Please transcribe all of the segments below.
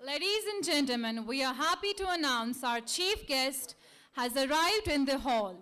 Ladies and gentlemen, we are happy to announce our chief guest has arrived in the hall.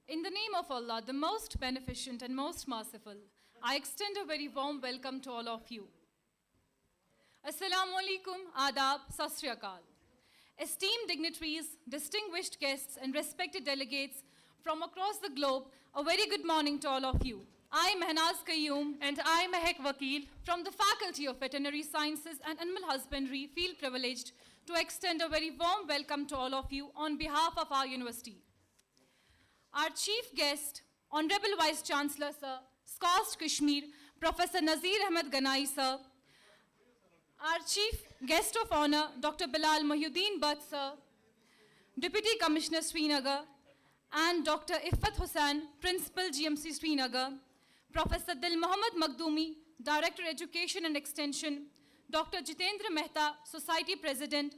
In the name of Allah, the most beneficent and most merciful, I extend a very warm welcome to all of you. Assalamu alaikum, adab, sat sri akal. Esteemed dignitaries, distinguished guests, and respected delegates from across the globe, a very good morning to all of you. I am Mehnaz Qayyum, and I am Mehek Vakil from the Faculty of Veterinary Sciences and Animal Husbandry, feel privileged to extend a very warm welcome to all of you on behalf of our university. Our chief guest, Honorable Vice Chancellor, Sir, SKUAST-Kashmir, Professor Nazir Ahmed Ganai, Sir. Our chief guest of honor, Dr. Bilal Mohyuddin Butt, Sir, Deputy Commissioner Srinagar, and Dr. Iffat Hussain, Principal GMC Srinagar, Professor Dil Mohammad Makhdoumi, Director Education and Extension, Dr. Jitendra Mehta, Society President,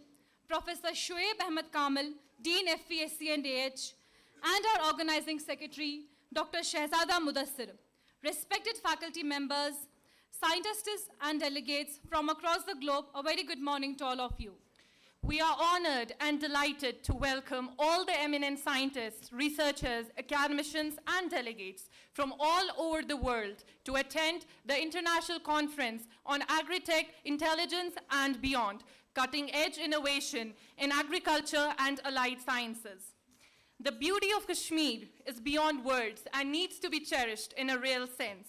Professor Shoaib Ahmed Kamil, Dean FVSC and AH, and our Organizing Secretary, Dr. Shehzada Mudassir, respected faculty members, scientists and delegates from across the globe, a very good morning to all of you. We are honored and delighted to welcome all the eminent scientists, researchers, academicians, and delegates from all over the world to attend the International Conference on Agritech Intelligence and Beyond, cutting-edge innovation in agriculture and allied sciences. The beauty of Kashmir is beyond words and needs to be cherished in a real sense.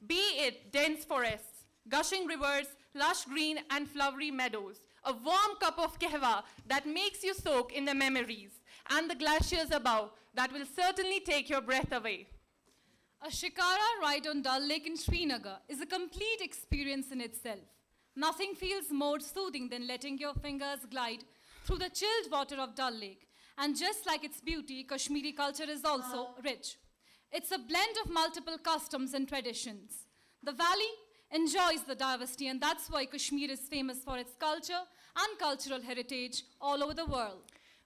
Be it dense forests, gushing rivers, lush green and flowery meadows, a warm cup of kahwa that makes you soak in the memories, and the glaciers above that will certainly take your breath away. A shikara ride on Dal Lake in Srinagar is a complete experience in itself. Nothing feels more soothing than letting your fingers glide through the chilled water of Dal Lake. And just like its beauty, Kashmiri culture is also rich. It's a blend of multiple customs and traditions. The valley enjoys the diversity, and that's why Kashmir is famous for its culture and cultural heritage all over the world.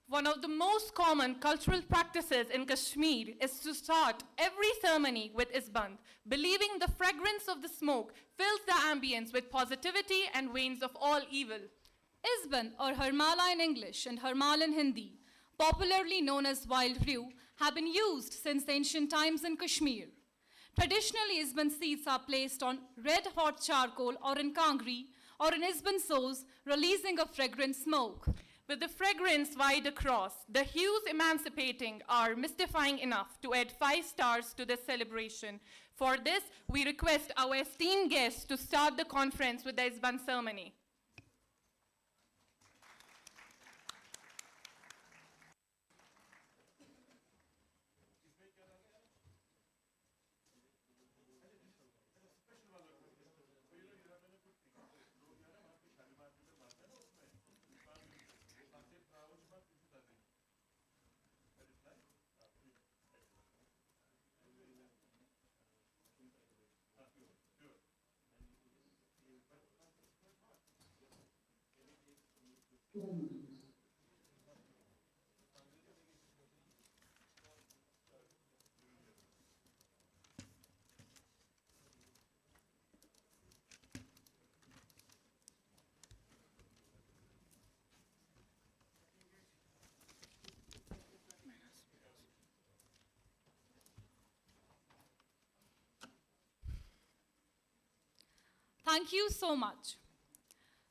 One of the most common cultural practices in Kashmir is to start every ceremony with isband, believing the fragrance of the smoke fills the ambience with positivity and wanes of all evil. Isband, or harmala in English and harmal in Hindi, popularly known as wild rue, have been used since ancient times in Kashmir. Traditionally, isband seeds are placed on red-hot charcoal or in kangri or in isband sows, releasing a fragrant smoke. With the fragrance wide across, the hues emancipating are mystifying enough to add 5 stars to this celebration. For this, we request our esteemed guests to start the conference with the isband ceremony. Thank you so much.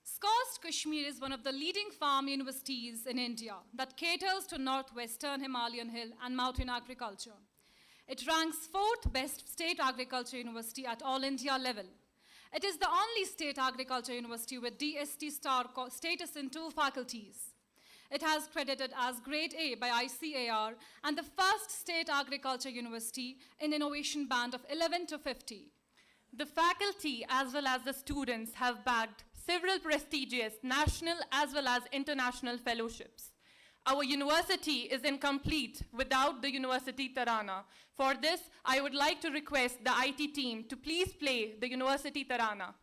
SKUAST-Kashmir is one of the leading farm universities in India that caters to northwestern Himalayan hill and mountain agriculture. It ranks 4th best state agriculture university at all India level. It is the only state agriculture university with DST star status in 2 faculties. It has credited as Grade A by ICAR and the first state agriculture university in innovation band of 11 to 50. The faculty as well as the students have bagged several prestigious national as well as international fellowships. Our university is incomplete without the University Tarana. For this, I would like to request the IT team to please play the University Tarana.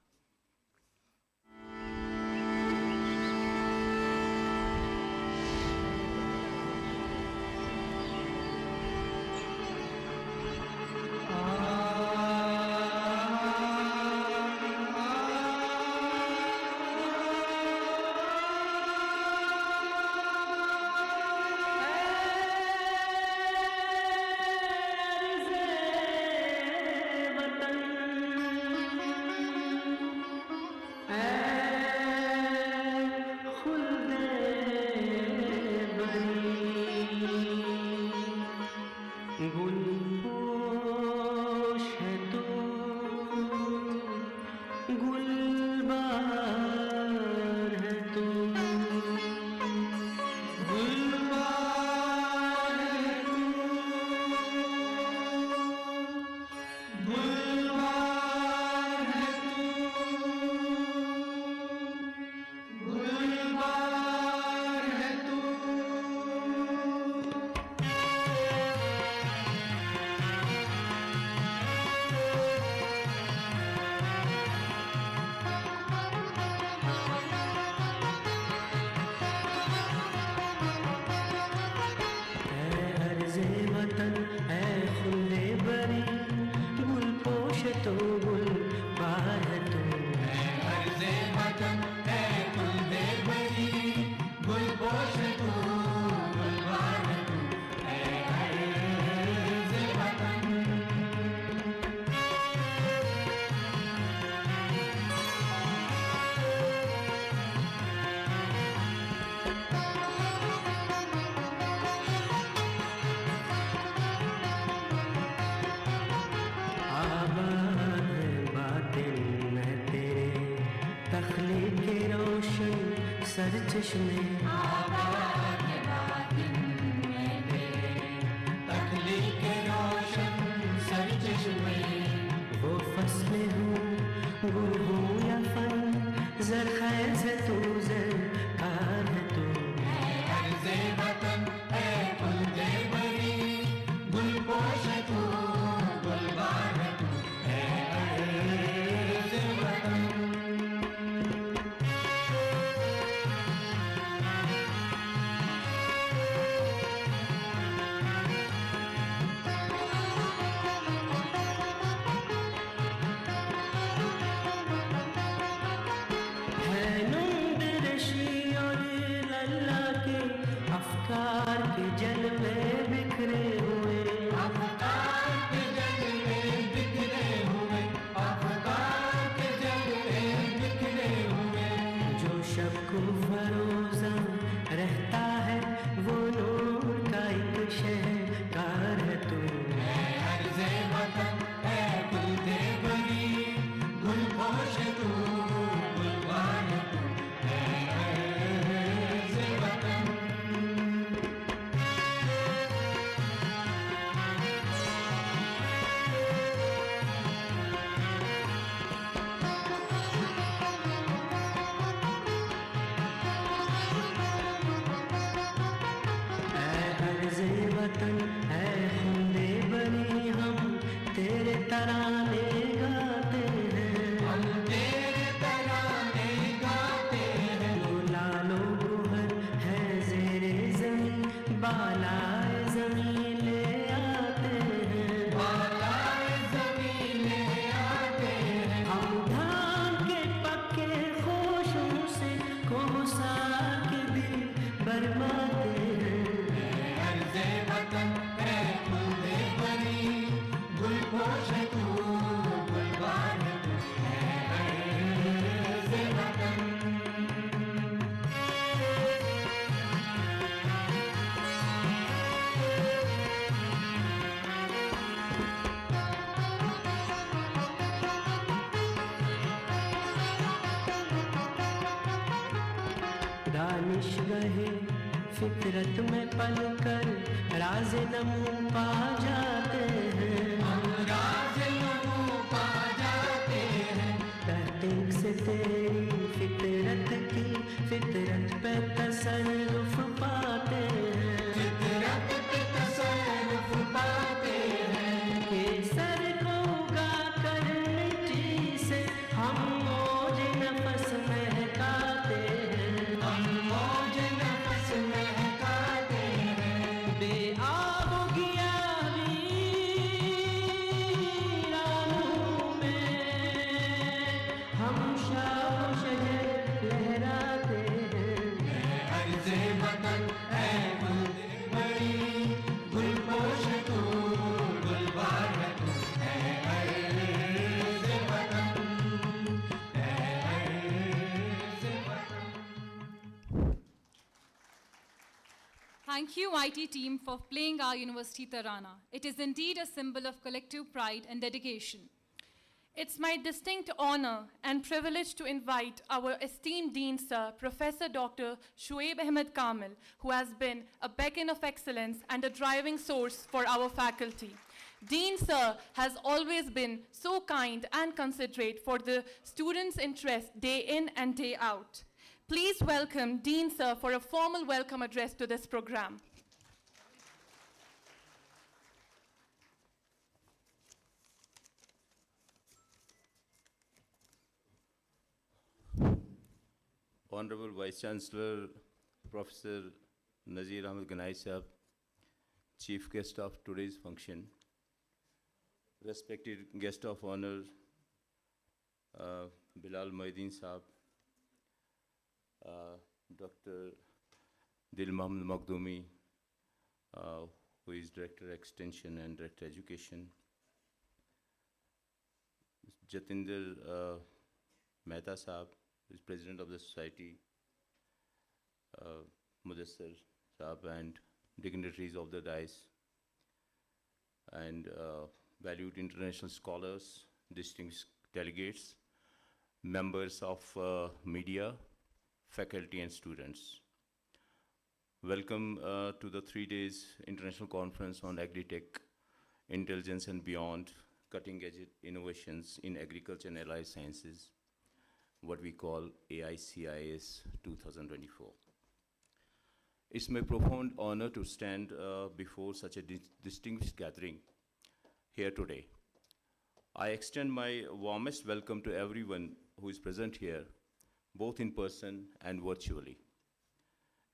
Danish गहे फितरत में पल कर राज नमू पा जाते हैं, हम राज नमू पा जाते हैं। तहकीक से तेरी फितरत की फितरत पे तसल्लुफ पाते हैं, फितरत पे तसल्लुफ पाते हैं। केसर को उगा कर मिट्टी से हम मौज नफस महकाते हैं, हम मौज नफस महकाते हैं। बेआब गियावी राहों में हम शाह शजर लहराते हैं। मैं अर्ज़े वतन है बड़ी गुलपोश तू गुलबार तू है अर्ज़े वतन, है अर्ज़े वतन। Thank you, IT team, for playing our university Tarana. It is indeed a symbol of collective pride and dedication. It's my distinct honor and privilege to invite our esteemed Dean Sir, Professor Dr. Shoaib Ahmed Kamil, who has been a beacon of excellence and a driving source for our faculty. Dean Sir has always been so kind and considerate for the students' interest day in and day out. Please welcome Dean Sir for a formal welcome address to this program. Honorable Vice Chancellor, Professor Nazir Ahmed Ganai Sahab, Chief Guest of today's function, respected guest of honor, Bilal Moeddin Sahab, Dr. Dil Mohammed Makhdoumi, who is Director Extension and Director Education, Jatinder Mehta Sahab, who is President of the Society, Mudassar Sahab, and dignitaries of the dais, and valued international scholars, distinguished delegates, members of media, faculty and students. Welcome to the 3 days international conference on Agritech Intelligence and Beyond, cutting edge innovations in agriculture and allied sciences, what we call CIAS 2024. It's my profound honor to stand before such a distinguished gathering here today. I extend my warmest welcome to everyone who is present here, both in person and virtually.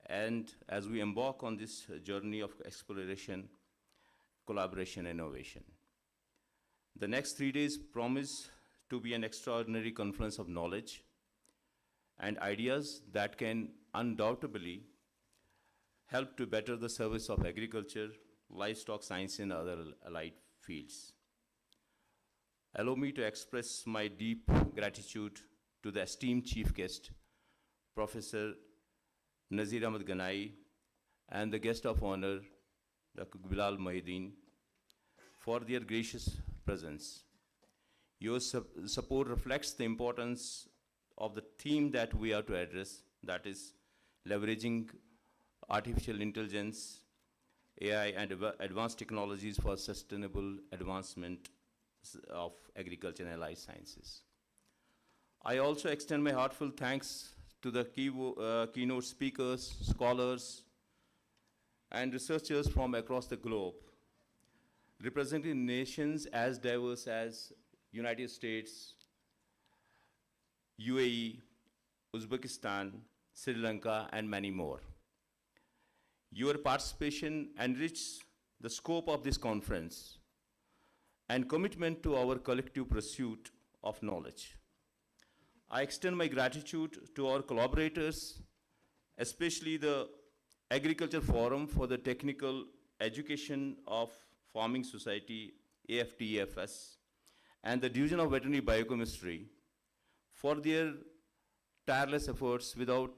And as we embark on this journey of exploration, collaboration, and innovation, the next 3 days promise to be an extraordinary conference of knowledge and ideas that can undoubtedly help to better the service of agriculture, livestock science, and other allied fields. Allow me to express my deep gratitude to the esteemed chief guest, Professor Nazir Ahmed Ganai, and the guest of honor, Dr. Bilal Moeddin, for their gracious presence. Your support reflects the importance of the theme that we are to address, that is leveraging artificial intelligence, AI, and advanced technologies for sustainable advancement of agriculture and allied sciences. I also extend my heartfelt thanks to the keynote speakers, scholars, and researchers from across the globe, representing nations as diverse as United States, UAE, Uzbekistan, Sri Lanka, and many more. Your participation enriches the scope of this conference and commitment to our collective pursuit of knowledge. I extend my gratitude to our collaborators, especially the Agriculture Forum for the Technical Education of Farming Society, AFTEFS, and the Division of Veterinary Biochemistry for their tireless efforts. Without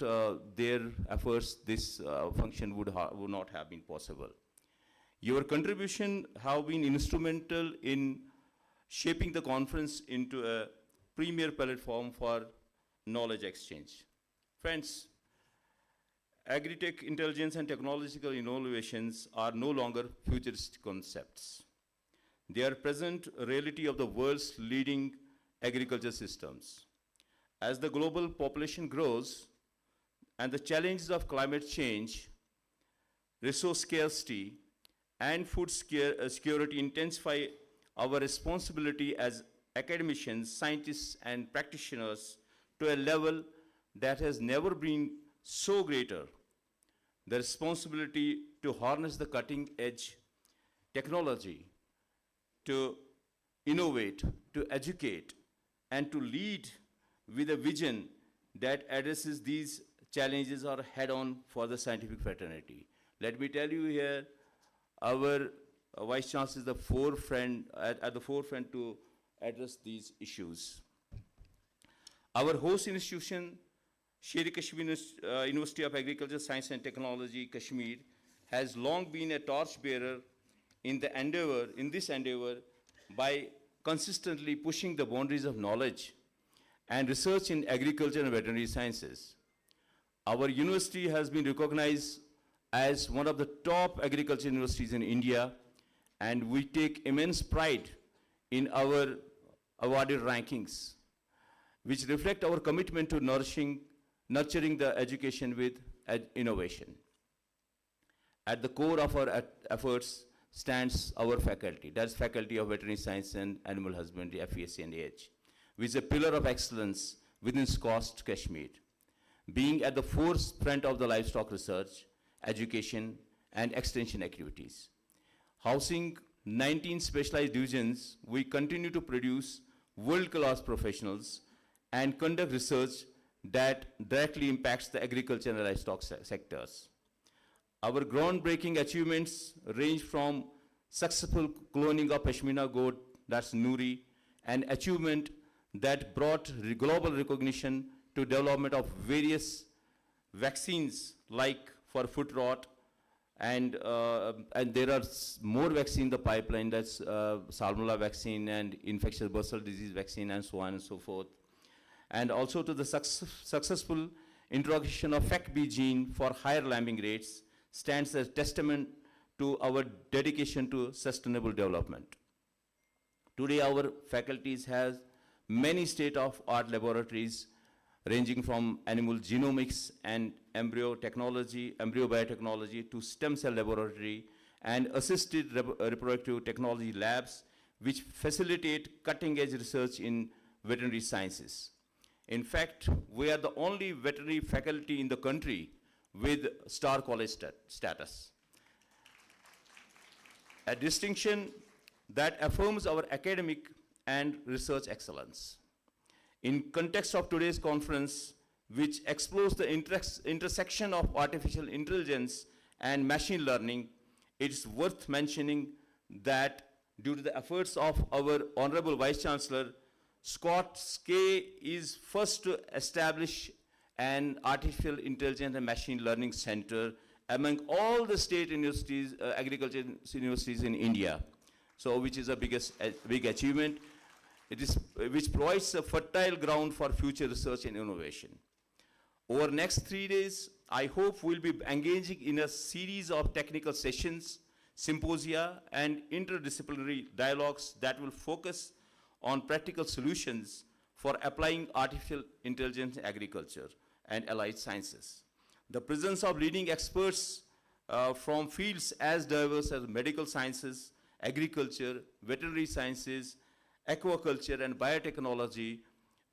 their efforts, this function would not have been possible. Your contribution have been instrumental in shaping the conference into a premier platform for knowledge exchange. Friends, Agritech Intelligence and Technological Innovations are no longer futuristic concepts. They are present reality of the world's leading agriculture systems. As the global population grows and the challenges of climate change, resource scarcity, and food security intensify, our responsibility as academicians, scientists, and practitioners to a level that has never been so greater. The responsibility to harness the cutting edge technology, to innovate, to educate, and to lead with a vision that addresses these challenges are head on for the scientific fraternity. Let me tell you here, our Vice Chancellor is at the forefront to address these issues. Our host institution, Sher-e-Kashmir University of Agriculture, Science and Technology, Kashmir, has long been a torchbearer in this endeavor by consistently pushing the boundaries of knowledge and research in agriculture and veterinary sciences. Our university has been recognized as one of the top agriculture universities in India, and we take immense pride in our awarded rankings, which reflect our commitment to nurturing the education with innovation. At the core of our efforts stands our faculty, that's Faculty of Veterinary Science and Animal Husbandry, FESC and AH, which is a pillar of excellence within CIAS-Kashmir, being at the forefront of the livestock research, education, and extension activities. Housing 19 specialized divisions, we continue to produce world-class professionals and conduct research that directly impacts the agriculture and livestock sectors. Our groundbreaking achievements range from successful cloning of Pashmina goat, that's Nuri, an achievement that brought global recognition to development of various vaccines like for foot rot, and there are more vaccines in the pipeline, that's Salmonella vaccine and infectious bursal disease vaccine and so on and so forth. And also to the successful introduction of FACB gene for higher lambing rates stands as testament to our dedication to sustainable development. Today our faculties has many state-of-art laboratories ranging from animal genomics and embryo biotechnology to stem cell laboratory and assisted reproductive technology labs which facilitate cutting-edge research in veterinary sciences. In fact, we are the only veterinary faculty in the country with Star College status, a distinction that affirms our academic and research excellence. In context of today's conference, which explores the intersection of artificial intelligence and machine learning, it's worth mentioning that due to the efforts of our Honorable Vice Chancellor, SKUAST-K is first to establish an artificial intelligence and machine learning center among all the state universities, agriculture universities in India. So which is a big achievement. Which provides a fertile ground for future research and innovation. Over next 3 days, I hope we'll be engaging in a series of technical sessions, symposia, and interdisciplinary dialogues that will focus on practical solutions for applying artificial intelligence in agriculture and allied sciences. The presence of leading experts from fields as diverse as medical sciences, agriculture, veterinary sciences, aquaculture, and biotechnology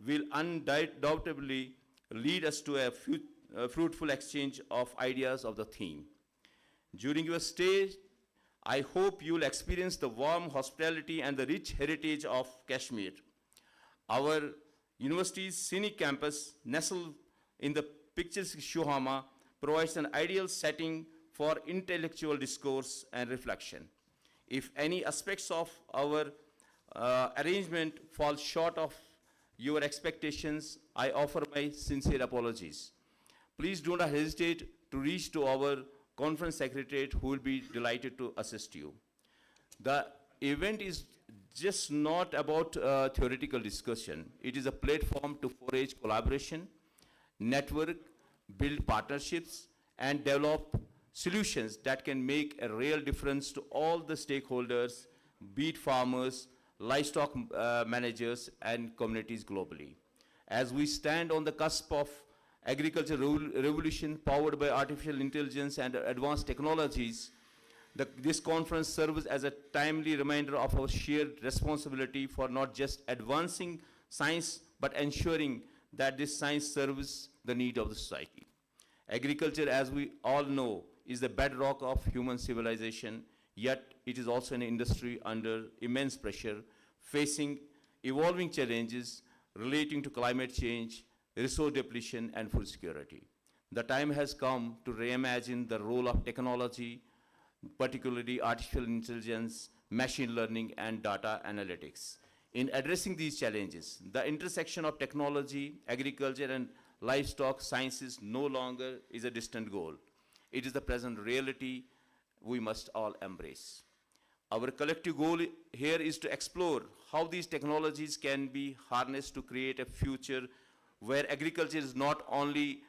will undoubtedly lead us to a fruitful exchange of ideas of the theme. During your stay, I hope you will experience the warm hospitality and the rich heritage of Kashmir. Our university's scenic campus, nestled in the picturesque Shuhama, provides an ideal setting for intellectual discourse and reflection. If any aspects of our arrangement fall short of your expectations, I offer my sincere apologies. Please do not hesitate to reach to our conference secretariat, who will be delighted to assist you. The event is just not about theoretical discussion. It is a platform to forage collaboration, network, build partnerships, and develop solutions that can make a real difference to all the stakeholders, be it farmers, livestock managers, and communities globally. As we stand on the cusp of agriculture revolution powered by artificial intelligence and advanced technologies, this conference serves as a timely reminder of our shared responsibility for not just advancing science, but ensuring that this science serves the need of the society. Agriculture, as we all know, is the bedrock of human civilization, yet it is also an industry under immense pressure, facing evolving challenges relating to climate change, resource depletion, and food security. The time has come to reimagine the role of technology, particularly artificial intelligence, machine learning, and data analytics. In addressing these challenges, the intersection of technology, agriculture, and livestock sciences no longer is a distant goal. It is the present reality we must all embrace. Our collective goal here is to explore how these technologies can be harnessed to create a future where agriculture is not only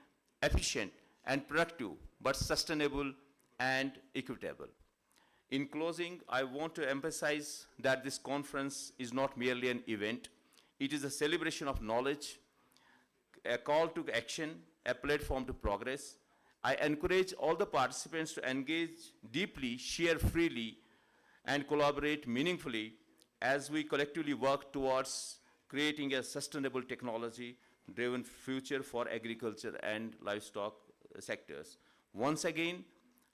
efficient and productive, but sustainable and equitable. In closing, I want to emphasize that this conference is not merely an event. It is a celebration of knowledge, a call to action, a platform to progress. I encourage all the participants to engage deeply, share freely, and collaborate meaningfully as we collectively work towards creating a sustainable technology-driven future for agriculture and livestock sectors. Once again,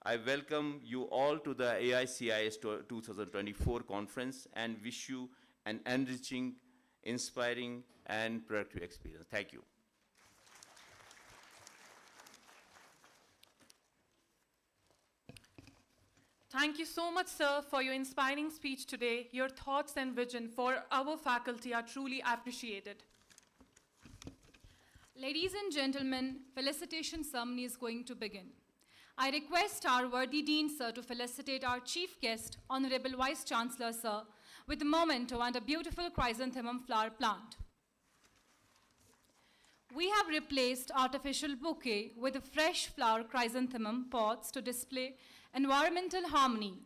I welcome you all to the CIAS 2024 conference and wish you an enriching, inspiring, and productive experience. Thank you. Thank you so much, sir, for your inspiring speech today. Your thoughts and vision for our faculty are truly appreciated. Ladies and gentlemen, felicitation ceremony is going to begin. I request our worthy Dean, sir, to felicitate our chief guest, Honorable Vice Chancellor, sir, with a memento and a beautiful chrysanthemum flower plant. We have replaced artificial bouquet with fresh flower chrysanthemum pots to display environmental harmony,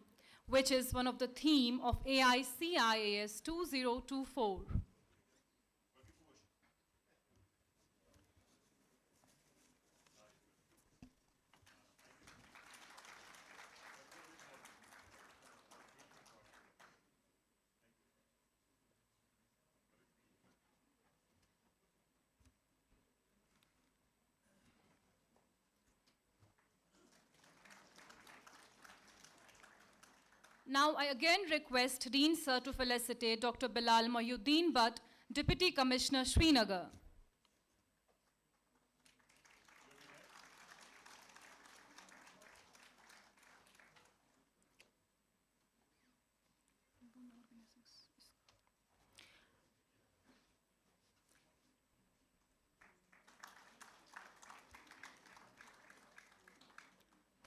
which is one of the theme of CIAS 2024. Now, I again request Dean Sir to felicitate Dr. Bilal Mohyuddin Butt, Deputy Commissioner, Srinagar.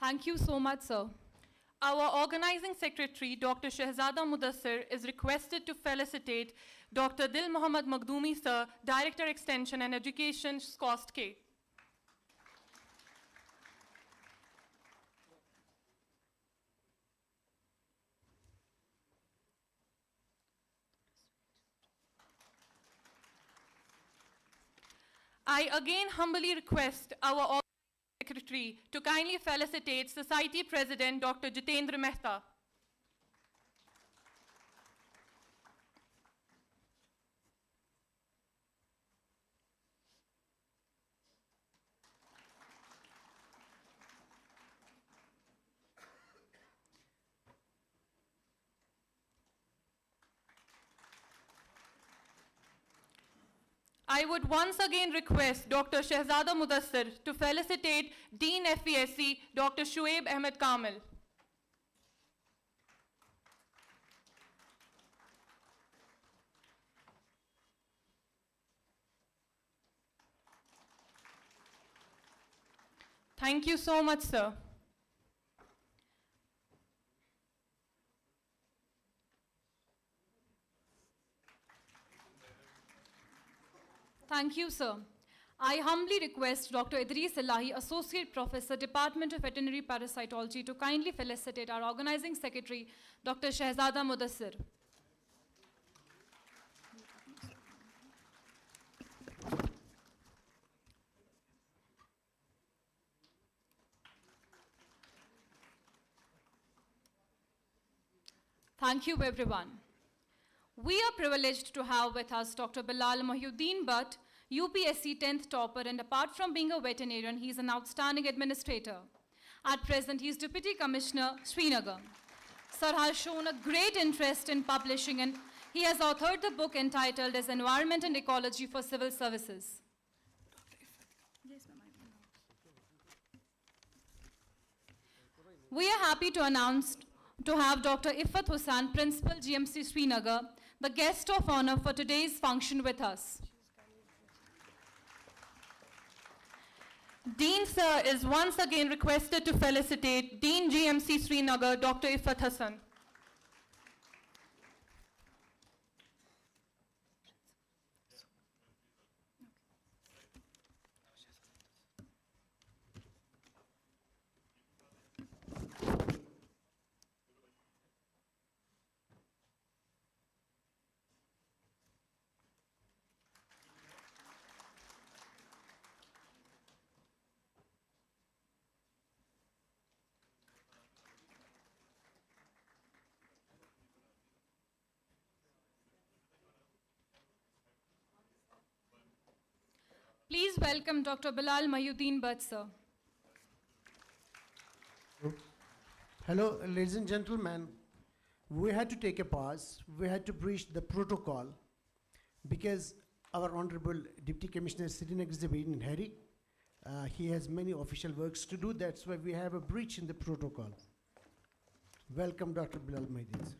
Thank you so much, sir. Our organizing secretary, Dr. Shehzada Mudassir, is requested to felicitate Dr. Dil Mohammad Makhdoumi, sir, Director Extension and Education, SKUAST-K. I again humbly request our Secretary to kindly felicitate Society President Dr. Jitendra Mehta. I would once again request Dr. Shehzada Mudassir to felicitate Dean FESC, Dr. Shoaib Ahmed Kamil. Thank you so much, sir. Thank you, sir. I humbly request Dr. Idris Elahi, Associate Professor, Department of Veterinary Parasitology, to kindly felicitate our Organizing Secretary, Dr. Shehzada Mudassir. Thank you, everyone. We are privileged to have with us Dr. Bilal Mohyuddin Butt, UPSC 10th topper, and apart from being a veterinarian, he is an outstanding administrator. At present, he is Deputy Commissioner, Srinagar. Sir has shown a great interest in publishing, and he has authored the book entitled as Environment and Ecology for Civil Services. We are happy to announce to have Dr. Iffat Hussain, Principal, GMC Srinagar, the guest of honor for today's function with us. Dean Sir is once again requested to felicitate Dean GMC Srinagar, Dr. Iffat Hussain. Please welcome Dr. Bilal Mohyuddin Butt, sir. Hello, ladies and gentlemen. We had to take a pause. We had to breach the protocol because our Honorable Deputy Commissioner Srinagar is in a hurry. He has many official works to do. That's why we have a breach in the protocol. Welcome, Dr. Bilal Mohyuddin, sir.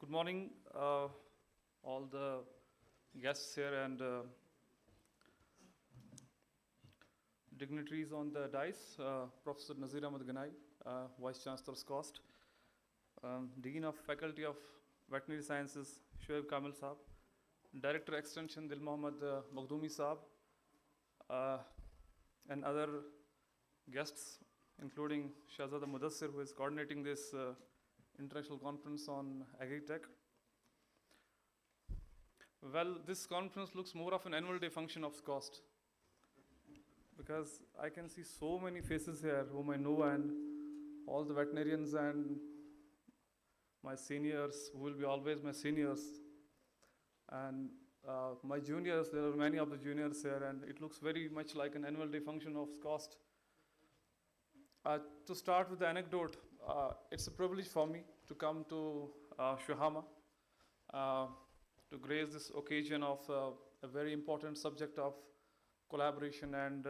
Good morning, all the guests here and dignitaries on the dais, Professor Nazir Ahmad Ganai, Vice Chancellor SKUAST, Dean of Faculty of Veterinary Sciences, Shoaib Kamil Saab, Director Extension Dil Mohammad Makhdoumi Saab, and other guests, including Shehzada Mudassir, who is coordinating this international conference on Agritech. Well, this conference looks more of an annual day function of SKUAST because I can see so many faces here whom I know, and all the veterinarians and my seniors who will be always my seniors, and my juniors. There are many of the juniors here, and it looks very much like an annual day function of SKUAST. To start with the anecdote, it's a privilege for me to come to Shuhama to grace this occasion of a very important subject of collaboration and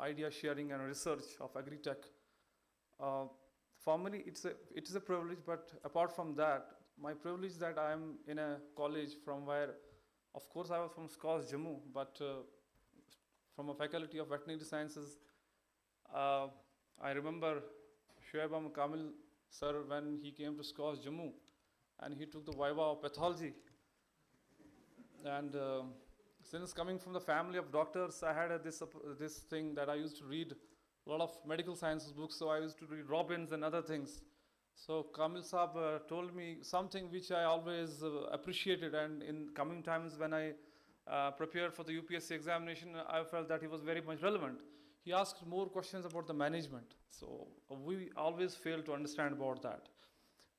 idea sharing and research of Agritech. For me, it is a privilege, but apart from that, my privilege that I am in a college from where, of course, I was from SKUAST Jammu, but from a faculty of veterinary sciences. I remember Shoaib Ahmad Kamil sir when he came to SKUAST Jammu and he took the Viva of pathology. And since coming from the family of doctors, I had this thing that I used to read a lot of medical sciences books, so I used to read Robbins and other things. So Kamil Saab told me something which I always appreciated, and in coming times when I prepared for the UPSC examination, I felt that he was very much relevant. He asked more questions about the management. So we always fail to understand about that.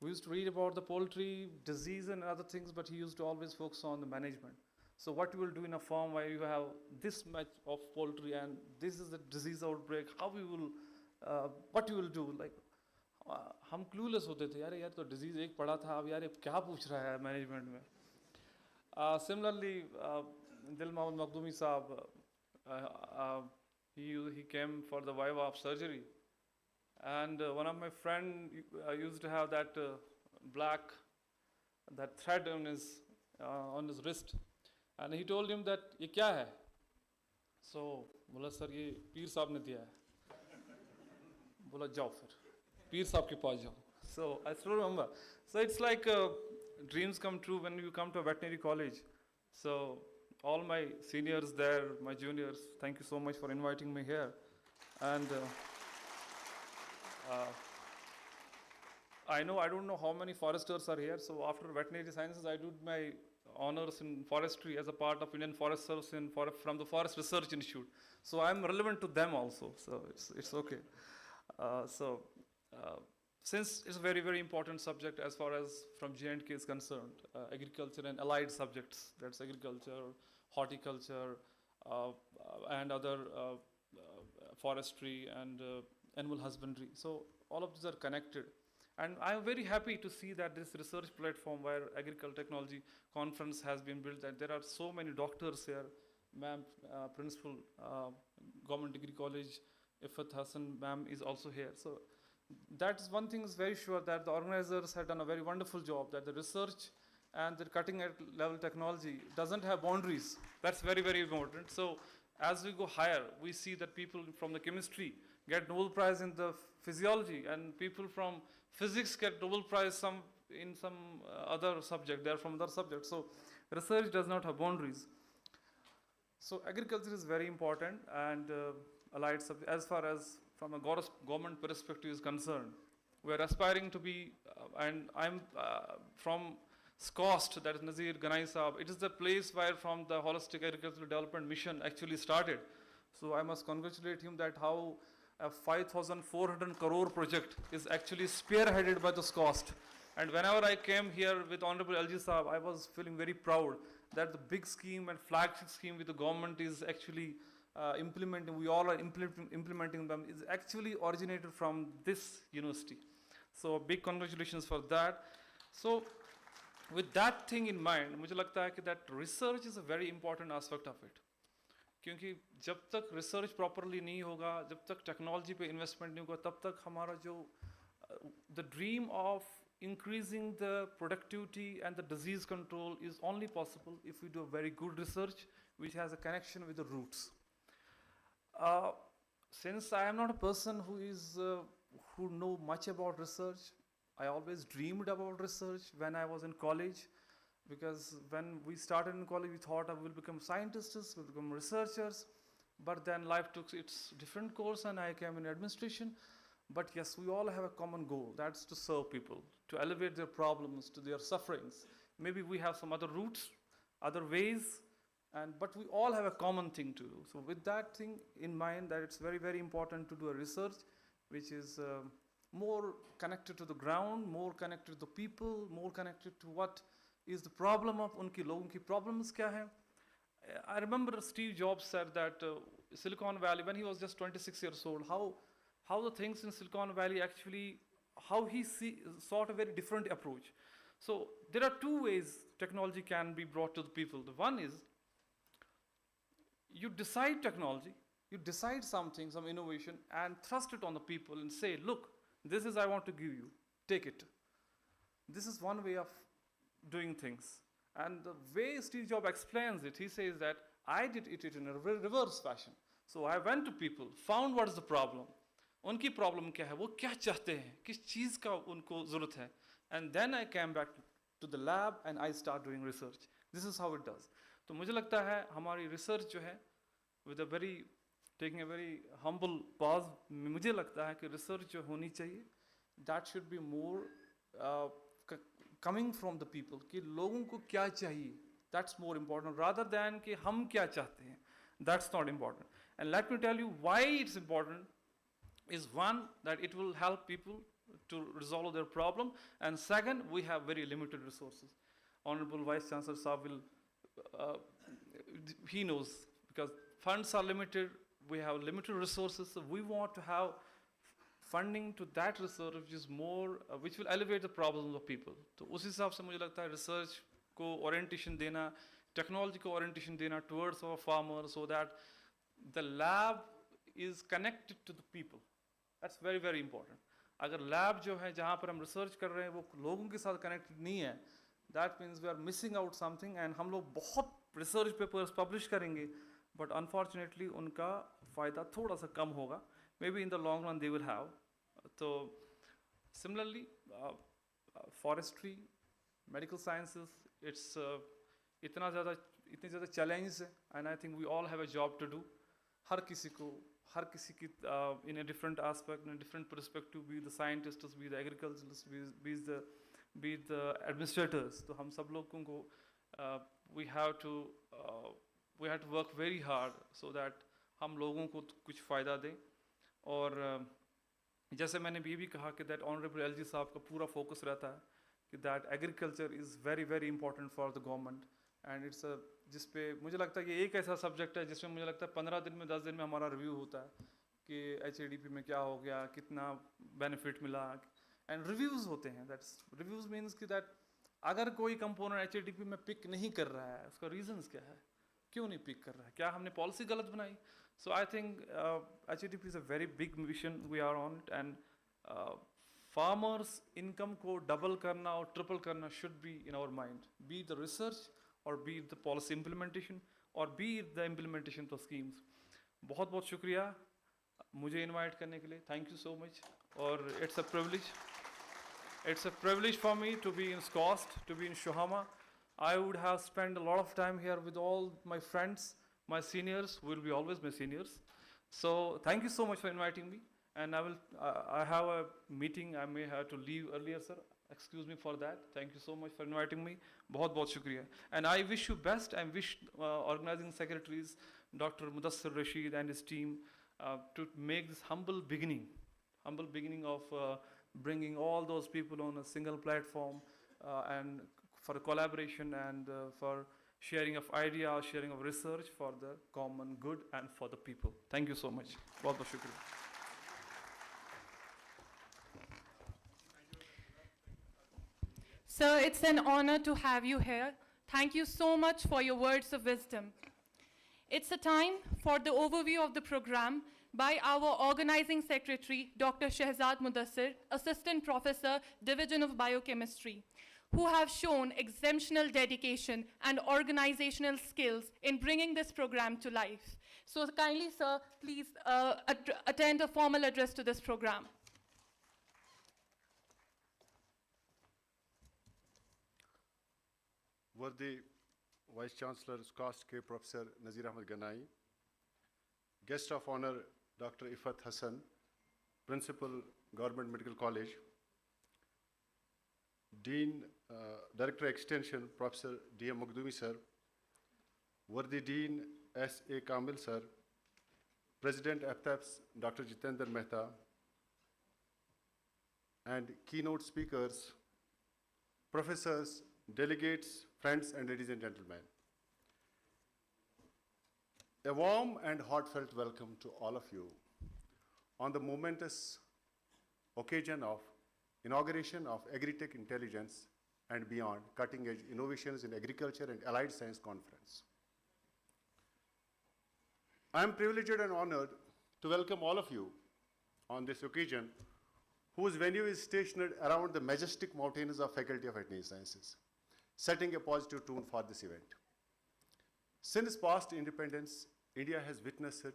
We used to read about the poultry, disease and other things, but he used to always focus on the management. So what you will do in a farm where you have this much of poultry and this is the disease outbreak, how we will, what you will do? Like, हम clueless होते थे यार यार तो disease एक पड़ा था अब यार क्या पूछ रहा है management में. Similarly, Dil Mohammad Makhdoumi Saab, he came for the Viva of surgery, and one of my friend used to have that that thread on his wrist, and he told him that ये क्या है? So बोला sir ये पीर साहब ने दिया है. बोला जाओ फिर पीर साहब के पास जाओ. So I still remember. So it's like dreams come true when you come to a veterinary college. So all my seniors there, my juniors, thank you so much for inviting me here. And I don't know how many foresters are here. So after veterinary sciences, I did my honors in forestry as a part of Indian Forest Service from the Forest Research Institute. So I'm relevant to them also. So it's okay. So since it's a very, very important subject as far as from J&K is concerned, agriculture and allied subjects, that's agriculture, horticulture, and other forestry and animal husbandry. So all of these are connected. And I'm very happy to see that this research platform where Agricultural Technology Conference has been built, and there are so many doctors here, ma'am, principal, Government Degree College, Ifat Hassan ma'am is also here. So that is one thing is very sure that the organizers have done a very wonderful job, that the research and the cutting edge level technology doesn't have boundaries. That's very, very important. So as we go higher, we see that people from the chemistry get Nobel Prize in the physiology, and people from physics get Nobel Prize in some other subject. They're from other subjects. So research does not have boundaries. So agriculture is very important, and allied subject, as far as from a government perspective is concerned, we're aspiring to be, and I'm from SKUAST, that is Nazir Ganai Saab. It is the place where from the Holistic Agricultural Development Mission actually started. So I must congratulate him that how a 5,400 crore project is actually spearheaded by the SKUAST. And whenever I came here with Honorable LG Saab, I was feeling very proud that the big scheme and flagship scheme with the government is actually implementing, we all are implementing them, is actually originated from this university. So big congratulations for that. So with that thing in mind, मुझे लगता है कि that research is a very important aspect of it. क्योंकि जब तक research properly नहीं होगा, जब तक technology पे investment नहीं होगा, तब तक हमारा जो the dream of increasing the productivity and the disease control is only possible if we do a very good research which has a connection with the roots. Since I am not a person who know much about research, I always dreamed about research when I was in college, because when we started in college, we thought I will become scientists, we'll become researchers, but then life took its different course and I came in administration. But yes, we all have a common goal, that's to serve people, to elevate their problems, to their sufferings. Maybe we have some other routes, other ways, but we all have a common thing to do. So with that thing in mind, that it's very, very important to do a research which is more connected to the ground, more connected to the people, more connected to what is the problem of unki logon ki problems kya hai. I remember Steve Jobs said that Silicon Valley, when he was just 26 years old, how the things in Silicon Valley actually, how he sought a very different approach. So there are two ways technology can be brought to the people. The one is, you decide technology, you decide something, some innovation, and thrust it on the people and say, look, this is I want to give you, take it. This is one way of doing things. And the way Steve Jobs explains it, he says that I did it in a reverse fashion. So I went to people, found what is the problem, उनकी problem क्या है, वो क्या चाहते हैं, किस चीज़ का उनको ज़रूरत है, and then I came back to the lab and I start doing research. This is how it does. तो मुझे लगता है हमारी research जो है, with a very taking a very humble pause, मुझे लगता है कि research जो होनी चाहिए, that should be more coming from the people, कि लोगों को क्या चाहिए, that's more important rather than कि हम क्या चाहते हैं. That's not important. And let me tell you why it's important. Is one, that it will help people to resolve their problem, and second, we have very limited resources. Honorable Vice Chancellor Saab will, he knows, because funds are limited, we have limited resources, so we want to have funding to that research which is more, which will elevate the problems of people. So उस हिसाब से मुझे लगता है research को orientation देना, technology को orientation देना towards our farmers, so that the lab is connected to the people. That's very, very important. अगर lab जो है जहाँ पर हम research कर रहे हैं वो लोगों के साथ connected नहीं है, that means we are missing out something, and हम लोग बहुत research papers publish करेंगे, but unfortunately उनका फ़ायदा थोड़ा सा कम होगा. Maybe in the long run they will have. So Similarly, forestry, medical sciences, it's इतनी ज़्यादा challenges है, and I think we all have a job to do. हर किसी की in a different aspect, in a different perspective, be the scientists, be the agriculturalists, be the administrators. तो हम सब लोगों को we have to work very hard so that हम लोगों को कुछ फ़ायदा दें. और जैसे मैंने भी कहा कि that Honorable LG साहब का पूरा focus रहता है कि that agriculture is very very important for the government, and it's a जिस पे मुझे लगता है कि एक ऐसा सब्जेक्ट है जिसमें मुझे लगता है 15 दिन में 10 दिन में हमारा रिव्यू होता है कि HADP में क्या हो गया, कितना बेनिफिट मिला, एंड रिव्यूज़ होते हैं. दैट्स रिव्यूज़ मीन्स कि दैट अगर कोई कंपोनेंट HADP में पिक नहीं कर रहा है, उसका रीजंस क्या है, क्यों नहीं पिक कर रहा है, क्या हमने पॉलिसी गलत बनाई. So I think HADP is a very big mission, we are on it, and farmers income को डबल करना और ट्रिपल करना should be in our mind, be the research और be it the policy implementation or be it the implementation of schemes. बहुत बहुत शुक्रिया मुझे invite करने के लिए. Thank you so much. और it's a privilege for me to be in SKUAST, to be in Shohama. I would have spent a lot of time here with all my friends, my seniors, will be always my seniors. So thank you so much for inviting me. And I have a meeting, I may have to leave earlier, sir. Excuse me for that. Thank you so much for inviting me. बहुत बहुत शुक्रिया. And I wish you best and wish organizing secretaries, Dr. Mudassir Rashid and his team, to make this humble beginning of bringing all those people on a single platform, and for collaboration and for sharing of ideas, sharing of research for the common good and for the people. Thank you so much. बहुत बहुत शुक्रिया. Sir, it's an honor to have you here. Thank you so much for your words of wisdom. It's a time for the overview of the program by our organizing secretary, Dr. Shehzad Mudassir, Assistant Professor, Division of Biochemistry, who have shown exceptional dedication and organizational skills in bringing this program to life. So kindly, sir, please attend a formal address to this program. Worthy Vice Chancellor SKUAST-K Professor Nazir Ahmed Ganai, Guest of Honor Dr. Ifat Hassan, Principal Government Medical College, Dean, Director Extension Professor D.M. Makhdoumi sir, Worthy Dean S.A. Kamil sir, President AFTEFS Dr. Jitendra Mehta, and keynote speakers, professors, delegates, friends, and ladies and gentlemen. A warm and heartfelt welcome to all of you on the momentous occasion of inauguration of Agritech Intelligence and Beyond, Cutting-Edge Innovations in Agriculture and Allied Science Conference. I am privileged and honored to welcome all of you on this occasion, whose venue is stationed around the majestic mountains of Faculty of Veterinary Sciences, setting a positive tone for this event. Since past independence, India has witnessed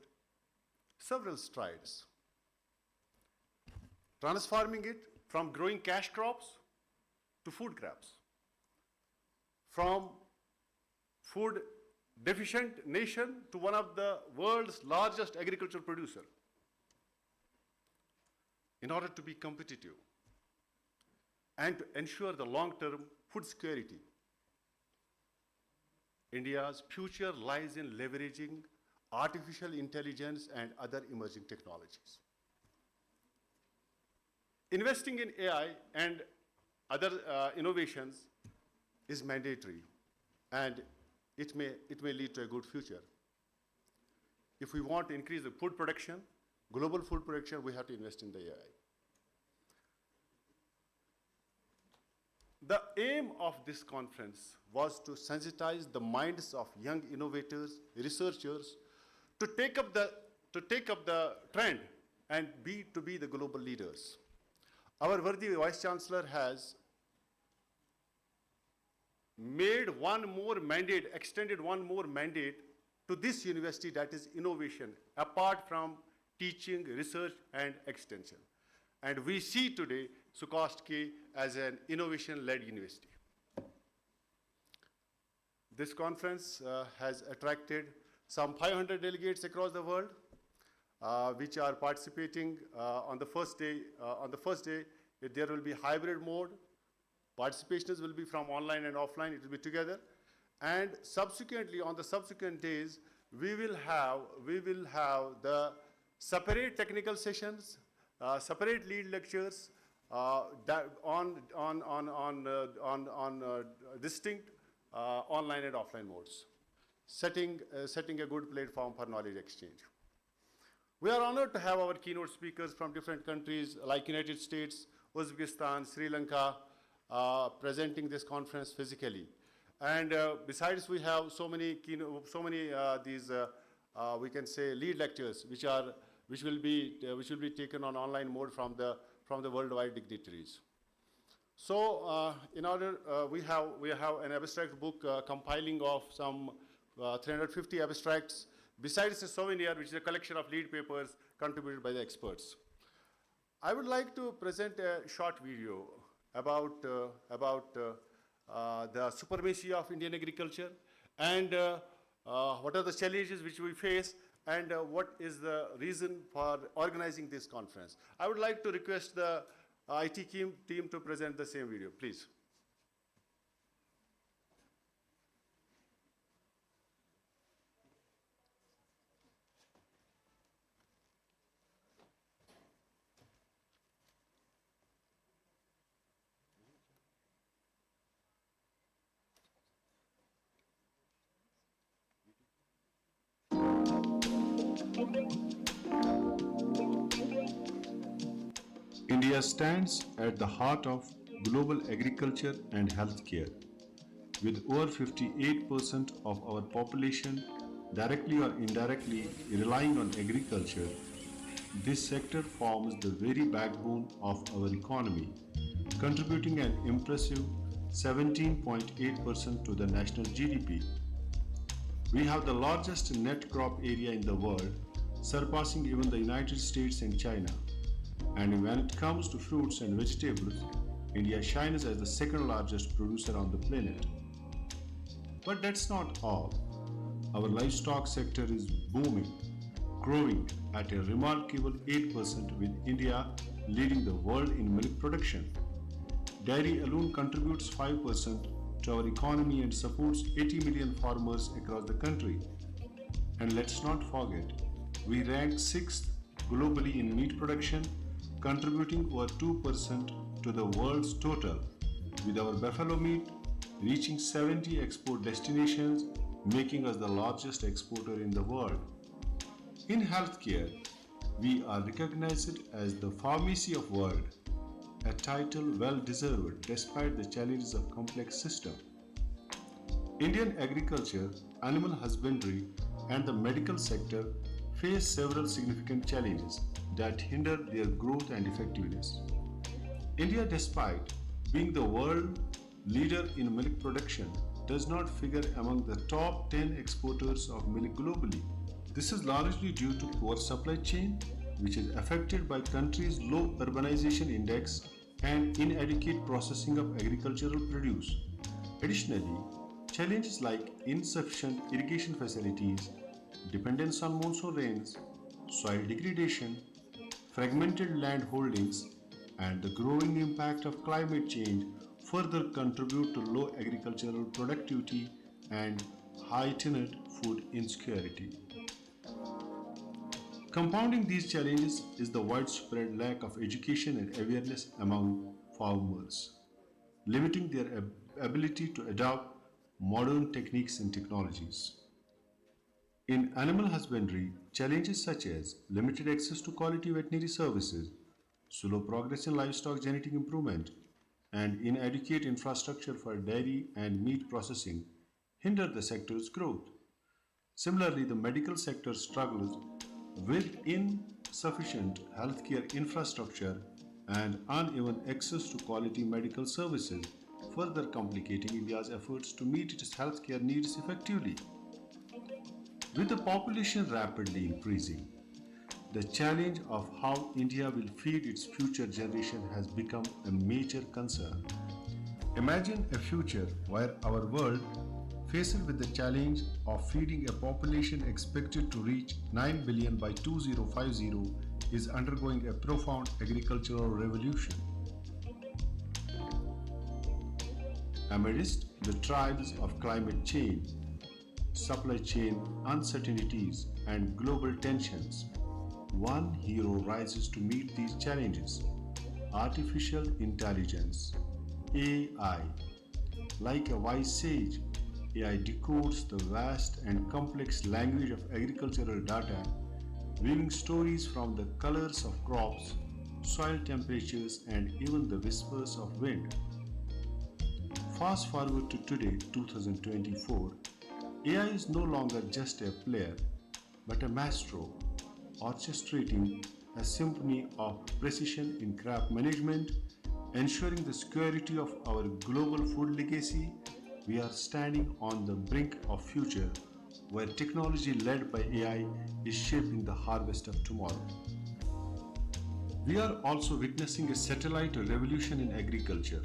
several strides, transforming it from growing cash crops to food crops, from food deficient nation to one of the world's largest agricultural producer. In order to be competitive and to ensure the long-term food security, India's future lies in leveraging artificial intelligence and other emerging technologies. Investing in AI and other innovations is mandatory, and it may lead to a good future. If we want to increase the food production, global food production, we have to invest in the AI. The aim of this conference was to sensitize the minds of young innovators, researchers, to take up the trend and be the global leaders. Our worthy Vice Chancellor has made one more mandate, extended one more mandate to this university, that is innovation, apart from teaching, research, and extension. And we see today CIAS-K as an innovation-led university. This conference has attracted some 500 delegates across the world, which are participating on the first day. There will be hybrid mode. Participations will be from online and offline. It will be together. And subsequently, on the subsequent days, we will have the separate technical sessions, separate lead lectures on distinct online and offline modes, setting a good platform for knowledge exchange. We are honored to have our keynote speakers from different countries like United States, Uzbekistan, Sri Lanka, presenting this conference physically. And besides, we have so many we can say lead lectures, which will be taken on online mode from the worldwide dignitaries. So, in order, we have an abstract book compiling of some 350 abstracts, besides a souvenir, which is a collection of lead papers contributed by the experts. I would like to present a short video about the supremacy of Indian agriculture and what are the challenges which we face and what is the reason for organizing this conference. I would like to request the IT team to present the same video, please. India stands at the heart of global agriculture and healthcare. With over 58% of our population directly or indirectly relying on agriculture, this sector forms the very backbone of our economy, contributing an impressive 17.8% to the national GDP. We have the largest net crop area in the world, surpassing even the United States and China. And when it comes to fruits and vegetables, India shines as the second largest producer on the planet. But that's not all. Our livestock sector is booming, growing at a remarkable 8%, with India leading the world in milk production. Dairy alone contributes 5% to our economy and supports 80 million farmers across the country. And let's not forget, we rank 6th globally in meat production, contributing over 2% to the world's total, with our buffalo meat reaching 70 export destinations, making us the largest exporter in the world. In healthcare, we are recognized as the pharmacy of world, a title well deserved despite the challenges of complex system. Indian agriculture, animal husbandry, and the medical sector face several significant challenges that hinder their growth and effectiveness. India, despite being the world leader in milk production, does not figure among the top 10 exporters of milk globally. This is largely due to poor supply chain, which is affected by country's low urbanization index and inadequate processing of agricultural produce. Additionally, challenges like insufficient irrigation facilities, dependence on monsoon rains, soil degradation, fragmented land holdings, and the growing impact of climate change further contribute to low agricultural productivity and heightened food insecurity. Compounding these challenges is the widespread lack of education and awareness among farmers, limiting their ability to adopt modern techniques and technologies. In animal husbandry, challenges such as limited access to quality veterinary services, slow progress in livestock genetic improvement, and inadequate infrastructure for dairy and meat processing hinder the sector's growth. Similarly, the medical sector struggles with insufficient healthcare infrastructure and uneven access to quality medical services, further complicating India's efforts to meet its healthcare needs effectively. With the population rapidly increasing, the challenge of how India will feed its future generation has become a major concern. Imagine a future where our world, faced with the challenge of feeding a population expected to reach 9 billion by 2050, is undergoing a profound agricultural revolution. Amidst the trials of climate change, supply chain uncertainties, and global tensions, one hero rises to meet these challenges: artificial intelligence, AI. Like a wise sage, AI decodes the vast and complex language of agricultural data, weaving stories from the colors of crops, soil temperatures, and even the whispers of wind. Fast forward to today, 2024, AI is no longer just a player, but a maestro, orchestrating a symphony of precision in crop management, ensuring the security of our global food legacy. We are standing on the brink of future where technology led by AI is shaping the harvest of tomorrow. We are also witnessing a satellite revolution in agriculture.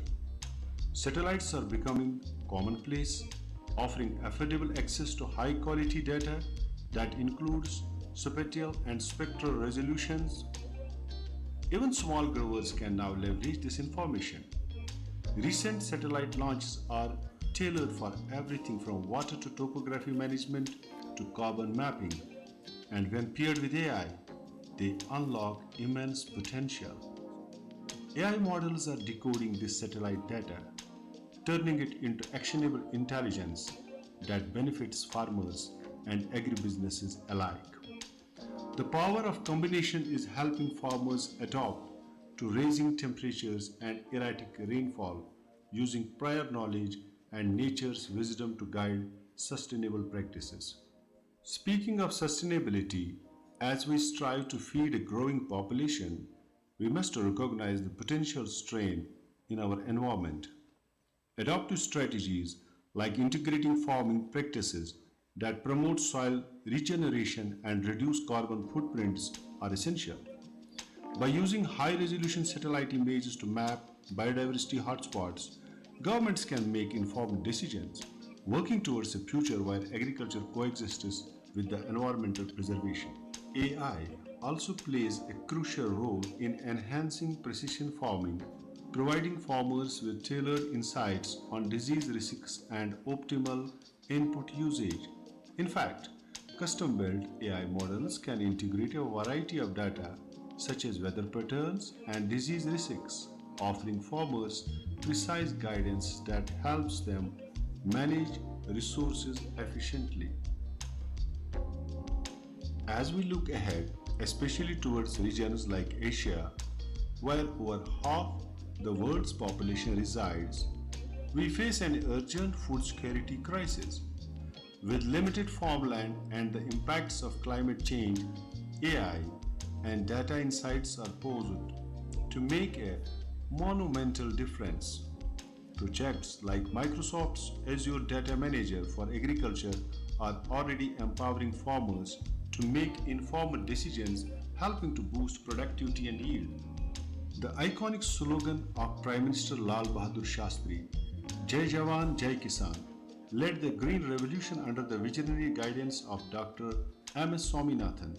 Satellites are becoming commonplace, offering affordable access to high quality data that includes spatial and spectral resolutions. Even small growers can now leverage this information. Recent satellite launches are tailored for everything from water to topography management to carbon mapping, and when paired with AI, they unlock immense potential. AI models are decoding this satellite data, turning it into actionable intelligence that benefits farmers and agribusinesses alike. The power of combination is helping farmers adapt to rising temperatures and erratic rainfall, using prior knowledge and nature's wisdom to guide sustainable practices. Speaking of sustainability, as we strive to feed a growing population, we must recognize the potential strain in our environment. Adaptive strategies like integrating farming practices that promote soil regeneration and reduce carbon footprints are essential. By using high-resolution satellite images to map biodiversity hotspots, governments can make informed decisions, working towards a future where agriculture coexists with the environmental preservation. AI also plays a crucial role in enhancing precision farming, providing farmers with tailored insights on disease risks and optimal input usage. In fact, custom-built AI models can integrate a variety of data such as weather patterns and disease risks, offering farmers precise guidance that helps them manage resources efficiently. As we look ahead, especially towards regions like Asia, where over half the world's population resides, we face an urgent food security crisis. With limited farmland and the impacts of climate change, AI and data insights are posed to make a monumental difference. Projects like Microsoft's Azure Data Manager for Agriculture are already empowering farmers to make informed decisions, helping to boost productivity and yield. The iconic slogan of Prime Minister Lal Bahadur Shastri, Jai Jawan, Jai Kisan, led the Green Revolution under the visionary guidance of Dr. M.S. Swaminathan.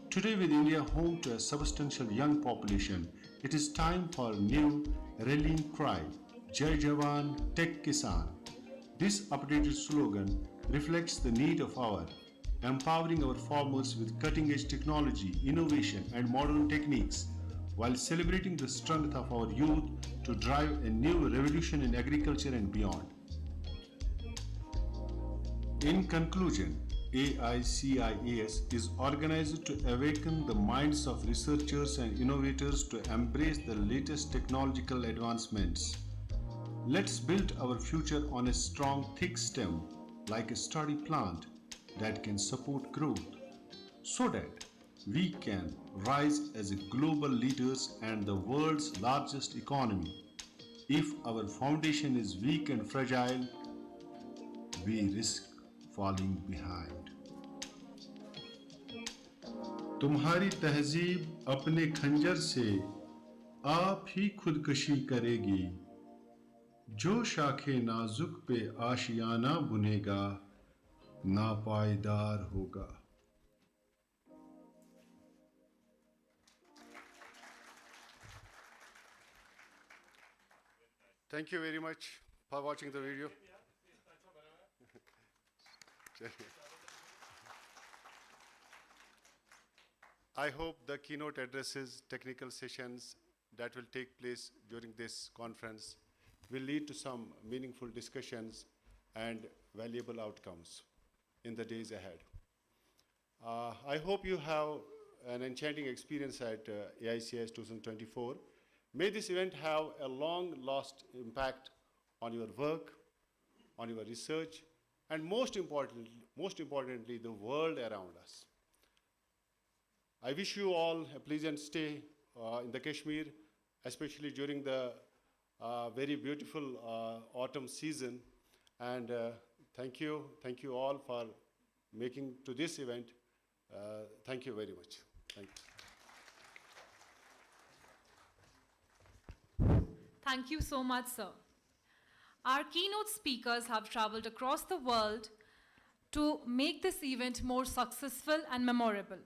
Today, with India home to a substantial young population, it is time for a new rallying cry, Jai Jawan, Tech Kisan. This updated slogan reflects the need of our empowering our farmers with cutting-edge technology, innovation, and modern techniques, while celebrating the strength of our youth to drive a new revolution in agriculture and beyond. In conclusion, AICIAS is organized to awaken the minds of researchers and innovators to embrace the latest technological advancements. Let's build our future on a strong, thick stem, like a sturdy plant that can support growth, so that we can rise as global leaders and the world's largest economy. If our foundation is weak and fragile, we risk falling behind. तुम्हारी तहजीब अपने खंजर से आप ही खुदकशी करेगी, जो शाखे नाजुक पे आशियाना बुनेगा नापायदार होगा. Thank you very much for watching the video. I hope the keynote addresses, technical sessions that will take place during this conference will lead to some meaningful discussions and valuable outcomes in the days ahead. I hope you have an enchanting experience at AICS 2024. May this event have a long-lasting impact on your work, on your research, and most importantly, the world around us. I wish you all a pleasant stay in the Kashmir, especially during the very beautiful autumn season. And thank you all for making to this event. Thank you very much. Thank you. Thank you so much, sir. Our keynote speakers have traveled across the world to make this event more successful and memorable.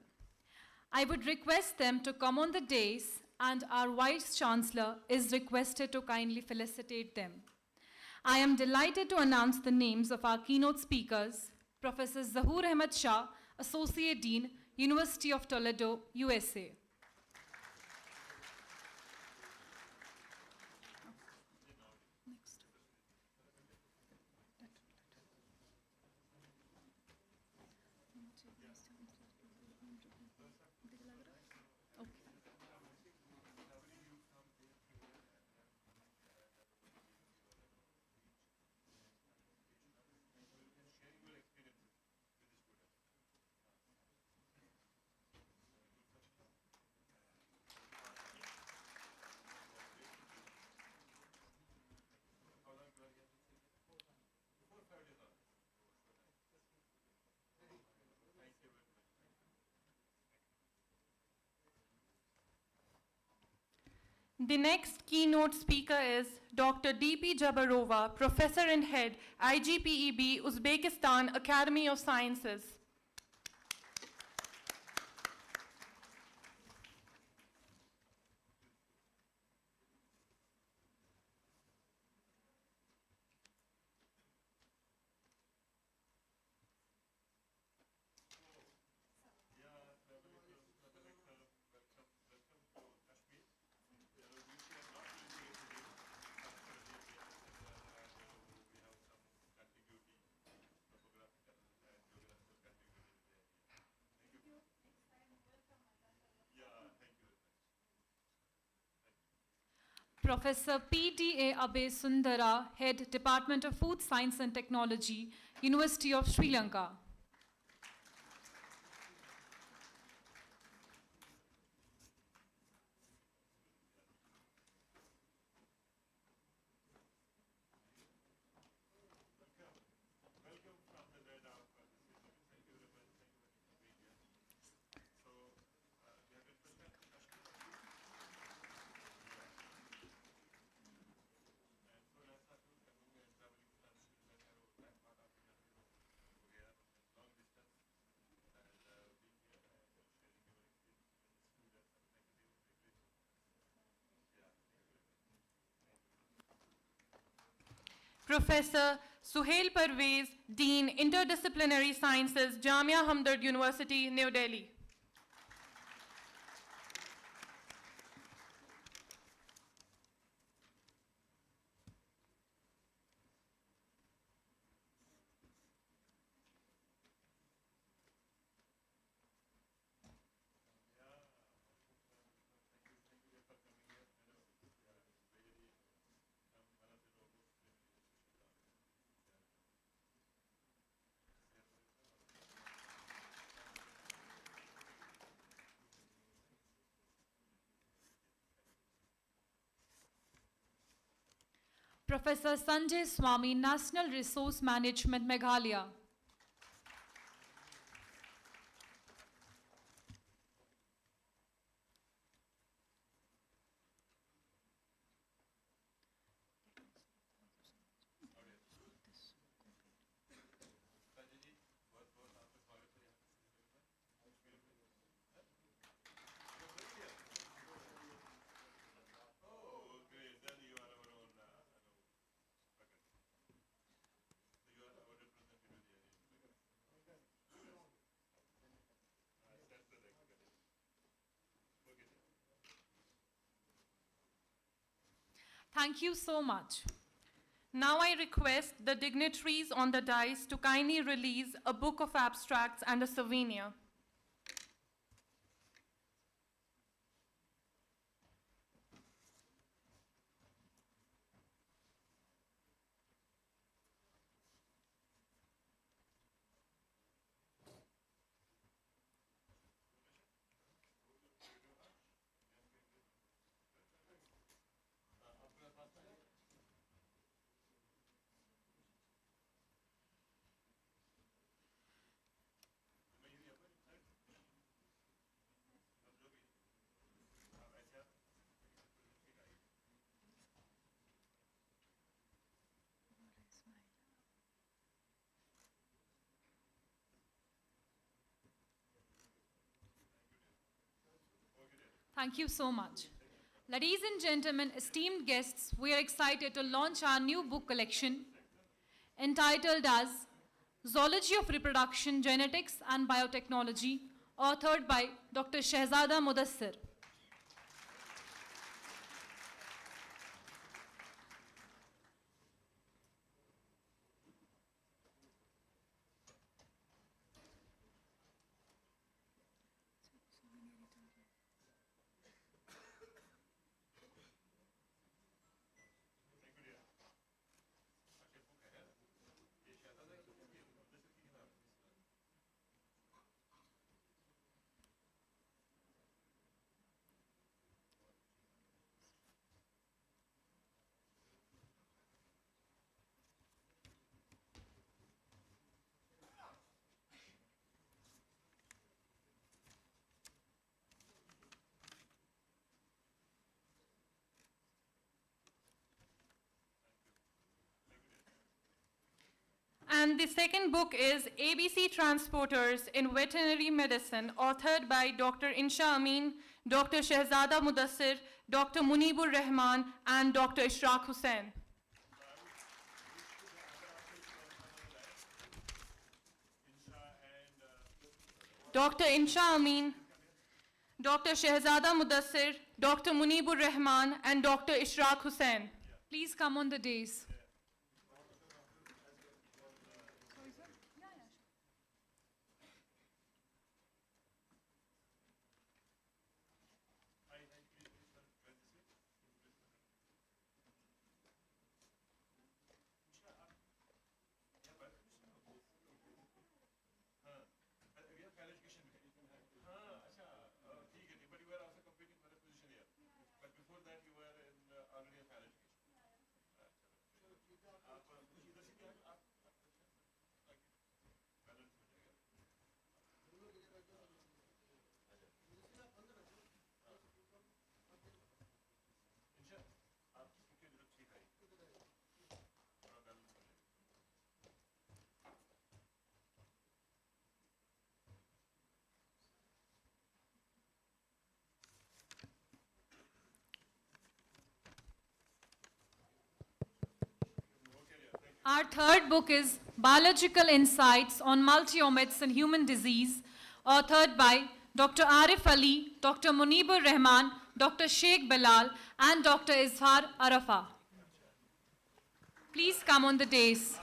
I would request them to come on the dais, and our Vice Chancellor is requested to kindly felicitate them. I am delighted to announce the names of our keynote speakers: Professor Zahoor Ahmed Shah, Associate Dean, University of Toledo, USA. The next keynote speaker is Dr. D.P. Jabarova, Professor and Head, IGPEB, Uzbekistan Academy of Sciences. Professor P.D.A. Abe Sundara, Head, Department of Food Science and Technology, University of Sri Lanka. Professor Suhail Parvez, Dean, Interdisciplinary Sciences, Jamia Hamdard University, New Delhi. Professor Sanjay Swami, National Resource Management, Meghalaya. Thank you so much. Now I request the dignitaries on the dais to kindly release a book of abstracts and a souvenir. Thank you so much. Ladies and gentlemen, esteemed guests, we are excited to launch our new book collection entitled as Zoology of Reproduction, Genetics and Biotechnology, authored by Dr. Shehzada Mudassir. And the second book is ABC Transporters in Veterinary Medicine, authored by Dr. Insha Amin, Dr. Shehzada Mudassir, Dr. Munibur Rahman, and Dr. Ishraq Hussain. Dr. Insha Amin, Dr. Shehzada Mudassir, Dr. Munibur Rahman, and Dr. Ishraq Hussain. Please come on the dais. Our third book is Biological Insights on Multiomics and Human Disease, authored by Dr. Arif Ali, Dr. Munibur Rahman, Dr. Sheikh Bilal, and Dr. Izhar Arafa. Please come on the dais.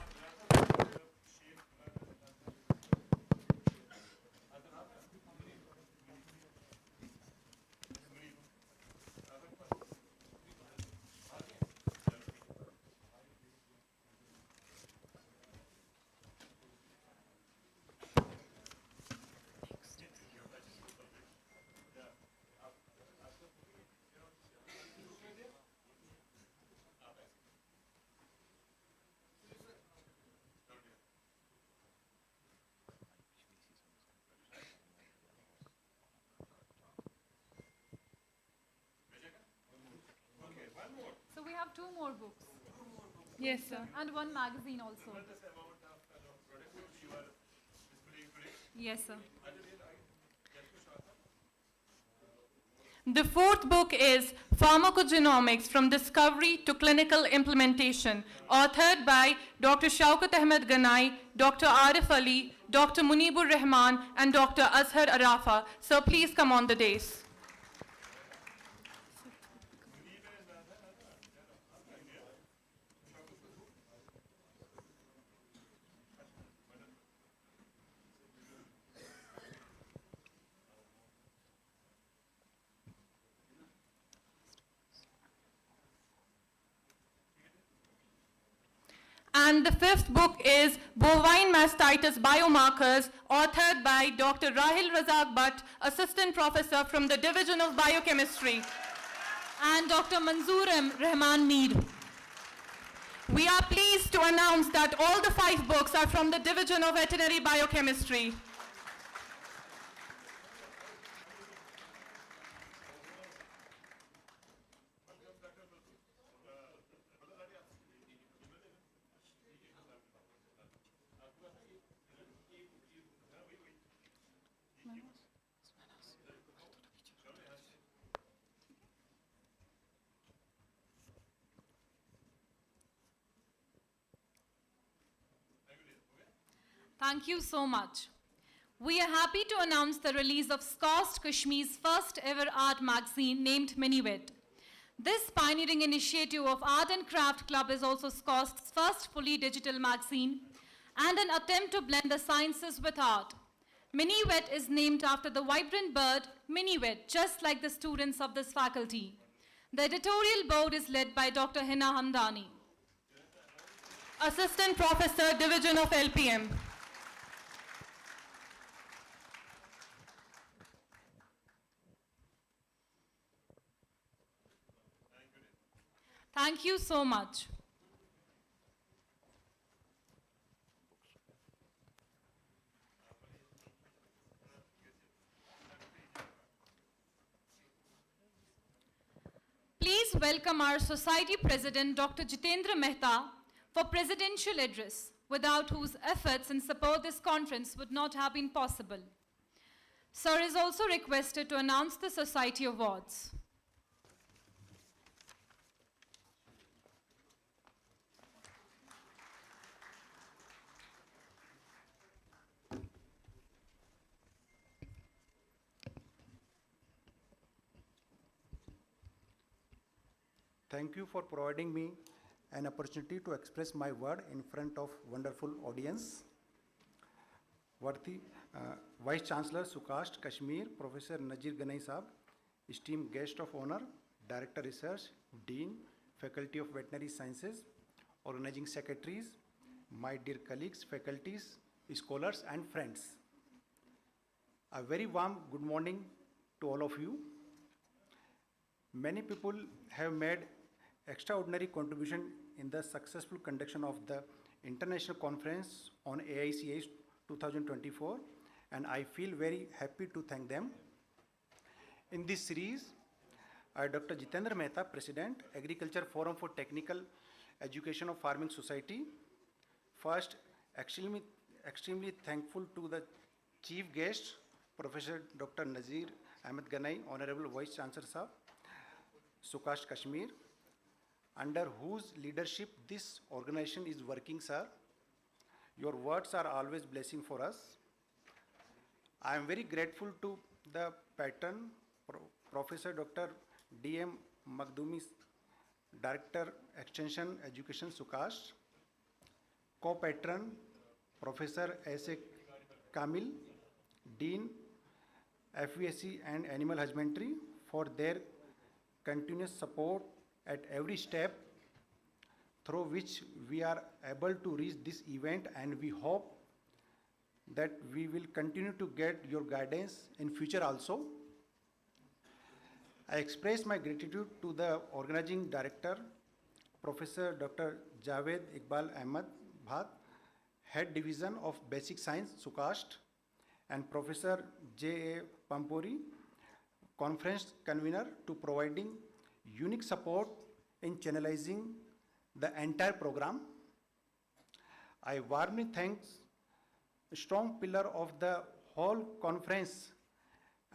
So we have two more books. Yes, sir. And one magazine also. Yes, sir. The fourth book is Pharmacogenomics from Discovery to Clinical Implementation, authored by Dr. Shaukat Ahmed Ganai, Dr. Arif Ali, Dr. Munibur Rahman, and Dr. Azhar Arafa. So please come on the dais. And the fifth book is Bovine Mastitis Biomarkers, authored by Dr. Rahil Razak Bhatt, Assistant Professor from the Division of Biochemistry. And Dr. Manzoor Rahman Mir. We are pleased to announce that all the 5 books are from the Division of Veterinary Biochemistry. Thank you so much. We are happy to announce the release of SKUAST-Kashmir's first ever art magazine named MiniVet. This pioneering initiative of Art and Craft Club is also SKUAST's first fully digital magazine and an attempt to blend the sciences with art. MiniVet is named after the vibrant bird MiniVet, just like the students of this faculty. The editorial board is led by Dr. Hina Hamdani. Assistant Professor, Division of LPM. Thank you so much. Please welcome our Society President, Dr. Jitendra Mehta, for presidential address, without whose efforts and support this conference would not have been possible. Sir is also requested to announce the Society Awards. Thank you for providing me an opportunity to express my word in front of wonderful audience. Worthy Vice Chancellor CIAS-Kashmir, Professor Nazir Ganai Saab, esteemed guest of honor, Director Research, Dean, Faculty of Veterinary Sciences, Organizing Secretaries, my dear colleagues, faculties, scholars and friends. A very warm good morning to all of you. Many people have made extraordinary contribution in the successful conduction of the International Conference on AICAS 2024, and I feel very happy to thank them. In this series, Dr. Jitendra Mehta, President, Agriculture Forum for Technical Education of Farming Society. First, extremely thankful to the Chief Guest, Professor Dr. Nazir Ahmed Ganai, Honorable Vice Chancellor Sahab, CIAS-Kashmir, under whose leadership this organization is working, sir. Your words are always blessing for us. I am very grateful to the patron, Professor Dr. D.M. Magdumi, Director, Extension Education, CIAS, co-patron, Professor S.A. Kamil, Dean, FVSC and Animal Husbandry, for their continuous support at every step through which we are able to reach this event, and we hope that we will continue to get your guidance in future also. I express my gratitude to the organizing director, Professor Dr. Javed Iqbal Ahmed Bhat, Head Division of Basic Science, CIAS, and Professor J.A. Pampuri, Conference Convener, to providing unique support in channelizing the entire program. I warmly thank a strong pillar of the whole conference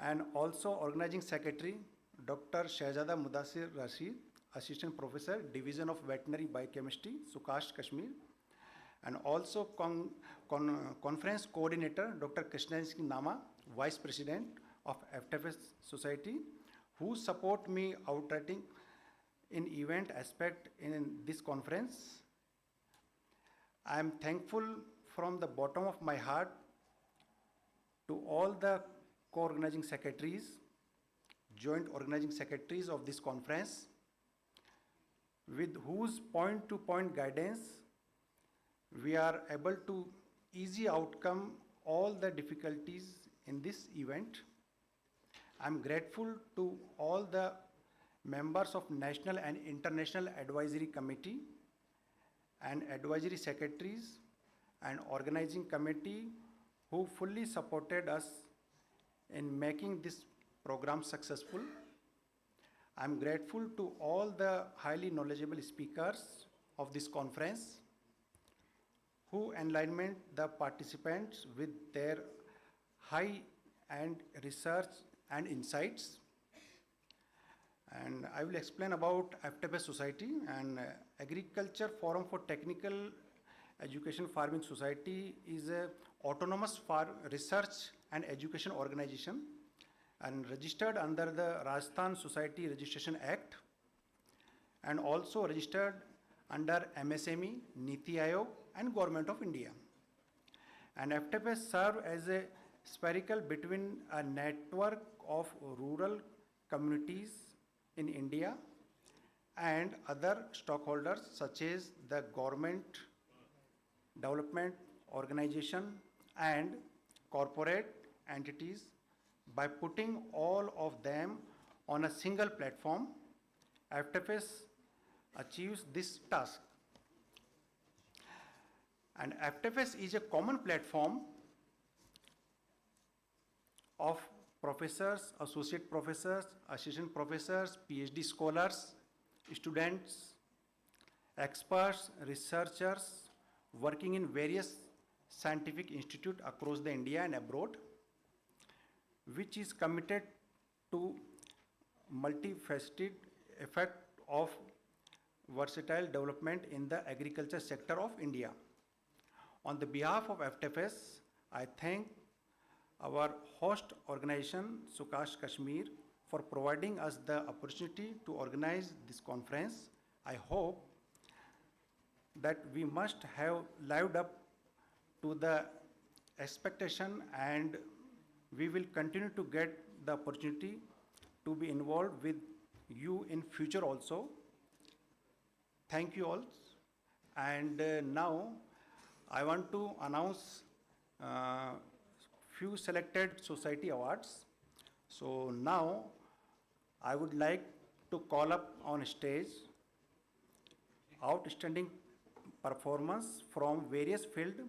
and also organizing secretary, Dr. Shahzada Mudassir Rashid, Assistant Professor, Division of Veterinary Biochemistry, CIAS-Kashmir, and also conference coordinator, Dr. Krishnansky Nama, Vice President of AFTEFS Society, who support me outwriting in event aspect in this conference. I am thankful from the bottom of my heart to all the co-organizing secretaries, joint organizing secretaries of this conference, with whose point-to-point guidance we are able to easy outcome all the difficulties in this event. I'm grateful to all the members of National and International Advisory Committee and advisory secretaries and organizing committee who fully supported us in making this program successful. I'm grateful to all the highly knowledgeable speakers of this conference who enlightened the participants with their high-end research and insights. And I will explain about AFTEFS Society and Agriculture Forum for Technical Education Farming Society is a autonomous research and education organization and registered under the Rajasthan Society Registration Act and also registered under MSME, Niti Aayog and Government of India. And AFTEFS serve as a spherical between a network of rural communities in India and other stakeholders such as the government, development organization and corporate entities. By putting all of them on a single platform, AFTEFS achieves this task. And AFTEFS is a common platform of professors, associate professors, assistant professors, PhD scholars, students, experts, researchers working in various scientific institutes across the India and abroad, which is committed to multifaceted effect of versatile development in the agriculture sector of India. On the behalf of AFTEFS, I thank our host organization, CIAS-Kashmir, for providing us the opportunity to organize this conference. I hope that we must have lived up to the expectation and we will continue to get the opportunity to be involved with you in future also. Thank you all. And now I want to announce few selected society awards. So now I would like to call up on stage outstanding performance from various fields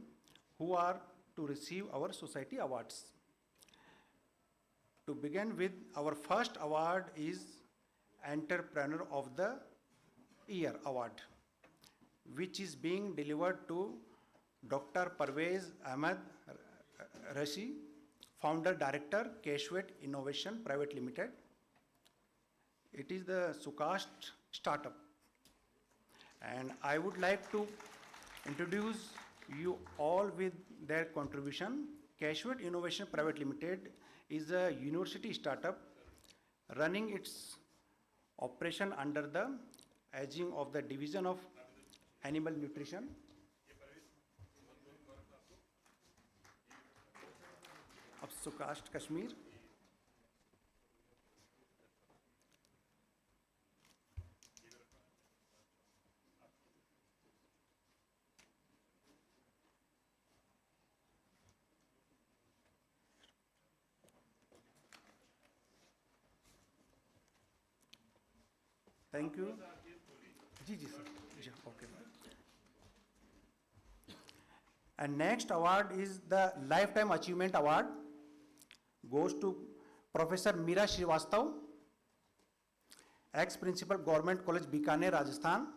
who are to receive our society awards. To begin with, our first award is Entrepreneur of the Year Award, which is being delivered to Dr. Parvez Ahmed Rashi, Founder Director, Cashwet Innovation Private Limited. It is the SKUAST startup. And I would like to introduce you all with their contribution. Cashwet Innovation Private Limited is a university startup running its operation under the aegis of the Division of Animal Nutrition of CIAS-Kashmir. Thank you. Ji ji sir. Yeah, okay. And next award is the Lifetime Achievement Award. Goes to Professor Meera Srivastav, ex-principal Government College Bikaner, Rajasthan.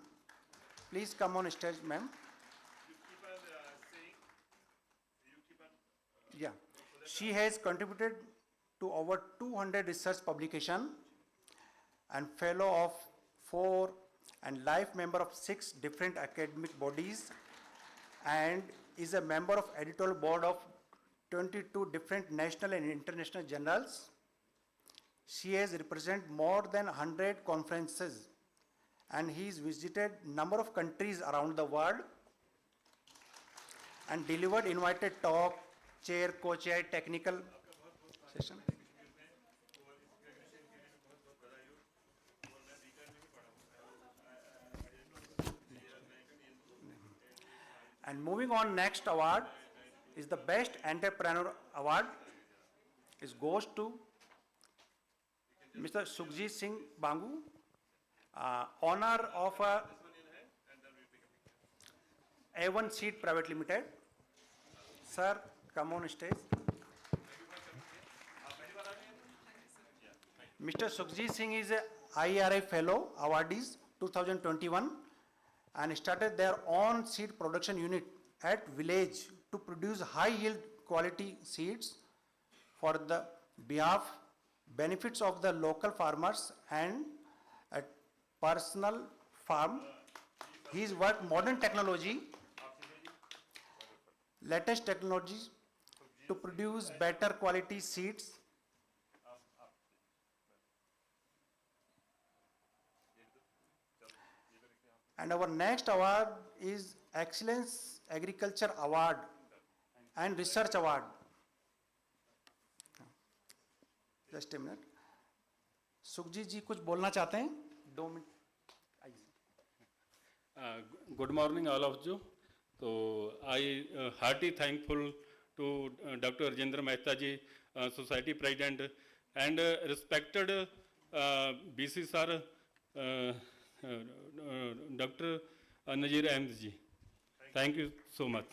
Please come on stage, ma'am. Yeah, she has contributed to over 200 research publications and fellow of 4 and life member of 6 different academic bodies and is a member of editorial board of 22 different national and international journals. She has represented more than 100 conferences and he's visited number of countries around the world and delivered invited talk, chair, co-chair, technical session. And moving on, next award is the Best Entrepreneur Award. It goes to Mr. Sukhjit Singh Bangu, owner of A1 Seed Private Limited. Sir, come on stage. Mr. Sukhjit Singh is a IRI Fellow, awardees 2021, and started their own seed production unit at village to produce high yield quality seeds for the benefits of the local farmers and a personal farm. His work modern technology, latest technologies to produce better quality seeds. And our next award is Excellence Agriculture Award and Research Award. Just a minute. Sukhjeet जी कुछ बोलना चाहते हैं? 2 minute. Good morning, all of you. So I hearty thankful to Dr. Rajendra Mehta ji, Society President, and respected BC sir, Dr. Nazir Ahmed ji. Thank you so much.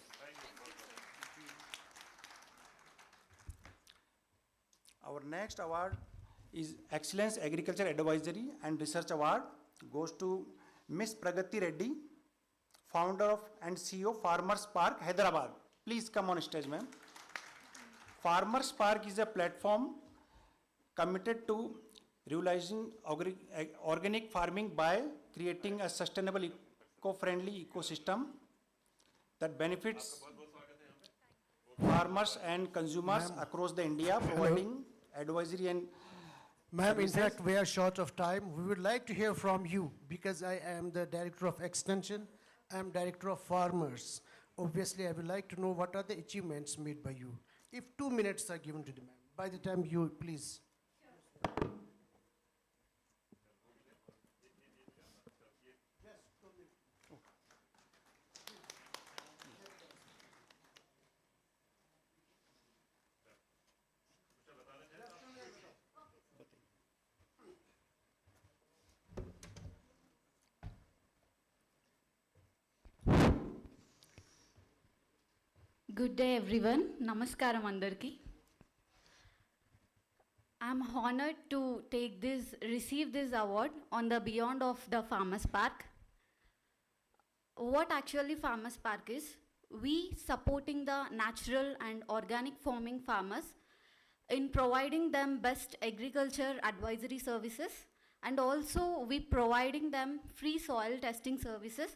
Our next award is Excellence Agriculture Advisory and Research Award goes to Miss Pragati Reddy, founder of and CEO Farmers Park, Hyderabad. Please come on stage, ma'am. Farmers Park is a platform committed to realizing organic farming by creating a sustainable, eco-friendly ecosystem that benefits farmers and consumers across the India, providing advisory and Ma'am, in fact, we are short of time. We would like to hear from you because I am the Director of Extension. I am Director of Farmers. Obviously, I would like to know what are the achievements made by you. If 2 minutes are given to the ma'am, by the time you, please. Good day everyone. Namaskaram andarki. I'm honored to receive this award on the Beyond of the Farmers Park. What actually Farmers Park is, we supporting the natural and organic farming farmers in providing them best agriculture advisory services, and also we providing them free soil testing services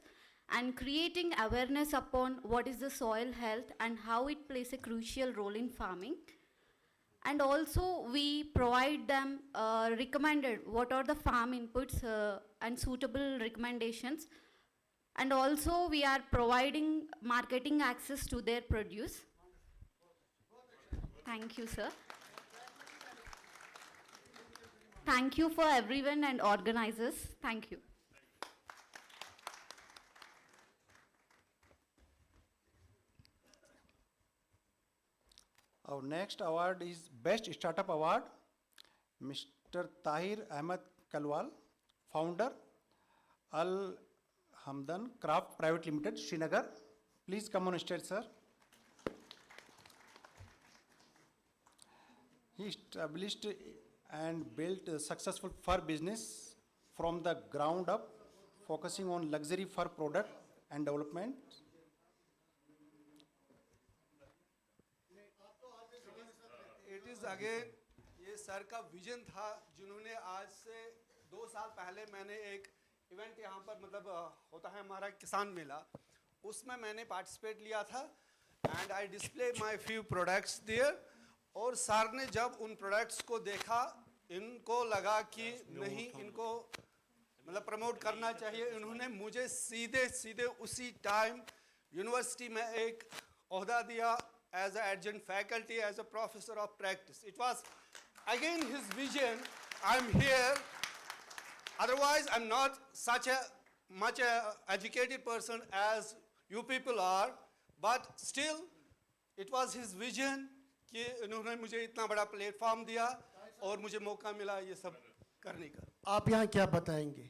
and creating awareness upon what is the soil health and how it plays a crucial role in farming. And also we provide them recommended what are the farm inputs and suitable recommendations. And also we are providing marketing access to their produce. Thank you, sir. Thank you for everyone and organizers. Thank you. Our next award is Best Startup Award, Mr. Tahir Ahmed Kalwal, founder, Al Hamdan Craft Private Limited, Srinagar. Please come on stage, sir. He established and built a successful fur business from the ground up, focusing on luxury fur product and development. It is again ये sir का vision था जिन्होंने आज से 2 साल पहले मैंने एक इवेंट यहाँ पर मतलब होता है हमारा किसान मेला उसमें मैंने पार्टिसिपेट लिया था and I display my few products there और सर ने जब उन प्रोडक्ट्स को देखा इनको लगा कि नहीं इनको मतलब प्रमोट करना चाहिए इन्होंने मुझे सीधे उसी टाइम यूनिवर्सिटी में एक ओहदा दिया as an adjunct faculty, as a professor of practice. It was again his vision. I'm here. Otherwise, I'm not such a much educated person as you people are. but still it was his vision कि उन्होंने मुझे इतना बड़ा platform दिया और मुझे मौका मिला ये सब करने का। आप यहाँ क्या बताएंगे?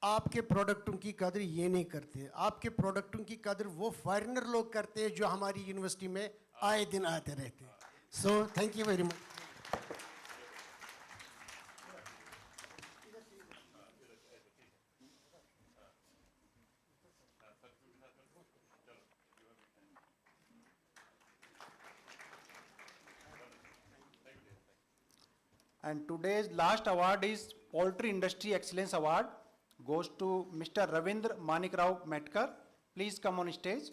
आपके प्रोडक्टों की कदर ये नहीं करते, आपके प्रोडक्टों की कदर वो फॉरेनर लोग करते हैं जो हमारी यूनिवर्सिटी में आए दिन आते रहते हैं। So thank you very much. And today's last award is Poultry Industry Excellence Award goes to Mr. Ravindra Manikrao Metkar. Please come on stage.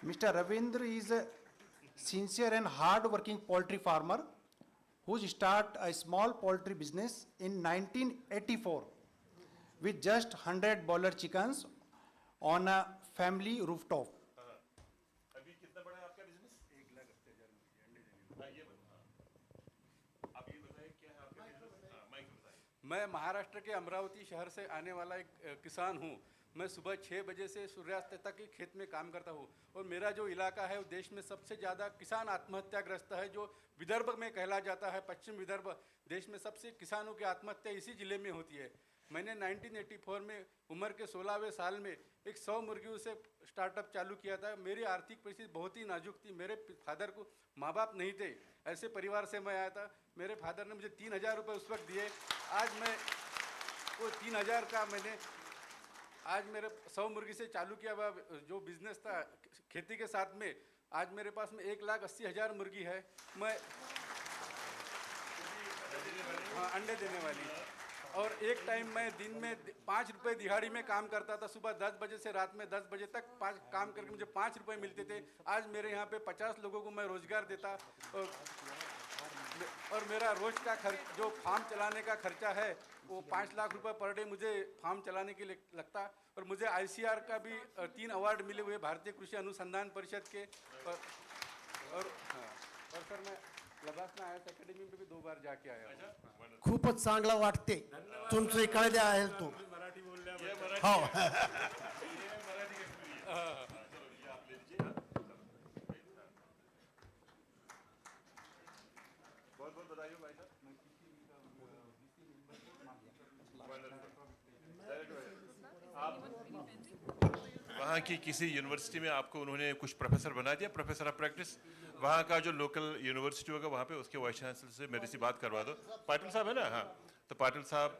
Mr. Ravindra is a sincere and hard-working poultry farmer who started a small poultry business in 1984 with just 100 broiler chickens on a family rooftop. मैं महाराष्ट्र के अमरावती शहर से आने वाला एक किसान हूँ। मैं सुबह 6 बजे से सूर्यास्त तक ही खेत में काम करता हूँ और मेरा जो इलाका है वो देश में सबसे ज़्यादा किसान आत्महत्याग्रस्त है, जो विदर्भ में कहला जाता है। पश्चिम विदर्भ देश में सबसे किसानों की आत्महत्या इसी ज़िले में होती है। मैंने 1984 में उम्र के 16वें साल में एक 100 मुर्गियों से स्टार्टअप चालू किया था। मेरी आर्थिक परिस्थिति बहुत ही नाजुक थी। मेरे फादर को माँ बाप नहीं थे, ऐसे परिवार से मैं आया था। मेरे फादर ने मुझे 3,000 रुपये उस वक्त दिए। आज मैं वो 3,000 का मैंने आज मेरे 100 मुर्गी से चालू किया हुआ जो बिज़नेस था खेती के साथ में, आज मेरे पास में 1,80,000 मुर्गी है। मैं हाँ अंडे देने वाली। और एक टाइम मैं दिन में 5 रुपये दिहाड़ी में काम करता था। सुबह 10 बजे से रात में 10 बजे तक काम करके मुझे 5 रुपये मिलते थे। आज मेरे यहाँ पे 50 लोगों को मैं रोज़गार देता और मेरा रोज़ का खर्च जो फार्म चलाने का खर्चा है वो 5 लाख रुपए पर डे मुझे फार्म चलाने के लिए लगता। और मुझे ICR का भी 3 अवार्ड मिले हुए भारतीय कृषि अनुसंधान परिषद के। और सर मैं लद्दाख में आया अकेडमी में भी 2 बार जाके आया हूँ। खूपच चांगला वाटते तुमचे कळले आहे तो हो वहाँ की किसी यूनिवर्सिटी में आपको उन्होंने कुछ प्रोफेसर बना दिया, प्रोफेसर ऑफ प्रैक्टिस। वहाँ का जो लोकल यूनिवर्सिटी होगा वहाँ पे उसके वाइस चांसलर से मेरी सी बात करवा दो। पाटिल साहब है ना? हाँ, तो पाटिल साहब,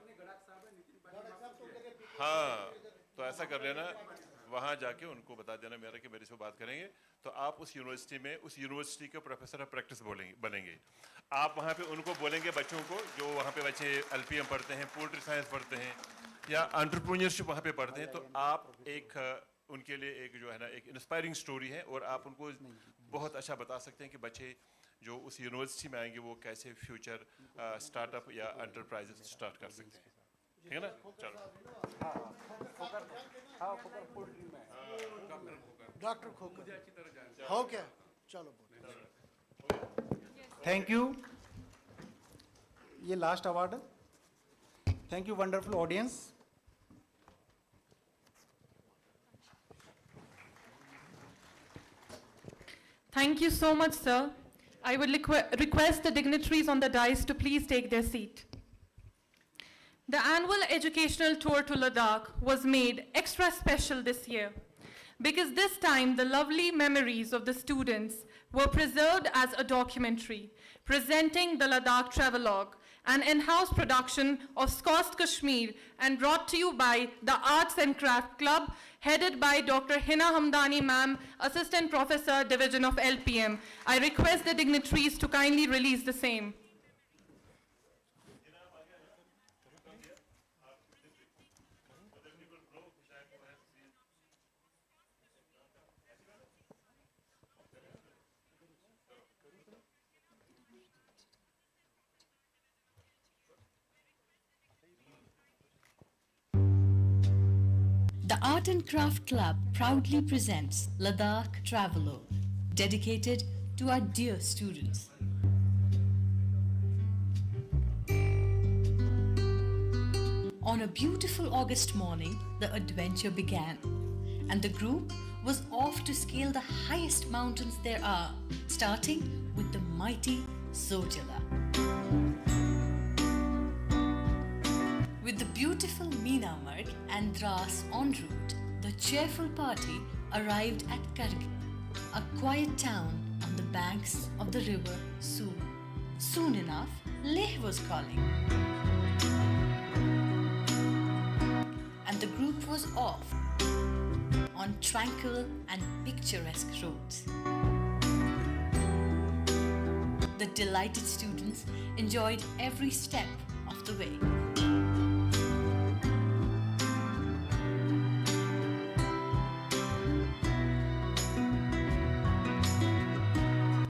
हाँ तो ऐसा कर लेना, वहाँ जाके उनको बता देना मेरा कि मेरे से बात करेंगे। तो आप उस यूनिवर्सिटी में उस यूनिवर्सिटी के प्रोफेसर ऑफ प्रैक्टिस बनेंगे। आप वहाँ पे उनको बोलेंगे बच्चों को, जो वहाँ पे बच्चे LPM पढ़ते हैं, पोल्ट्री साइंस पढ़ते हैं या एंटरप्रेन्योरशिप वहाँ पे पढ़ते हैं, तो आप एक उनके लिए एक जो है ना एक इंस्पायरिंग स्टोरी है और आप उनको बहुत अच्छा बता सकते हैं कि बच्चे जो उस यूनिवर्सिटी में आएंगे वो कैसे फ्यूचर स्टार्टअप या एंटरप्राइजेस स्टार्ट कर सकते हैं। ठीक है ना? चलो डॉक्टर खोकर हो क्या? चलो Thank you. ये लास्ट अवार्ड है। Thank you wonderful audience. Thank you so much, sir. I would request the dignitaries on the dais to please take their seat. The annual educational tour to Ladakh was made extra special this year because this time the lovely memories of the students were preserved as a documentary presenting the Ladakh Travelogue, an in-house production of SKUAST-Kashmir and brought to you by the Arts and Craft Club, headed by Dr. Hina Hamdani ma'am, Assistant Professor, Division of LPM. I request the dignitaries to kindly release the same. The Art and Craft Club proudly presents Ladakh Travelogue, dedicated to our dear students. On a beautiful August morning, the adventure began. and the group was off to scale the highest mountains there are, starting with the mighty Zojila. With the beautiful Minamarg and Dras en route, the cheerful party arrived at Kargil, a quiet town on the banks of the river Soon. Soon enough, Leh was calling. And the group was off on tranquil and picturesque roads. The delighted students enjoyed every step of the way.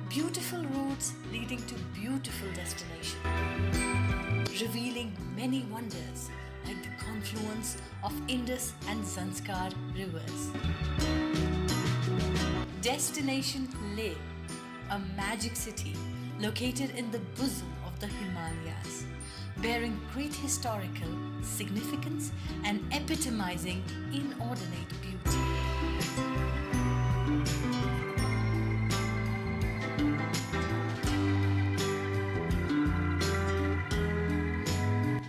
Beautiful roads leading to beautiful destinations, revealing many wonders like the confluence of Indus and Zanskar rivers. Destination Leh, a magic city located in the bosom of the Himalayas, bearing great historical significance and epitomizing inordinate beauty.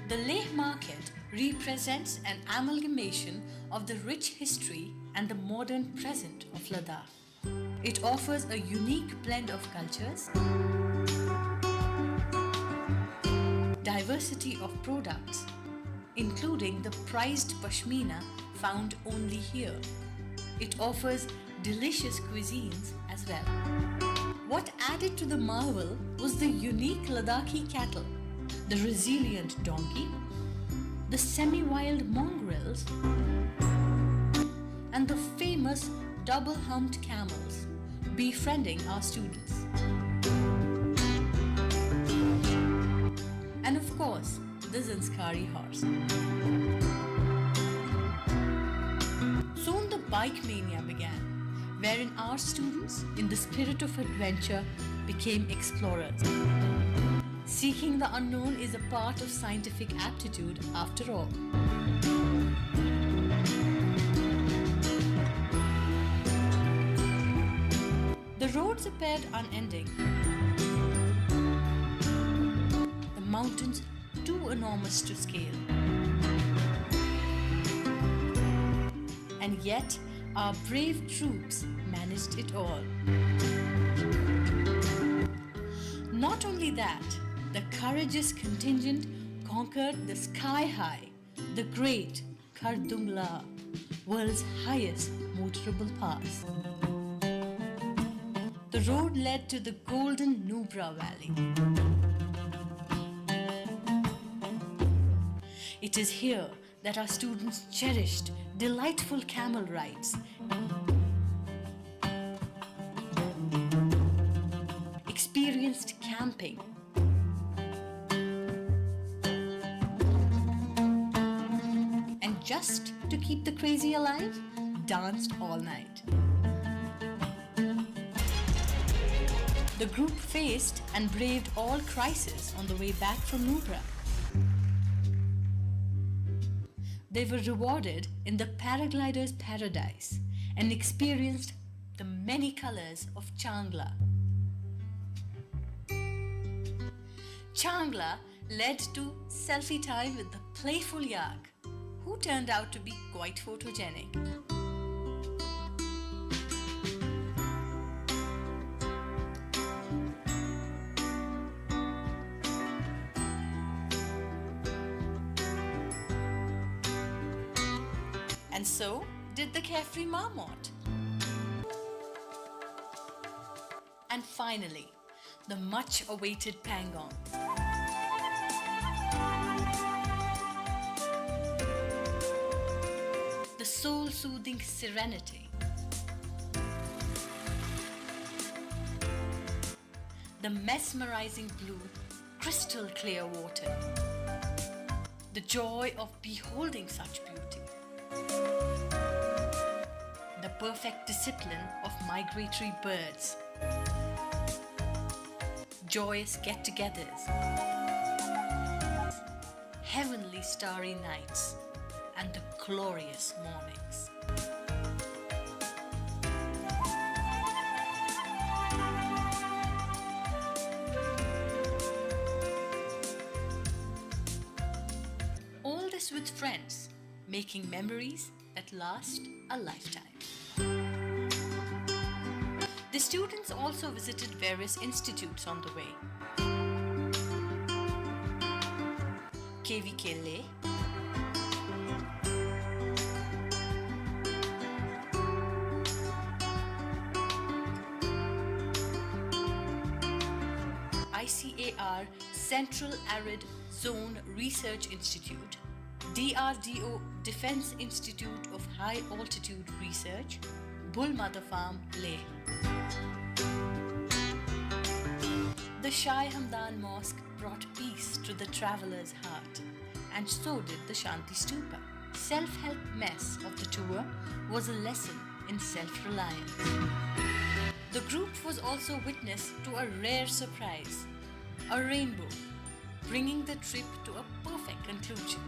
The Leh market represents an amalgamation of the rich history and the modern present of Ladakh. It offers a unique blend of cultures, diversity of products, including the prized pashmina found only here. It offers delicious cuisines as well. What added to the marvel was the unique Ladakhi cattle, the resilient donkey, the semi-wild mongrels, and the famous double-humped camels, befriending our students. And of course, the Zanskari horse. Soon the bike mania began, wherein our students, in the spirit of adventure, became explorers. Seeking the unknown is a part of scientific aptitude after all. The roads appeared unending. The mountains too enormous to scale. And yet, our brave troops managed it all. Not only that, the courageous contingent conquered the sky-high, the great Khardungla, world's highest motorable pass. The road led to the golden Nubra Valley. It is here that our students cherished delightful camel rides, experienced camping, and just to keep the crazy alive, danced all night. The group faced and braved all crises on the way back from Nubra. They were rewarded in the paraglider's paradise and experienced the many colors of Changla. Changla led to selfie time with the playful yak, who turned out to be quite photogenic. And so did the carefree marmot. And finally, the much-awaited Pangong. The soul-soothing serenity. The mesmerizing blue, crystal-clear water. The joy of beholding such beauty. The perfect discipline of migratory birds. Joyous get-togethers. Heavenly starry nights and the glorious mornings. reminisce with friends, making memories that last a lifetime. The students also visited various institutes on the way. KVK Leh, ICAR Central Arid Zone Research Institute, DRDO Defense Institute of High Altitude Research, Bull Mother Farm, Leh. The Shah Hamdan Mosque brought peace to the traveler's heart, and so did the Shanti Stupa. Self-help mess of the tour was a lesson in self-reliance. The group was also witness to a rare surprise, a rainbow, bringing the trip to a perfect conclusion.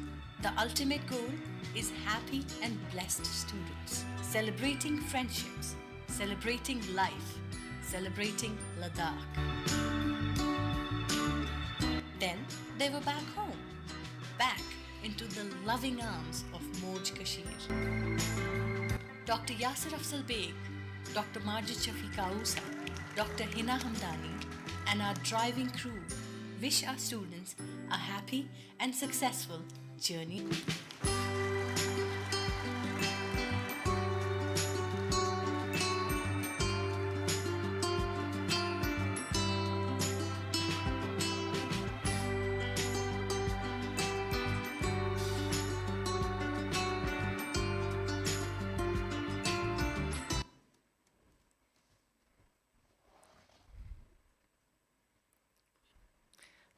The ultimate goal is happy and blessed students, celebrating friendships, celebrating life, celebrating Ladakh. Then they were back home, back into the loving arms of Moj Kashmir. Dr. Yasir Afzal Beg, Dr. Majid Shafiqa Ousa, Dr. Hina Hamdani, and our driving crew wish our students a happy and successful journey.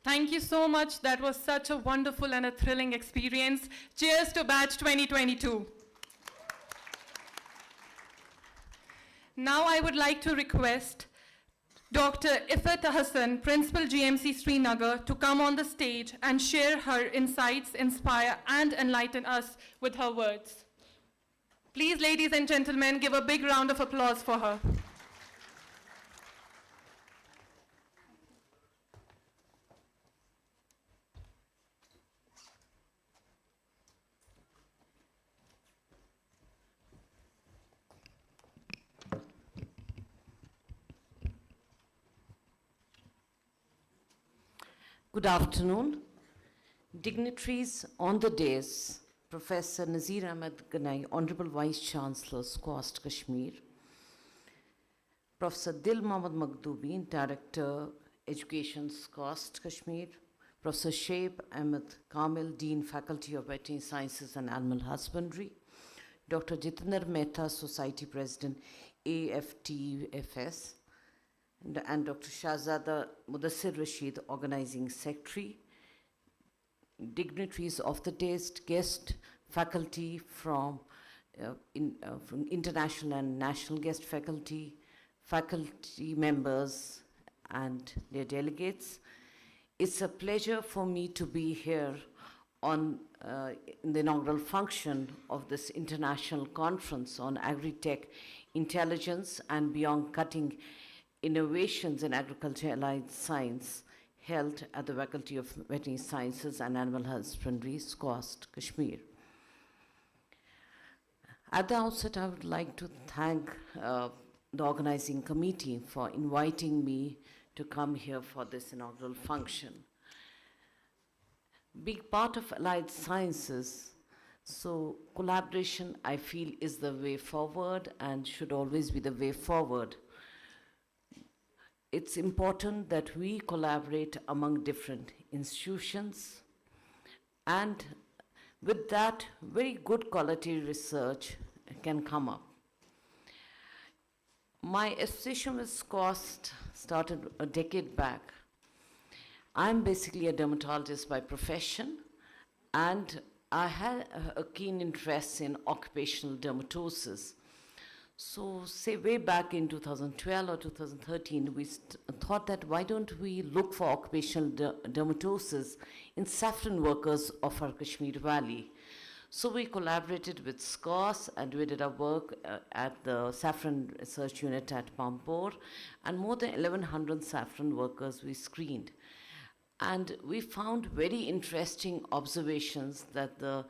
Thank you so much. That was such a wonderful and a thrilling experience. Cheers to batch 2022. Now I would like to request Dr. Ifat Hassan, Principal GMC Srinagar, to come on the stage and share her insights, inspire and enlighten us with her words. Please, ladies and gentlemen, give a big round of applause for her. Good afternoon. Dignitaries on the dais, Professor Nazir Ahmed Ganai, Honorable Vice Chancellor, SKUAST-Kashmir, Professor Dil Mohammad Maghdubi, Director, Education, SKUAST-Kashmir, Professor Shaib Ahmed Kamil, Dean, Faculty of Veterinary Sciences and Animal Husbandry, Dr. Jitendra Mehta, Society President, AFTEFS, and Dr. Shahzada Mudassir Rashid, Organizing Secretary, dignitaries of the guest faculty from international and national guest faculty, faculty members, and their delegates. It's a pleasure for me to be here on in the inaugural function of this international conference on Agritech Intelligence and Beyond, Cutting Innovations in Agriculture Allied Science, held at the Faculty of Veterinary Sciences and Animal Husbandry, SKUAST-Kashmir. At the outset, I would like to thank the organizing committee for inviting me to come here for this inaugural function. Being part of allied sciences, so collaboration, I feel, is the way forward and should always be the way forward. It's important that we collaborate among different institutions, and with that, very good quality research can come up. My association with SKUAST started a decade back. I'm basically a dermatologist by profession, and I had a keen interest in occupational dermatosis. So, say way back in 2012 or 2013, we thought that why don't we look for occupational dermatosis in saffron workers of our Kashmir Valley. So we collaborated with SKUAST and we did our work at the Saffron Research Unit at Pampore, and more than 1,100 saffron workers we screened. And we found very interesting observations that the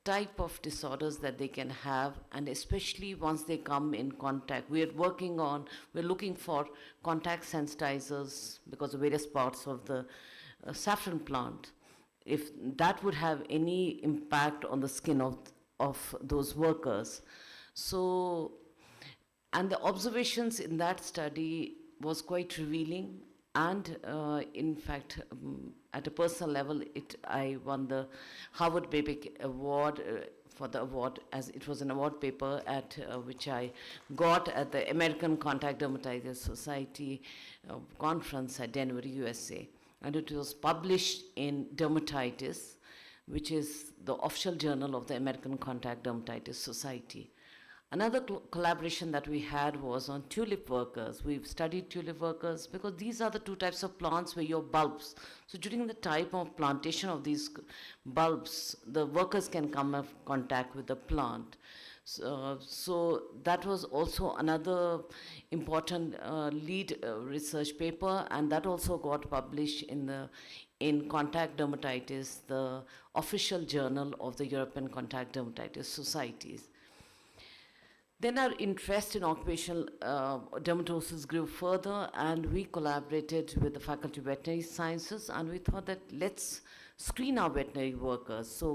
type of disorders that they can have, and especially once they come in contact. We're looking for contact sensitizers because of various parts of the saffron plant, if that would have any impact on the skin of those workers. So, and the observations in that study was quite revealing. And in fact, at a personal level, I won the Harvard Babic Award for the award, as it was an award paper which I got at the American Contact Dermatitis Society conference at Denver, USA. And it was published in Dermatitis, which is the official journal of the American Contact Dermatitis Society. Another collaboration that we had was on tulip workers. We've studied tulip workers because these are the two types of plants where your bulbs. So during the type of plantation of these bulbs, the workers can come in contact with the plant. So that was also another important lead research paper, and that also got published in Contact Dermatitis, the official journal of the European Contact Dermatitis Societies. Then our interest in occupational dermatosis grew further, and we collaborated with the Faculty of Veterinary Sciences, and we thought that let's screen our veterinary workers. So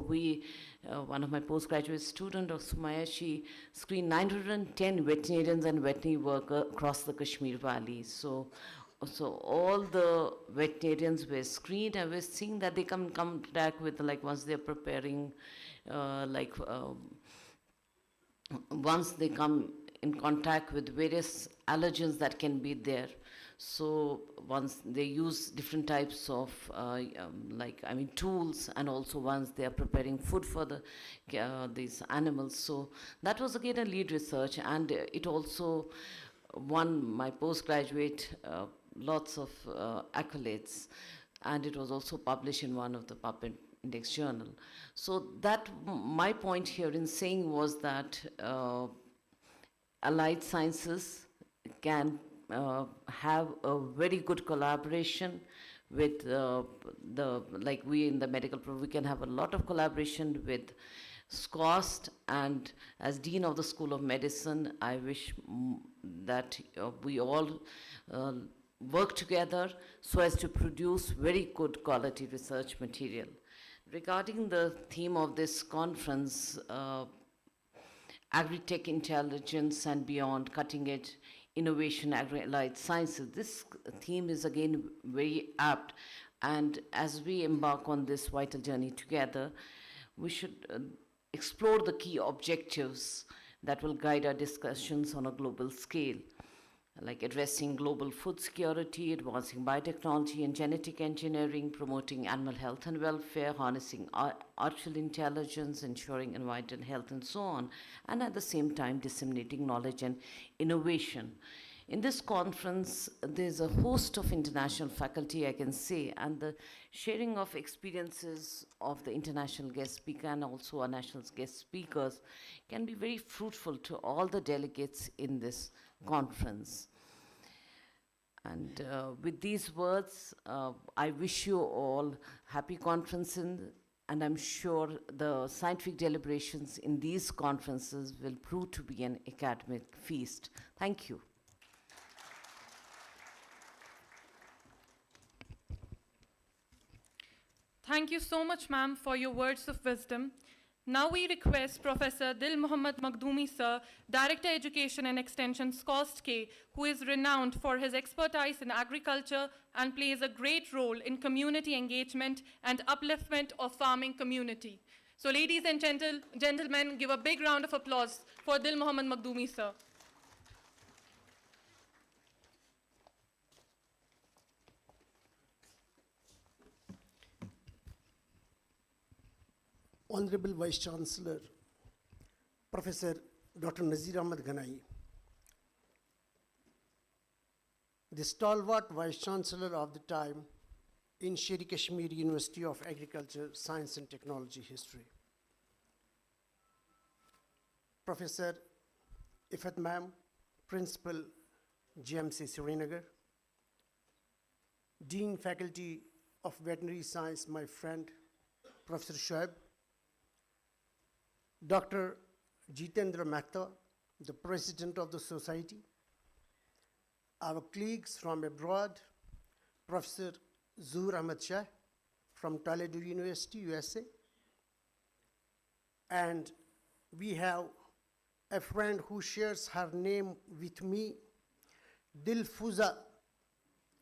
one of my postgraduate students of Sumaya, she screened 910 veterinarians and veterinary workers across the Kashmir Valley. So all the veterinarians were screened, and we're seeing that they come in contact with, like, once they're preparing, once they come in contact with various allergens that can be there. So once they use different types of tools, and also once they are preparing food for these animals. So that was again a lead research, and it also won my postgraduate lots of accolades, and it was also published in one of the PubMed Index journal. So that my point here in saying was that allied sciences can have a very good collaboration with like we in the medical we can have a lot of collaboration with SKUAST, and as Dean of the School of Medicine, I wish that we all work together so as to produce very good quality research material. Regarding the theme of this conference, Agritech Intelligence and Beyond, Cutting Edge Innovation, Agri-Allied Sciences, this theme is again very apt. And as we embark on this vital journey together, we should explore the key objectives that will guide our discussions on a global scale, like addressing global food security, advancing biotechnology and genetic engineering, promoting animal health and welfare, harnessing artificial intelligence, ensuring environmental health, and so on, and at the same time disseminating knowledge and innovation. In this conference, there's a host of international faculty, I can say, and the sharing of experiences of the international guest speaker and also our national guest speakers can be very fruitful to all the delegates in this conference. And with these words, I wish you all happy conferences, and I'm sure the scientific deliberations in these conferences will prove to be an academic feast. Thank you. Thank you so much, ma'am, for your words of wisdom. Now we request Professor Dil Mohammad Makhdoumi, sir, Director Education and Extension, SKUAST-K, who is renowned for his expertise in agriculture and plays a great role in community engagement and upliftment of farming community. So ladies and gentlemen, give a big round of applause for Dil Mohammad Makhdoumi, sir. Honorable Vice Chancellor, Professor Dr. Nazir Ahmad Ghanai, the stalwart Vice Chancellor of the time in Sher-e-Kashmir University of Agriculture, Science and Technology History, Professor Ifat Ma'am, Principal, GMC Srinagar, Dean Faculty, of Veterinary Science, my friend, Professor Shoaib, Dr. Jitendra Mehta, the President of the Society, our colleagues from abroad, Professor Zur Ahmed Shah from Toledo University, USA, and we have a friend who shares her name with me, Dilfuza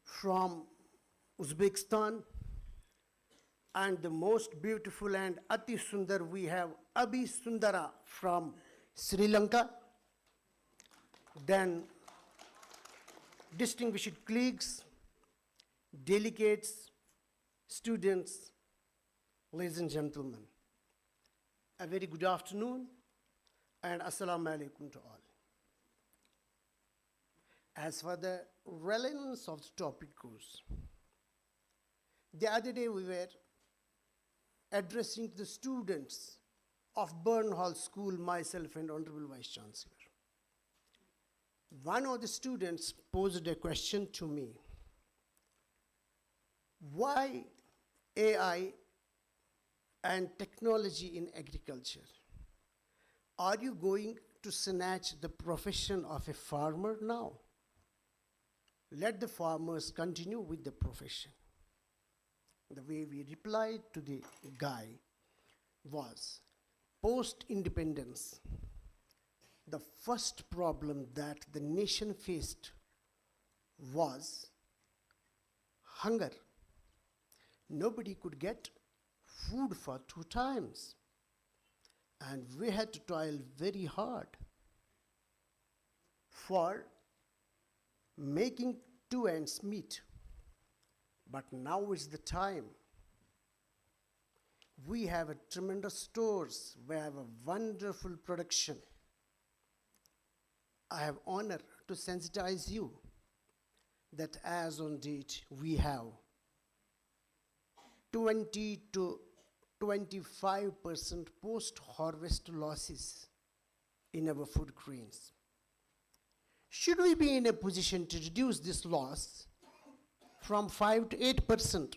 from Uzbekistan, and the most beautiful and Ati Sundar, we have Abhi Sundara from Sri Lanka. Then distinguished colleagues, delegates, students, ladies and gentlemen, a very good afternoon and assalamu alaikum to all. As for the relevance of the topic goes, the other day we were addressing the students of Burnhall School, myself and Honorable Vice Chancellor. One of the students posed a question to me: why AI and technology in agriculture? Are you going to snatch the profession of a farmer now? Let the farmers continue with the profession. The way we replied to the guy was, post-independence, the first problem that the nation faced was hunger. Nobody could get food for 2 times. And we had to toil very hard for making 2 ends meet. But now is the time. We have a tremendous stores, we have a wonderful production. I have honor to sensitize you that as on date we have 20 to 25% post-harvest losses in our food grains. Should we be in a position to reduce this loss from 5 to 8%,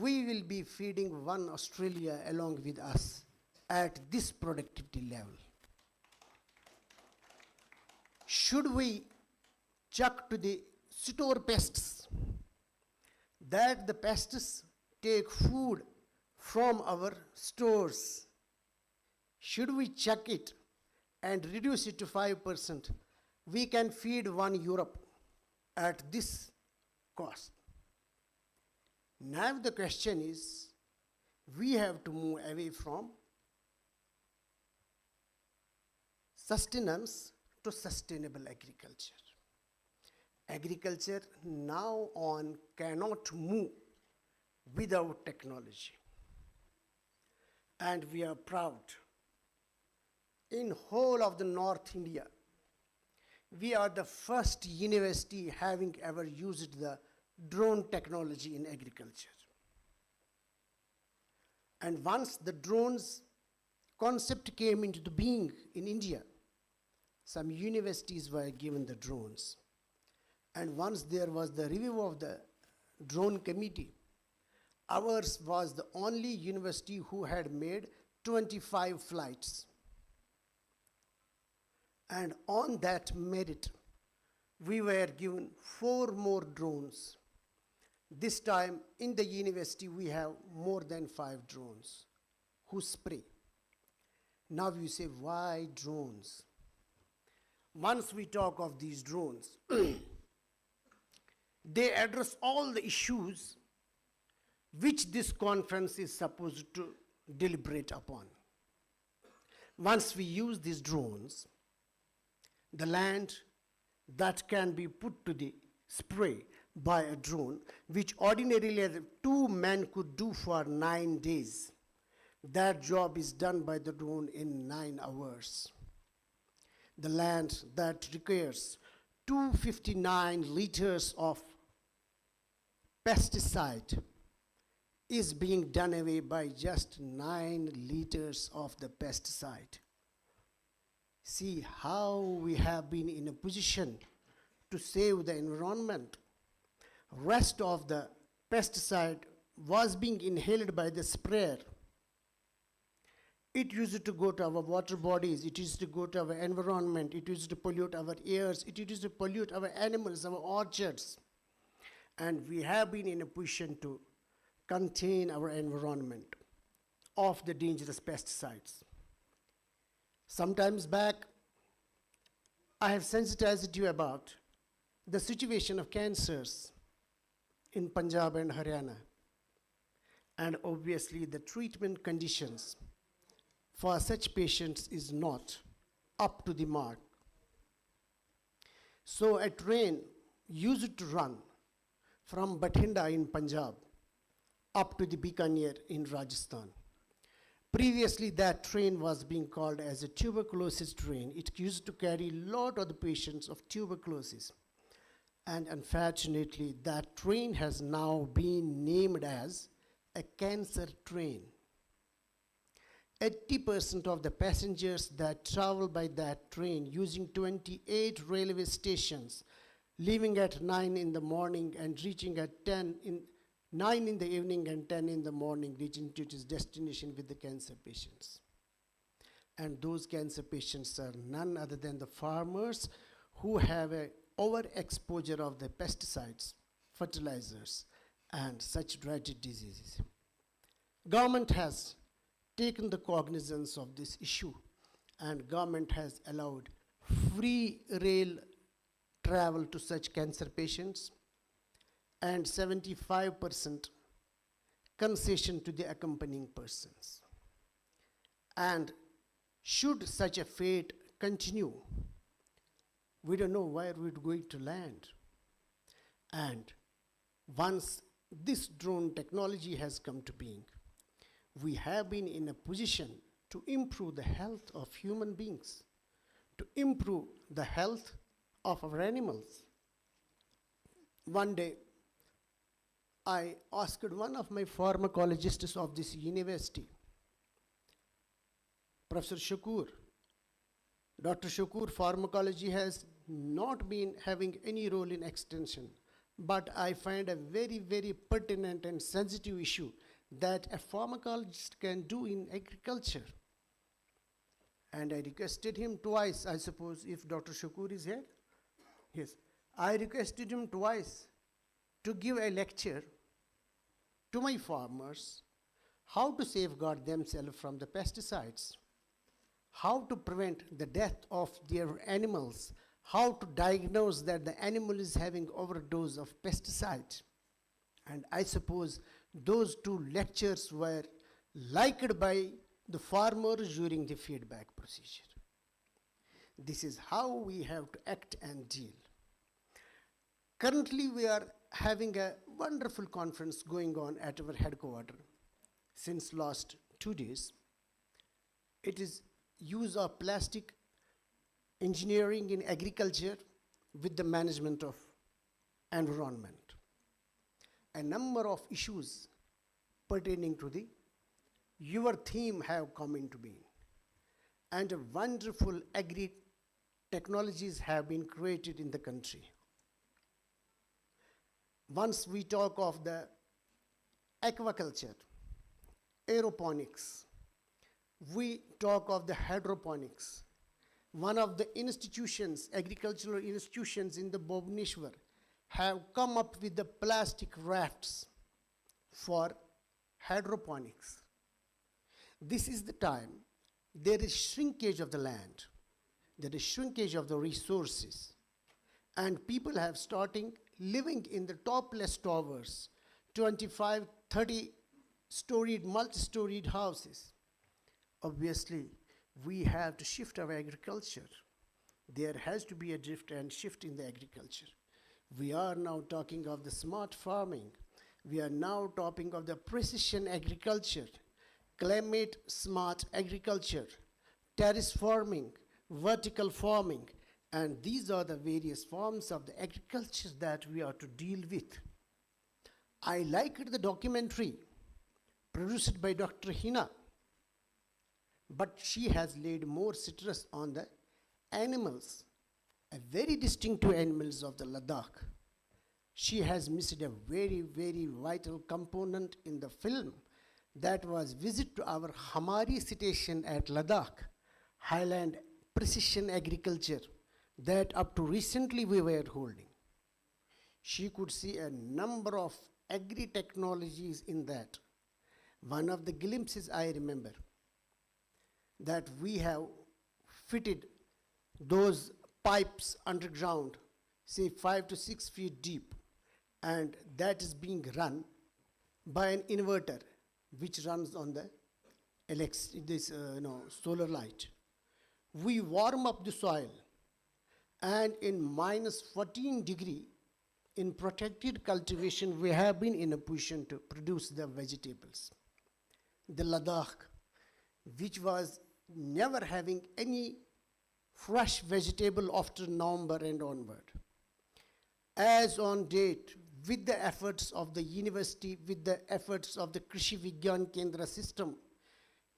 we will be feeding one Australia along with us at this productivity level. Should we chuck to the store pests, that the pests take food from our stores? Should we chuck it and reduce it to 5%? We can feed one Europe at this cost. Now the question is, we have to move away from sustenance to sustainable agriculture. Agriculture now on cannot move without technology. And we are proud. In whole of the North India, we are the first university having ever used the drone technology in agriculture. And once the drones concept came into the being in India, some universities were given the drones. And once there was the review of the drone committee, ours was the only university who had made 25 flights. And on that merit, we were given 4 more drones. This time in the university we have more than 5 drones who spray. Now you say, why drones? Once we talk of these drones, they address all the issues which this conference is supposed to deliberate upon. Once we use these drones, the land that can be put to the spray by a drone, which ordinarily 2 men could do for 9 days, that job is done by the drone in 9 hours. The land that requires 259 liters of pesticide is being done away by just 9 liters of the pesticide. See how we have been in a position to save the environment. Rest of the pesticide was being inhaled by the sprayer, it used to go to our water bodies, it used to go to our environment, it used to pollute our airs, it used to pollute our animals, our orchards. And we have been in a position to contain our environment of the dangerous pesticides. Sometimes back, I have sensitized you about the situation of cancers in Punjab and Haryana, and obviously the treatment conditions for such patients is not up to the mark. So a train used to run from Bathinda in Punjab up to the Bikaner in Rajasthan. Previously, that train was being called as a tuberculosis train. It used to carry a lot of the patients of tuberculosis. And unfortunately, that train has now been named as a cancer train. 80% of the passengers that travel by that train using 28 railway stations, leaving at 9 in the morning and reaching at 9 in the evening and 10 in the morning, reaching to its destination with the cancer patients. And those cancer patients are none other than the farmers who have a overexposure of the pesticides, fertilizers, and such dreaded diseases. Government has taken the cognizance of this issue, and government has allowed free rail travel to such cancer patients and 75% concession to the accompanying persons. And should such a fate continue, we don't know where we're going to land. And once this drone technology has come to being, we have been in a position to improve the health of human beings, to improve the health of our animals. One day, I asked one of my pharmacologists of this university, Professor Shakur. Dr. Shakur, pharmacology has not been having any role in extension, but I find a very, very pertinent and sensitive issue that a pharmacologist can do in agriculture. And I requested him twice, I suppose, if Dr. Shakur is here. Yes, I requested him twice to give a lecture to my farmers how to safeguard themselves from the pesticides, how to prevent the death of their animals, how to diagnose that the animal is having overdose of pesticide. And I suppose those two lectures were liked by the farmers during the feedback procedure. This is how we have to act and deal. Currently, we are having a wonderful conference going on at our headquarters since last 2 days. It is use of plastic engineering in agriculture with the management of environment. A number of issues pertaining to your theme have come into being. And wonderful agri technologies have been created in the country. Once we talk of the aquaculture, aeroponics, we talk of the hydroponics. One of the institutions, agricultural institutions in the Bhubaneswar, have come up with the plastic rafts for hydroponics. This is the time there is shrinkage of the land, there is shrinkage of the resources, and people have starting living in the topless towers, 25, 30-storied, multi-storied houses. Obviously, we have to shift our agriculture. There has to be a drift and shift in the agriculture. We are now talking of the smart farming. We are now talking of the precision agriculture, climate smart agriculture, terrace farming, vertical farming, and these are the various forms of the agriculture that we are to deal with. I liked the documentary produced by Dr. Hina, but she has laid more stress on the animals, a very distinctive animals of the Ladakh. she has missed a very, very vital component in the film. That was visit to our Hamari station at Ladakh, Highland Precision Agriculture, that up to recently we were holding. She could see a number of agri technologies in that. One of the glimpses I remember that we have fitted those pipes underground, say 5 to 6 feet deep, and that is being run by an inverter which runs on the solar light. We warm up the soil, and in minus 14 degree, in protected cultivation, we have been in a position to produce the vegetables. The Ladakh, which was never having any fresh vegetable after November and onward. As on date, with the efforts of the university, with the efforts of the Krishi Vigyan Kendra system,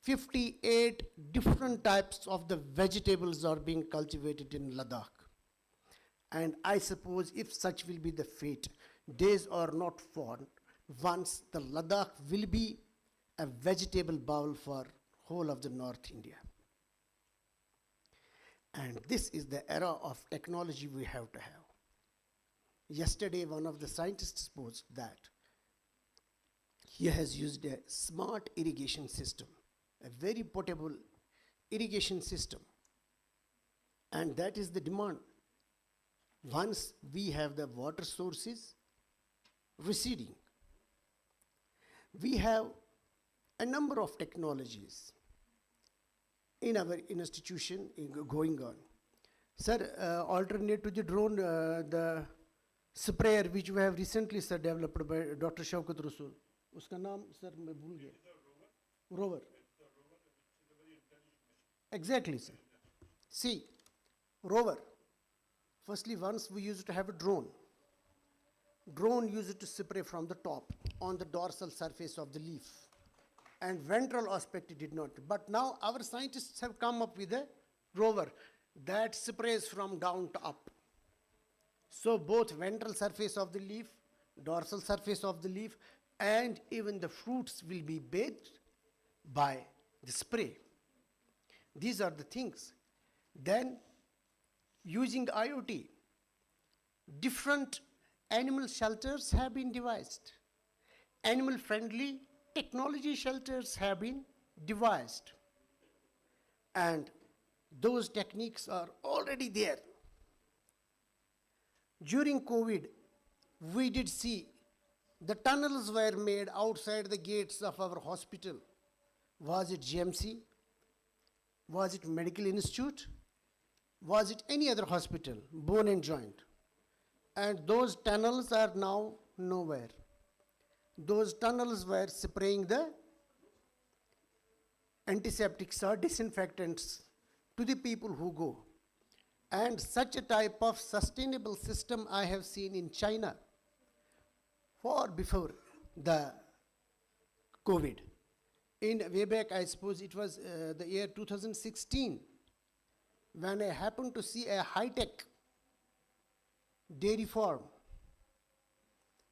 58 different types of the vegetables are being cultivated in Ladakh. And I suppose if such will be the fate, days are not far, once the Ladakh will be a vegetable bowl for whole of the North India. And this is the era of technology we have to have. Yesterday, one of the scientists supposed that he has used a smart irrigation system, a very portable irrigation system. And that is the demand. Once we have the water sources receding, we have a number of technologies in our institution going on. Sir, alternate to the drone, the sprayer which we have recently, sir, developed by Dr. Shaukat Rasool. Uska naam, sir, main bhul gaya. Rover. Exactly, sir. See, rover. Firstly, once we used to have a drone. Drone used to spray from the top on the dorsal surface of the leaf. And ventral aspect did not. But now our scientists have come up with a rover that sprays from down to up. So both ventral surface of the leaf, dorsal surface of the leaf, and even the fruits will be bathed by the spray. These are the things. Then using IoT, different animal shelters have been devised. Animal-friendly technology shelters have been devised. And those techniques are already there. During COVID, we did see the tunnels were made outside the gates of our hospital. Was it GMC? Was it Medical Institute? Was it any other hospital, bone and joint? And those tunnels are now nowhere. Those tunnels were spraying the antiseptics or disinfectants to the people who go. And such a type of sustainable system I have seen in China far before the COVID. In way back, I suppose it was the year 2016, when I happened to see a high-tech dairy farm.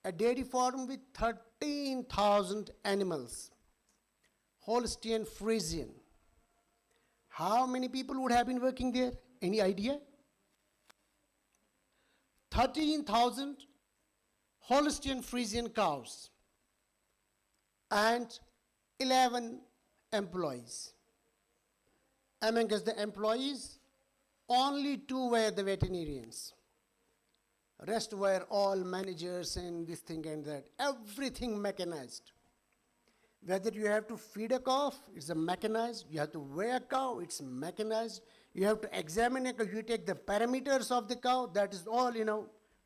A dairy farm with 13,000 animals, Holstein Friesian. How many people would have been working there? Any idea? 13,000 Holstein Friesian cows and 11 employees. Amongst the employees, only 2 were the veterinarians. Rest were all managers and this thing and that. Everything mechanized. Whether you have to feed a cow, it's a mechanized. You have to weigh a cow, it's mechanized. You have to examine a cow, you take the parameters of the cow, that is all,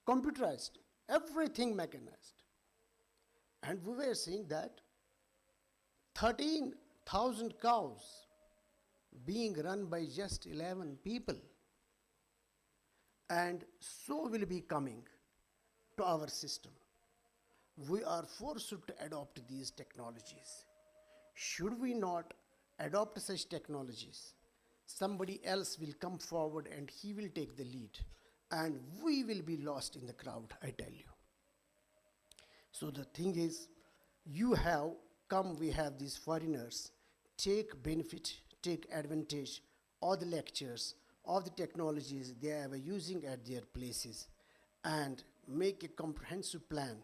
computerized. Everything mechanized. And we were seeing that 13,000 cows being run by just 11 people. And so will be coming to our system. We are forced to adopt these technologies. Should we not adopt such technologies, somebody else will come forward and he will take the lead, and we will be lost in the crowd, I tell you. So the thing is, you have come, we have these foreigners, take benefit, take advantage, all the lectures, all the technologies they are using at their places, and make a comprehensive plan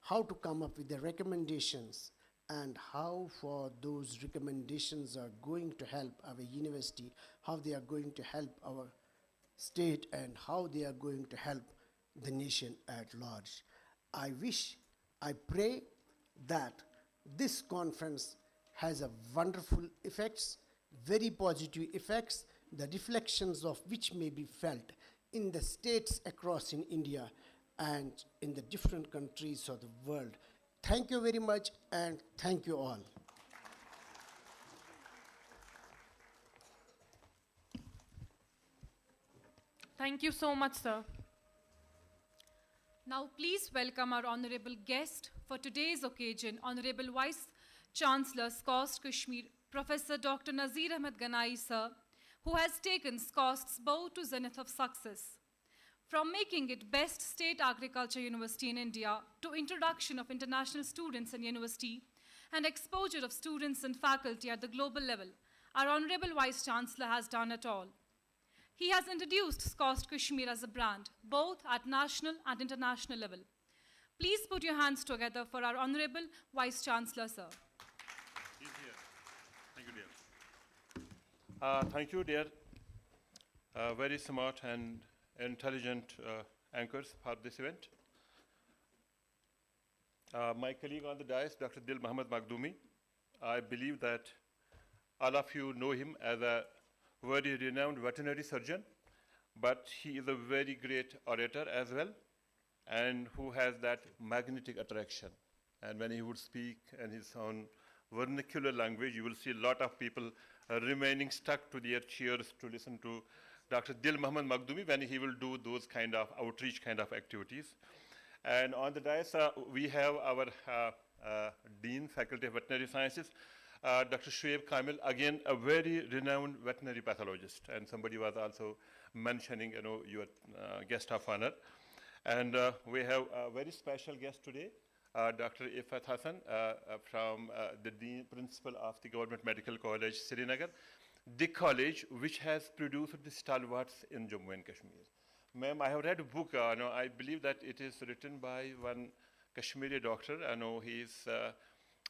how to come up with the recommendations and how for those recommendations are going to help our university, how they are going to help our state, and how they are going to help the nation at large. I wish, I pray that this conference has a wonderful effects, very positive effects, the reflections of which may be felt in the states across in India and in the different countries of the world. Thank you very much, and thank you all. Thank you so much, sir. Now please welcome our honorable guest for today's occasion, Honorable Vice Chancellor, SKUAST-Kashmir, Professor Dr. Nazir Ahmed Ganai, sir, who has taken SKUAST's bow to zenith of success. From making it best state agriculture university in India to introduction of international students in university and exposure of students and faculty at the global level, our Honorable Vice Chancellor has done it all. He has introduced SKUAST-Kashmir as a brand, both at national and international level. Please put your hands together for our Honorable Vice Chancellor, sir. He's here. Thank you, dear. Thank you, dear. Very smart and intelligent anchors for this event. My colleague on the dais, Dr. Dil Mohammad Makhdoumi, I believe that all of you know him as a very renowned veterinary surgeon, but he is a very great orator as well, and who has that magnetic attraction. And when he would speak in his own vernacular language, you will see a lot of people remaining stuck to their chairs to listen to Dr. Dil Mohammad Makhdoumi when he will do those kind of outreach kind of activities. And on the dais, we have our Dean, Faculty of Veterinary Sciences, Dr. Shoaib Kamil, again, a very renowned veterinary pathologist. And somebody was also mentioning, your guest of honor. And we have a very special guest today, Dr. Ifat Hassan, from the Dean Principal of the Government Medical College, Srinagar, the college which has produced the stalwarts in Jammu and Kashmir. Ma'am, I have read a book, I believe that it is written by one Kashmiri doctor. I know he is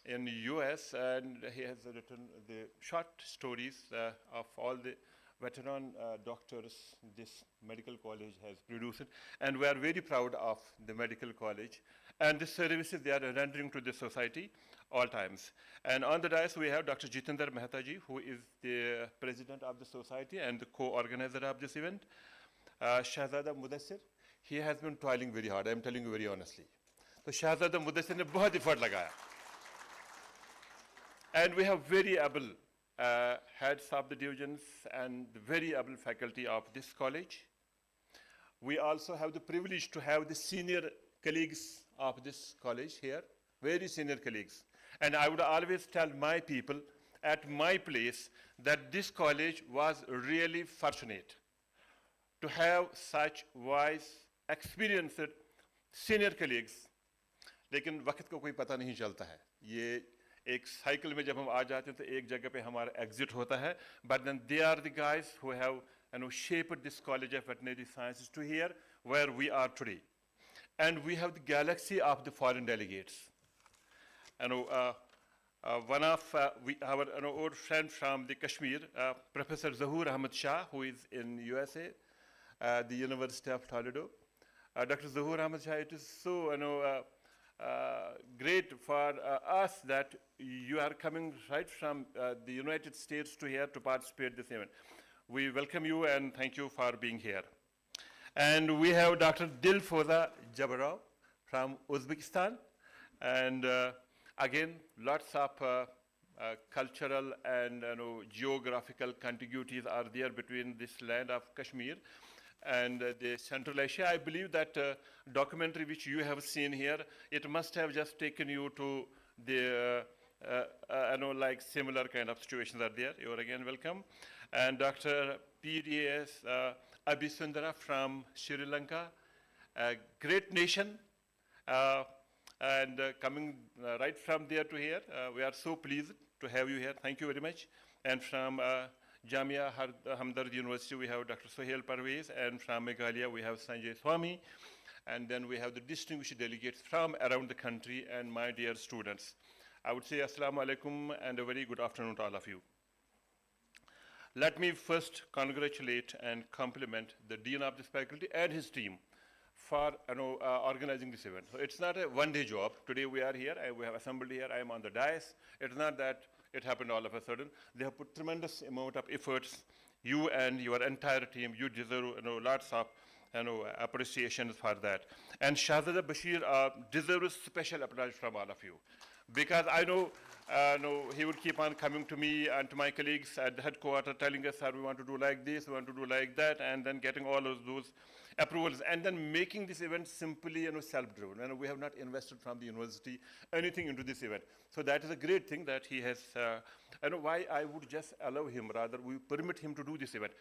in the US, and he has written the short stories of all the veteran doctors this medical college has produced. And we are very proud of the medical college and the services they are rendering to the society all times. And on the dais, we have Dr. Jitendra Mehta ji, who is the president of the society and the co-organizer of this event. Shahzada Mudassir, he has been toiling very hard, I am telling you very honestly. So Shahzada Mudassir ne bahut effort lagaya. And we have very able heads of the divisions and very able faculty of this college. We also have the privilege to have the senior colleagues of this college here, very senior colleagues. And I would always tell my people at my place that this college was really fortunate to have such wise, experienced senior colleagues. लेकिन वक्त को कोई पता नहीं चलता है. ये एक साइकिल में जब हम आ जाते हैं तो एक जगह पे हमारा एग्जिट होता है. But then they are the guys who have shaped this College of Veterinary Sciences to here where we are today. And we have the galaxy of the foreign delegates. One of our old friend from the Kashmir, Professor Zahoor Ahmed Shah, who is in USA, the University of Toledo. Dr. Zahoor Ahmed Shah, it is so great for us that you are coming right from the United States to here to participate in this event. We welcome you and thank you for being here. And we have Dr. Dilfoza Jabarov from Uzbekistan. And again, lots of cultural and geographical contiguities are there between this land of Kashmir and the Central Asia. I believe that documentary which you have seen here, it must have just taken you to the, like similar kind of situations are there. You are again welcome. And Dr. PDS Abhisundara from Sri Lanka, a great nation. And coming right from there to here, we are so pleased to have you here. Thank you very much. And from Jamia Hamdard University, we have Dr. Sohail Parvez, and from Meghalaya, we have Sanjay Swami. And then we have the distinguished delegates from around the country and my dear students. I would say Assalamu alaikum and a very good afternoon to all of you. Let me first congratulate and compliment the Dean of this faculty and his team for organizing this event. So it's not a one-day job. Today we are here, we have assembled here, I am on the dais. It's not that it happened all of a sudden. They have put tremendous amount of efforts. You and your entire team, you deserve lots of appreciation for that. And Shahzada Bashir deserves special applause from all of you. Because I know he would keep on coming to me and to my colleagues at the headquarters telling us, sir, we want to do like this, we want to do like that, and then getting all of those approvals, and then making this event simply self-driven. And we have not invested from the university anything into this event. So that is a great thing that he has, why I would just allow him, rather we permit him to do this event,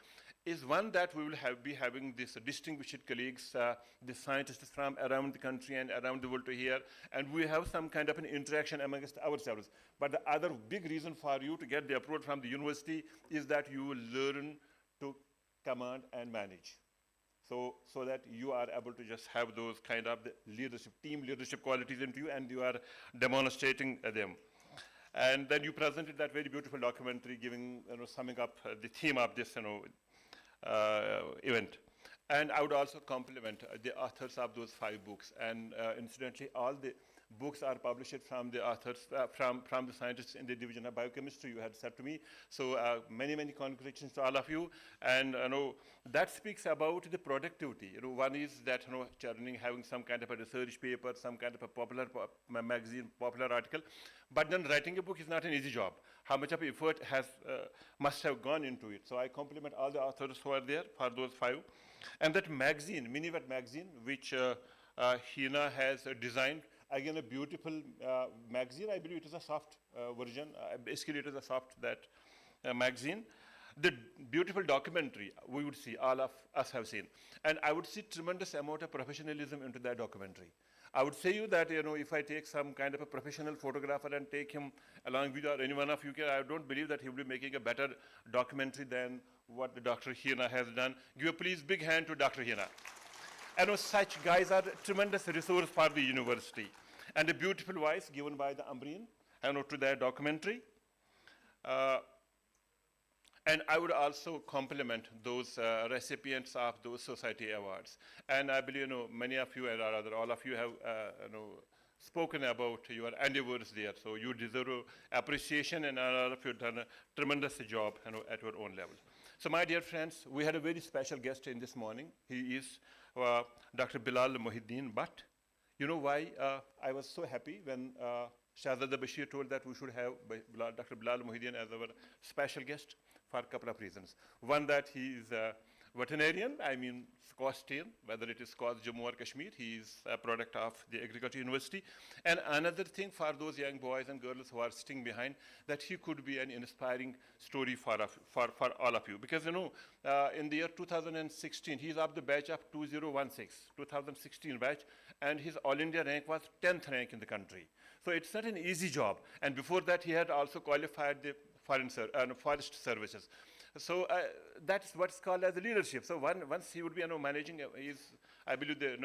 is one that we will be having these distinguished colleagues, the scientists from around the country and around the world to hear, and we have some kind of an interaction amongst ourselves. But the other big reason for you to get the approval from the university is that you will learn to command and manage. So that you are able to just have those kind of leadership, team leadership qualities into you, and you are demonstrating them. And then you presented that very beautiful documentary giving, summing up the theme of this, event. And I would also compliment the authors of those 5 books. And incidentally, all the books are published from the authors, from the scientists in the division of biochemistry, you had said to me. So many, many congratulations to all of you. And that speaks about the productivity. One is that churning, having some kind of a research paper, some kind of a popular magazine, popular article. But then writing a book is not an easy job. How much of effort must have gone into it. So I compliment all the authors who are there for those 5. And that magazine, Minivet magazine, which Hina has designed, again a beautiful magazine. I believe it is a soft version. Basically, it is a soft magazine. The beautiful documentary we would see, all of us have seen. And I would see tremendous amount of professionalism into that documentary. I would say you that, if I take some kind of a professional photographer and take him along with you or any one of you, I don't believe that he will be making a better documentary than what the Dr. Hina has done. Give a please big hand to Dr. Hina. Such guys are a tremendous resource for the university. And a beautiful voice given by the Ambreen, to their documentary. And I would also compliment those recipients of those society awards. And I believe, many of you, and rather all of you have, spoken about your endeavors there. So you deserve appreciation, and all of you have done a tremendous job, at your own level. So my dear friends, we had a very special guest in this morning. He is Dr. Bilal Mohideen. But you know why I was so happy when Shahzada Bashir told that we should have Dr. Bilal Mohideen as our special guest? For a couple of reasons. One, that he is a veterinarian, SKUAST-K, whether it is SKUAST Jammu or Kashmir, he is a product of the Agriculture University. And another thing for those young boys and girls who are sitting behind, that he could be an inspiring story for all of you. Because, in the year 2016, he is of the batch of 2016 batch, and his All India rank was 10th rank in the country. So it's not an easy job. And before that, he had also qualified the forest services. So that's what's called as leadership. So once he would be managing, I believe the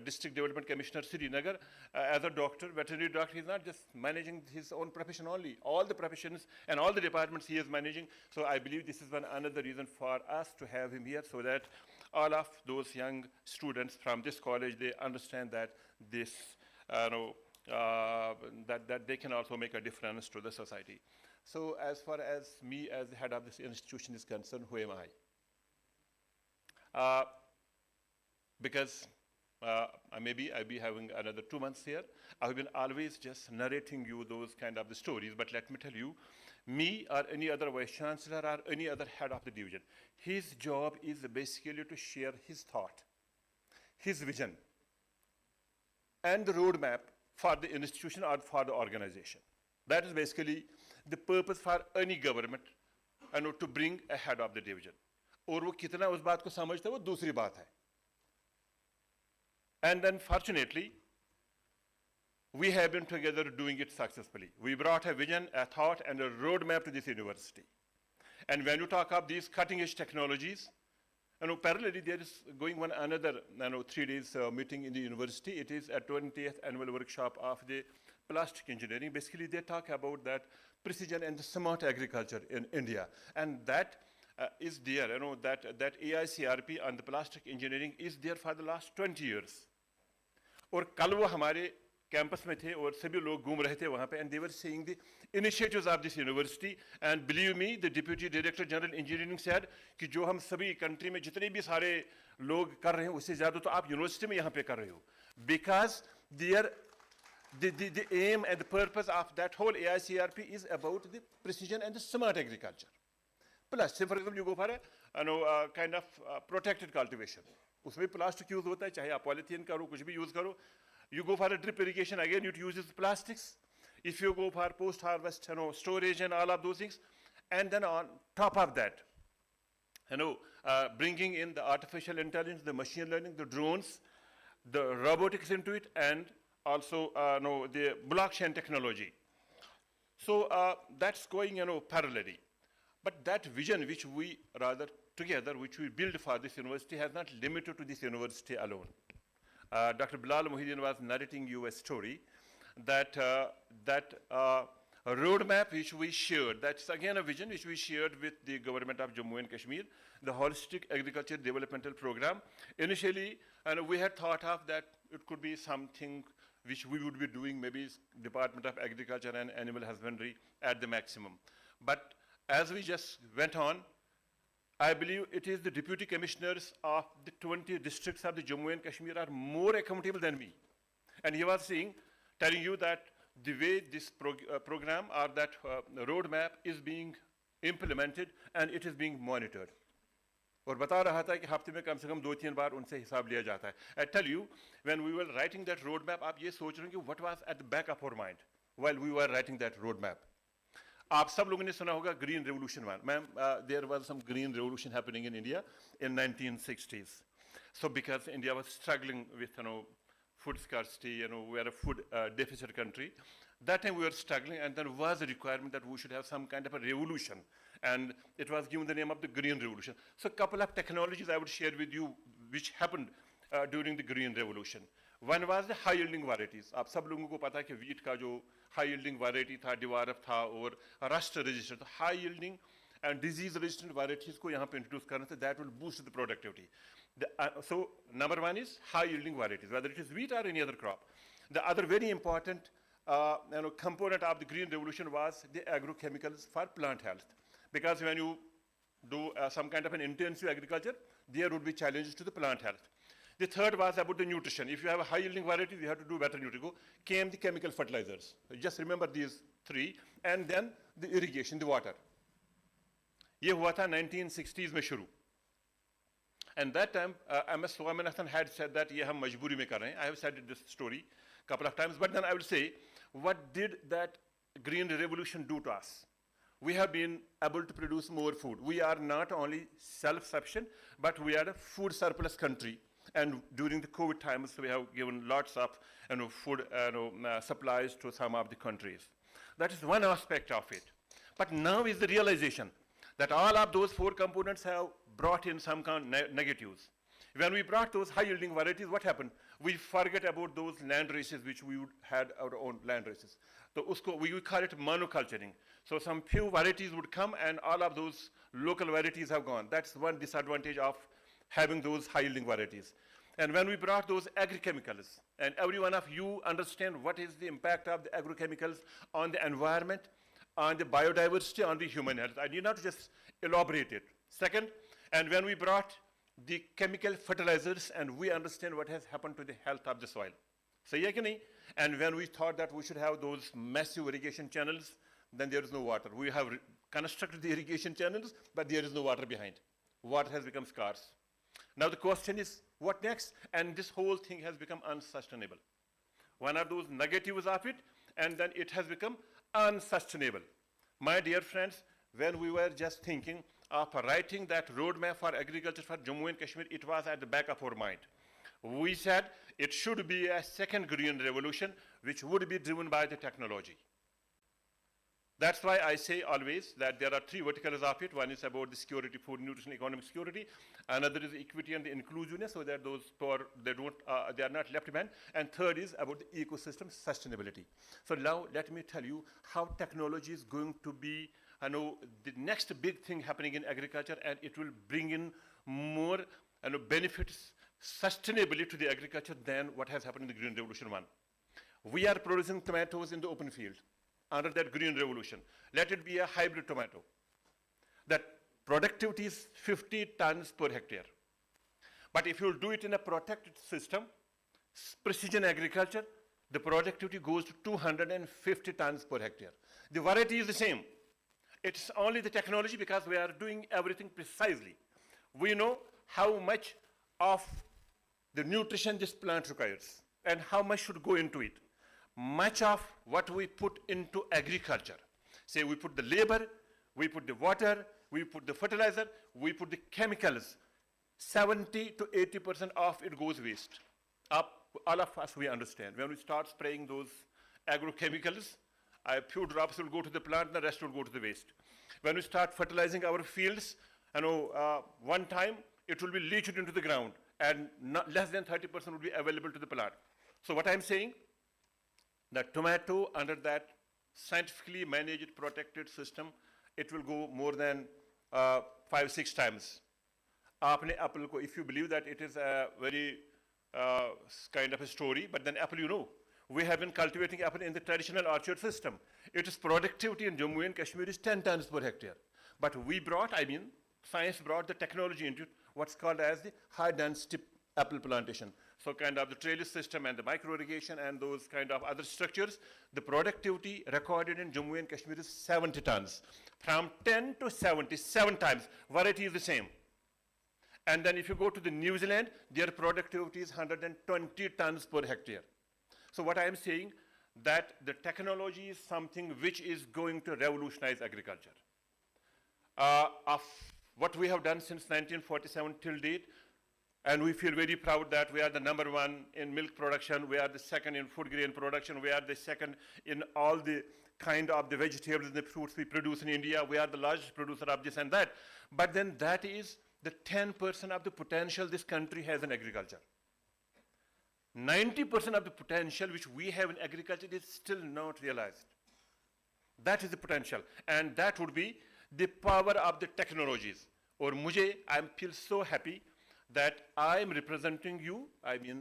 District Development Commissioner Srinagar, as a doctor, veterinary doctor, he's not just managing his own profession only. All the professions and all the departments he is managing. So I believe this is another reason for us to have him here, so that all of those young students from this college, they understand that this, that they can also make a difference to the society. So as far as me as the head of this institution is concerned, who am I? Because maybe I'll be having another 2 months here. I've been always just narrating you those kind of the stories, but let me tell you, me or any other vice chancellor or any other head of the division, his job is basically to share his thought, his vision, and the roadmap for the institution or for the organization. That is basically the purpose for any government, to bring a head of the division. और वो कितना उस बात को समझता है वो दूसरी बात है. And then fortunately, we have been together doing it successfully. We brought a vision, a thought, and a roadmap to this university. And when you talk of these cutting-edge technologies, parallelly there is going on another 3 days meeting in the university. It is a 20th annual workshop of the plastic engineering. Basically, they talk about that precision and smart agriculture in India. And that is there, that AICRP on the plastic engineering is there for the last 20 years. और कल वो हमारे campus में थे और सभी लोग घूम रहे थे वहाँ पे and they were seeing the initiatives of this university and believe me the deputy director general engineering said कि जो हम सभी country में जितने भी सारे लोग कर रहे हैं उससे ज़्यादा तो आप university में यहाँ पे कर रहे हो because the aim and the purpose of that whole AICRP is about the precision and the smart agriculture. Plus, say for example you go for a kind of protected cultivation. उसमें plastic use होता है चाहे आप polythene करो कुछ भी use करो. You go for a drip irrigation, again it uses plastics. If you go for post-harvest, storage and all of those things, and then on top of that, bringing in the artificial intelligence, the machine learning, the drones, the robotics into it, and also the blockchain technology. So that's going, parallelly. But that vision which we which we build for this university has not limited to this university alone. Dr. Bilal Muhyiddin was narrating you a story that a roadmap which we shared, that's again a vision which we shared with the government of Jammu and Kashmir, the Holistic Agriculture Developmental Program. Initially, we had thought of that it could be something which we would be doing, maybe Department of Agriculture and Animal Husbandry at the maximum. But as we just went on, I believe it is the deputy commissioners of the 20 districts of the Jammu and Kashmir are more accountable than me. And he was telling you that the way this program or that roadmap is being implemented and it is being monitored. और बता रहा था कि हफ्ते में कम से कम 2-3 बार उनसे हिसाब लिया जाता है. I tell you, when we were writing that roadmap, आप ये सोच रहे हैं कि what was at the back of our mind while we were writing that roadmap. आप सब लोगों ने सुना होगा Green Revolution one. Ma'am, there was some Green Revolution happening in India in 1960s. So because India was struggling with food scarcity, we are a food deficit country. That time we were struggling, and there was a requirement that we should have some kind of a revolution, and it was given the name of the Green Revolution. So a couple of technologies I would share with you which happened during the Green Revolution. One was the high yielding varieties. आप सब लोगों को पता है कि wheat का जो high yielding variety था, Divaraf था और rust resistant, high yielding and disease resistant varieties को यहाँ पे introduce करना था, that will boost the productivity. So number one is high yielding varieties, whether it is wheat or any other crop. The other very important component of the Green Revolution was the agrochemicals for plant health, because when you do some kind of an intensive agriculture, there would be challenges to the plant health. The third was about the nutrition. If you have a high yielding variety, you have to do better nutrition. Came the chemical fertilizers. Just remember these three. And then the irrigation, the water. ये हुआ था 1960s में शुरू. And that time, MS Swaminathan had said that ये हम मजबूरी में कर रहे हैं. I have said this story a couple of times, but then I will say, what did that Green Revolution do to us? We have been able to produce more food. We are not only self-sufficient, but we are a food surplus country. And during the COVID times, we have given lots of food supplies to some of the countries. That is one aspect of it. But now is the realization that all of those 4 components have brought in some kind of negatives. When we brought those high-yielding varieties, what happened? We forget about those land races which we would had our own land races. So we call it monoculturing. So some few varieties would come and all of those local varieties have gone. That's one disadvantage of having those high-yielding varieties. And when we brought those agrochemicals, and every one of you understand what is the impact of the agrochemicals on the environment, on the biodiversity, on the human health. I need not just elaborate it. Second, and when we brought the chemical fertilizers, and we understand what has happened to the health of the soil. So, and when we thought that we should have those massive irrigation channels, then there is no water. We have constructed the irrigation channels, but there is no water behind. Water has become scarce. Now the question is, what next? And this whole thing has become unsustainable. One of those negatives of it, and then it has become unsustainable. My dear friends, when we were just thinking of writing that roadmap for agriculture for Jammu and Kashmir, it was at the back of our mind. We said it should be a second green revolution, which would be driven by the technology. That's why I say always that there are three verticals of it. One is about the security, food, nutrition, economic security. Another is equity and the inclusiveness, so that those poor, they are not left behind. And third is about the ecosystem sustainability. So now let me tell you how technology is going to be, the next big thing happening in agriculture, and it will bring in more benefits sustainably to the agriculture than what has happened in the Green Revolution 1. We are producing tomatoes in the open field under that Green Revolution. Let it be a hybrid tomato. That productivity is 50 tons per hectare. But if you do it in a protected system, precision agriculture, the productivity goes to 250 tons per hectare. The variety is the same. It's only the technology, because we are doing everything precisely. We know how much of the nutrition this plant requires and how much should go into it. Much of what we put into agriculture, say we put the labor, we put the water, we put the fertilizer, we put the chemicals, 70 to 80% of it goes waste. All of us, we understand. When we start spraying those agrochemicals, a few drops will go to the plant, the rest will go to the waste. When we start fertilizing our fields, one time it will be leached into the ground, and less than 30% will be available to the plant. So what I'm saying, the tomato under that scientifically managed, protected system, it will go more than 5-6 times. Aapne apple ko, if you believe that it is a very kind of a story, but then apple, we have been cultivating apple in the traditional orchard system. Its productivity in Jammu and Kashmir is 10 tons per hectare. But we brought, science brought the technology into it, what's called as the high density apple plantation. So kind of the trellis system and the micro irrigation and those kind of other structures, the productivity recorded in Jammu and Kashmir is 70 tons. From 10 to 77 times, variety is the same. And then if you go to the New Zealand, their productivity is 120 tons per hectare. So what I am saying, that the technology is something which is going to revolutionize agriculture. Of what we have done since 1947 till date, and we feel very proud that we are the #1 in milk production, we are the second in food grain production, we are the second in all the kind of the vegetables and the fruits we produce in India, we are the largest producer of this and that. But then that is the 10% of the potential this country has in agriculture. 90% of the potential which we have in agriculture is still not realized. That is the potential, and that would be the power of the technologies. Or I feel so happy that I am representing you,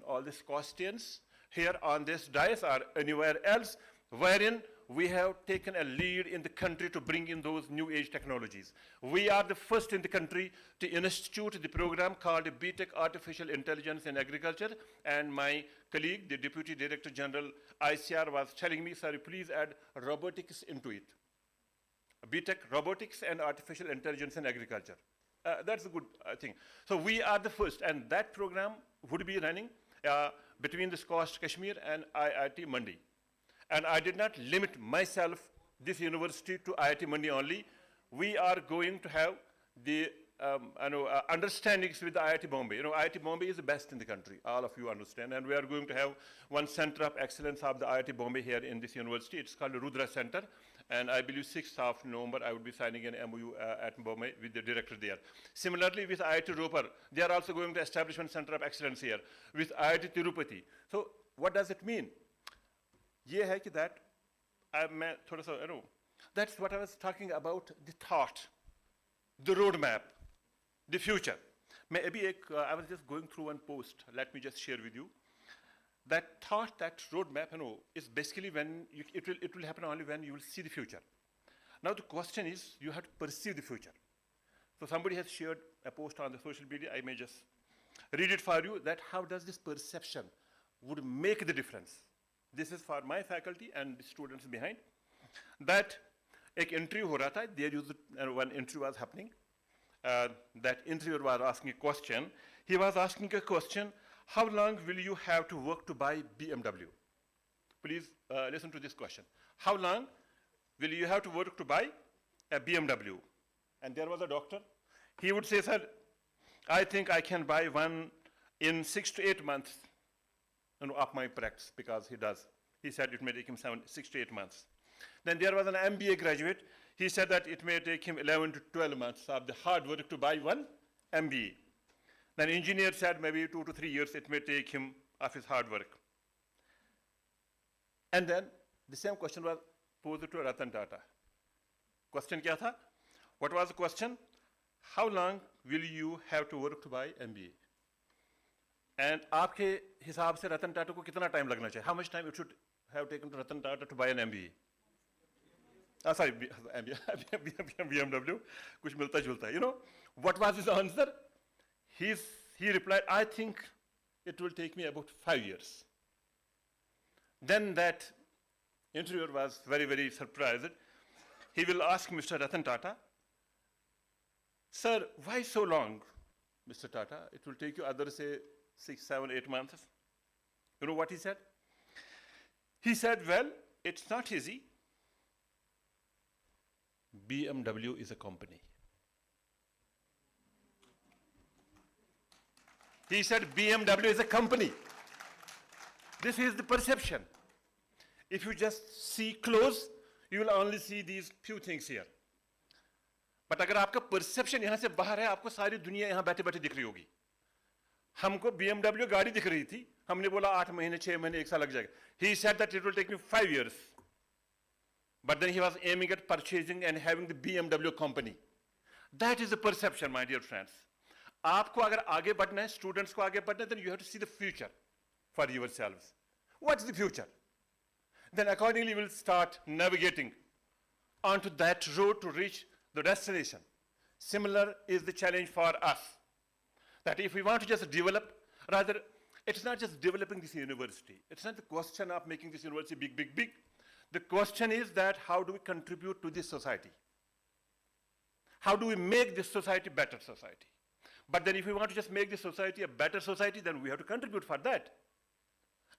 all the SKUAST-ians here on this dais or anywhere else, wherein we have taken a lead in the country to bring in those new age technologies. We are the first in the country to institute the program called BIOTECH Artificial Intelligence in Agriculture, and my colleague, the Deputy Director General ICR, was telling me, sir, please add robotics into it. BIOTECH, Robotics and Artificial Intelligence in Agriculture. That's a good thing. So we are the first, and that program would be running between the SKUAST-Kashmir and IIT Mandi. And I did not limit myself, this university, to IIT Mandi only. We are going to have the understandings with the IIT Bombay. IIT Bombay is the best in the country, all of you understand, and we are going to have one center of excellence of the IIT Bombay here in this university. It's called the Rudra Center, and I believe 6th of November I will be signing an MOU at Bombay with the director there. Similarly with IIT Ropar, they are also going to establish one center of excellence here with IIT Tirupati. So what does it mean? That's what I was talking about, the thought, the roadmap, the future. I was just going through one post, let me just share with you. That thought, that roadmap, is basically when it will happen only when you will see the future. Now the question is, you have to perceive the future. So somebody has shared a post on the social media, I may just read it for you, that how does this perception would make the difference. This is for my faculty and the students behind. That ek interview ho raha tha, there was one interview was happening. That interviewer was asking a question. He was asking a question, how long will you have to work to buy BMW? Please listen to this question. How long will you have to work to buy a BMW? And there was a doctor. He would say, sir, I think I can buy one in 6 to 8 months, of my practice, because he does. He said it may take him 6 to 8 months. Then there was an MBA graduate. He said that it may take him 11 to 12 months of the hard work to buy one MBA. Then engineer said maybe 2 to 3 years it may take him of his hard work. And then the same question was posed to Ratan Tata. Question kya tha? What was the question? How long will you have to work to buy MBA? And आपके हिसाब से रतन टाटा को कितना time लगना चाहिए? How much time it should have taken to Ratan Tata to buy an MBA? Sorry, BMW, कुछ मिलता जुलता है. You know, what was his answer? He replied, I think it will take me about 5 years. Then that interviewer was very, very surprised. He will ask Mr. Ratan Tata, sir, why so long, Mr. Tata? It will take you others say 6, 7, 8 months. You know what he said? He said, well, it's not easy. BMW is a company. He said BMW is a company. This is the perception. If you just see close, you will only see these few things here. But अगर आपका perception यहाँ से बाहर है, आपको सारी दुनिया यहाँ बैठे-बैठे दिख रही होगी. हमको BMW गाड़ी दिख रही थी, हमने बोला 8 महीने, 6 महीने, 1 साल लग जाएगा. He said that it will take me 5 years. But then he was aiming at purchasing and having the BMW company. That is the perception, my dear friends. आपको अगर आगे बढ़ना है, students को आगे बढ़ना है, then you have to see the future for yourselves. What's the future? Then accordingly we'll start navigating onto that road to reach the destination. Similar is the challenge for us. That if we want to just develop, rather, it's not just developing this university. It's not the question of making this university big, big, big. The question is that how do we contribute to this society? How do we make this society better society? But then if we want to just make this society a better society, then we have to contribute for that.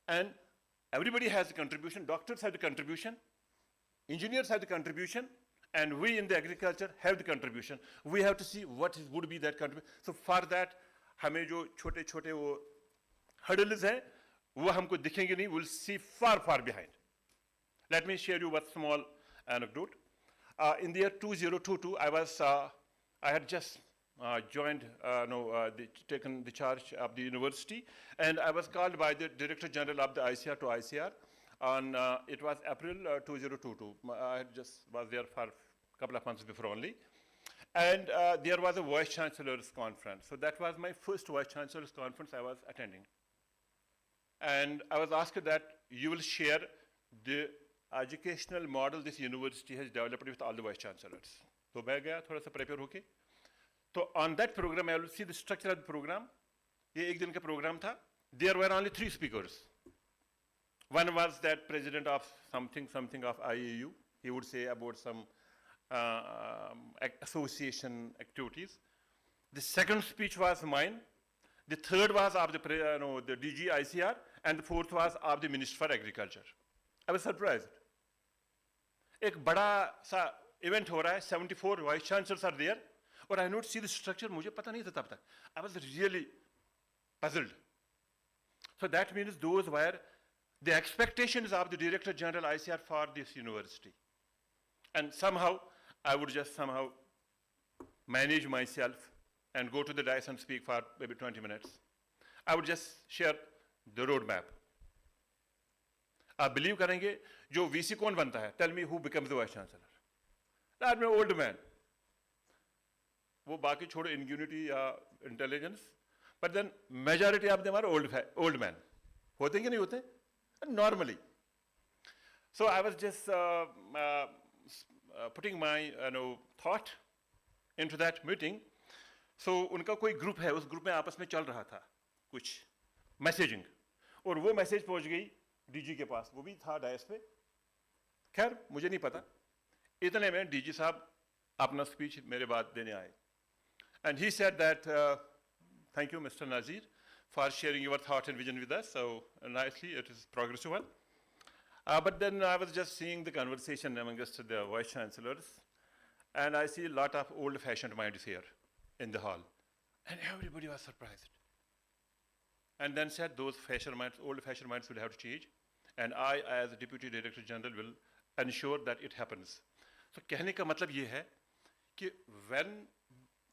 And everybody has a contribution. Doctors have the contribution. Engineers have the contribution. And we in the agriculture have the contribution. We have to see what would be that contribution. So for that, हमें जो छोटे-छोटे वो hurdles हैं, वो हमको दिखेंगे नहीं. We'll see far, far behind. Let me share you one small anecdote. In the year 2022, I had just taken the charge of the university, and I was called by the Director General of the ICR to ICR. It was April 2022. I just was there for a couple of months before only. And there was a Vice Chancellor's conference. So that was my first Vice Chancellor's conference I was attending. And I was asked that you will share the educational model this university has developed with all the Vice Chancellors. So मैं गया थोड़ा सा prepare होके. So on that program, I will see the structure of the program. ये एक दिन का program था. There were only 3 speakers. One was that president of something of IAU. He would say about some association activities. The second speech was mine. The third was of the DG ICR, and the fourth was of the Minister for Agriculture. I was surprised. एक बड़ा सा event हो रहा है. 74 vice chancellors are there, और I not see the structure. मुझे पता नहीं था तब तक. I was really puzzled. So that means those were the expectations of the Director General ICR for this university. And somehow, I would just manage myself and go to the dais and speak for maybe 20 minutes. I would just share the roadmap. आप believe करेंगे, जो VC कौन बनता है? Tell me who becomes the Vice Chancellor. That means old man. वो बाकी छोड़ो immunity या intelligence. But then majority of them are old men. होते हैं कि नहीं होते? Normally. So I was just putting my thought into that meeting. So उनका कोई group है, उस group में आपस में चल रहा था कुछ messaging, और वो message पहुंच गई DG के पास. वो भी था डायस पे. खैर मुझे नहीं पता. इतने में DG साहब अपना speech मेरे बाद देने आए. And he said that thank you Mr. Nazir for sharing your thought and vision with us. So nicely, it is progressive one. But then I was just seeing the conversation amongst the Vice Chancellors, and I see a lot of old-fashioned minds here in the hall. And everybody was surprised. and then said those fashion minds, old fashioned minds will have to change, and I as Deputy Director General will ensure that it happens. So कहने का मतलब ये है कि when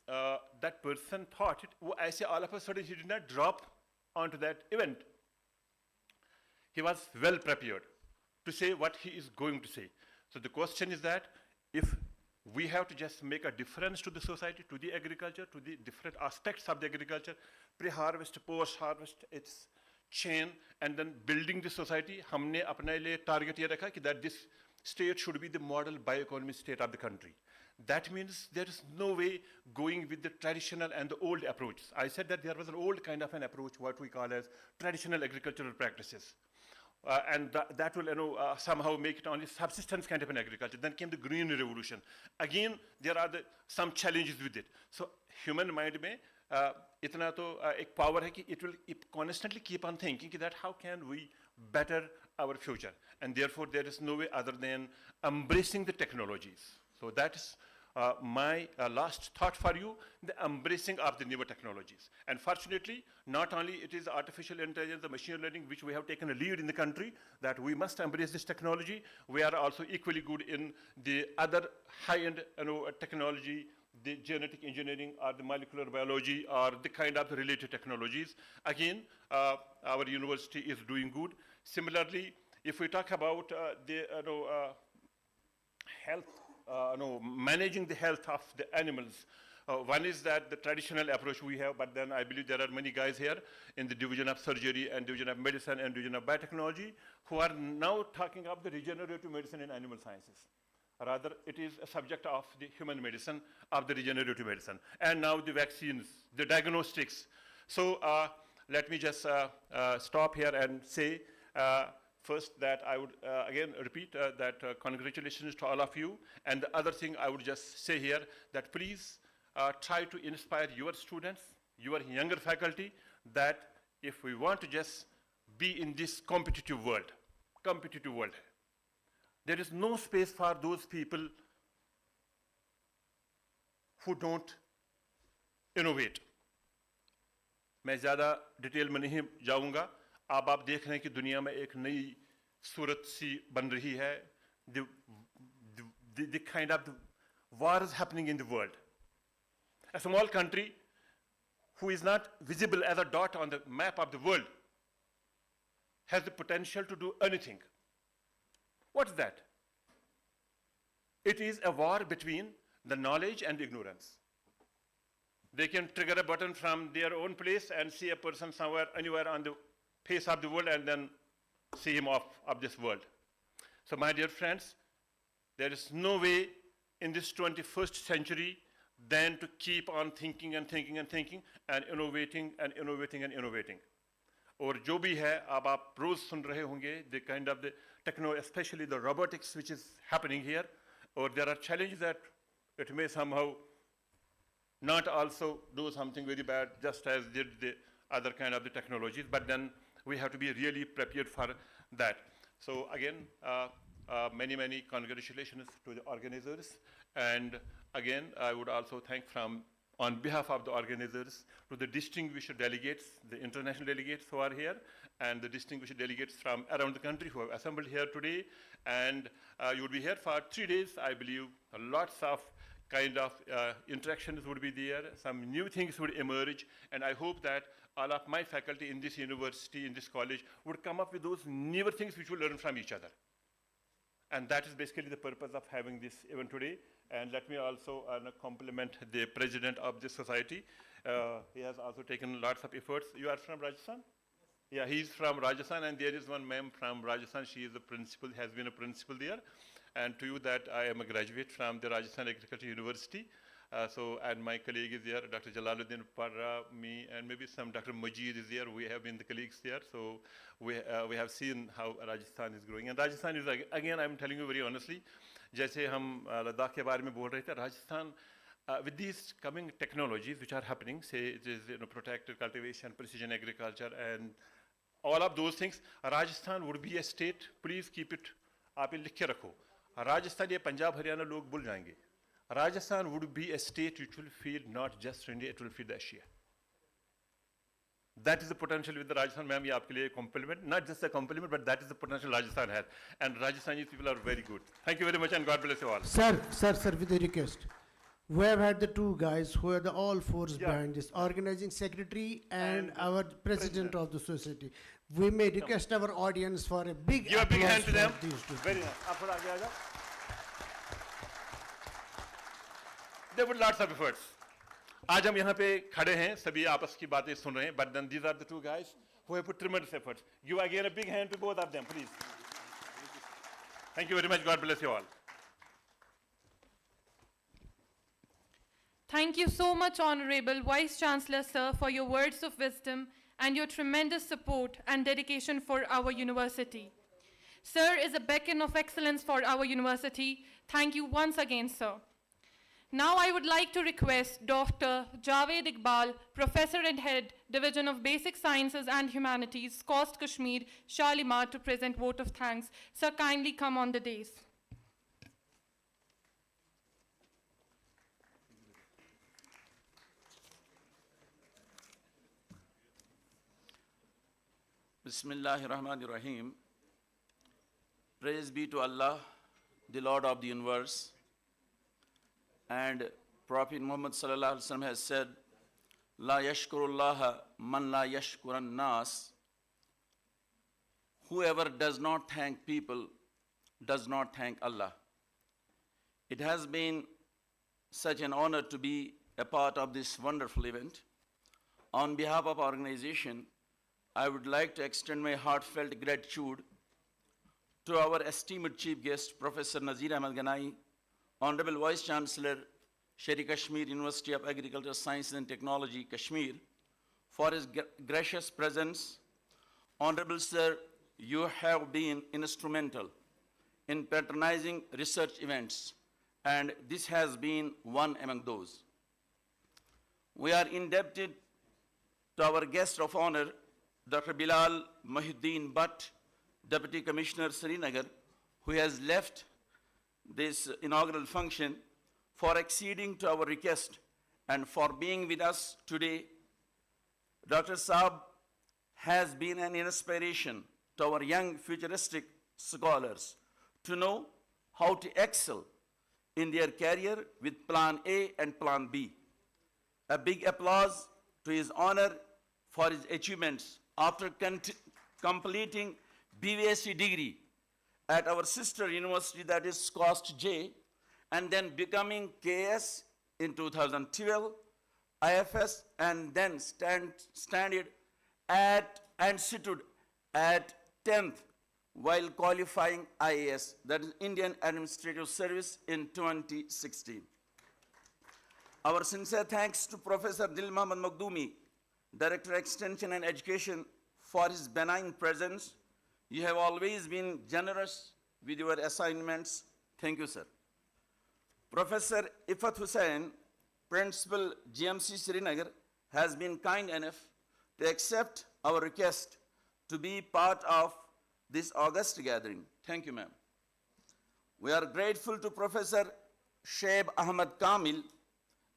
that person thought it, वो ऐसे all of a sudden he did not drop onto that event. He was well prepared to say what he is going to say. So the question is that if we have to just make a difference to the society, to the agriculture, to the different aspects of the agriculture, pre-harvest, post-harvest, its chain, and then building the society, हमने अपने लिए target ये रखा कि that this state should be the model bioeconomy state of the country. That means there is no way going with the traditional and the old approach. I said that there was an old kind of an approach, what we call as traditional agricultural practices. And that will somehow make it only subsistence kind of an agriculture. Then came the green revolution. Again, there are some challenges with it. So human mind में इतना तो एक power है कि it will constantly keep on thinking that how can we better our future. And therefore there is no way other than embracing the technologies. So that is my last thought for you, the embracing of the newer technologies. And fortunately, not only it is artificial intelligence, the machine learning, which we have taken a lead in the country, that we must embrace this technology. We are also equally good in the other high-end technology, the genetic engineering or the molecular biology or the kind of related technologies. Again, our university is doing good. Similarly, if we talk about the health, managing the health of the animals. One is that the traditional approach we have, but then I believe there are many guys here in the division of surgery and division of medicine and division of biotechnology who are now talking of the regenerative medicine in animal sciences. Rather, it is a subject of the human medicine, of the regenerative medicine. And now the vaccines, the diagnostics. So let me just stop here and say, first, that I would again repeat that congratulations to all of you. And the other thing I would just say here that please try to inspire your students, your younger faculty, that if we want to just be in this competitive world, there is no space for those people who don't innovate. मैं ज़्यादा detail में नहीं जाऊँगा. अब आप देख रहे हैं कि दुनिया में एक नई सूरत सी बन रही है. The kind of war is happening in the world. A small country who is not visible as a dot on the map of the world has the potential to do anything. What is that? It is a war between the knowledge and ignorance. They can trigger a button from their own place and see a person somewhere, anywhere on the face of the world and then see him off of this world. So my dear friends, there is no way in this 21st century than to keep on thinking and thinking and thinking and innovating and innovating and innovating. और जो भी है अब आप रोज सुन रहे होंगे the kind of the techno, especially the robotics which is happening here, or there are challenges that it may somehow not also do something very bad just as did the other kind of the technologies, but then we have to be really prepared for that. So again, many congratulations to the organizers, and again I would also thank on behalf of the organizers to the distinguished delegates, the international delegates who are here, and the distinguished delegates from around the country who have assembled here today. And you will be here for 3 days, I believe. Lots of kind of interactions would be there, some new things would emerge, and I hope that all of my faculty in this university, in this college, would come up with those newer things which we learn from each other. And that is basically the purpose of having this event today. And let me also compliment the president of this society. He has also taken lots of efforts. You are from Rajasthan? Yes. Yeah, he's from Rajasthan, and there is one ma'am from Rajasthan. She is a principal, has been a principal there. And to you that I am a graduate from the Rajasthan Agriculture University. And my colleague is there, Dr. Jalaluddin Parra, me, and maybe some Dr. Majid is there. We have been the colleagues there. So we have seen how Rajasthan is growing. And Rajasthan is, again, I'm telling you very honestly, जैसे हम लद्दाख के बारे में बोल रहे थे, Rajasthan, with these coming technologies which are happening, say it is protected cultivation, precision agriculture, and all of those things, Rajasthan would be a state, please keep it, आप ये लिख के रखो. Rajasthan ये पंजाब हरियाणा लोग भूल जाएंगे. Rajasthan would be a state which will feed not just India, it will feed Asia. That is the potential with the Rajasthan, ma'am, ye aapke liye compliment, not just a compliment, but that is the potential Rajasthan has. And Rajasthani people are very good. Thank you very much and God bless you all. Sir, with a request. We have had the two guys who are the all force behind this, organizing secretary and our president of the society. We may request our audience for a big Give a big hand to them. for these two. Very nice. Aap thoda aage aa jao. They put lots of efforts. आज हम यहाँ पे खड़े हैं, सभी आपस की बातें सुन रहे हैं, but then these are the two guys who have put tremendous efforts. Give again a big hand to both of them, please. Thank you very much. God bless you all. Thank you so much, Honorable Vice Chancellor, sir, for your words of wisdom and your tremendous support and dedication for our university. Sir is a beacon of excellence for our university. Thank you once again, sir. Now I would like to request Dr. Javed Iqbal, Professor and Head, Division of Basic Sciences and Humanities, SKUAST-Kashmir, Shalimar, to present vote of thanks. Sir, kindly come on the dais. Bismillahirrahmanirrahim. Praise be to Allah, the Lord of the universe. And Prophet Muhammad sallallahu alaihi wasallam has said, "La yashkurullaha man la yashkuran nas." Whoever does not thank people does not thank Allah. It has been such an honor to be a part of this wonderful event. On behalf of our organization, I would like to extend my heartfelt gratitude to our esteemed chief guest, Professor Nazir Ahmad Ganai, Honorable Vice Chancellor, Sher-e-Kashmir University of Agriculture, Science and Technology, Kashmir, for his gracious presence. Honorable Sir, you have been instrumental in patronizing research events, and this has been one among those. We are indebted to our guest of honor, Dr. Bilal Mahiuddin Butt, Deputy Commissioner, Srinagar, who has left this inaugural function, for acceding to our request and for being with us today. Dr. Saab has been an inspiration to our young futuristic scholars to know how to excel in their career with Plan A and Plan B. A big applause to his honor for his achievements after completing BSc degree at our sister university, that is SKUAST-K, and then becoming CIAS in 2012, AFTEFS, and then standard at and stood at 10th while qualifying IAS, that is Indian Administrative Service, in 2016. Our sincere thanks to Professor Dil Muhammad Makhdoumi, Director Extension and Education, for his benign presence. You have always been generous with your assignments. Thank you, sir. Professor Ifat Hussain, Principal GMC Srinagar, has been kind enough to accept our request to be part of this august gathering. Thank you, ma'am. We are grateful to Professor Shaib Ahmad Kamil,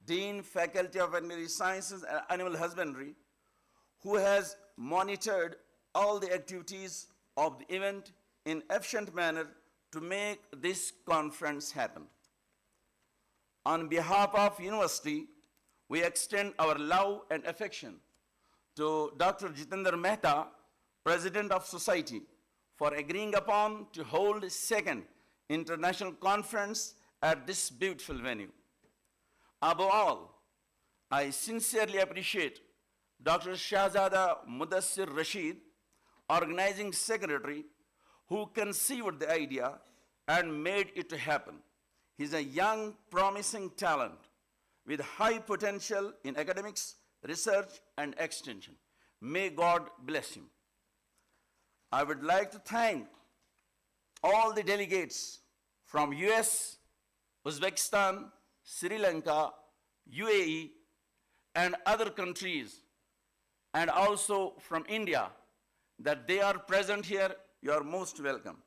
Dean, Faculty of Veterinary Sciences and Animal Husbandry, who has monitored all the activities of the event in efficient manner to make this conference happen. On behalf of university, we extend our love and affection to Dr. Jitendra Mehta, President of Society, for agreeing upon to hold a second international conference at this beautiful venue. Above all, I sincerely appreciate Dr. Shahzada Mudassir Rashid, organizing secretary, who conceived the idea and made it happen. He's a young, promising talent with high potential in academics, research, and extension. May God bless him. I would like to thank all the delegates from US, Uzbekistan, Sri Lanka, UAE, and other countries, and also from India, that they are present here. You are most welcome.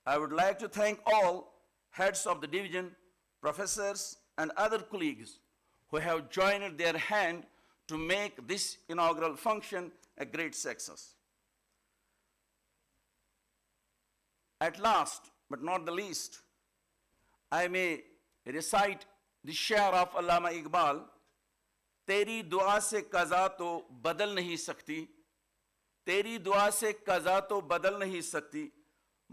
I would like to thank all heads of the division, professors, and other colleagues who have joined their hand to make this inaugural function a great success. At last, but not the least, I may recite the share of Allama Iqbal, तेरी दुआ से कज़ा तो बदल नहीं सकती, तेरी दुआ से कज़ा तो बदल नहीं सकती,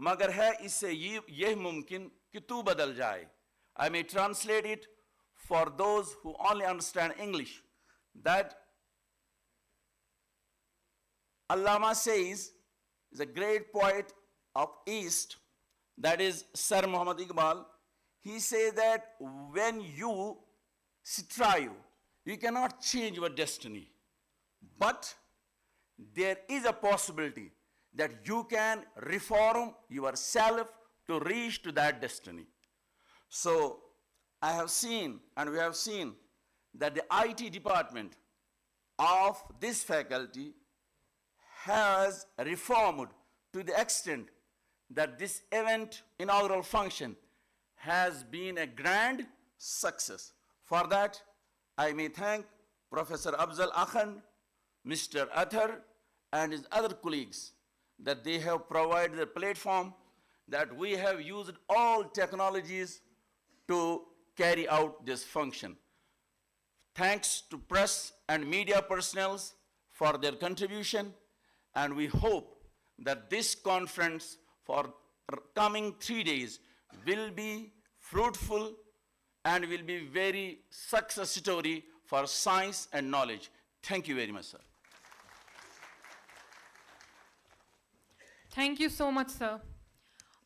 मगर है इससे यह मुमकिन कि तू बदल जाए. I may translate it for those who only understand English, that Allama says, is a great poet of East, that is Sir Muhammad Iqbal. He says that when you strive, you cannot change your destiny. But there is a possibility that you can reform yourself to reach to that destiny. So I have seen, and we have seen, that the IT department of this faculty has reformed to the extent that this event, inaugural function, has been a grand success. For that, I may thank Professor Afzal Akhan, Mr. Athar, and his other colleagues, that they have provided a platform, that we have used all technologies to carry out this function. Thanks to press and media personnel for their contribution, and we hope that this conference for coming 3 days will be fruitful and will be very success story for science and knowledge. Thank you very much, sir. Thank you so much, sir.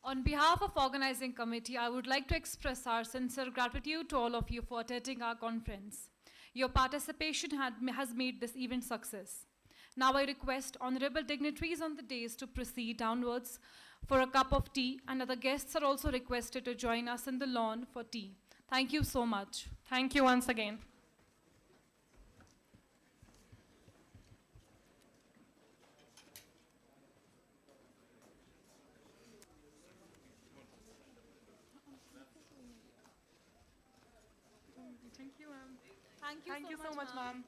On behalf of organizing committee, I would like to express our sincere gratitude to all of you for attending our conference. Your participation has made this event success. Now I request honorable dignitaries on the dais to proceed downwards for a cup of tea, and other guests are also requested to join us in the lawn for tea. Thank you so much. Thank you once again. Thank you, ma'am. Thank you so much, ma'am.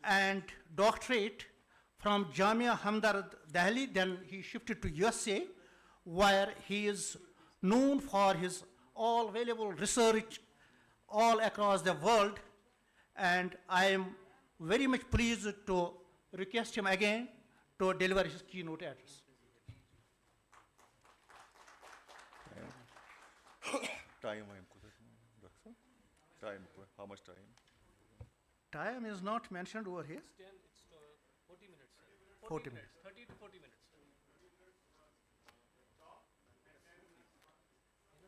And doctorate from Jamia Hamdard, Delhi. Then he shifted to USA, where he is known for his all valuable research all across the world. And I am very much pleased to request him again to deliver his keynote address. Time, time, how much time? Time is not mentioned over here. It's 40 minutes. 40 minutes. 30 to 40 minutes.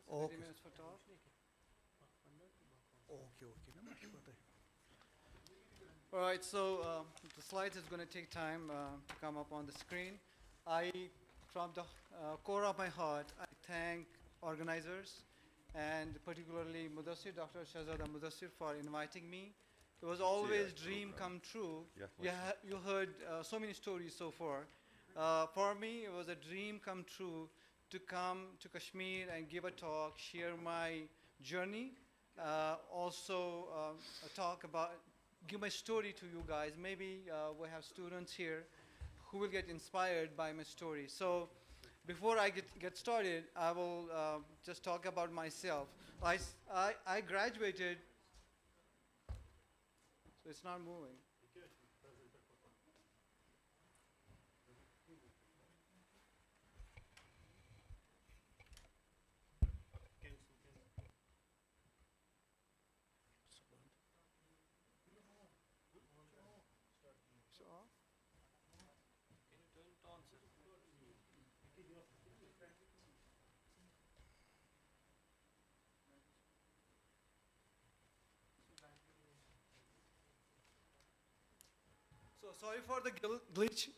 Okay. All right, so the slides is going to take time to come up on the screen. From the core of my heart, I thank organizers and particularly Mudassir, Dr. Shahzada Mudassir, for inviting me. It was always dream come true. You heard so many stories so far. For me, it was a dream come true to come to Kashmir and give a talk, share my journey, also give my story to you guys. Maybe we have students here who will get inspired by my story. So before I get started, I will just talk about myself. I graduated, so it's not moving. So sorry for the glitch.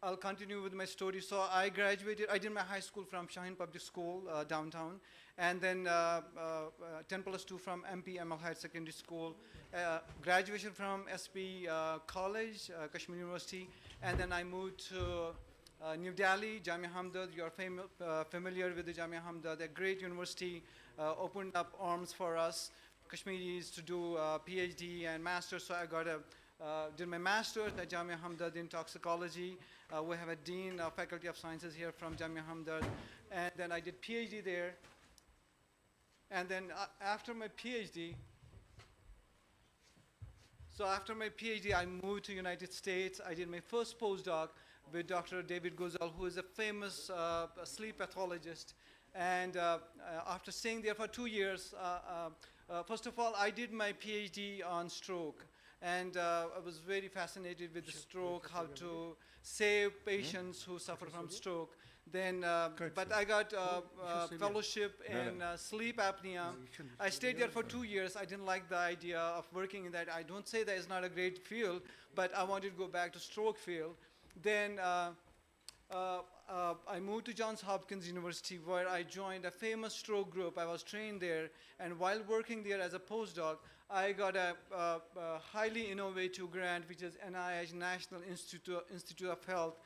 I'll continue with my story. So I graduated, I did my high school from Shaheen Public School, downtown, and then 10+2 from MP Amal Higher Secondary School, graduation from SP College, Kashmir University, and then I moved to New Delhi, Jamia Hamdard. You're familiar with the Jamia Hamdard, a great university, opened up arms for us Kashmiris to do PhD and master's. So I got did my master's at Jamia Hamdard in toxicology. We have a dean of Faculty of Sciences here from Jamia Hamdard. And then I did PhD there. And then after my PhD, I moved to United States. I did my first postdoc with Dr. David Gozal, who is a famous sleep pathologist. And after staying there for 2 years, first of all, I did my PhD on stroke. And I was very fascinated with the stroke, how to save patients who suffer from stroke. Then, but I got fellowship in sleep apnea. I stayed there for 2 years. I didn't like the idea of working in that. I don't say that it's not a great field, but I wanted to go back to stroke field. Then I moved to Johns Hopkins University, where I joined a famous stroke group. I was trained there, and while working there as a postdoc, I got a highly innovative grant, which is NIH, National Institute of Health.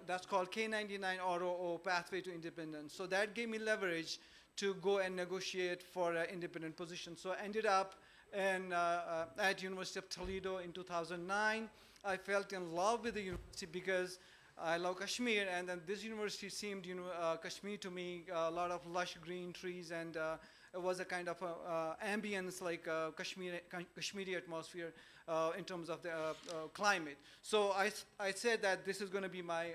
That's called K99 ROO, Pathway to Independence. So that gave me leverage to go and negotiate for an independent position. So I ended up at University of Toledo in 2009. I fell in love with the university because I love Kashmir, and then this university seemed, Kashmir to me, a lot of lush green trees, and it was a kind of ambience like Kashmiri atmosphere in terms of the climate. So I said that this is going to be my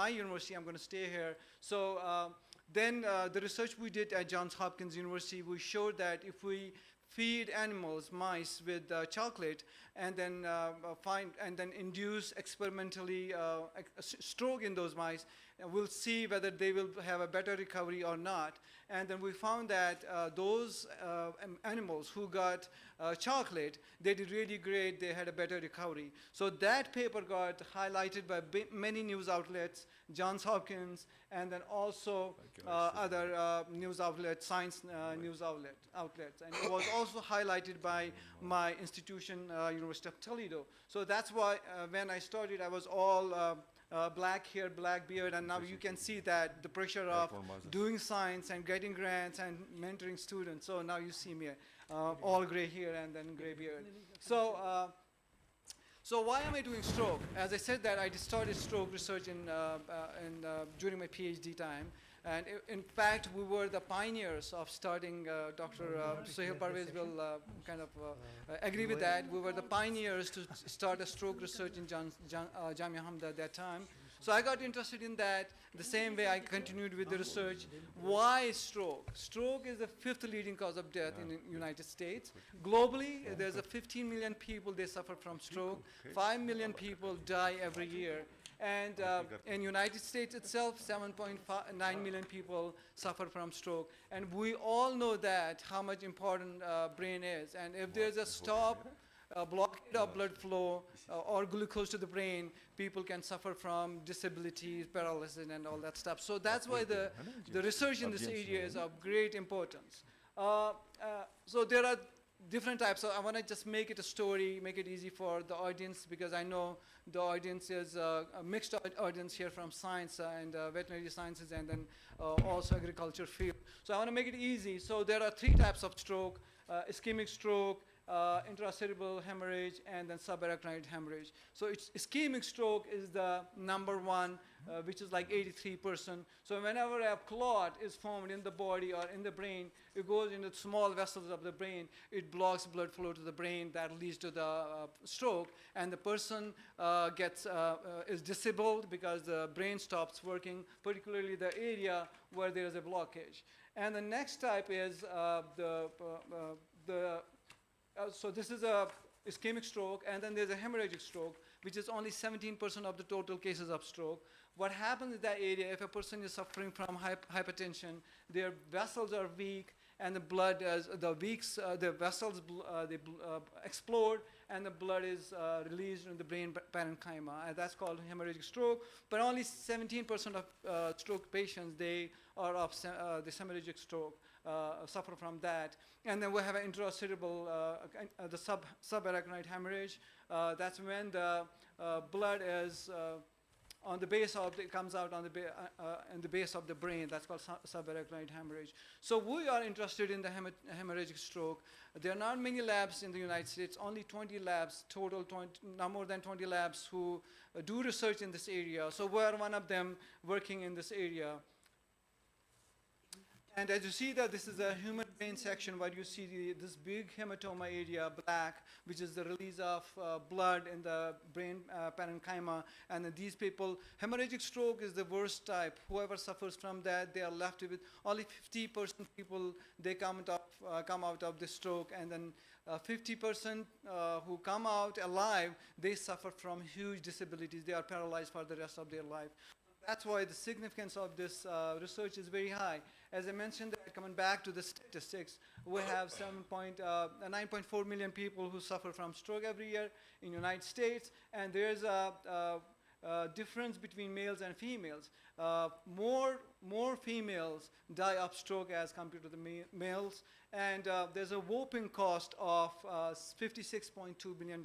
university. I'm going to stay here. So then the research we did at Johns Hopkins University, we showed that if we feed animals, mice, with chocolate, and then induce experimentally stroke in those mice, and we'll see whether they will have a better recovery or not. And then we found that those animals who got chocolate, they did really great. They had a better recovery. So that paper got highlighted by many news outlets, Johns Hopkins, and then also other news outlets, science news outlets. And it was also highlighted by my institution, University of Toledo. So that's why when I started, I was all black hair, black beard, and now you can see that the pressure of doing science and getting grants and mentoring students. So now you see me all gray hair and then gray beard. So why am I doing stroke? As I said that I started stroke research during my PhD time. And in fact, we were the pioneers of starting, Dr. Sohail Parvez will kind of agree with that. We were the pioneers to start a stroke research in Jamia Hamdard at that time. So I got interested in that. The same way I continued with the research. Why stroke? Stroke is the 5th leading cause of death in the United States. Globally, there's 15 million people, they suffer from stroke. 5 million people die every year. And in United States itself, 7.9 million people suffer from stroke. And we all know that how much important brain is. And if there's a stop, blockade of blood flow or glucose to the brain, people can suffer from disabilities, paralysis, and all that stuff. So that's why the research in this area is of great importance. So there are different types. So I want to just make it a story, make it easy for the audience, because I know the audience is a mixed audience here from science and veterinary sciences, and then also agriculture field. So I want to make it easy. So there are 3 types of stroke: ischemic stroke, intracerebral hemorrhage, and then subarachnoid hemorrhage. So ischemic stroke is the number 1, which is like 83%. So whenever a clot is formed in the body or in the brain, it goes into small vessels of the brain. It blocks blood flow to the brain. That leads to the stroke, and the person is disabled because the brain stops working, particularly the area where there is a blockage. And the next type is so this is a ischemic stroke, and then there's a hemorrhagic stroke, which is only 17% of the total cases of stroke. What happens in that area, if a person is suffering from hypertension, their vessels are weak, and the blood, the vessels explode, and the blood is released in the brain parenchyma. And that's called hemorrhagic stroke. But only 17% of stroke patients, they are of this hemorrhagic stroke, suffer from that. And then we have an intracerebral, the subarachnoid hemorrhage. That's when the blood is on the base of it comes out on the in the base of the brain. That's called subarachnoid hemorrhage. So we are interested in the hemorrhagic stroke. There are not many labs in the United States. Only 20 labs total, not more than 20 labs who do research in this area. So we are one of them working in this area. And as you see that this is a human brain section where you see this big hematoma area, black, which is the release of blood in the brain parenchyma. And then these people, hemorrhagic stroke is the worst type. Whoever suffers from that, they are left with only 50% people, they come out of the stroke. And then 50% who come out alive, they suffer from huge disabilities. They are paralyzed for the rest of their life. That's why the significance of this research is very high. As I mentioned, coming back to the statistics, we have 9.4 million people who suffer from stroke every year in the United States, and there's a difference between males and females. More females die of stroke as compared to the males, and there's a whopping cost of $56.2 billion.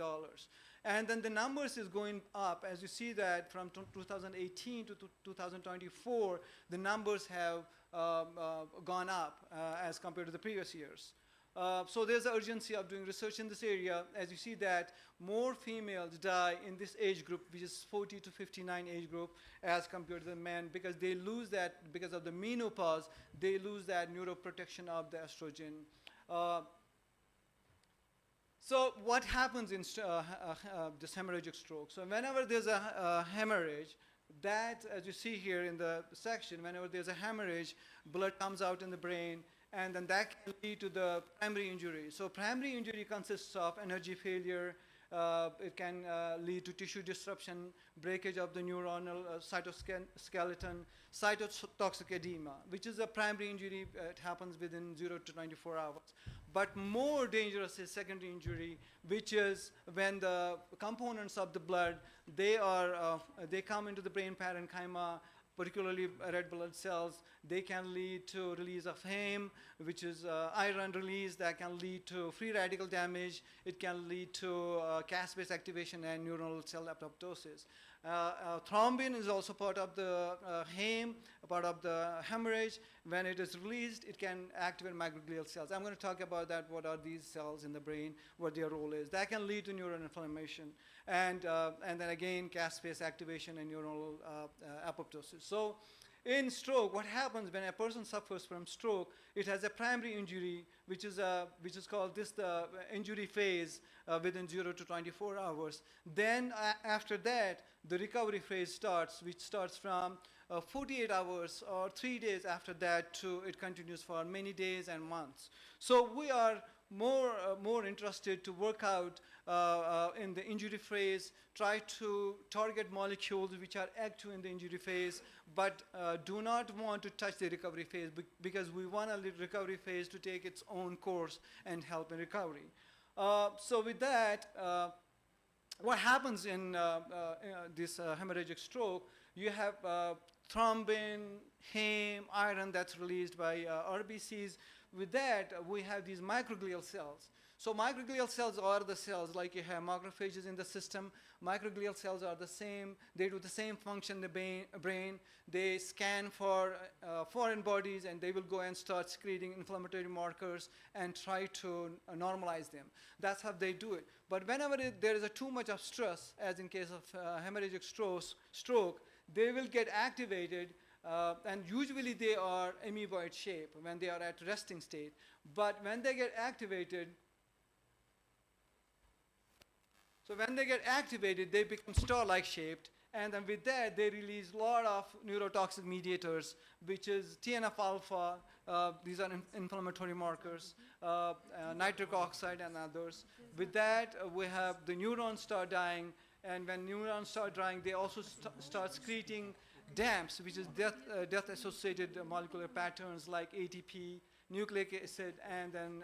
And then the numbers is going up. As you see that from 2018 to 2024, the numbers have gone up as compared to the previous years. So there's an urgency of doing research in this area. As you see that more females die in this age group, which is 40 to 59 age group, as compared to the men, because they lose that, because of the menopause, they lose that neuroprotection of the estrogen. So what happens in this hemorrhagic stroke? So whenever there's a hemorrhage, that, as you see here in the section, whenever there's a hemorrhage, blood comes out in the brain, and then that can lead to the primary injury. So primary injury consists of energy failure. It can lead to tissue disruption, breakage of the neuronal cytoskeleton, cytotoxic edema, which is a primary injury. It happens within 0 to 24 hours. But more dangerous is secondary injury, which is when the components of the blood, they come into the brain parenchyma, particularly red blood cells. They can lead to release of heme, which is iron release that can lead to free radical damage. It can lead to caspase activation and neuronal cell apoptosis. Thrombin is also part of the heme, part of the hemorrhage. When it is released, it can activate microglial cells. I'm going to talk about that, what are these cells in the brain, what their role is. That can lead to neural inflammation. And then again, caspase activation and neuronal apoptosis. So in stroke, what happens when a person suffers from stroke, it has a primary injury, which is called the injury phase within 0 to 24 hours. Then after that, the recovery phase starts, which starts from 48 hours or 3 days after that to it continues for many days and months. So we are more interested to work out in the injury phase, try to target molecules which are active in the injury phase, but do not want to touch the recovery phase because we want a recovery phase to take its own course and help in recovery. So with that, what happens in this hemorrhagic stroke, you have thrombin, heme, iron that's released by RBCs. With that, we have these microglial cells. So microglial cells are the cells, like you have macrophages in the system. Microglial cells are the same. They do the same function in the brain. They scan for foreign bodies, and they will go and start secreting inflammatory markers and try to normalize them. That's how they do it. But whenever there is too much of stress, as in case of hemorrhagic stroke, they will get activated, and usually they are amoeboid shape when they are at resting state. But when they get activated, they become star-like shaped, and then with that, they release a lot of neurotoxic mediators, which is TNF-alpha, these are inflammatory markers, nitric oxide and others. With that, we have the neurons start dying, and when neurons start dying, they also start secreting DAMPs, which is death-associated molecular patterns like ATP, nucleic acid, and then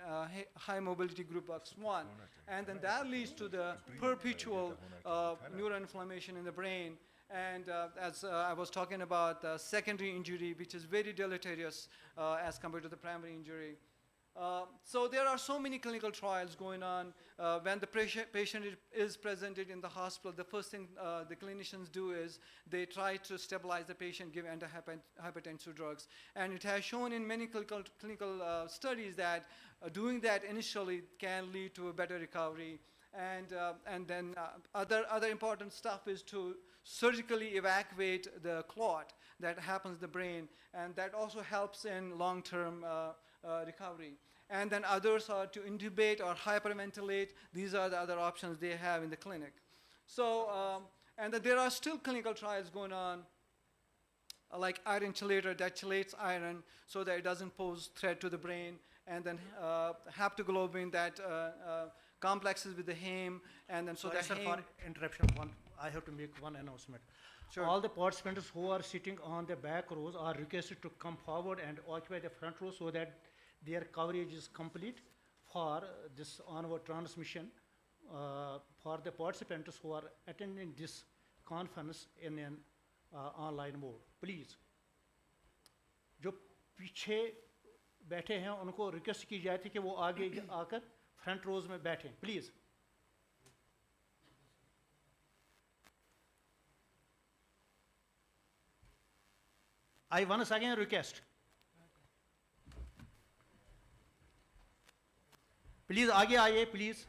high mobility group OX1. And then that leads to the perpetual neuroinflammation in the brain. And as I was talking about secondary injury, which is very deleterious as compared to the primary injury. So there are so many clinical trials going on. When the patient is presented in the hospital, the first thing the clinicians do is they try to stabilize the patient, give antihypertensive drugs. And it has shown in many clinical studies that doing that initially can lead to a better recovery. And then other important stuff is to surgically evacuate the clot that happens in the brain, and that also helps in long-term recovery. And then others are to intubate or hyperventilate. These are the other options they have in the clinic. So, and then there are still clinical trials going on, like iron chelator that chelates iron so that it doesn't pose threat to the brain, and then haptoglobin that complexes with the heme, and then so Sorry, that sir, heme. for interruption, I have to make one announcement. Sure. All the participants who are sitting on the back rows are requested to come forward and occupy the front row so that their coverage is complete for this onward transmission for the participants who are attending this conference in an online mode. Please, जो पीछे बैठे हैं उनको request की जाती है कि वो आगे आकर फ्रंट रोज में बैठें, please. I once again request. Please आगे आइए, please.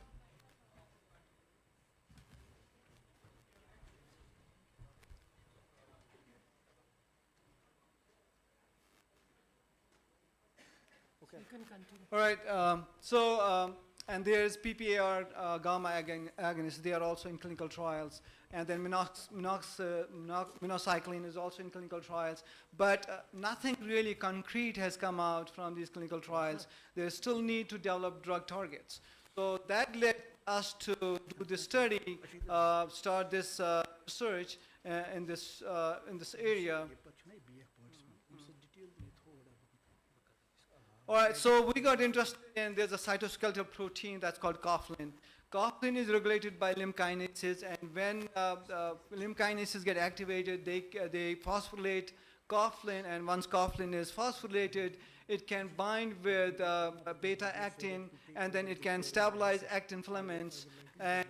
Okay. You can continue. All right. And there's PPAR gamma agonists. They are also in clinical trials. And then minocycline is also in clinical trials. But nothing really concrete has come out from these clinical trials. There's still need to develop drug targets. So that led us to do this study, start this research in this area. All right, so we got interested in, there's a cytoskeletal protein that's called coughlin. Coughlin is regulated by limb kinases, and when limb kinases get activated, they phosphorylate coughlin, and once coughlin is phosphorylated, it can bind with beta-actin, and then it can stabilize actin filaments. And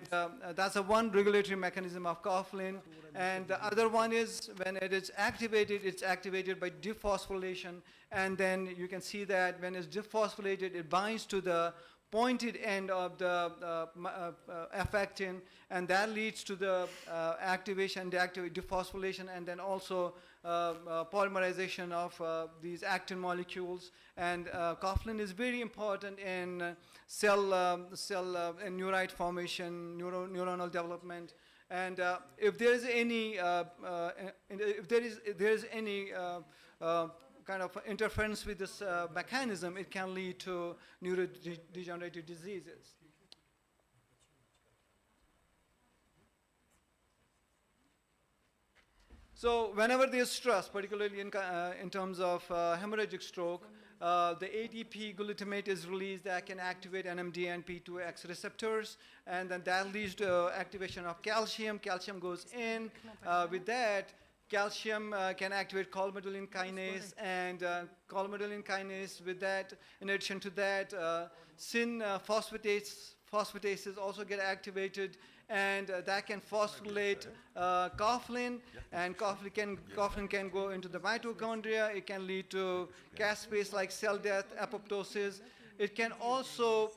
that's one regulatory mechanism of coughlin. And the other one is when it is activated, it's activated by dephosphorylation. And then you can see that when it's dephosphorylated, it binds to the pointed end of the F-actin, and that leads to the activation, dephosphorylation, and then also polymerization of these actin molecules. And coughlin is very important in cell and neurite formation, neuronal development. And if there is any kind of interference with this mechanism, it can lead to neurodegenerative diseases. So whenever there's stress, particularly in terms of hemorrhagic stroke, the ATP glutamate is released that can activate NMDA and P2X receptors, and then that leads to activation of calcium. Calcium goes in. With that, calcium can activate colmogylin kinase, and colmogylin kinase, with that, in addition to that, syn phosphatases also get activated, and that can phosphorylate coughlin, and coughlin can go into the mitochondria. It can lead to caspase like cell death, apoptosis. It can also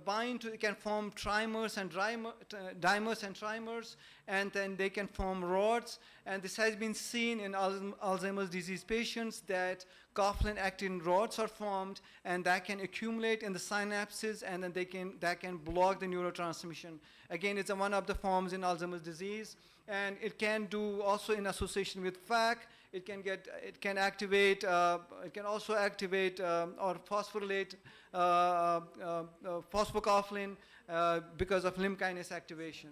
bind to, it can form trimers and dimers and trimers, and then they can form rods. And this has been seen in Alzheimer's disease patients, that coughlin actin rods are formed, and that can accumulate in the synapses, and then that can block the neurotransmission. Again, it's one of the forms in Alzheimer's disease, and it can do also in association with FAC. It can also activate or phosphorylate phosphocoughlin because of limb kinase activation.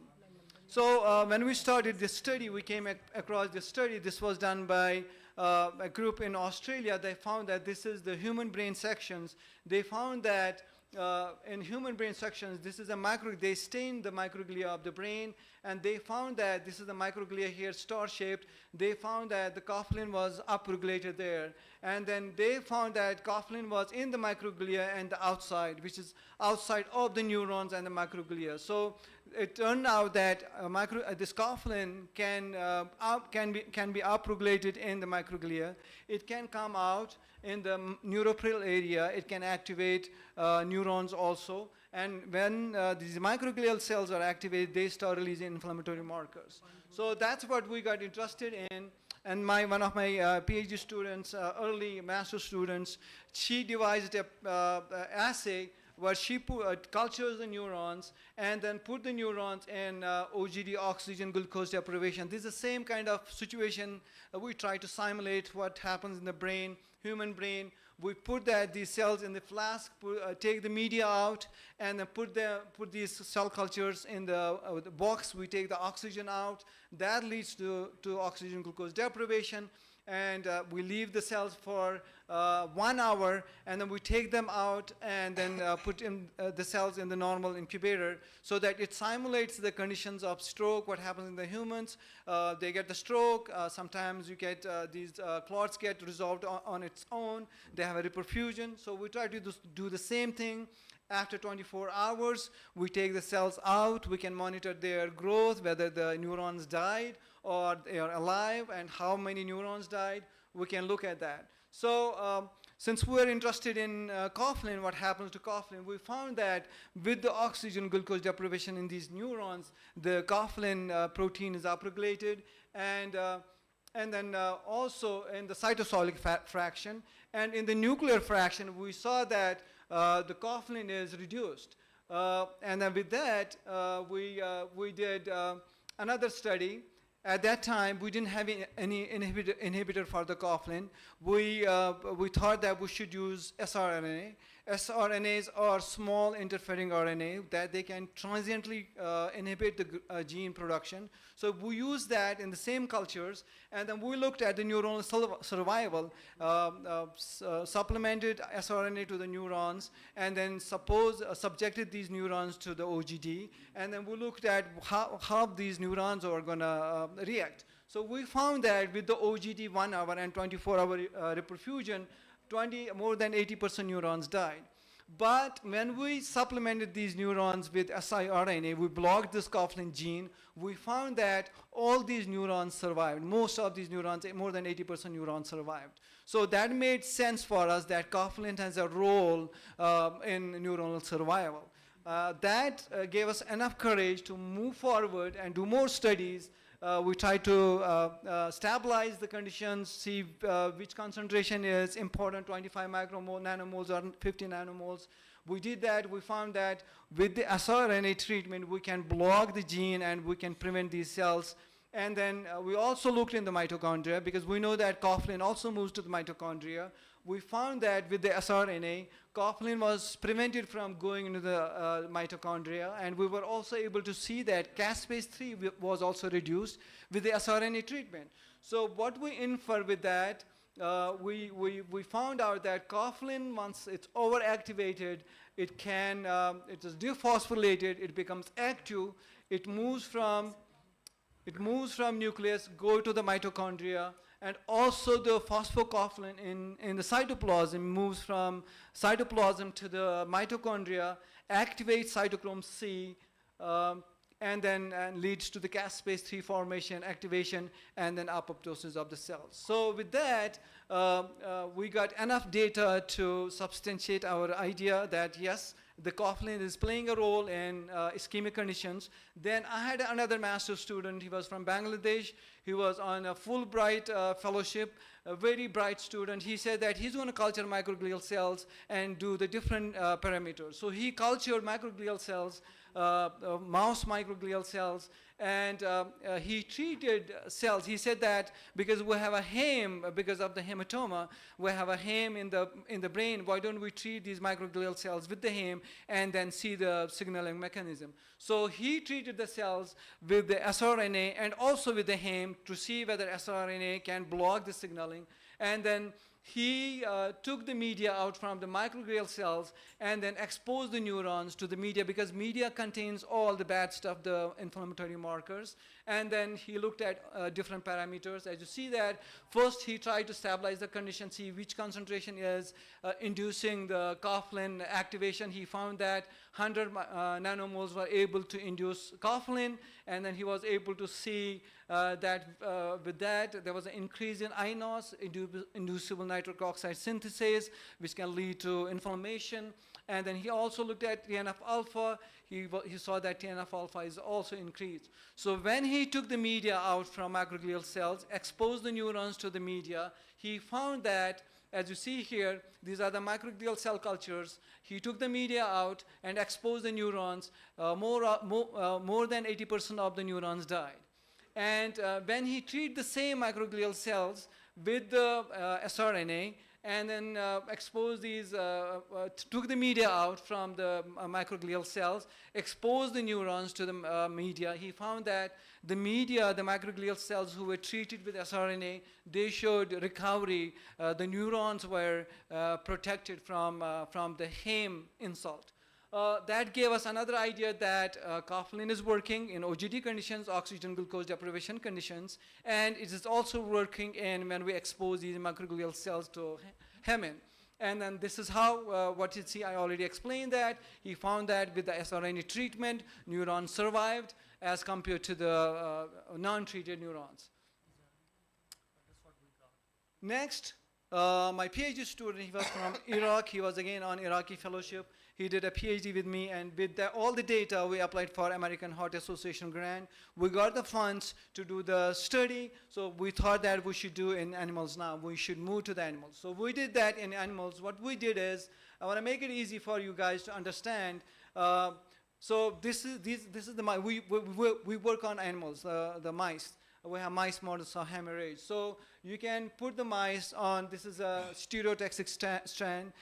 So when we started this study, we came across this study. This was done by a group in Australia. They found that this is the human brain sections. They found that in human brain sections, this is they stained the microglia of the brain, and they found that this is the microglia here, star-shaped. They found that the coughlin was upregulated there, and then they found that coughlin was in the microglia and the outside, which is outside of the neurons and the microglia. So it turned out that this coughlin can be upregulated in the microglia. It can come out in the neuroperipheral area. It can activate neurons also. And when these microglial cells are activated, they start releasing inflammatory markers. So that's what we got interested in. And one of my PhD students, early master students, she devised a assay where she cultures the neurons and then put the neurons in OGD, oxygen glucose deprivation. This is the same kind of situation we try to simulate what happens in the brain, human brain. We put these cells in the flask, take the media out, and then put these cell cultures in the box. We take the oxygen out. That leads to oxygen glucose deprivation. And we leave the cells for 1 hour, and then we take them out and then put in the cells in the normal incubator so that it simulates the conditions of stroke, what happens in the humans. They get the stroke. Sometimes you get these clots get resolved on its own. They have a reperfusion. So we try to do the same thing. After 24 hours, we take the cells out. We can monitor their growth, whether the neurons died or they are alive, and how many neurons died. We can look at that. So since we're interested in coughlin, what happens to coughlin, we found that with the oxygen glucose deprivation in these neurons, the coughlin protein is upregulated, and then also in the cytosolic fraction, and in the nuclear fraction, we saw that the coughlin is reduced. And then with that, we did another study. At that time, we didn't have any inhibitor for the coughlin. We thought that we should use sRNA. sRNAs are small interfering RNA that they can transiently inhibit the gene production. So we used that in the same cultures, and then we looked at the neuronal survival, supplemented sRNA to the neurons, and then subjected these neurons to the OGD, and then we looked at how these neurons are going to react. So we found that with the OGD 1 hour and 24-hour reperfusion, more than 80% neurons died. But when we supplemented these neurons with siRNA, we blocked this coughlin gene, we found that all these neurons survived. Most of these neurons, more than 80% neurons survived. So that made sense for us that coughlin has a role in neuronal survival. That gave us enough courage to move forward and do more studies. We try to stabilize the conditions, see which concentration is important, 25 nanomoles or 50 nanomoles. We did that. We found that with the siRNA treatment, we can block the gene and we can prevent these cells. And then we also looked in the mitochondria because we know that coughlin also moves to the mitochondria. We found that with the sRNA, coughlin was prevented from going into the mitochondria, and we were also able to see that caspase-3 was also reduced with the sRNA treatment. So what we infer with that, we found out that coughlin, once it's overactivated, it is dephosphorylated, it becomes active, it moves from nucleus, go to the mitochondria, and also the phosphocoughlin in the cytoplasm moves from cytoplasm to the mitochondria, activates cytochrome C, and then leads to the caspase-3 formation, activation, and then apoptosis of the cells. So with that, we got enough data to substantiate our idea that yes, the coughlin is playing a role in ischemic conditions. Then I had another master's student. He was from Bangladesh. He was on a Fulbright fellowship, a very bright student. He said that he's going to culture microglial cells and do the different parameters. So he cultured microglial cells, mouse microglial cells, and he treated cells. He said that because we have a heme, because of the hematoma, we have a heme in the brain, why don't we treat these microglial cells with the heme and then see the signaling mechanism? So he treated the cells with the sRNA and also with the heme to see whether sRNA can block the signaling, and then he took the media out from the microglial cells and then exposed the neurons to the media, because media contains all the bad stuff, the inflammatory markers. And then he looked at different parameters. As you see that, first he tried to stabilize the condition, see which concentration is inducing the coughlin activation. He found that 100 nanomoles were able to induce coughlin, and then he was able to see that with that there was an increase in INOS, inducible nitric oxide synthesis, which can lead to inflammation. And then he also looked at TNF-alpha. He saw that TNF-alpha is also increased. So when he took the media out from microglial cells, exposed the neurons to the media, he found that, as you see here, these are the microglial cell cultures. He took the media out and exposed the neurons. More than 80% of the neurons died. And when he treated the same microglial cells with the sRNA, and then exposed these, took the media out from the microglial cells, exposed the neurons to the media, he found that the media, the microglial cells who were treated with sRNA, they showed recovery. The neurons were protected from the heme insult. That gave us another idea that coughlin is working in OGD conditions, oxygen glucose deprivation conditions, and it is also working in when we expose these microglial cells to hemin. And then this is how, what you see, I already explained that. He found that with the sRNA treatment, neurons survived as compared to the non-treated neurons. Next, my PhD student, he was from Iraq. He was again on Iraqi fellowship. He did a PhD with me, and with all the data, we applied for American Heart Association grant. We got the funds to do the study, so we thought that we should do in animals now. We should move to the animals. So we did that in animals. What we did is, I want to make it easy for you guys to understand. So this is the we work on animals, the mice. We have mice models of hemorrhage. So you can put the mice on, this is a stereotaxic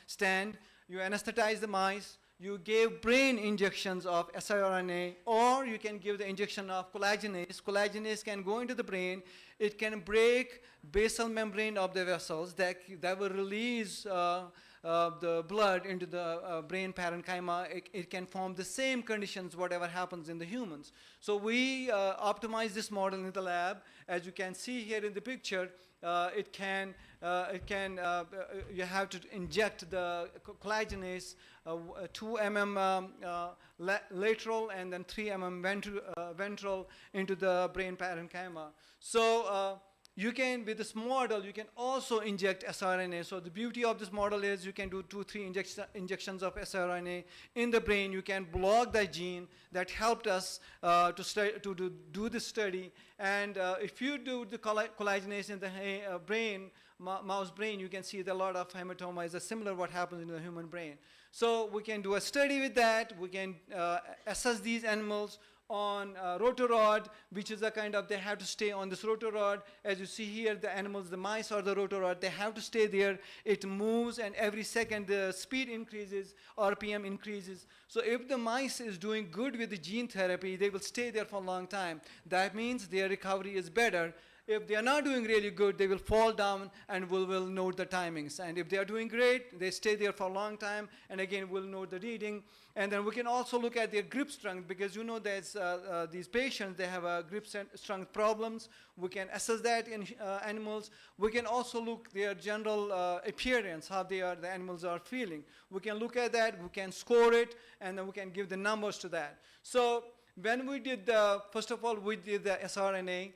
stand. You anesthetize the mice, you give brain injections of siRNA, or you can give the injection of collagenase. Collagenase can go into the brain. It can break basal membrane of the vessels that will release the blood into the brain parenchyma. It can form the same conditions whatever happens in the humans. So we optimize this model in the lab. As you can see here in the picture, you have to inject the collagenase 2 mm lateral and then 3 mm ventral into the brain parenchyma. So you can, with this model, you can also inject siRNA. So the beauty of this model is you can do 2-3 injections of siRNA in the brain. You can block the gene that helped us to do this study. And if you do the collagenase in the brain, mouse brain, you can see that a lot of hematoma is similar what happens in the human brain. So we can do a study with that. We can assess these animals. on rotorod, which is a kind of, they have to stay on this rotorod. As you see here, the animals, the mice or the rotorod, they have to stay there. It moves, and every second the speed increases, RPM increases. So if the mice is doing good with the gene therapy, they will stay there for a long time. That means their recovery is better. If they are not doing really good, they will fall down, and we will note the timings. And if they are doing great, they stay there for a long time, and again, we'll note the reading. And then we can also look at their grip strength, because you know there's these patients, they have grip strength problems. We can assess that in animals. We can also look their general appearance, how the animals are feeling. We can look at that, we can score it, and then we can give the numbers to that. So when we did first of all, we did the sRNA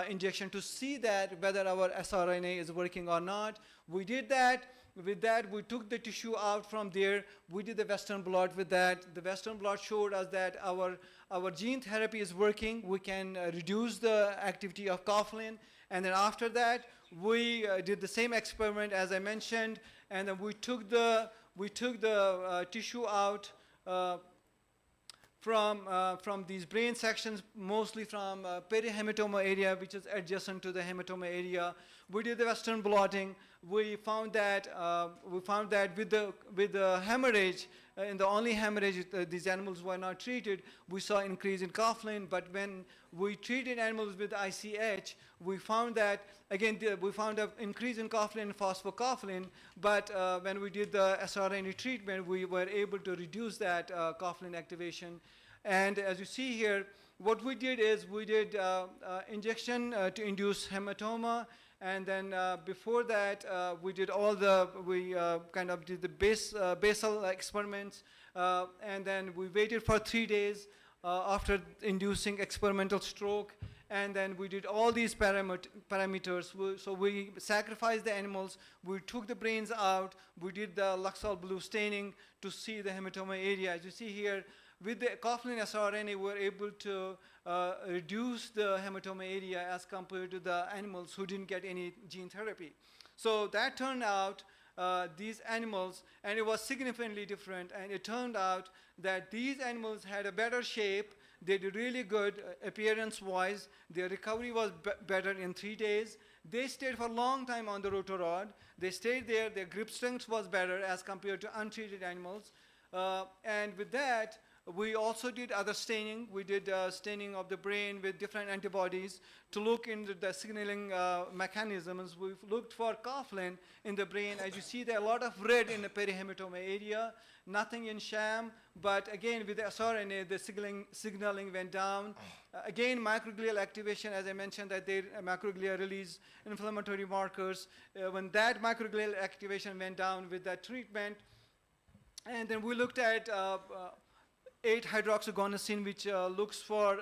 injection to see that whether our sRNA is working or not. We did that. With that, we took the tissue out from there. We did the Western blot with that. The Western blot showed us that our gene therapy is working. We can reduce the activity of coughlin. And then after that, we did the same experiment as I mentioned, and then we took the tissue out from these brain sections, mostly from perihematoma area, which is adjacent to the hematoma area. We did the Western blotting. We found that with the hemorrhage, in the only hemorrhage, these animals were not treated, we saw increase in coughlin. But when we treated animals with ICH, we found that, again, we found an increase in coughlin and phosphocoughlin. But when we did the sRNA treatment, we were able to reduce that coughlin activation. And as you see here, what we did is we did injection to induce hematoma. And then before that, we did kind of did the basal experiments. And then we waited for 3 days after inducing experimental stroke. And then we did all these parameters. So we sacrificed the animals. We took the brains out. We did the Luxol blue staining to see the hematoma area. As you see here, with the coughlin sRNA, we were able to reduce the hematoma area as compared to the animals who didn't get any gene therapy. So that turned out these animals, and it was significantly different, and it turned out that these animals had a better shape. They did really good appearance-wise. Their recovery was better in 3 days. They stayed for a long time on the rotorod. They stayed there. Their grip strength was better as compared to untreated animals. And with that, we also did other staining. We did staining of the brain with different antibodies to look into the signaling mechanisms. We've looked for coughlin in the brain. As you see, there are a lot of red in the perihematoma area, nothing in sham. But again, with the sRNA, the signaling went down. Again, microglial activation, as I mentioned, that microglia release inflammatory markers. When that microglial activation went down with that treatment, and then we looked at 8-hydroxyguanosine, which looks for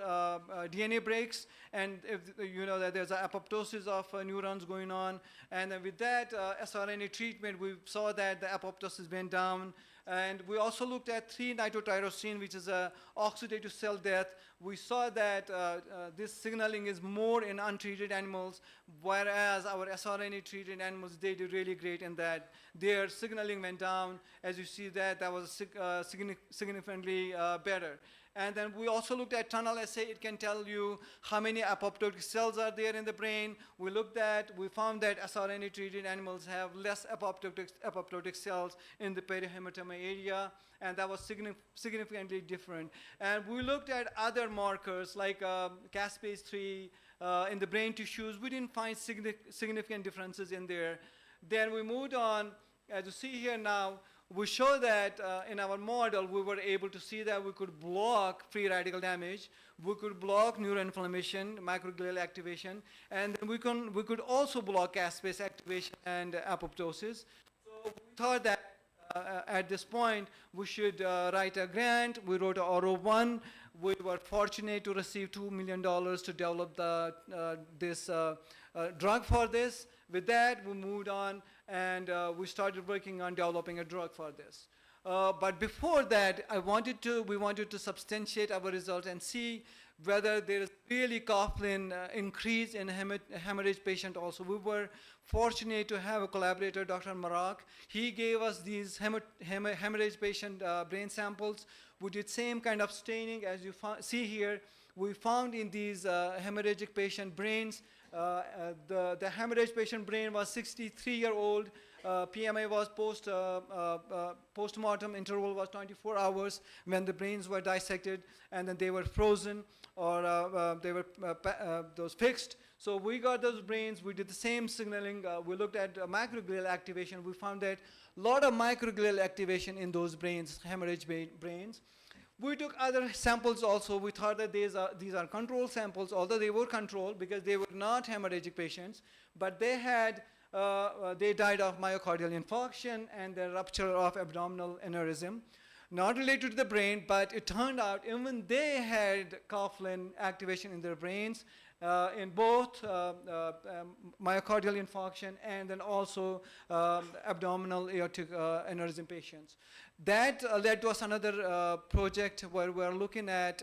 DNA breaks, and if you know that there's an apoptosis of neurons going on, and then with that sRNA treatment, we saw that the apoptosis went down. And we also looked at 3-nitrotyrosine, which is a oxidative cell death. We saw that this signaling is more in untreated animals, whereas our sRNA-treated animals, they did really great in that. Their signaling went down. As you see that was significantly better. And then we also looked at tunnel assay. It can tell you how many apoptotic cells are there in the brain. We found that sRNA-treated animals have less apoptotic cells in the perihematoma area, and that was significantly different. And we looked at other markers like caspase-3 in the brain tissues. We didn't find significant differences in there. Then we moved on. As you see here now, we show that in our model, we were able to see that we could block free radical damage, we could block neuroinflammation, microglial activation, and then we could also block caspase activation and apoptosis. So we thought that at this point, we should write a grant. We wrote a R01. We were fortunate to receive $2 million to develop this drug for this. With that, we moved on, and we started working on developing a drug for this. But before that, we wanted to substantiate our results and see whether there is really coughlin increase in hemorrhage patient also. We were fortunate to have a collaborator, Dr. Marak. He gave us these hemorrhage patient brain samples. We did same kind of staining as you see here. we found in these hemorrhagic patient brains, the hemorrhage patient brain was 63-year-old, PMI was post-mortem interval was 24 hours when the brains were dissected, and then they were frozen or they were those fixed. So we got those brains, we did the same signaling, we looked at microglial activation, we found that a lot of microglial activation in those brains, hemorrhage brains. We took other samples also. We thought that these are control samples, although they were controlled because they were not hemorrhagic patients, but they had they died of myocardial infarction and the rupture of abdominal aneurysm. Not related to the brain, but it turned out even they had coughlin activation in their brains in both myocardial infarction and then also abdominal aortic aneurysm patients. That led to us another project where we're looking at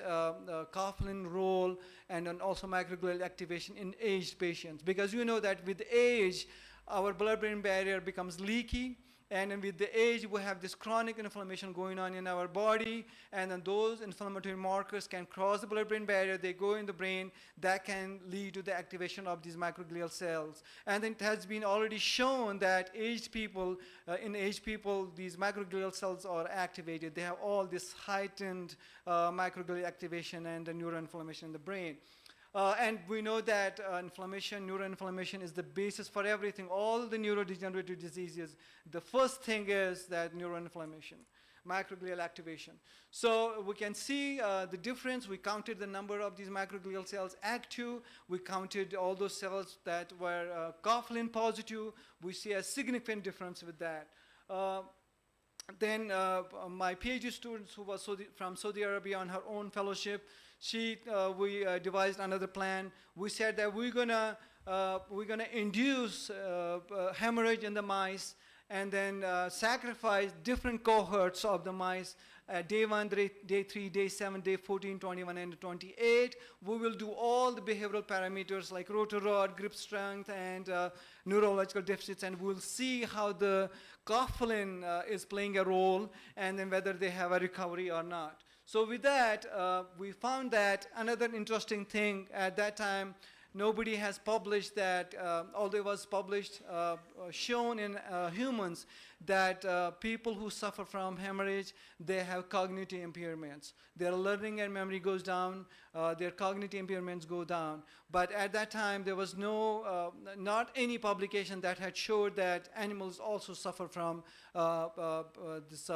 coughlin role and then also microglial activation in aged patients, because you know that with age, our blood-brain barrier becomes leaky, and then with the age, we have this chronic inflammation going on in our body, and then those inflammatory markers can cross the blood-brain barrier, they go in the brain, that can lead to the activation of these microglial cells. And then it has been already shown that aged people, in aged people, these microglial cells are activated. They have all this heightened microglial activation and the neuroinflammation in the brain. And we know that neuroinflammation is the basis for everything. All the neurodegenerative diseases, the first thing is that neuroinflammation, microglial activation. So we can see the difference. We counted the number of these microglial cells active. We counted all those cells that were coughlin positive. We see a significant difference with that. Then my PhD student who was from Saudi Arabia on her own fellowship, we devised another plan. We said that we're gonna induce hemorrhage in the mice and then sacrifice different cohorts of the mice at day 1, day 3, day 7, day 14, 21, and 28. We will do all the behavioral parameters like rotor rod, grip strength, and neurological deficits, and we'll see how the coughlin is playing a role and then whether they have a recovery or not. So with that, we found that another interesting thing at that time, nobody has published that, although it was published, shown in humans, that people who suffer from hemorrhage, they have cognitive impairments. Their learning and memory goes down, their cognitive impairments go down. But at that time, there was not any publication that had showed that animals also suffer from this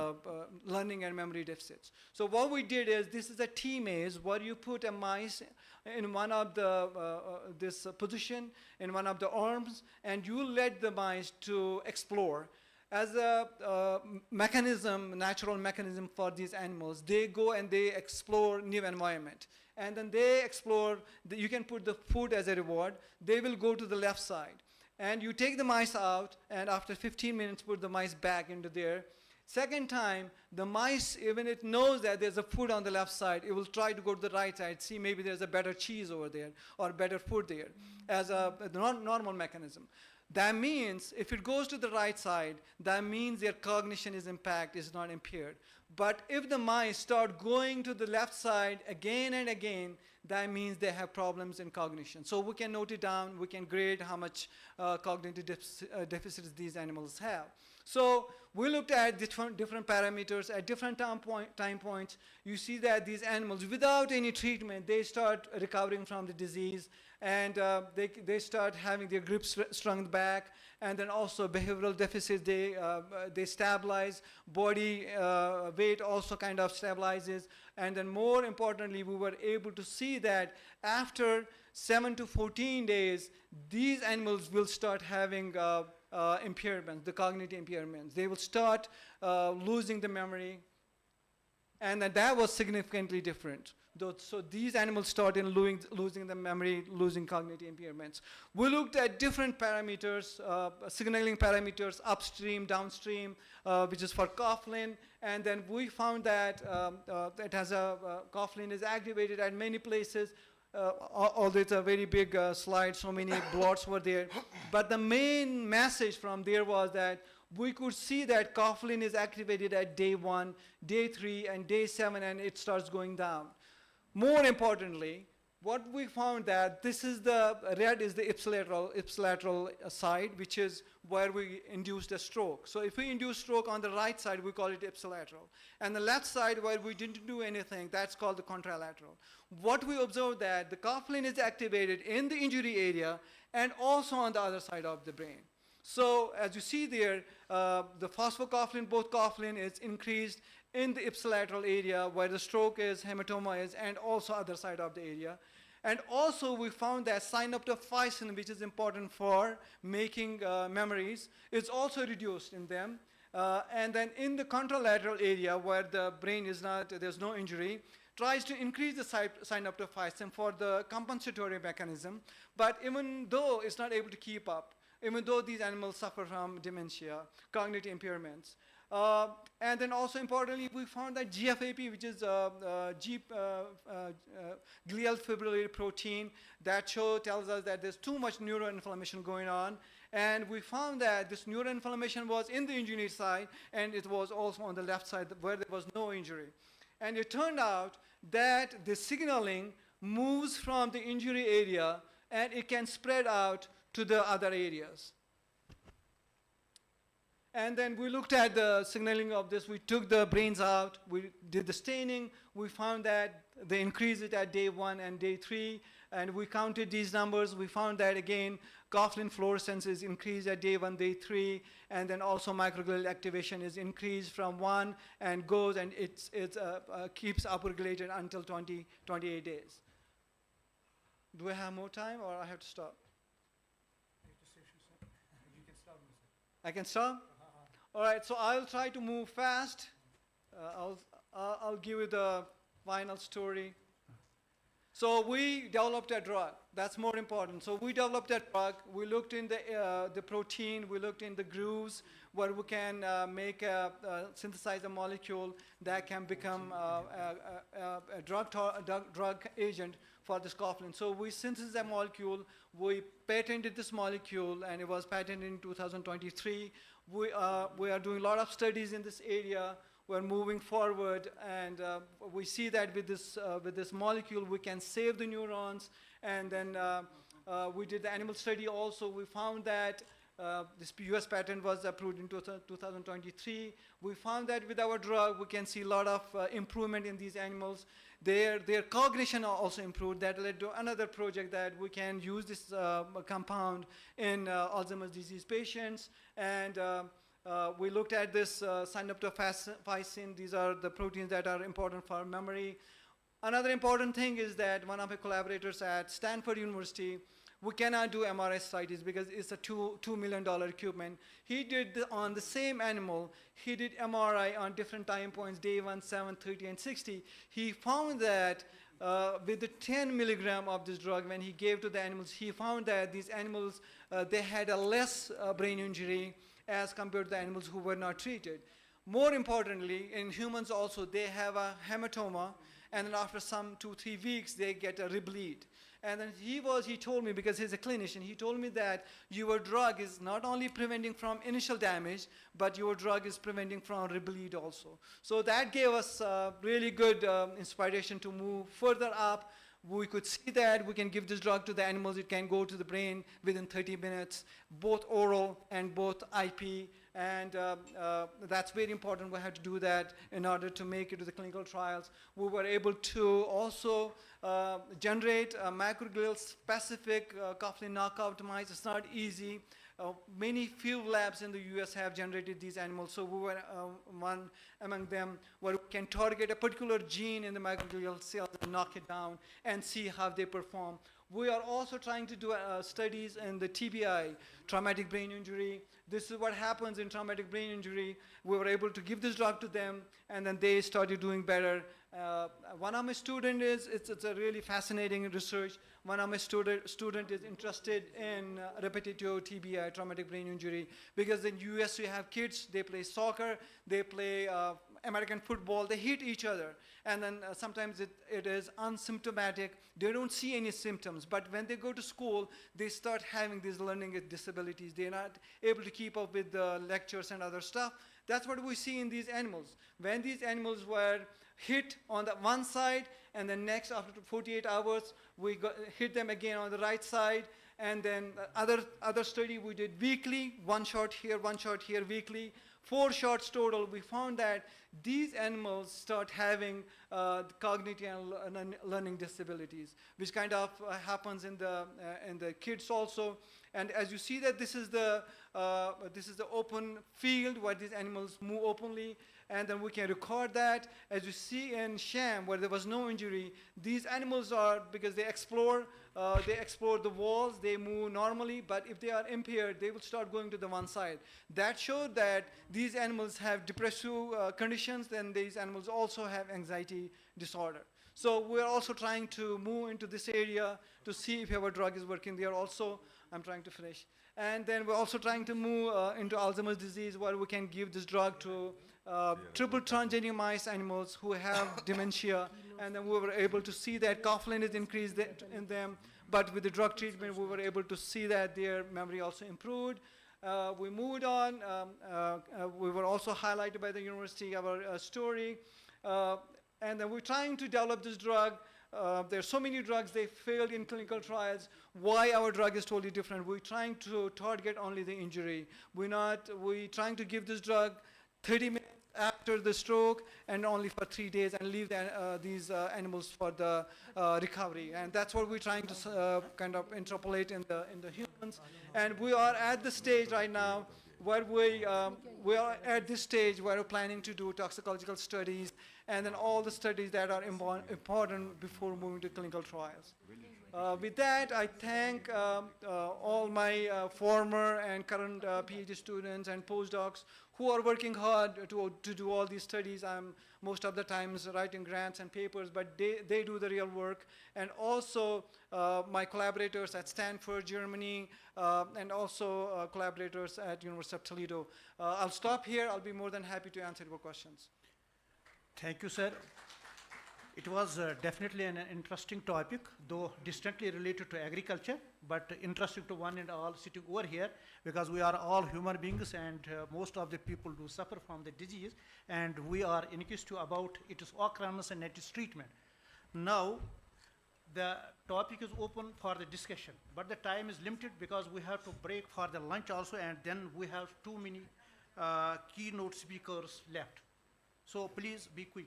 learning and memory deficits. So what we did is, this is a T-maze where you put a mice in one of the, this position, in one of the arms, and you let the mice to explore. As a mechanism, natural mechanism for these animals, they go and they explore new environment. And then they explore, you can put the food as a reward, they will go to the left side. And you take the mice out, and after 15 minutes, put the mice back into there. Second time, the mice, even it knows that there's a food on the left side, it will try to go to the right side, see maybe there's a better cheese over there, or better food there, as a normal mechanism. That means if it goes to the right side, that means their cognition is not impaired. But if the mice start going to the left side again and again, that means they have problems in cognition. So we can note it down, we can grade how much cognitive deficits these animals have. So we looked at different parameters at different time points. You see that these animals, without any treatment, they start recovering from the disease, and they start having their grip strung back, and then also behavioral deficits, they stabilize, body weight also kind of stabilizes, and then more importantly, we were able to see that after 7 to 14 days, these animals will start having impairments, the cognitive impairments. They will start losing the memory, and that was significantly different. So these animals started losing the memory, losing cognitive impairments. We looked at different parameters, signaling parameters, upstream, downstream, which is for coughlin, and then we found that coughlin is activated at many places. Although it's a very big slide, so many blots were there. But the main message from there was that we could see that coughlin is activated at day 1, day 3, and day 7, and it starts going down. more importantly, what we found that this is the red is the ipsilateral side, which is where we induced a stroke. So if we induce stroke on the right side, we call it ipsilateral. And the left side where we didn't do anything, that's called the contralateral. What we observed that the coughlin is activated in the injury area and also on the other side of the brain. So as you see there, the phosphocoughlin, both coughlin is increased in the ipsilateral area where the stroke is, hematoma is, and also other side of the area. And also we found that synaptophysin, which is important for making memories, is also reduced in them. And then in the contralateral area where the brain is not, there's no injury, tries to increase the synaptophysin for the compensatory mechanism. But even though it's not able to keep up, even though these animals suffer from dementia, cognitive impairments. And then also importantly, we found that GFAP, which is glial fibrillary protein, that tells us that there's too much neuroinflammation going on. And we found that this neuroinflammation was in the injury side, and it was also on the left side where there was no injury. And it turned out that the signaling moves from the injury area, and it can spread out to the other areas. And then we looked at the signaling of this. We took the brains out. We did the staining. We found that they increased it at day 1 and day 3. And we counted these numbers. We found that, again, coughlin fluorescence is increased at day 1, day 3. And then also microglial activation is increased from 1 and goes, and it keeps upregulated until 28 days. Do I have more time, or I have to stop? I can stop? All right, so I'll try to move fast. I'll give you the final story. So we developed a drug. That's more important. So we developed a drug. We looked in the protein. We looked in the grooves where we can synthesize a molecule that can become a drug agent for this coughlin. So we synthesized a molecule. We patented this molecule, and it was patented in 2023. We are doing a lot of studies in this area. We're moving forward, and we see that with this molecule, we can save the neurons. And then we did the animal study also. We found that this US patent was approved in 2023. We found that with our drug, we can see a lot of improvement in these animals. Their cognition also improved. That led to another project that we can use this compound in Alzheimer's disease patients. And we looked at this synaptophysin. These are the proteins that are important for memory. Another important thing is that one of my collaborators at Stanford University, we cannot do MRI studies because it's a $2 million equipment. He did on the same animal, he did MRI on different time points, day 1, 7, 30, and 60. He found that with the 10 milligram of this drug, when he gave to the animals, he found that these animals, they had a less brain injury as compared to the animals who were not treated. More importantly, in humans also, they have a hematoma, and then after some 2-3 weeks, they get a rebleed. And then he told me, because he's a clinician, he told me that your drug is not only preventing from initial damage, but your drug is preventing from rebleed also. So that gave us really good inspiration to move further up. We could see that we can give this drug to the animals. It can go to the brain within 30 minutes, both oral and both IP. And that's very important. We had to do that in order to make it to the clinical trials. We were able to also generate a microglial specific coughlin knockout mice. It's not easy. Many field labs in the US have generated these animals. So we were one among them where we can target a particular gene in the microglial cells and knock it down and see how they perform. We are also trying to do studies in the TBI, traumatic brain injury. This is what happens in traumatic brain injury. We were able to give this drug to them, and then they started doing better. One of my students it's a really fascinating research. One of my student is interested in repetitive TBI, traumatic brain injury, because in US you have kids, they play soccer, they play American football, they hit each other. And then sometimes it is asymptomatic. They don't see any symptoms. But when they go to school, they start having these learning disabilities. They're not able to keep up with the lectures and other stuff. That's what we see in these animals. When these animals were hit on the one side and then next after 48 hours, we hit them again on the right side, and then other study we did weekly, 1 shot here, 1 shot here weekly, 4 shots total. We found that these animals start having cognitive and learning disabilities, which kind of happens in the kids also. And as you see that this is the open field where these animals move openly, and then we can record that. As you see in sham, where there was no injury, these animals are, because they explore the walls, they move normally, but if they are impaired, they will start going to the one side. That showed that these animals have depressive conditions, and these animals also have anxiety disorder. So we're also trying to move into this area to see if our drug is working there also. I'm trying to finish. And then we're also trying to move into Alzheimer's disease, where we can give this drug to triple transgenic mice animals who have dementia, and then we were able to see that coughlin is increased in them, but with the drug treatment we were able to see that their memory also improved. We moved on. We were also highlighted by the university, our story, and then we're trying to develop this drug. There are so many drugs, they failed in clinical trials. Why our drug is totally different? We're trying to target only the injury. We're trying to give this drug 30 minutes after the stroke and only for 3 days, and leave these animals for the recovery. And that's what we're trying to kind of interpolate in the humans. And we are at the stage right now where we are at this stage where we're planning to do toxicological studies, and then all the studies that are important before moving to clinical trials. With that, I thank all my former and current PhD students and postdocs who are working hard to do all these studies. I'm most of the times writing grants and papers, but they do the real work. And also my collaborators at Stanford, Germany, and also collaborators at University of Toledo. I'll stop here. I'll be more than happy to answer your questions. Thank you, sir. It was definitely an interesting topic, though distantly related to agriculture, but interesting to one and all sitting over here, because we are all human beings, and most of the people do suffer from the disease, and we are inquisitive about its occurrence and its treatment. Now, the topic is open for the discussion, but the time is limited because we have to break for the lunch also, and then we have too many keynote speakers left. So please be quick.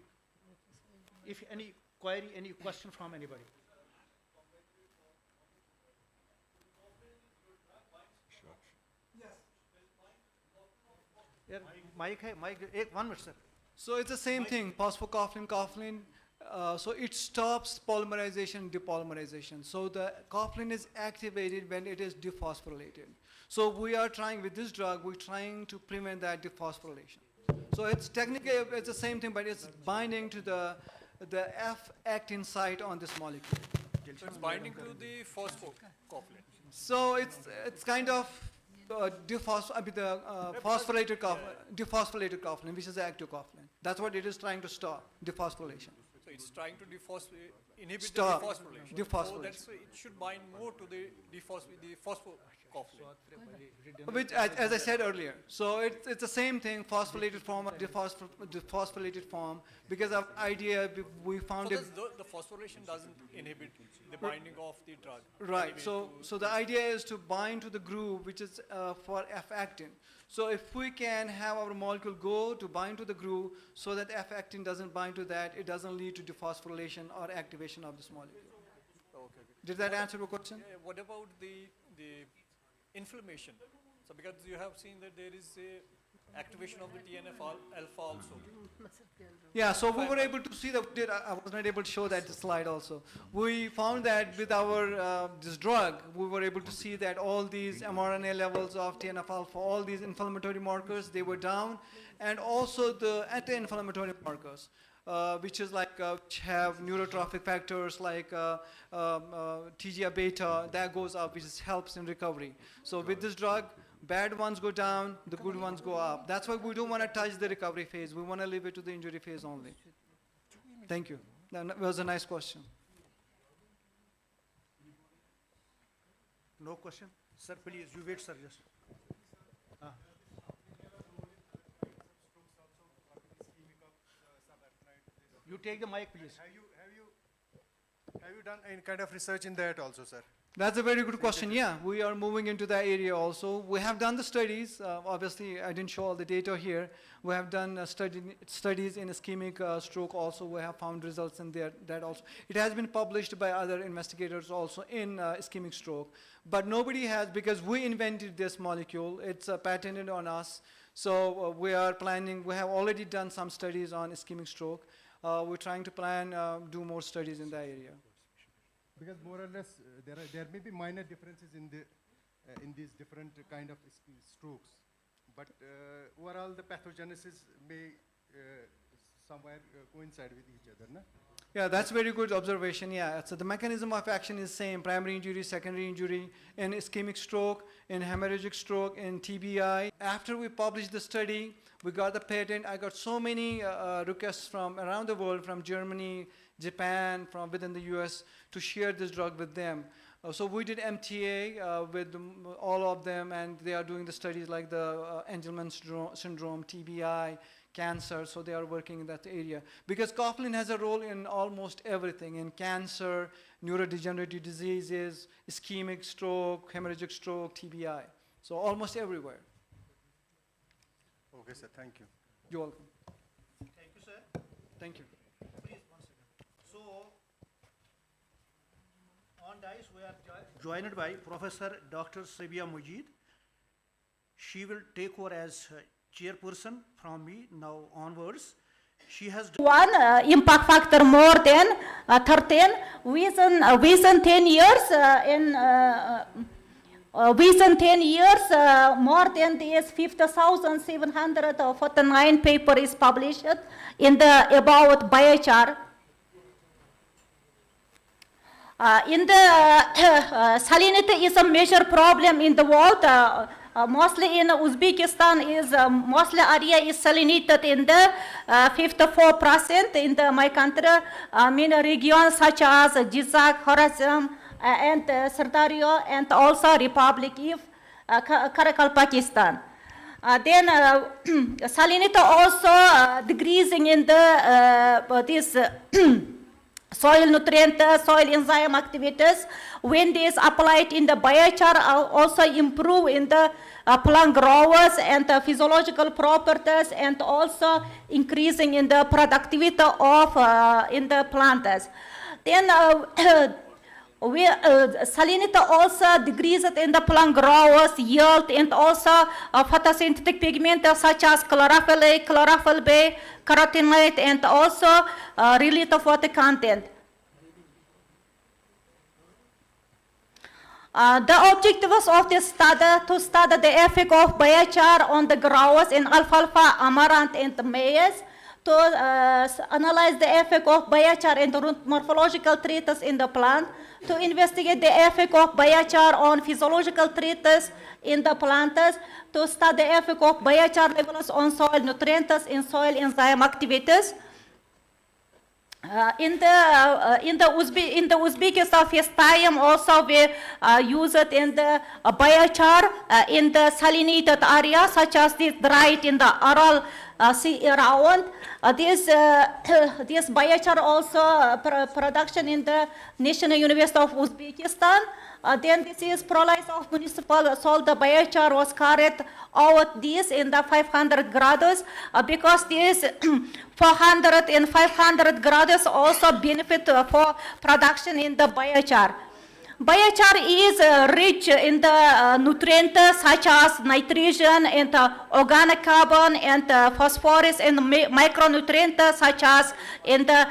If any query, any question from anybody. Yeah, Mike, 1 minute, sir. So it's the same thing, phosphocoughlin, coughlin. So it stops polymerization, depolymerization. So the coughlin is activated when it is dephosphorylated. So we are trying, with this drug, we're trying to prevent that dephosphorylation. So it's technically, it's the same thing, but it's binding to the F-actin site on this molecule. So it's binding to the phosphocoughlin. So it's kind of phosphorylated coughlin, which is the active coughlin. That's what it is trying to stop, dephosphorylation. So it's trying to inhibit Stop. the dephosphorylation. Dephosphorylation. So that's why it should bind more to the phosphocoughlin. Which, as I said earlier, so it's the same thing, phosphorylated form, dephosphorylated form, because of idea we found so it. The phosphorylation doesn't inhibit the binding of the drug. Right. So the idea is to bind to the groove, which is for F-actin. So if we can have our molecule go to bind to the groove, so that F-actin doesn't bind to that, it doesn't lead to dephosphorylation or activation of this molecule. Okay. Did that answer your question? What about the inflammation? So because you have seen that there is a activation of the TNF-alpha also. Yeah, so we were able to see that. I was not able to show that slide also. We found that with our this drug, we were able to see that all these mRNA levels of TNF-alpha, all these inflammatory markers, they were down, and also the anti-inflammatory markers. Which is like which have neurotrophic factors like TGF-beta, that goes up, which helps in recovery. So with this drug, bad ones go down, the good ones go up. That's why we don't want to touch the recovery phase. We want to leave it to the injury phase only. Thank you. That was a nice question. No question? Sir, please, you wait, sir, just. You take the mic, please. Have you Have you done any kind of research in that also, sir? That's a very good question. Yeah, we are moving into that area also. We have done the studies. Obviously, I didn't show all the data here. We have done studies in ischemic stroke also. We have found results in there, that also. It has been published by other investigators also in ischemic stroke. But nobody has, because we invented this molecule. It's patented on us. So we are planning, we have already done some studies on ischemic stroke. We're trying to plan, do more studies in that area. Because more or less, there may be minor differences in these different kind of strokes, but overall the pathogenesis may somewhere coincide with each other, no? Yeah, that's very good observation. Yeah, so the mechanism of action is same: primary injury, secondary injury, in ischemic stroke, in hemorrhagic stroke, in TBI. After we published the study, we got the patent. I got so many requests from around the world, from Germany, Japan, from within the US, to share this drug with them. So we did MTA with all of them, and they are doing the studies like the Angelman syndrome, TBI, cancer, so they are working in that area. Because coughlin has a role in almost everything, in cancer, neurodegenerative diseases, ischemic stroke, hemorrhagic stroke, TBI. So almost everywhere. Okay, sir, thank you. You're welcome. Thank you, sir. Thank you. Please, one second. So, on dais we are joined by Professor Dr. Sabia Mujid. She will take over as chairperson from me now onwards. She has one impact factor more than 13 within 10 years within 10 years more than this 50,749 paper is published in the about biochar. In the salinity is a major problem in the world. Mostly in Uzbekistan is mostly area is salinated in the 54% in the my country. Many regions such as Jizak, Khorasan, and Sardaria, and also Republic of Karakal, Pakistan. Then salinity also decreasing in the this soil nutrient, soil enzyme activities. When this applied in the biochar, also improve in the plant growers and physiological properties, and also increasing in the productivity of in the plants. Then salinity also decreases in the plant growers yield, and also photosynthetic pigments such as chlorophyll A, chlorophyll B, carotenoid, and also related water content. The objectives of this study to study the effect of biochar on the growers in alfalfa, amaranth, and maize, to analyze the effect of biochar and root morphological traits in the plant, to investigate the effect of biochar on physiological traits in the plants, to study the effect of biochar levels on soil nutrients and soil enzyme activities. In the Uzbekistan first time also we use it in the biochar in the salinated area such as this dried in the Aral Sea around. This biochar also production in the National University of Uzbekistan. Then this is process of municipal salt. The biochar was carried out this in the 500 grados because this 400 and 500 grados also benefit for production in the biochar. Biochar is rich in the nutrients such as nitrogen and organic carbon and phosphorus and micronutrients such as in the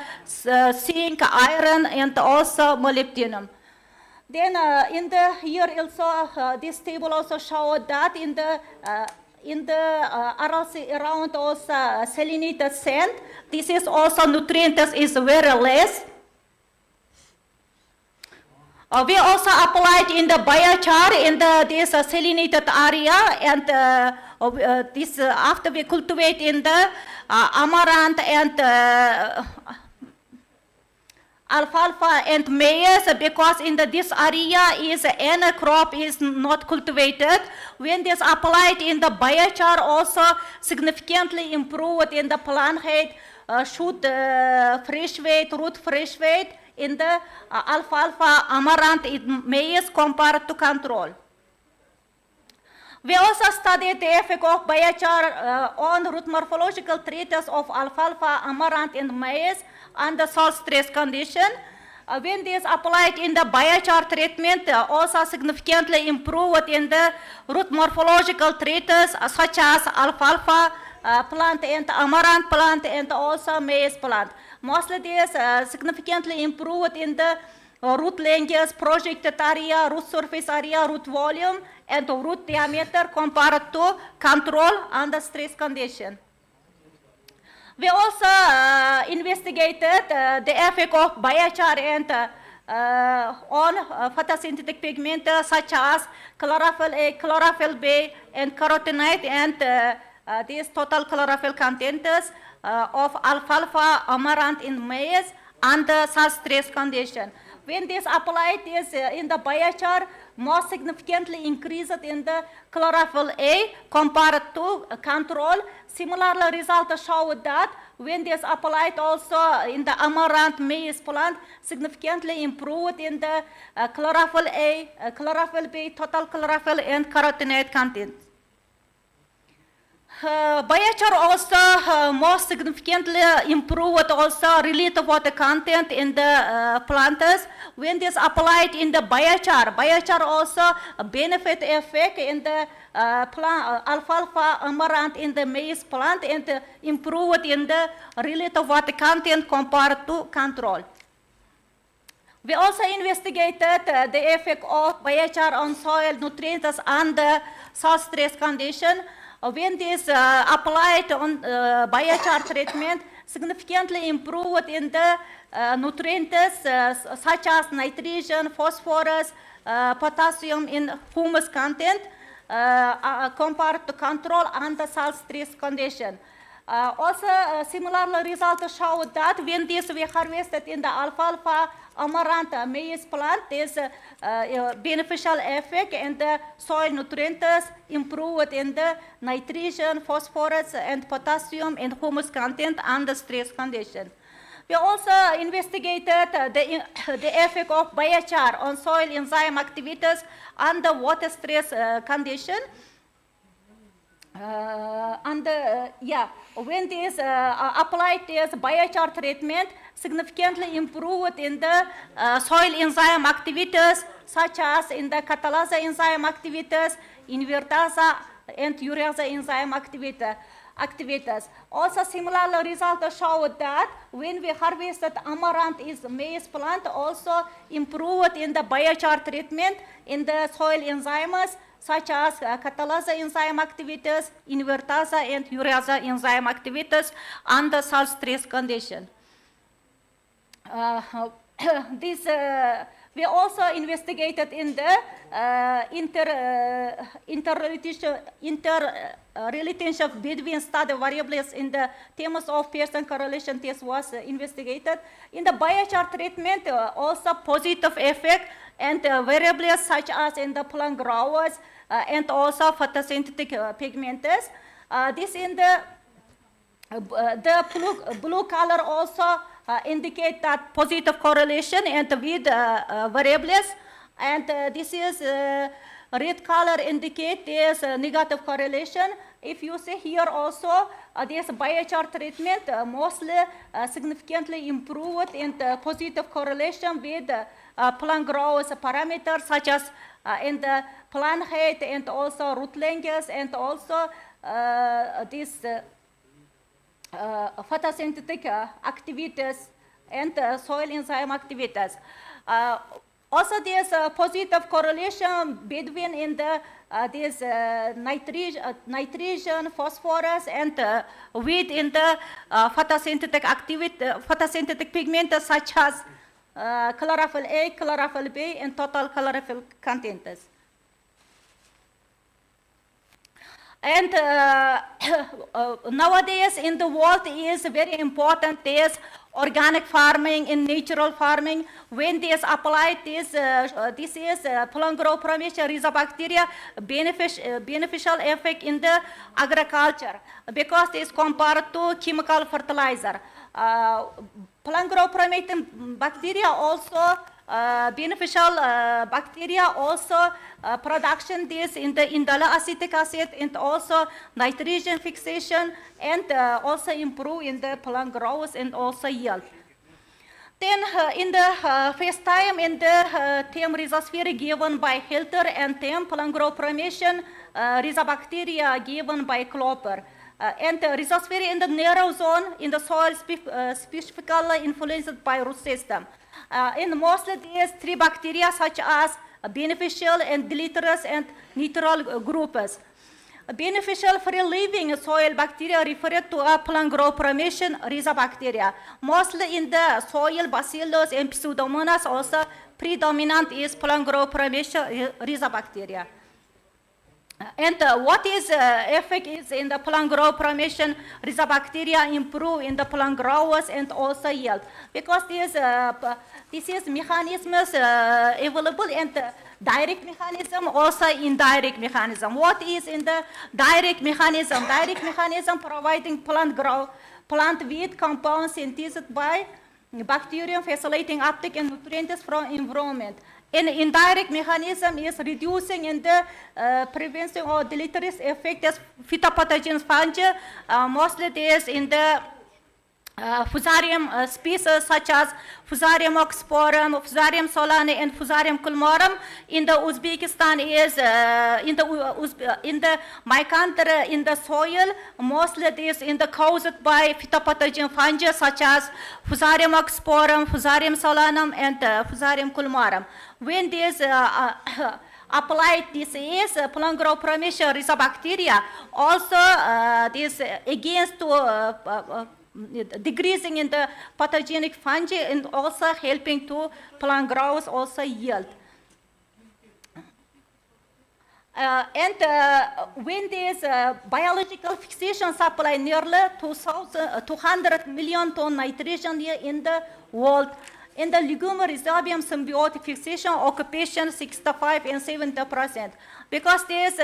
zinc, iron, and also molybdenum. Then in the here also this table also showed that in the Aral Sea around also salinated sand, this is also nutrients is very less. We also applied in the biochar in this salinated area, and this after we cultivate in the amaranth and alfalfa and maize, because in this area is any crop is not cultivated. When this applied in the biochar also significantly improved in the plant height, shoot fresh weight, root fresh weight, in the alfalfa, amaranth, in maize compared to control. We also studied the effect of biochar on root morphological traits of alfalfa, amaranth, and maize under salt stress condition. When this applied in the biochar treatment, also significantly improved in the root morphological traits such as alfalfa plant and amaranth plant and also maize plant. Mostly this significantly improved in the root length, projected area, root surface area, root volume, and root diameter compared to control under stress condition. We also investigated the effect of biochar and on photosynthetic pigments such as chlorophyll A, chlorophyll B, and carotenoid, and these total chlorophyll contents of alfalfa, amaranth, and maize under such stress condition. When this applied is in the biochar, more significantly increased in the chlorophyll A compared to control. Similarly, results showed that when this applied also in the amaranth maize plant, significantly improved in the chlorophyll A, chlorophyll B, total chlorophyll, and carotenoid content. Biochar also more significantly improved also related water content in the plants. When this applied in the biochar, biochar also benefit effect in the plant, alfalfa, amaranth in the maize plant, and improved in the related water content compared to control. We also investigated the effect of biochar on soil nutrients under salt stress condition. When this applied on biochar treatment, significantly improved in the nutrients such as nitrogen, phosphorus, potassium in humus content compared to control under salt stress condition. Also, similar results showed that when this we harvested in the alfalfa, amaranth, maize plant, there's beneficial effect in the soil nutrients, improved in the nitrogen, phosphorus, and potassium and humus content under stress condition. We also investigated the effect of biochar on soil enzyme activities under water stress condition. When this applied this biochar treatment, significantly improved in the soil enzyme activities such as in the catalase enzyme activities, invertase and urease enzyme activities. Also similar results showed that when we harvested amaranth is maize plant, also improved in the biochar treatment in the soil enzymes such as catalase enzyme activities, invertase and urease enzyme activities under salt stress condition. We also investigated in the interrelationship between study variables in the terms of Pearson correlation test was investigated. In the biochar treatment, also positive effect and variables such as in the plant growers and also photosynthetic pigments. This in the blue color also indicate that positive correlation and with variables, and this is red color indicate there's negative correlation. If you see here also this biochar treatment mostly significantly improved in the positive correlation with plant growth parameters such as in the plant height and also root length and also this photosynthetic activities and soil enzyme activities. Also, there's a positive correlation between in the this nitrogen, phosphorus, and with in the photosynthetic pigments such as chlorophyll A, chlorophyll B, and total chlorophyll contents. And nowadays in the world is very important is organic farming and natural farming. When this applied, this is plant growth promotion rhizobacteria beneficial effect in the agriculture because it's compared to chemical fertilizer. plant growth promoting bacteria also beneficial bacteria also production this in the indole-acetic acid and also nitrogen fixation and also improve in the plant growth and also yield. Then in the first time in the theme rhizosphere given by Hilter and theme plant growth promotion rhizobacteria given by Klopper. And rhizosphere in the narrow zone in the soil specifically influenced by root system. In mostly these three bacteria such as beneficial and deleterious and neutral groups. Beneficial free-living soil bacteria referred to a plant growth promotion rhizobacteria. Mostly in the soil bacillus and pseudomonas also predominant is plant growth promotion rhizobacteria. And what is effect is in the plant growth promotion rhizobacteria improve in the plant growers and also yield because this is mechanisms available and direct mechanism also indirect mechanism. What is in the direct mechanism? Direct mechanism providing plant with compounds synthesized by bacterium facilitating uptake and nutrients from environment. And indirect mechanism is reducing in the prevention of deleterious effect as phytopathogens fungi, mostly this in the Fusarium species such as Fusarium oxysporum, Fusarium solani, and Fusarium culmorum. In the Uzbekistan is in the mycanthra in the soil, mostly this in the caused by phytopathogen fungi such as Fusarium oxysporum, Fusarium solanum, and Fusarium culmorum. When this applied disease, plant growth promotion rhizobacteria, also this against to decreasing in the pathogenic fungi and also helping to plant growth also yield. When this biological fixation supply nearly 200 million ton nitrogen in the world, in the legume rhizobium symbiotic fixation occupation 65 and 70%. Because this,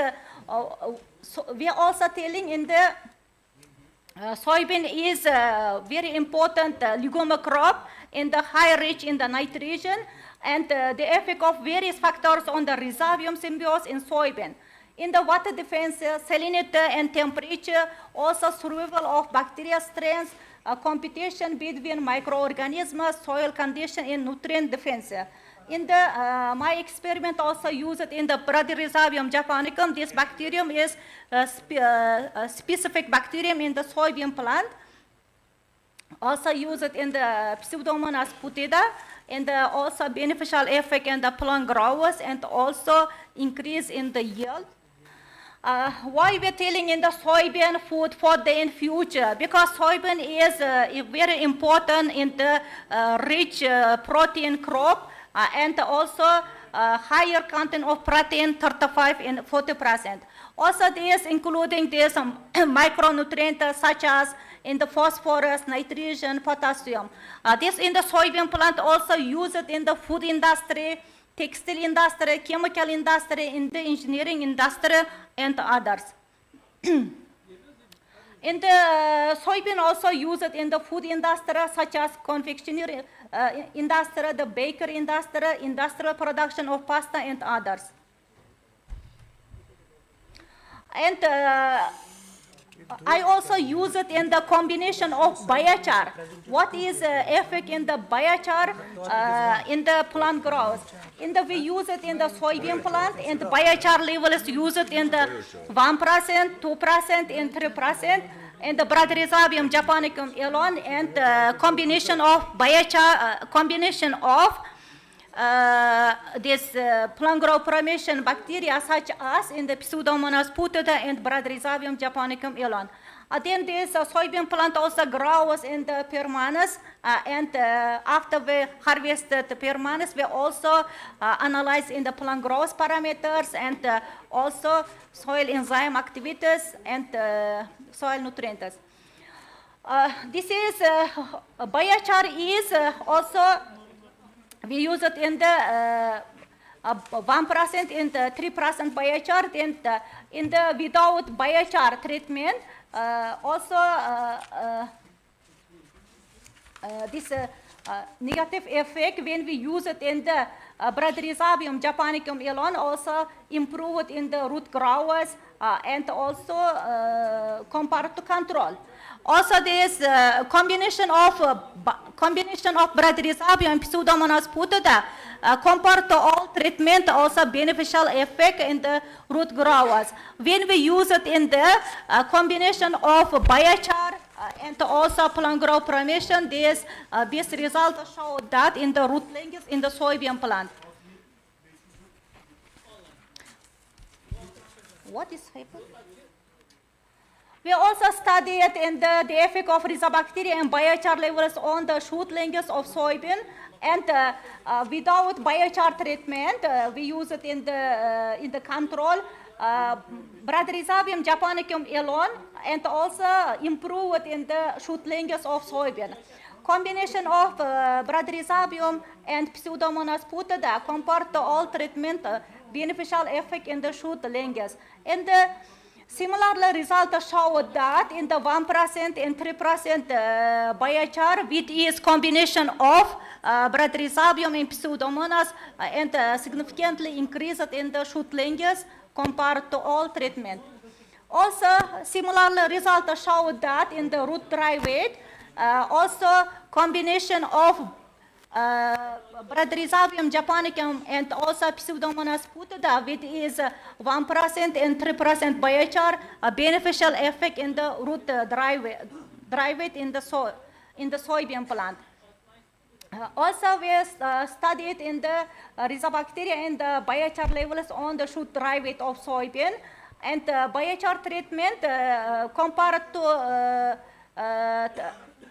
we are also telling in the soybean is a very important legume crop in the high rich in the nitrogen and the effect of various factors on the rhizobium symbiosis in soybean. In the water defense, salinity and temperature, also survival of bacteria strains, competition between microorganisms, soil condition and nutrient defense. In the, my experiment also used in the Bradyrhizobium japonicum. This bacterium is a specific bacterium in the soybean plant. Also used in the Pseudomonas putida, and also beneficial effect in the plant growers and also increase in the yield. Why we're telling in the soybean food for the in future? Because soybean is very important in the rich protein crop. And also higher content of protein 35 and 40%. Also this including this micronutrients such as in the phosphorus, nitrogen, potassium. This in the soybean plant also used in the food industry, textile industry, chemical industry, in the engineering industry and others. In the soybean also used in the food industry such as confectionery industry, the bakery industry, industrial production of pasta and others. And I also use it in the combination of biochar. What is effect in the biochar in the plant growth? We use it in the soybean plant, and the biochar level is used in the 1%, 2%, and 3%. And the Bradyrhizobium japonicum alone, and combination of biochar, combination of this plant growth formation bacteria such as in the Pseudomonas putida and Bradyrhizobium japonicum alone. Then this soybean plant also grows in the permanence, and after we harvested the permanence, we also analyze in the plant growth parameters and also soil enzyme activities and soil nutrients. This is biochar is also we use it in the 1% in the 3% biochar, and in the without biochar treatment also negative effect when we use it in the Bradyrhizobium japonicum alone, also improve it in the root growers and also compared to control. Also, there is combination of Bradyrhizobium and Pseudomonas putida compared to all treatment, also beneficial effect in the root growers. When we use it in the combination of biochar and also plant growth promotion, this result show that in the root linkage in the soybean plant. What is happening? We also studied in the effect of rhizobacteria and biochar levels on the shoot linkage of soybean, and without biochar treatment, we use it in the control. Bradyrhizobium japonicum alone, and also improve it in the shoot linkage of soybean. Combination of Bradyrhizobium and Pseudomonas putida compared to all treatment, beneficial effect in the shoot linkage. And similar results show that in the 1% and 3% biochar, which is combination of Bradyrhizobium and Pseudomonas, and significantly increased in the shoot linkage compared to all treatment. Also, similar results show that in the root dry weight, also combination of Bradyrhizobium japonicum and also Pseudomonas putida, which is 1% and 3% biochar, a beneficial effect in the root dry weight in the soybean plant. Also, we studied in the rhizobacteria and the biochar levels on the shoot dry weight of soybean, and biochar treatment compared to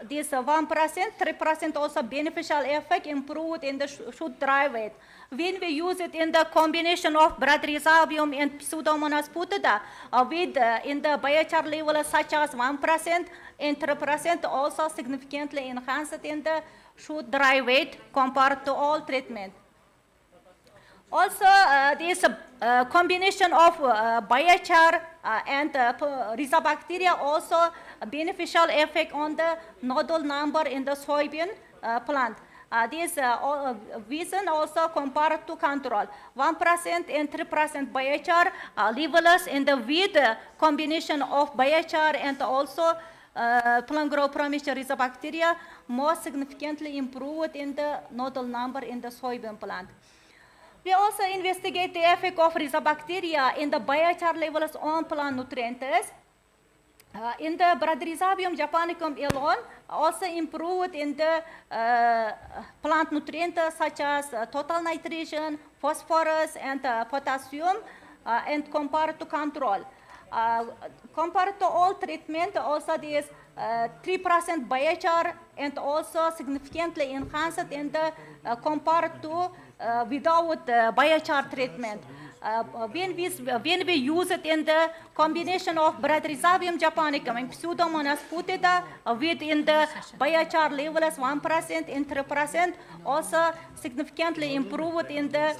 this 1%, 3% also beneficial effect improved in the shoot dry weight. When we use it in the combination of Bradyrhizobium and Pseudomonas putida with in the biochar level such as 1% and 3% also significantly enhanced in the shoot dry weight compared to all treatment. Also, this combination of biochar and rhizobacteria also beneficial effect on the nodule number in the soybean plant. This vision also compared to control. 1% and 3% biochar levels in the with combination of biochar and also plant growth promotion rhizobacteria more significantly improved in the nodule number in the soybean plant. We also investigate the effect of rhizobacteria in the biochar levels on plant nutrients. In the Bradyrhizobium japonicum alone, also improved in the plant nutrients such as total nitrogen, phosphorus, and potassium, and compared to control. Compared to all treatment, also there is 3% biochar and also significantly enhanced in the compared to without biochar treatment. When we use it in the combination of Bradyrhizobium japonicum and Pseudomonas putida within the biochar levels 1% and 3%, also significantly improved in the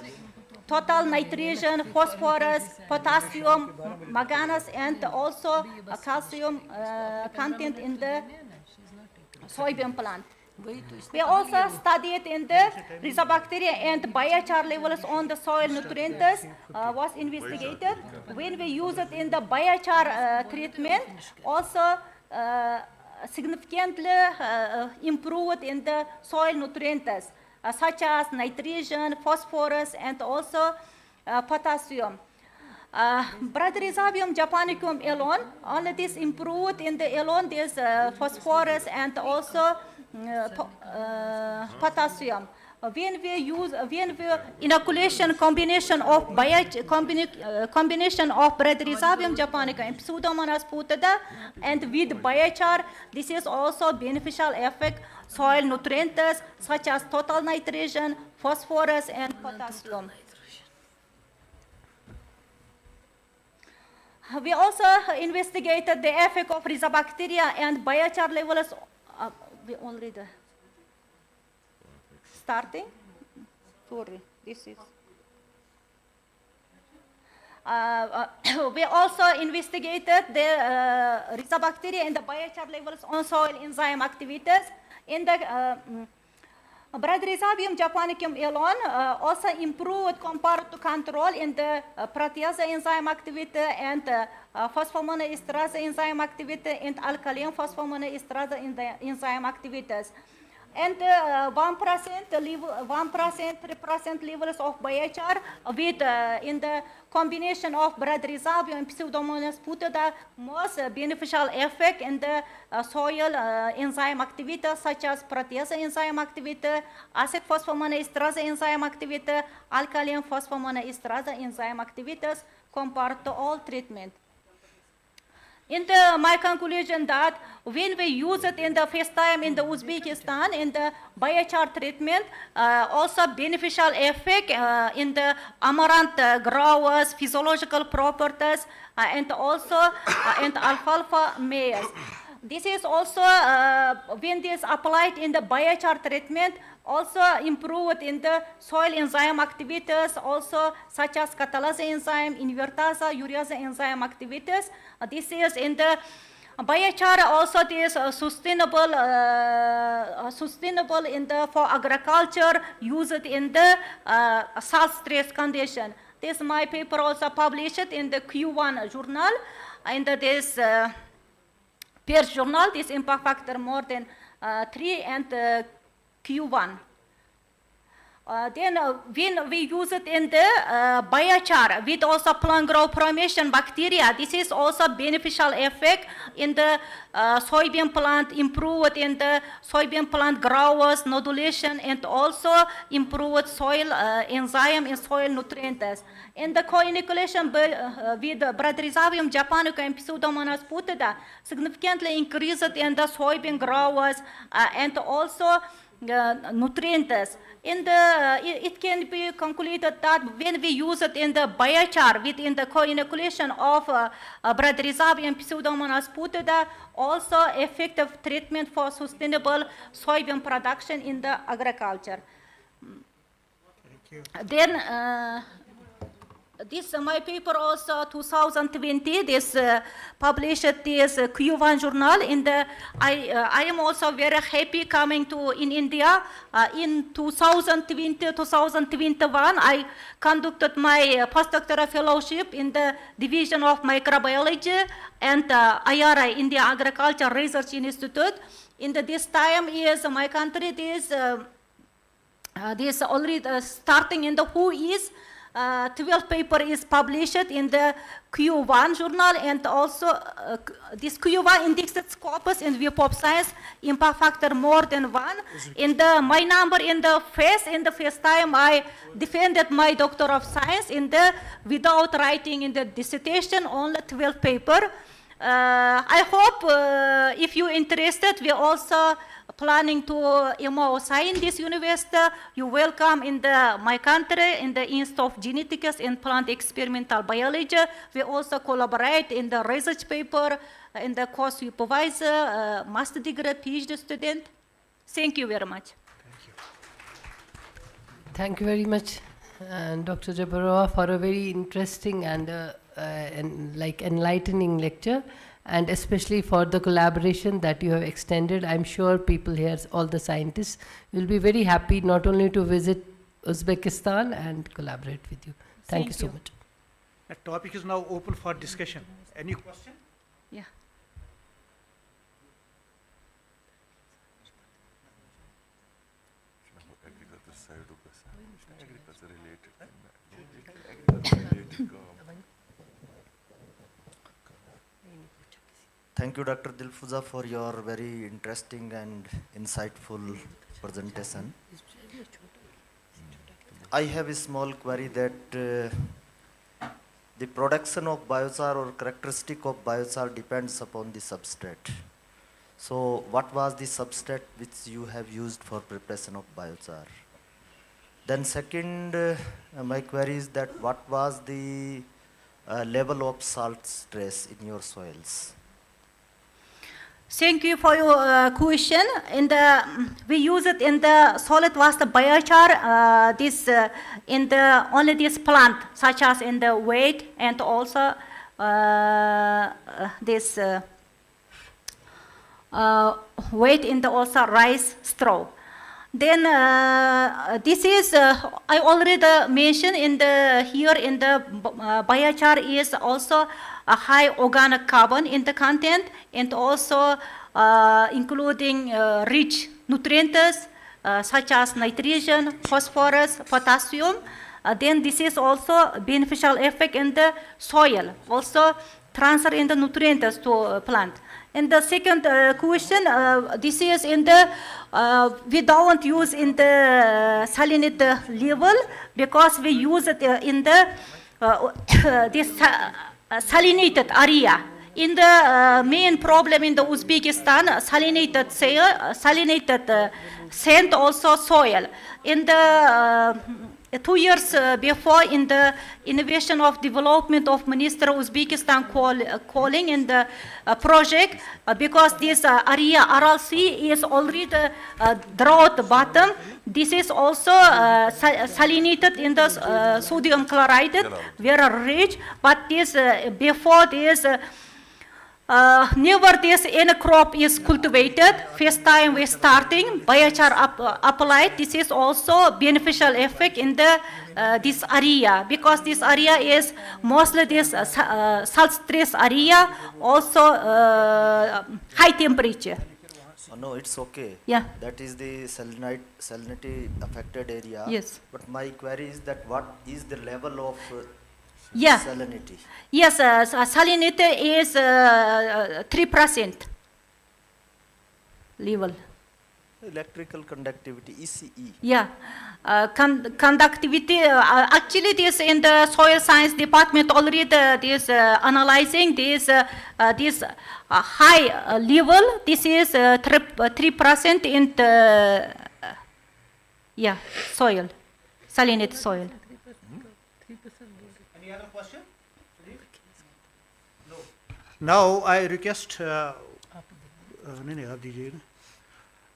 total nitrogen, phosphorus, potassium, manganese, and also calcium content in the soybean plant. We also studied in the rhizobacteria and biochar levels on the soil nutrients was investigated. When we use it in the biochar treatment, also significantly improved in the soil nutrients such as nitrogen, phosphorus, and also potassium. Bradyrhizobium japonicum alone, only this improved in the alone this phosphorus and also potassium. When we inoculation combination of combination of Bradyrhizobium japonicum and Pseudomonas putida and with biochar, this is also beneficial effect soil nutrients such as total nitrogen, phosphorus, and potassium. We also investigated the effect of rhizobacteria and biochar levels. We already starting. Sorry, this is. we also investigated the Rhizobacteria and the biochar levels on soil enzyme activities. In the Bradyrhizobium japonicum alone also improved compared to control in the protease enzyme activity and phosphomonoesterase enzyme activity and alkaline phosphomonoesterase enzyme activities. And 1%, 3% levels of biochar with in the combination of Bradyrhizobium and Pseudomonas put the most beneficial effect in the soil enzyme activity such as protease enzyme activity, acid phosphomonoesterase enzyme activity, alkaline phosphomonoesterase enzyme activities compared to all treatment. In my conclusion that when we use it in the first time in the Uzbekistan in the biochar treatment, also beneficial effect in the amaranth growers, physiological properties, and also in alfalfa maize. This is also when this applied in the biochar treatment, also improved in the soil enzyme activities, also such as catalase enzyme, invertase, urease enzyme activities. This is in the biochar also this sustainable in the for agriculture used in the salt stress condition. This my paper also published in the Q1 journal, in this peer journal. This impact factor more than 3 and Q1. Then when we use it in the biochar with also plant growth formation bacteria, this is also beneficial effect in the soybean plant, improved in the soybean plant growers, nodulation, and also improved soil enzyme and soil nutrients. In the co-inoculation with Bradyrhizobium japonicum and Pseudomonas putida significantly increased in the soybean growers and also nutrients. In the, it can be concluded that when we use it in the biochar within the co-inoculation of Bradyrhizobium and Pseudomonas putida, also effective treatment for sustainable soybean production in the agriculture. Thank you. Then this my paper also 2020 this published this Q1 journal in the I am also very happy coming to in India in 2021 I conducted my postdoctoral fellowship in the division of microbiology and IRI India Agriculture Research Institute. In this time is my country this already starting in the who is 12 paper is published in the Q1 journal, and also this Q1 indexed scopus in view of science impact factor more than 1. In the my number in the first time I defended my Doctor of Science in the without writing in the dissertation only 12 paper. I hope if you interested, we also planning to sign this university. You welcome in my country in the Institute of Genetics and Plant Experimental Biology. We also collaborate in the research paper in the course supervisor, master degree, PhD student. Thank you very much. Thank you very much, Dr. Jabarova, for a very interesting and enlightening lecture, and especially for the collaboration that you have extended. I'm sure people here, all the scientists, will be very happy not only to visit Uzbekistan and collaborate with you. Thank you so much. The topic is now open for discussion. Any question? Yeah. Thank you, Dr. Dilfuza, for your very interesting and insightful presentation. I have a small query that the production of biochar or characteristic of biochar depends upon the substrate. So what was the substrate which you have used for preparation of biochar? Then second, my query is that what was the level of salt stress in your soils? Thank you for your question. We use it in the solid waste biochar. In the only this plant, such as in the wheat and also wheat in the also rice straw. Then this is I already mentioned here in the biochar is also a high organic carbon in the content and also including rich nutrients such as nitrogen, phosphorus, potassium. Then this is also beneficial effect in the soil, also transfer in the nutrients to plant. And the second question, this is in the, we don't use in the salinity level because we use it in the this salinated area. In the main problem in the Uzbekistan, salinated sand also soil. In the 2 years before, in the innovation of development of Minister Uzbekistan calling in the project, because this area Aral Sea is already drought bottom. This is also salinated in the sodium chloride, very rich. But this before this. Never this any crop is cultivated. First time we starting biochar applied. This is also beneficial effect in the this area because this area is mostly this salt stress area, also high temperature. Oh, no, it's okay. Yeah. That is the salinity affected area. Yes. But my query is that what is the level of salinity? Yes, salinity is 3% level. Electrical conductivity, ECE. Yeah, conductivity, actually this in the soil science department already this analyzing this high level, this is 3% in the, soil, salinity soil. Any other question? No. Now I request,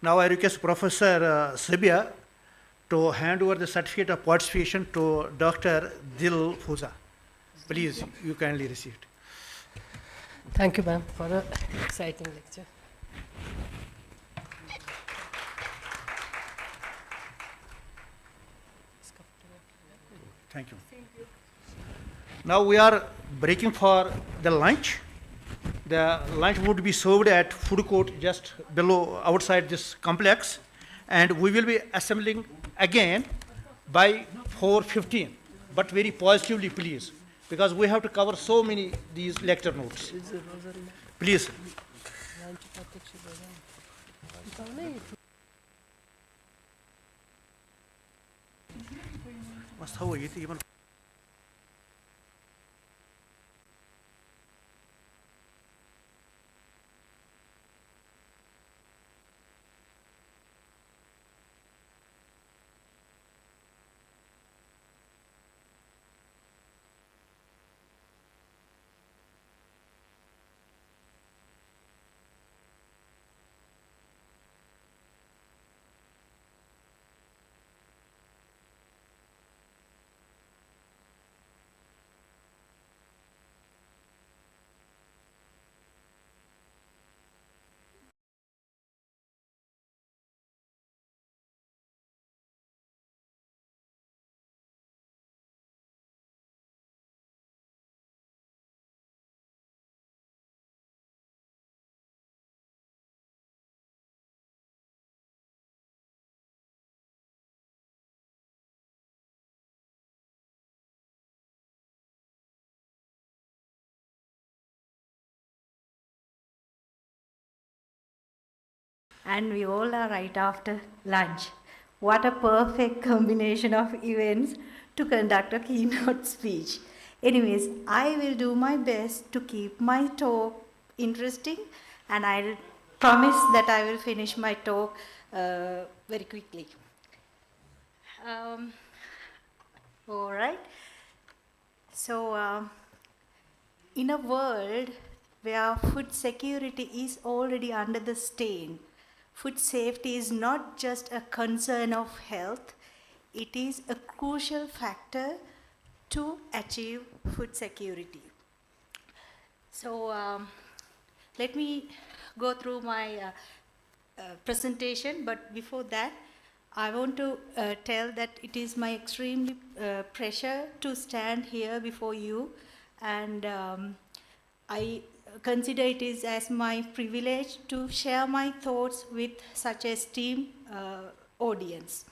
now I request Professor Sabia to hand over the certificate of participation to Dr. Dil Fouza. Please, you kindly receive it. Thank you, ma'am, for an exciting lecture. Thank you. Now we are breaking for the lunch. The lunch would be served at food court just below outside this complex, and we will be assembling again by 4:15. But very positively, please, because we have to cover so many these lecture notes. Please. Must have it even. And we all are right after lunch. What a perfect combination of events to conduct a keynote speech. Anyways, I will do my best to keep my talk interesting, and I promise that I will finish my talk very quickly. All right. So, in a world where food security is already under the stain. Food safety is not just a concern of health, it is a crucial factor to achieve food security. So let me go through my presentation, but before that, I want to tell that it is my extremely pleasure to stand here before you, and I consider it is as my privilege to share my thoughts with such a esteemed audience.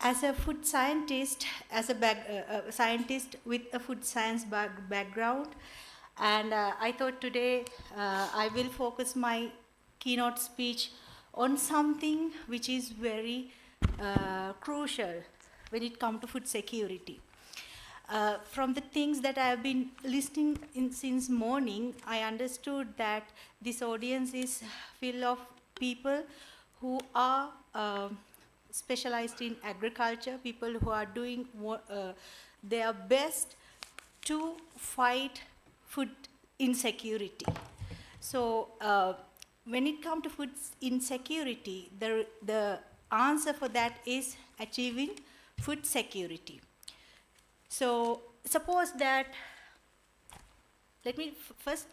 As a food scientist, as a scientist with a food science background, and I thought today I will focus my keynote speech on something which is very crucial when it comes to food security. From the things that I have been listening in since morning, I understood that this audience is full of people who are specialized in agriculture, people who are doing their best to fight food insecurity. So when it comes to food insecurity, the answer for that is achieving food security. So suppose that, let me first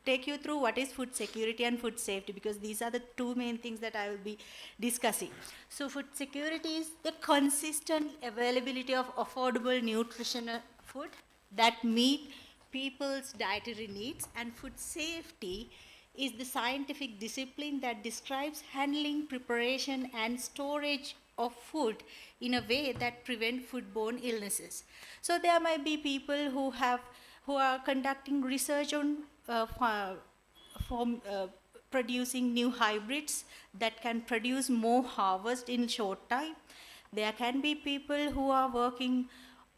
take you through what is food security and food safety, because these are the two main things that I will be discussing. So food security is the consistent availability of affordable nutritional food that meet people's dietary needs, and food safety is the scientific discipline that describes handling, preparation, and storage of food in a way that prevent foodborne illnesses. So there might be people who are conducting research on producing new hybrids that can produce more harvest in short time. There can be people who are working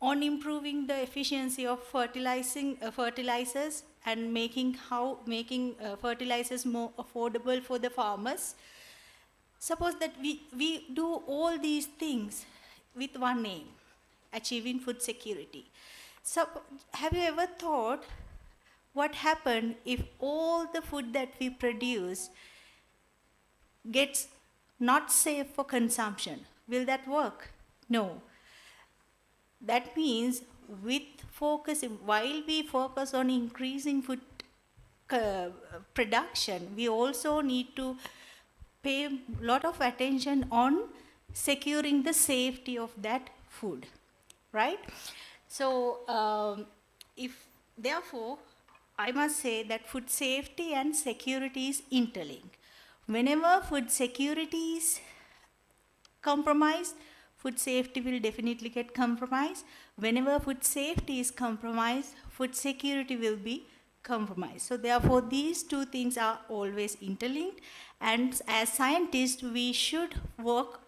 on improving the efficiency of fertilizers and making fertilizers more affordable for the farmers. Suppose that we do all these things with one aim, achieving food security. So have you ever thought what happens if all the food that we produce gets not safe for consumption? Will that work? No. That means while we focus on increasing food production, we also need to pay a lot of attention on securing the safety of that food, right? So therefore, I must say that food safety and security is interlinked. Whenever food security is compromised, food safety will definitely get compromised. Whenever food safety is compromised, food security will be compromised. So therefore, these two things are always interlinked, and as scientists, we should work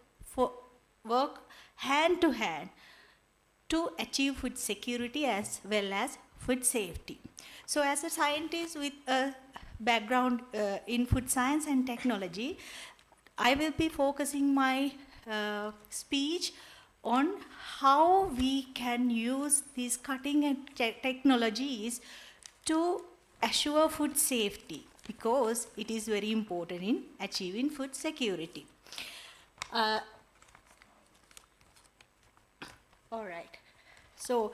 hand to hand to achieve food security as well as food safety. So as a scientist with a background in food science and technology, I will be focusing my speech on how we can use these cutting-edge technologies to assure food safety, because it is very important in achieving food security. All right. So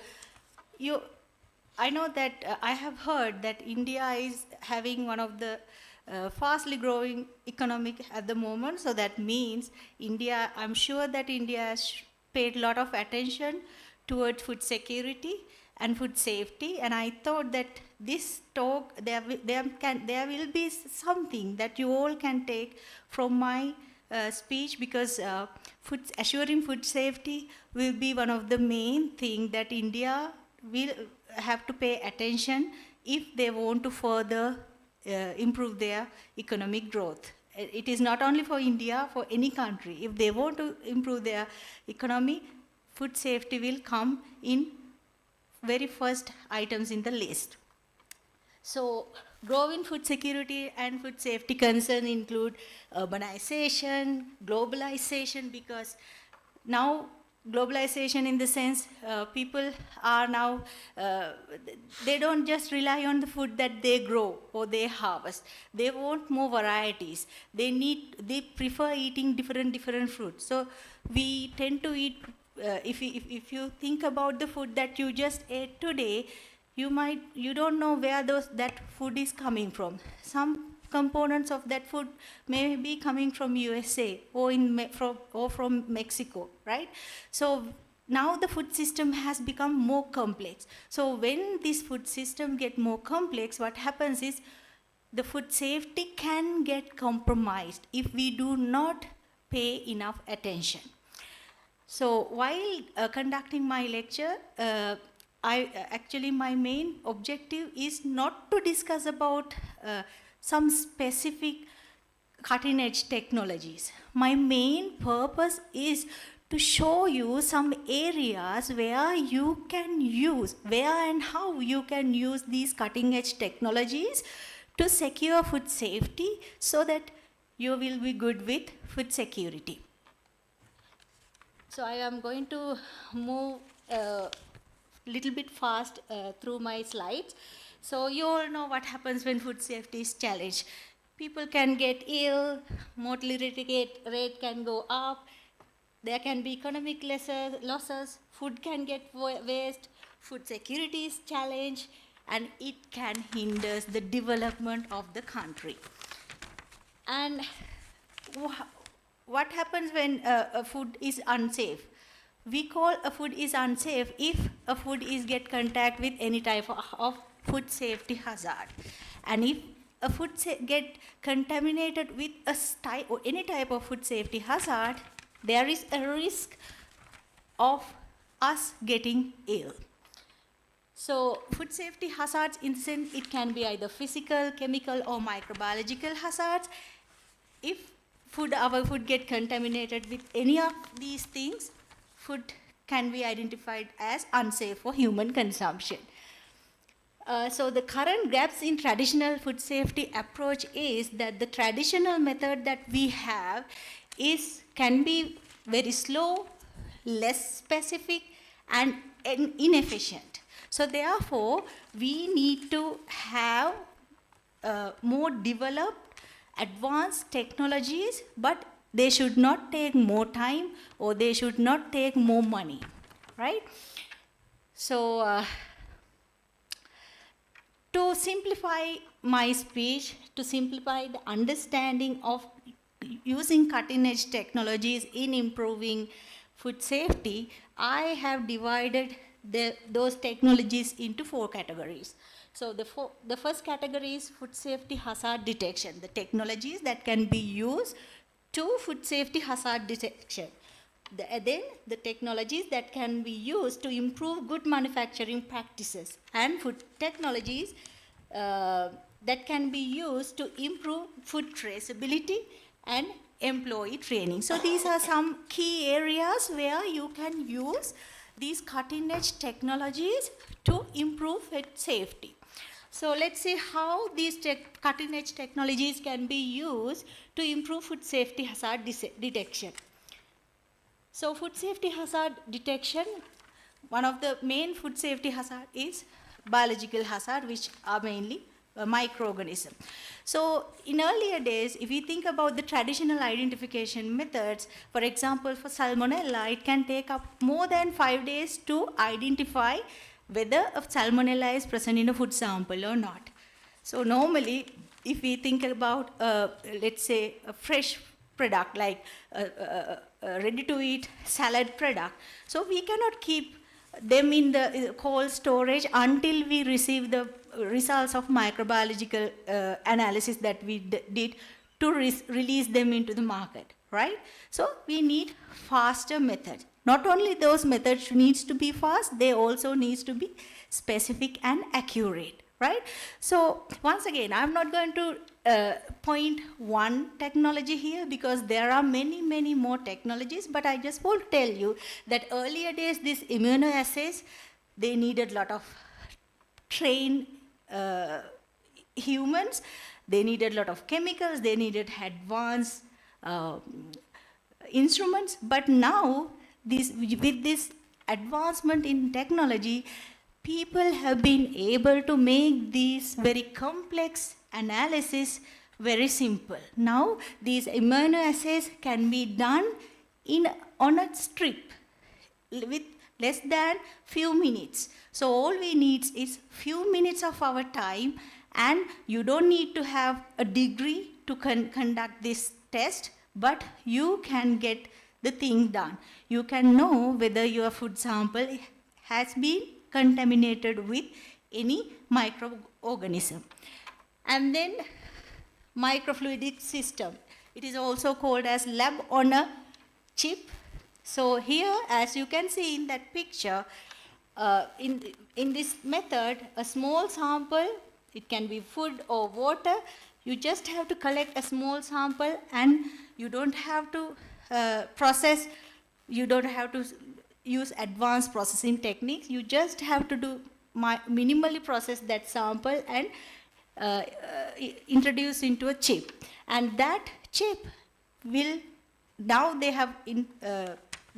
I know that I have heard that India is having one of the fastly growing economic at the moment. So that means I'm sure that India has paid a lot of attention towards food security and food safety. And I thought that this talk, there will be something that you all can take from my speech, because assuring food safety will be one of the main things that India will have to pay attention if they want to further improve their economic growth. It is not only for India, for any country. If they want to improve their economy, food safety will come in very first items in the list. So growing food security and food safety concerns include urbanization, globalization, because now globalization in the sense people are now, they don't just rely on the food that they grow or they harvest. They want more varieties. They prefer eating different fruits. So we tend to eat, if you think about the food that you just ate today, you don't know where that food is coming from. Some components of that food may be coming from USA or from Mexico, right? So now the food system has become more complex. So when this food system get more complex, what happens is the food safety can get compromised if we do not pay enough attention. So while conducting my lecture, actually my main objective is not to discuss about some specific cutting edge technologies. My main purpose is to show you some areas where you can use, where and how you can use these cutting edge technologies to secure food safety so that you will be good with food security. So I am going to move a little bit fast through my slides. So you all know what happens when food safety is challenged. People can get ill, mortality rate can go up, there can be economic losses, food can get waste, food security is challenged, and it can hinder the development of the country. And what happens when a food is unsafe? We call a food is unsafe if a food is get contact with any type of food safety hazard. And if a food get contaminated with any type of food safety hazard, there is a risk of us getting ill. So food safety hazards, in the sense, it can be either physical, chemical, or microbiological hazards. If our food get contaminated with any of these things, food can be identified as unsafe for human consumption. So the current gaps in traditional food safety approach is that the traditional method that we have can be very slow, less specific, and inefficient. So therefore, we need to have more developed, advanced technologies, but they should not take more time or they should not take more money, right? So to simplify my speech, to simplify the understanding of using cutting-edge technologies in improving food safety, I have divided those technologies into 4 categories. So the first category is food safety hazard detection, the technologies that can be used to food safety hazard detection. Then the technologies that can be used to improve good manufacturing practices, and food technologies that can be used to improve food traceability and employee training. So these are some key areas where you can use these cutting-edge technologies to improve food safety. So let's see how these cutting-edge technologies can be used to improve food safety hazard detection. So food safety hazard detection, one of the main food safety hazard is biological hazard, which are mainly microorganisms. So in earlier days, if we think about the traditional identification methods, for example, for salmonella, it can take up more than 5 days to identify whether a salmonella is present in a food sample or not. So normally, if we think about, let's say, a fresh product like a ready-to-eat salad product, so we cannot keep them in the cold storage until we receive the results of microbiological analysis that we did to release them into the market, right? So we need faster methods. Not only those methods needs to be fast, they also needs to be specific and accurate, right? So once again, I'm not going to point one technology here because there are many, many more technologies, but I just want to tell you that earlier days, these immunoassays, they needed a lot of trained humans, they needed a lot of chemicals, they needed advanced instruments, but now with this advancement in technology, people have been able to make these very complex analysis very simple. Now, these immunoassays can be done on a strip with less than few minutes. So all we need is few minutes of our time, and you don't need to have a degree to conduct this test, but you can get the thing done. You can know whether your food sample has been contaminated with any microorganism. And then microfluidic system. It is also called as lab on a chip. So here, as you can see in that picture, in this method, a small sample, it can be food or water, you just have to collect a small sample, and you don't have to process, you don't have to use advanced processing techniques, you just have to do minimally process that sample and introduce into a chip. And that chip will, now they have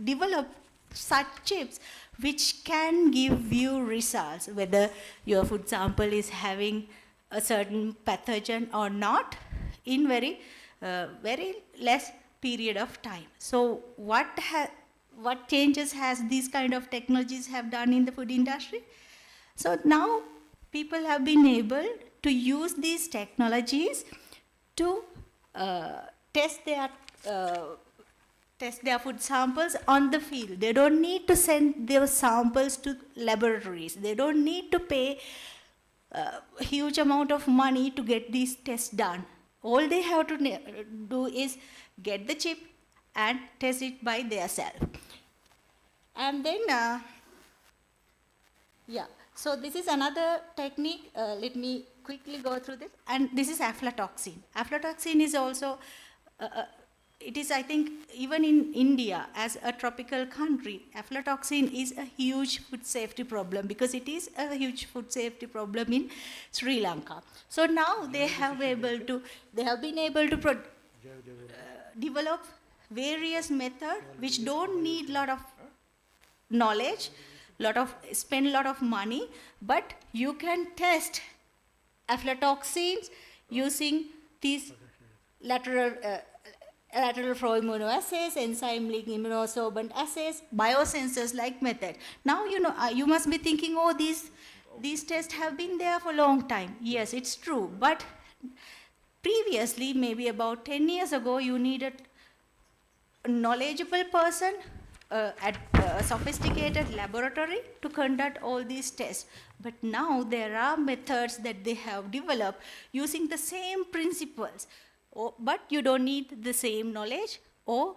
developed such chips which can give you results, whether your food sample is having a certain pathogen or not, in very less period of time. So what changes has these kind of technologies have done in the food industry? So now people have been able to use these technologies to test their food samples on the field. They don't need to send their samples to laboratories. They don't need to pay a huge amount of money to get these tests done. All they have to do is get the chip and test it by themselves. And then, so this is another technique. Let me quickly go through this. And this is aflatoxin. Aflatoxin is also, it is, I think, even in India, as a tropical country, aflatoxin is a huge food safety problem, because it is a huge food safety problem in Sri Lanka. So now they have been able to develop various methods which don't need a lot of knowledge, spend a lot of money, but you can test aflatoxins using these lateral flow immunoassays, enzyme-linked immunosorbent assays, biosensors like method. Now you must be thinking, oh, these tests have been there for a long time. Yes, it's true, but previously, maybe about 10 years ago, you needed a knowledgeable person at a sophisticated laboratory to conduct all these tests. But now there are methods that they have developed using the same principles, but you don't need the same knowledge or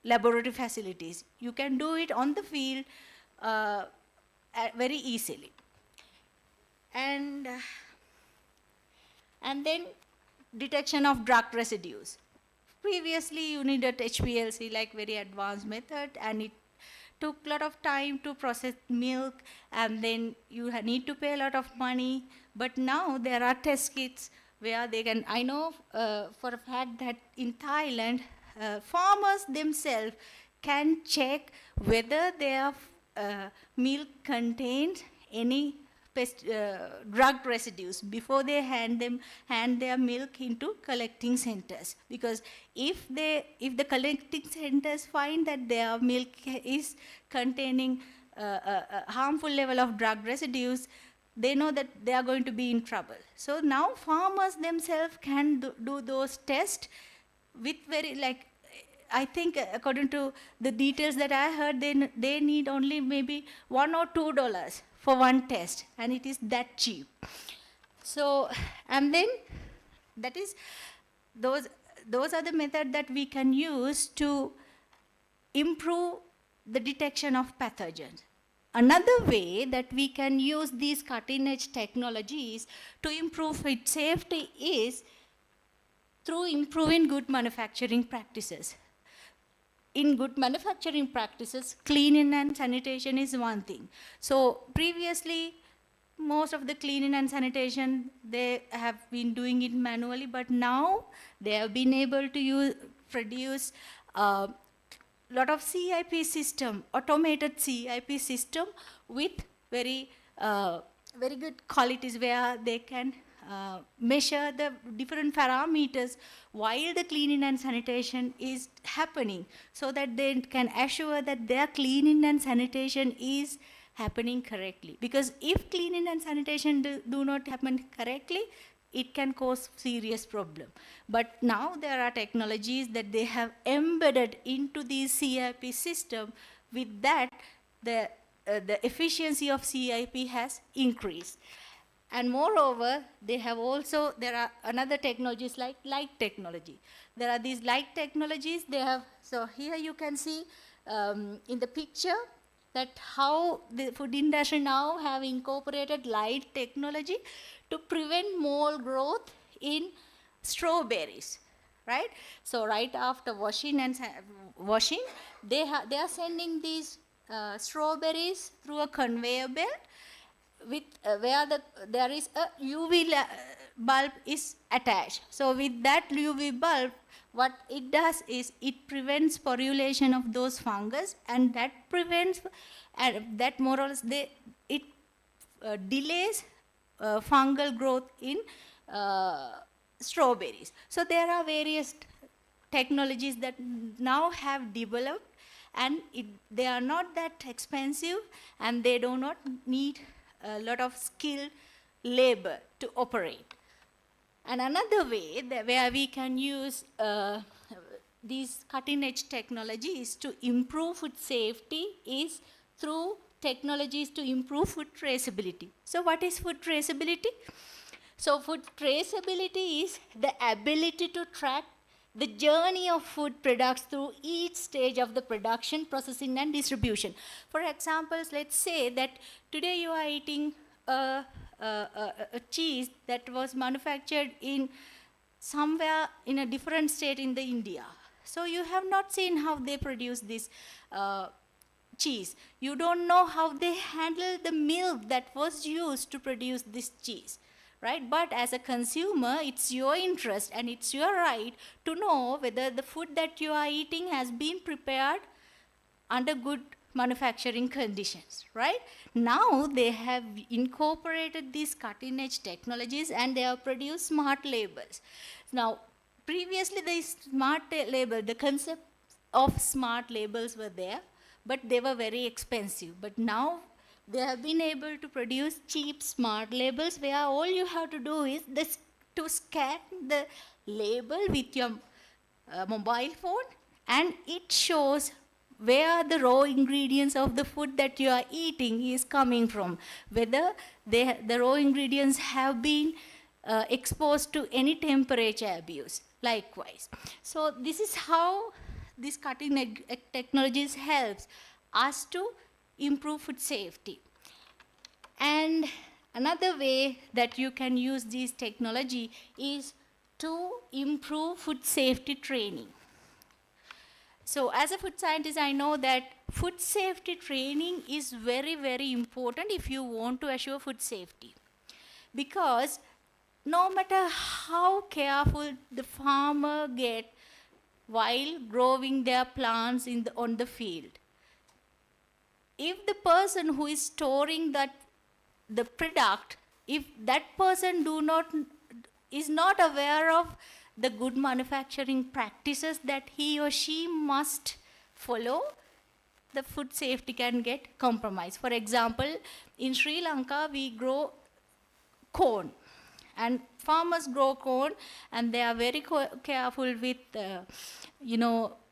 laboratory facilities. You can do it on the field very easily. And then detection of drug residues. Previously, you needed HPLC, like very advanced method, and it took a lot of time to process milk, and then you need to pay a lot of money. But now there are test kits where they can, I know for a fact that in Thailand, farmers themselves can check whether their milk contains any drug residues before they hand their milk into collecting centers. Because if the collecting centers find that their milk is containing a harmful level of drug residues, they know that they are going to be in trouble. So now farmers themselves can do those tests with I think according to the details that I heard, they need only maybe $1 or $2 for one test, and it is that cheap. So, and then that is, those are the methods that we can use to improve the detection of pathogens. Another way that we can use these cutting-edge technologies to improve food safety is through improving good manufacturing practices. In good manufacturing practices, cleaning and sanitation is one thing. So previously, most of the cleaning and sanitation, they have been doing it manually, but now they have been able to produce lot of CIP system, automated CIP system with very good qualities where they can measure the different parameters while the cleaning and sanitation is happening, so that they can assure that their cleaning and sanitation is happening correctly. Because if cleaning and sanitation do not happen correctly, it can cause serious problem. But now there are technologies that they have embedded into the CIP system. With that, the efficiency of CIP has increased. And moreover, there are another technologies like light technology. There are these light technologies, so here you can see in the picture that how the food industry now have incorporated light technology to prevent mold growth in strawberries, right? So right after washing, they are sending these strawberries through a conveyor belt with where there is a UV bulb is attached. So with that UV bulb, what it does is it prevents sporulation of those fungus, and that prevents, that more or less, it delays fungal growth in strawberries. So there are various technologies that now have developed, and they are not that expensive, and they do not need a lot of skilled labor to operate. And another way where we can use these cutting-edge technologies to improve food safety is through technologies to improve food traceability. So what is food traceability? So food traceability is the ability to track the journey of food products through each stage of the production, processing, and distribution. For example, let's say that today you are eating a cheese that was manufactured in somewhere in a different state in the India. So you have not seen how they produce this cheese. You don't know how they handle the milk that was used to produce this cheese, right? But as a consumer, it's your interest and it's your right to know whether the food that you are eating has been prepared under good manufacturing conditions, right? Now they have incorporated these cutting-edge technologies and they have produced smart labels. Now, previously the smart label, the concept of smart labels were there, but they were very expensive. But now they have been able to produce cheap smart labels where all you have to do is to scan the label with your mobile phone, and it shows where the raw ingredients of the food that you are eating is coming from, whether the raw ingredients have been exposed to any temperature abuse, likewise. So this is how this cutting-edge technologies helps us to improve food safety. And another way that you can use this technology is to improve food safety training. So as a food scientist, I know that food safety training is very, very important if you want to assure food safety. Because no matter how careful the farmer gets while growing their plants on the field, if the person who is storing the product, if that person is not aware of the good manufacturing practices that he or she must follow, the food safety can get compromised. For example, in Sri Lanka, we grow corn. And farmers grow corn, and they are very careful with,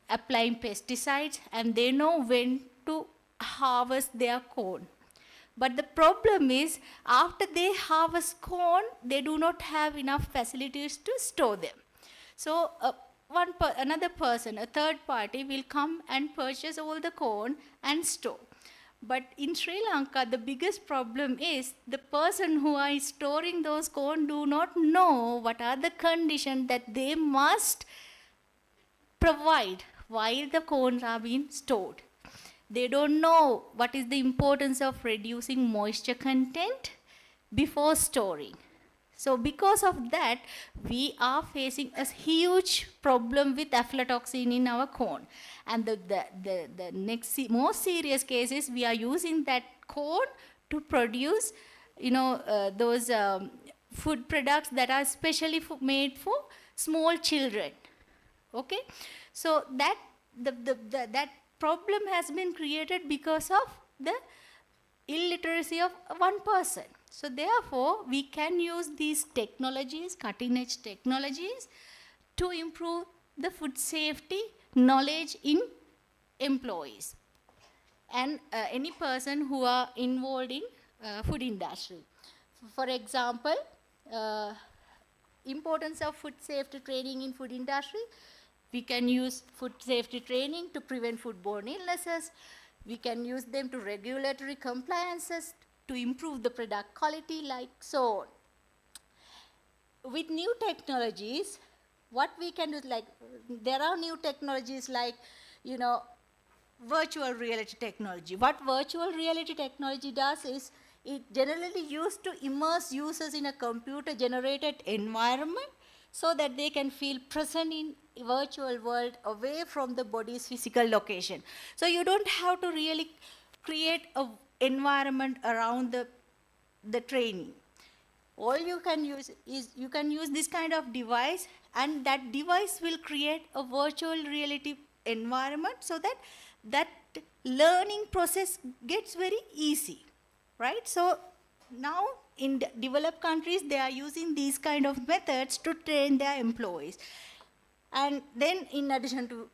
applying pesticides, and they know when to harvest their corn. But the problem is, after they harvest corn, they do not have enough facilities to store them. So another person, a third party, will come and purchase all the corn and store. But in Sri Lanka, the biggest problem is the person who is storing those corn do not know what are the conditions that they must provide while the corns are being stored. They don't know what is the importance of reducing moisture content before storing. So because of that, we are facing a huge problem with aflatoxin in our corn. And the next most serious case is we are using that corn to produce, those food products that are specially made for small children. Okay, so that that problem has been created because of the illiteracy of one person. So therefore, we can use these technologies, cutting-edge technologies, to improve the food safety knowledge in employees and any person who are involved in food industry. For example, importance of food safety training in food industry. We can use food safety training to prevent foodborne illnesses. We can use them to regulatory compliances to improve the product quality, like so on. With new technologies, what we can do is like, there are new technologies like, virtual reality technology. What virtual reality technology does is, it generally used to immerse users in a computer-generated environment so that they can feel present in a virtual world away from the body's physical location. So you don't have to really create an environment around the training. All you can use is, you can use this kind of device, and that device will create a virtual reality environment so that that learning process gets very easy, right? So now in developed countries, they are using these kind of methods to train their employees. And then in addition to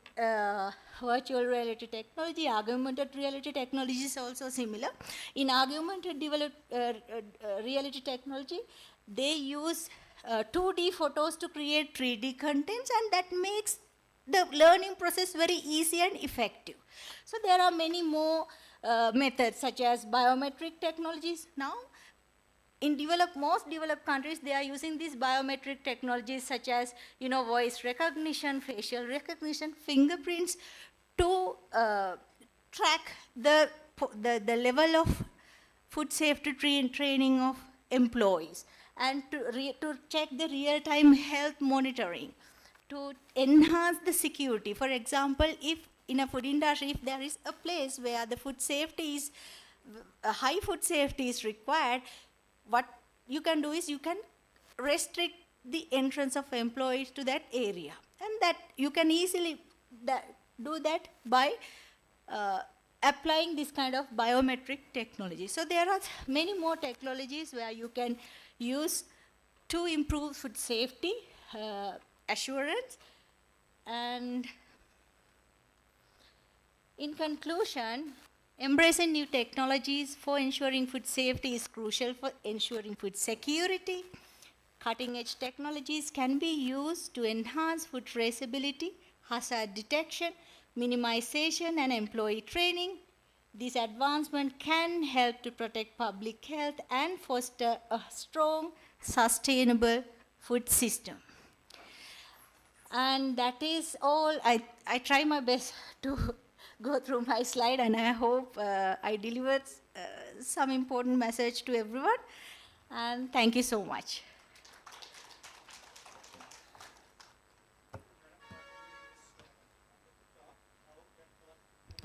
virtual reality technology, augmented reality technology is also similar. In augmented reality technology, they use 2D photos to create 3D contents, and that makes the learning process very easy and effective. So there are many more methods, such as biometric technologies. Now, in most developed countries, they are using these biometric technologies such as, voice recognition, facial recognition, fingerprints, to track the level of food safety training of employees, and to check the real-time health monitoring, to enhance the security. For example, if in a food industry, if there is a place where the food safety is, high food safety is required, what you can do is you can restrict the entrance of employees to that area. And that you can easily do that by applying this kind of biometric technology. So there are many more technologies where you can use to improve food safety, assurance. And in conclusion, embracing new technologies for ensuring food safety is crucial for ensuring food security. Cutting-edge technologies can be used to enhance food traceability, hazard detection, minimization, and employee training. This advancement can help to protect public health and foster a strong, sustainable food system. And that is all. I try my best to go through my slide, and I hope I delivered some important message to everyone. And thank you so much.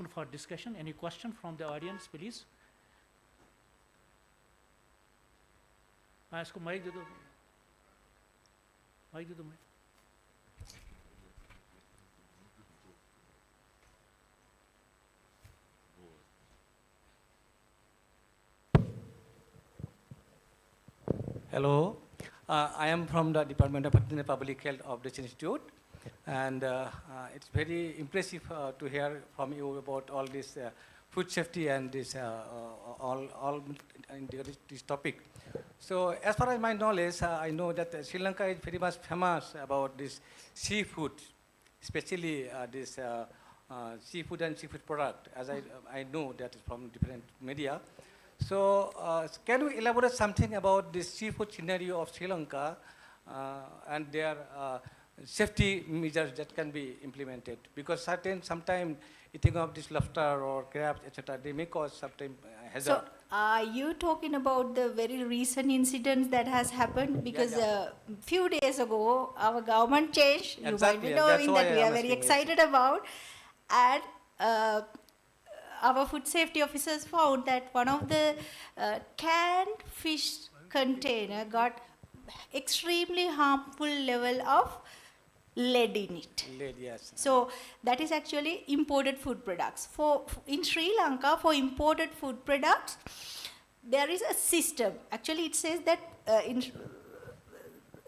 For discussion, any question from the audience, please? Ask mic, mic. Hello, I am from the Department of Veterinary Public Health of this institute, and it's very impressive to hear from you about all this food safety and this all in this topic. So as far as my knowledge, I know that Sri Lanka is very much famous about this seafood, especially this seafood and seafood product, as I know that is from different media. So can you elaborate something about this seafood scenario of Sri Lanka and their safety measures that can be implemented? Because sometimes eating of this lobster or crabs, etc., they may cause sometimes hazard. Are you talking about the very recent incidents that has happened? Because few days ago, our government changed. You might be Exactly, knowing that's why that we I are am very asking, yes. excited about. And our food safety officers found that one of the canned fish container got extremely harmful level of lead in it. Lead, yes. So that is actually imported food products. In Sri Lanka, for imported food products, there is a system. Actually, it says that in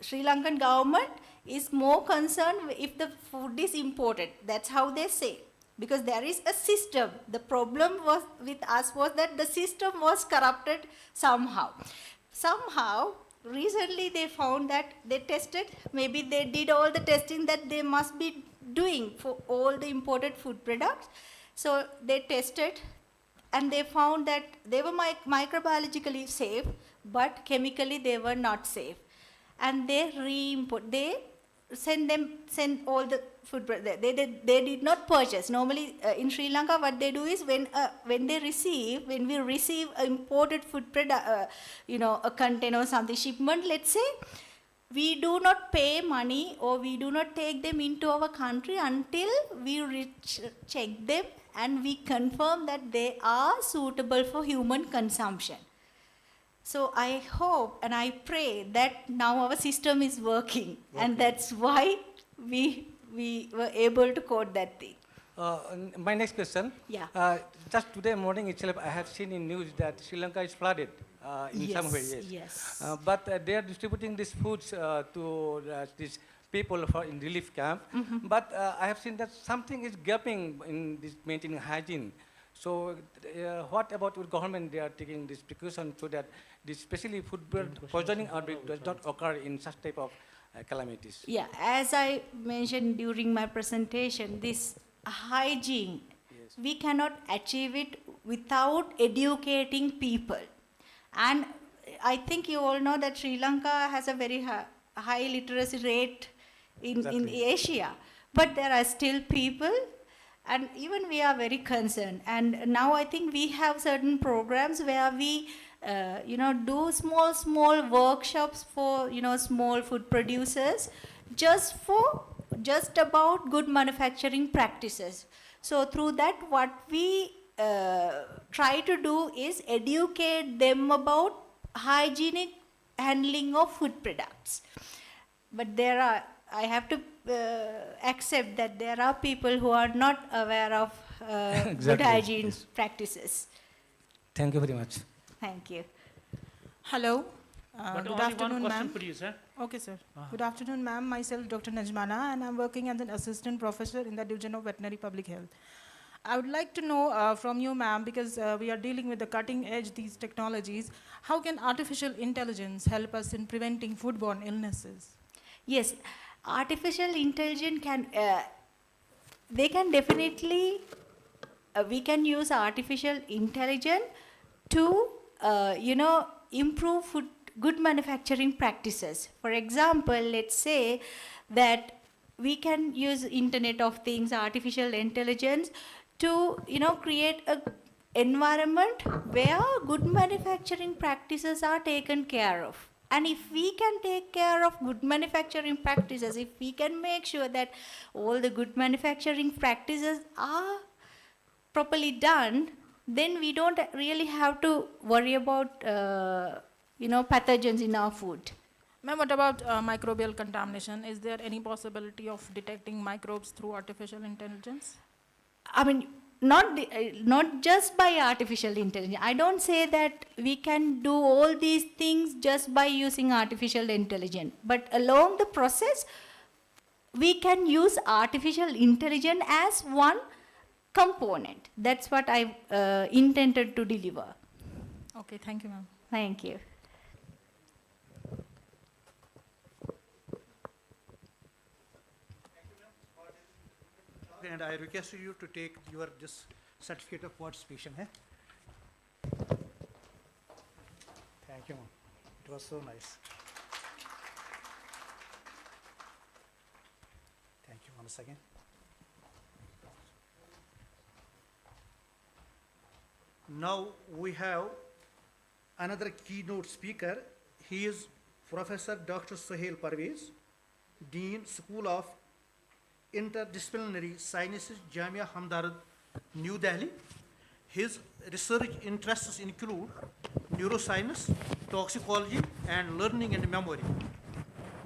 Sri Lankan government is more concerned if the food is imported. That's how they say. Because there is a system. The problem was with us was that the system was corrupted somehow. Recently they found that they tested, maybe they did all the testing that they must be doing for all the imported food products. So they tested and they found that they were microbiologically safe, but chemically they were not safe. And they send all the food, they did not purchase. Normally in Sri Lanka what they do is when we receive imported food product, a container or something, shipment, let's say, we do not pay money or we do not take them into our country until we check them and we confirm that they are suitable for human consumption. So I hope and I pray that now our system is working. And that's why we were able to code that thing. My next question. Yeah. Just today morning itself, I have seen in news that Sri Lanka is flooded in some way. Yes. But they are distributing these foods to these people in relief camp. But I have seen that something is gapping in this maintaining hygiene. So what about your government? They are taking this precaution so that this especially foodborne poisoning outbreak does not occur in such type of calamities. Yeah, as I mentioned during my presentation, this hygiene, we cannot achieve it without educating people. And I think you all know that Sri Lanka has a very high literacy rate in Asia. But there are still people, and even we are very concerned. And now I think we have certain programs where we do small workshops for small food producers just about good manufacturing practices. So through that, what we try to do is educate them about hygienic handling of food products. But I have to accept that there are people who are not aware of good hygiene practices. Thank you very much. Thank you. Hello. But Good only afternoon, one question, ma'am. please. Okay, sir. Good afternoon, ma'am. Myself, Dr. Najmana, and I'm working as an assistant professor in the Division of Veterinary Public Health. I would like to know from you, ma'am, because we are dealing with the cutting edge these technologies, how can artificial intelligence help us in preventing foodborne illnesses? Yes, artificial intelligence they can definitely, we can use artificial intelligence to, improve good manufacturing practices. For example, let's say that we can use Internet of Things, artificial intelligence to, create an environment where good manufacturing practices are taken care of. And if we can take care of good manufacturing practices, if we can make sure that all the good manufacturing practices are properly done, then we don't really have to worry about, pathogens in our food. Ma'am, what about microbial contamination? Is there any possibility of detecting microbes through artificial intelligence? I mean, not just by artificial intelligence. I don't say that we can do all these things just by using artificial intelligence. But along the process, we can use artificial intelligence as one component. That's what I intended to deliver. Okay, thank you, ma'am. Thank you. And I request you to take your this certificate of participation. Thank you, ma'am. It was so nice. Thank you once again. Now we have another keynote speaker. He is Professor Dr. Sohail Parvez, Dean, School of Interdisciplinary Sciences, Jamia Hamdard, New Delhi. His research interests include neuroscience, toxicology, and learning and memory.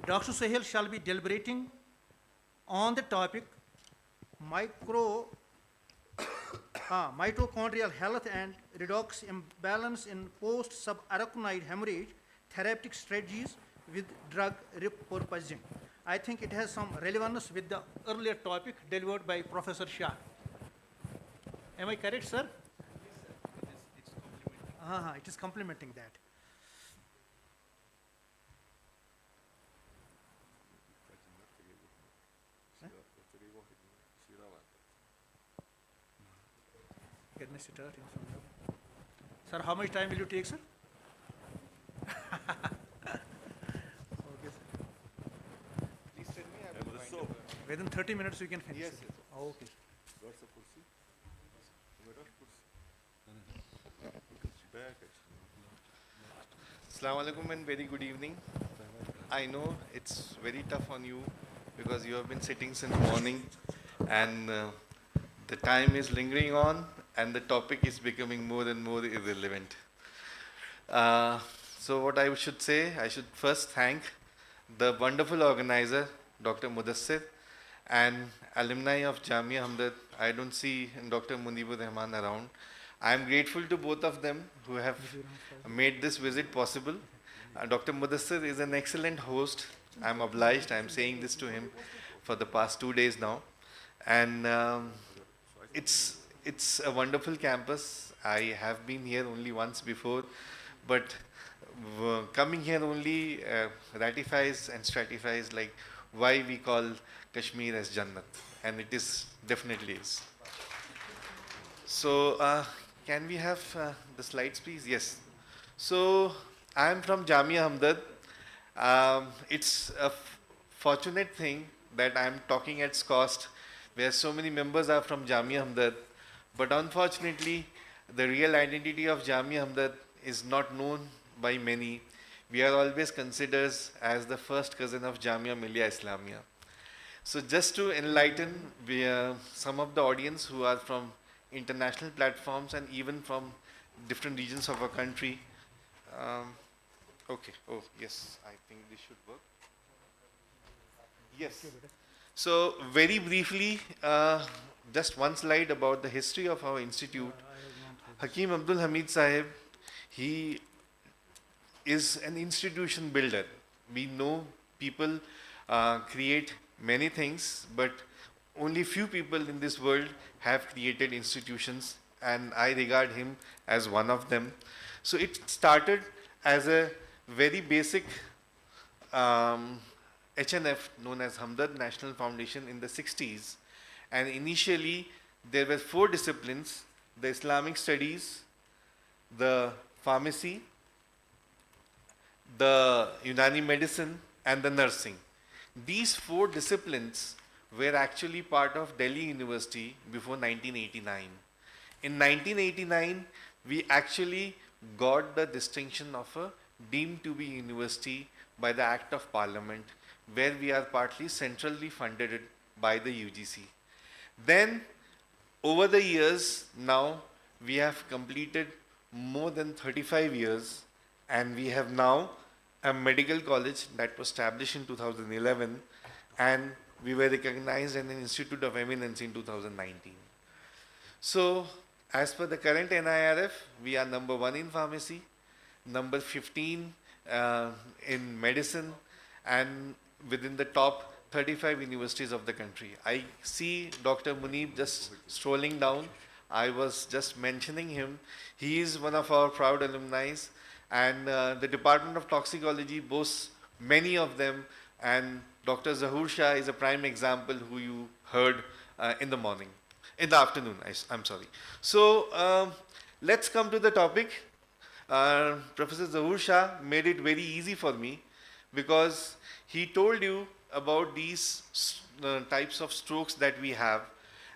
Dr. Sohail shall be deliberating on the topic mitochondrial health and redox imbalance in post-subarachnoid hemorrhage, therapeutic strategies with drug repurposing. I think it has some relevance with the earlier topic delivered by Professor Shah. Am I correct, sir? It is complementing that. Get me started. Sir, how much time will you take, sir? Okay, sir. Please tell me. I will find Within 30 minutes, you can finish. Yes, it. yes. Okay. Assalamu alaikum and very good evening. I know it's very tough on you because you have been sitting since morning and the time is lingering on and the topic is becoming more and more irrelevant. So what I should say, I should first thank the wonderful organizer, Dr. Mudassir, and alumni of Jamia Hamdard. I don't see Dr. Munibur Rahman around. I am grateful to both of them who have made this visit possible. Dr. Mudassir is an excellent host. I am obliged. I am saying this to him for the past 2 days now. And it's a wonderful campus. I have been here only once before, but coming here only ratifies and stratifies like why we call Kashmir as Jannat, and it is definitely is. So can we have the slides, please? Yes. So I am from Jamia Hamdard. It's a fortunate thing that I am talking at SKUAST, where so many members are from Jamia Hamdard. But unfortunately, the real identity of Jamia Hamdard is not known by many. We are always considered as the first cousin of Jamia Millia Islamia. So just to enlighten some of the audience who are from international platforms and even from different regions of our country. Okay, oh yes, I think this should work. Yes. So very briefly, just one slide about the history of our institute. Hakim Abdul Hamid Sahib, he is an institution builder. We know people create many things, but only few people in this world have created institutions, and I regard him as one of them. So it started as a very basic HNF known as Hamdard National Foundation in the 60s. And initially there were 4 disciplines: the Islamic studies, the pharmacy, the Unani medicine, and the nursing. These 4 disciplines were actually part of Delhi University before 1989. In 1989, we actually got the distinction of a deemed to be university by the Act of Parliament, where we are partly centrally funded by the UGC. Then, over the years, now we have completed more than 35 years, and we have now a medical college that was established in 2011, and we were recognized as an Institute of Eminence in 2019. So, as per the current NIRF, we are number 1 in pharmacy, number 15 in medicine, and within the top 35 universities of the country. I see Dr. Munib just strolling down. I was just mentioning him. He is one of our proud alumni, and the Department of Toxicology boasts many of them, and Dr. Zahoor Shah is a prime example who you heard in the afternoon, I'm sorry. So let's come to the topic. Professor Zahoor Shah made it very easy for me because he told you about these types of strokes that we have,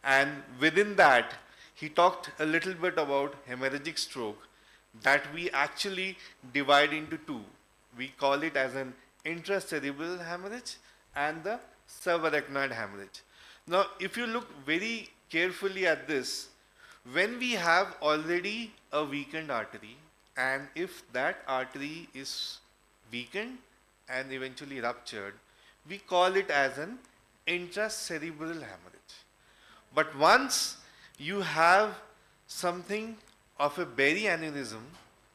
and within that he talked a little bit about hemorrhagic stroke, that we actually divide into two. We call it as an intracerebral hemorrhage and the subarachnoid hemorrhage. Now, if you look very carefully at this, when we have already a weakened artery, and if that artery is weakened and eventually ruptured, we call it as an intracerebral hemorrhage. But once you have something of a berry aneurysm,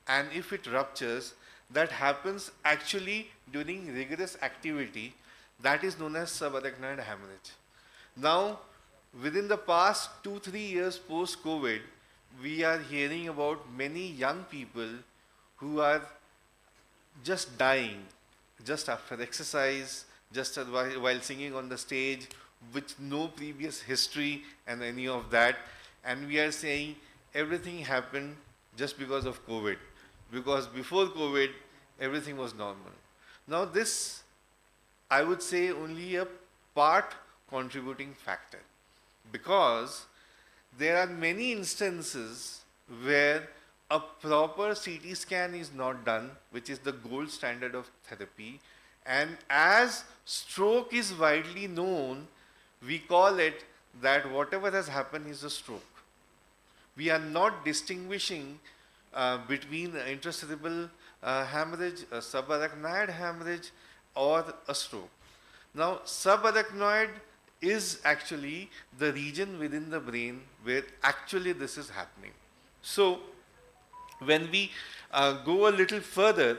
and if it ruptures, that happens actually during rigorous activity, that is known as subarachnoid hemorrhage. Now, within the past 2-3 years post-COVID, we are hearing about many young people who are just dying, just after exercise, just while singing on the stage, with no previous history and any of that. And we are saying everything happened just because of COVID. Because before COVID, everything was normal. Now this, I would say, only a part contributing factor. Because there are many instances where a proper CT scan is not done, which is the gold standard of therapy. And as stroke is widely known, we call it that whatever has happened is a stroke. We are not distinguishing between intracerebral hemorrhage, a subarachnoid hemorrhage, or a stroke. Now, subarachnoid is actually the region within the brain where actually this is happening. So, when we go a little further,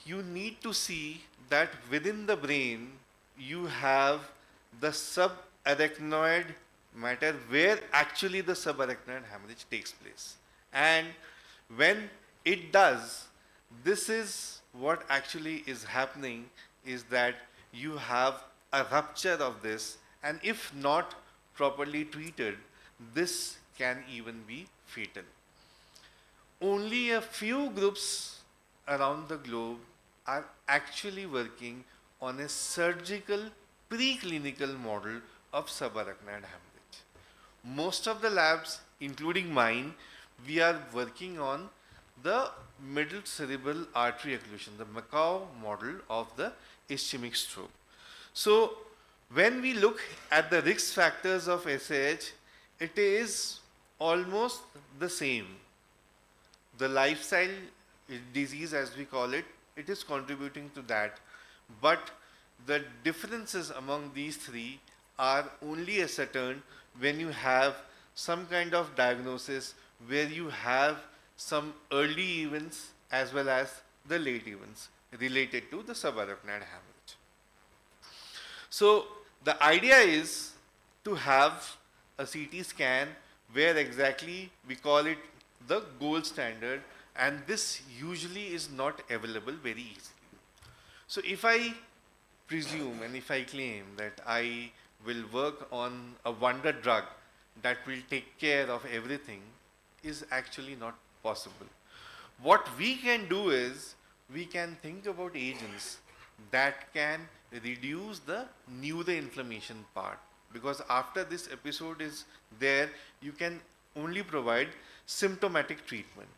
you need to see that within the brain you have the subarachnoid matter where actually the subarachnoid hemorrhage takes place. And when it does, this is what actually is happening, is that you have a rupture of this, and if not properly treated, this can even be fatal. Only a few groups around the globe are actually working on a surgical preclinical model of subarachnoid hemorrhage. Most of the labs, including mine, we are working on the middle cerebral artery occlusion, the Macau model of the ischemic stroke. So when we look at the risk factors of SAH, it is almost the same. The lifestyle disease, as we call it, it is contributing to that. But the differences among these three are only ascertained when you have some kind of diagnosis where you have some early events as well as the late events related to the subarachnoid hemorrhage. So the idea is to have a CT scan where exactly we call it the gold standard, and this usually is not available very easily. So if I presume and if I claim that I will work on a wonder drug that will take care of everything, is actually not possible. What we can do is we can think about agents that can reduce the neuroinflammation part, because after this episode is there, you can only provide symptomatic treatment.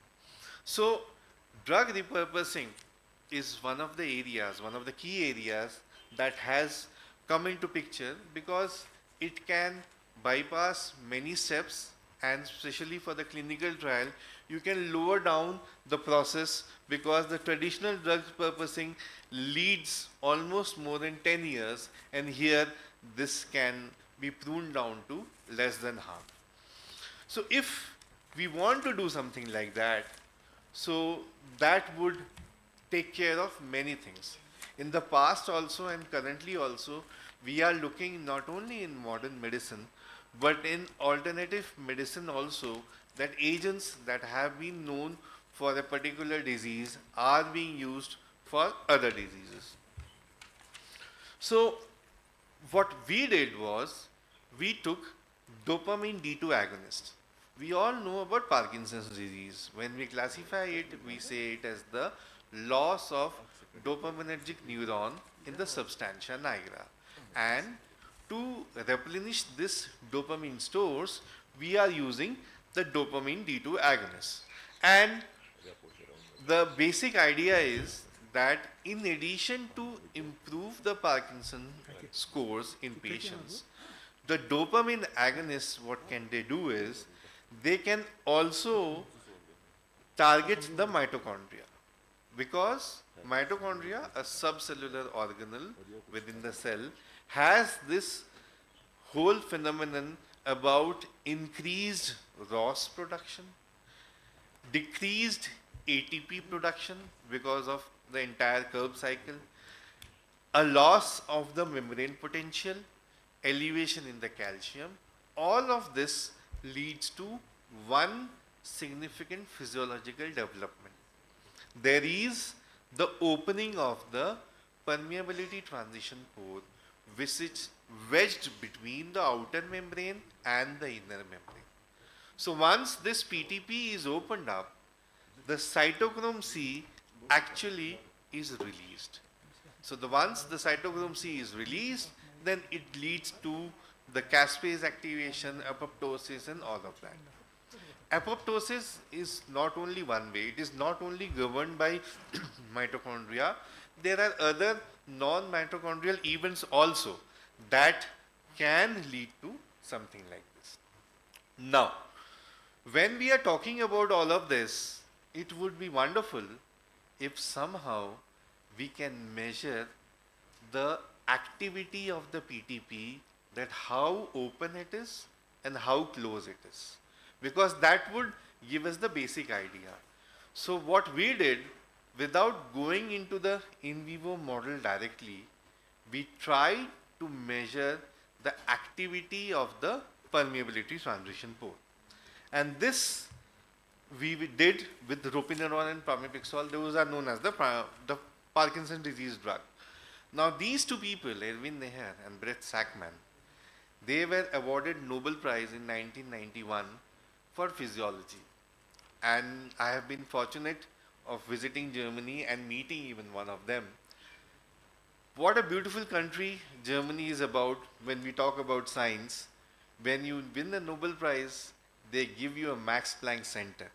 So drug repurposing is one of the areas, one of the key areas that has come into picture, because it can bypass many steps, and especially for the clinical trial, you can lower down the process, because the traditional drug purposing leads almost more than 10 years, and here this can be pruned down to less than half. So if we want to do something like that, so that would take care of many things. In the past also and currently also, we are looking not only in modern medicine, but in alternative medicine also, that agents that have been known for a particular disease are being used for other diseases. So what we did was, we took dopamine D2 agonist. We all know about Parkinson's disease. When we classify it, we say it as the loss of dopaminergic neuron in the substantia nigra. And to replenish this dopamine stores, we are using the dopamine D2 agonist. And the basic idea is that in addition to improve the Parkinson scores in patients, the dopamine agonists, what can they do is, they can also target the mitochondria. Because mitochondria, a subcellular organelle within the cell, has this whole phenomenon about increased ROS production, decreased ATP production because of the entire Krebs cycle, a loss of the membrane potential, elevation in the calcium. All of this leads to one significant physiological development. There is the opening of the permeability transition pore, which is wedged between the outer membrane and the inner membrane. So once this PTP is opened up, the cytochrome C actually is released. So once the cytochrome C is released, then it leads to the caspase activation, apoptosis, and all of that. Apoptosis is not only one way, it is not only governed by mitochondria, there are other non-mitochondrial events also that can lead to something like this. Now, when we are talking about all of this, it would be wonderful if somehow we can measure the activity of the PTP, that how open it is and how close it is, because that would give us the basic idea. So what we did, without going into the in vivo model directly, we tried to measure the activity of the permeability transition pore. And this we did with ropinirole and pramipixole. Those are known as the Parkinson's disease drug. Now these two people, Erwin Neher and Brett Sackman, they were awarded Nobel Prize in 1991 for physiology. And I have been fortunate of visiting Germany and meeting even one of them. What a beautiful country Germany is about when we talk about science. When you win the Nobel Prize, they give you a Max Planck Center.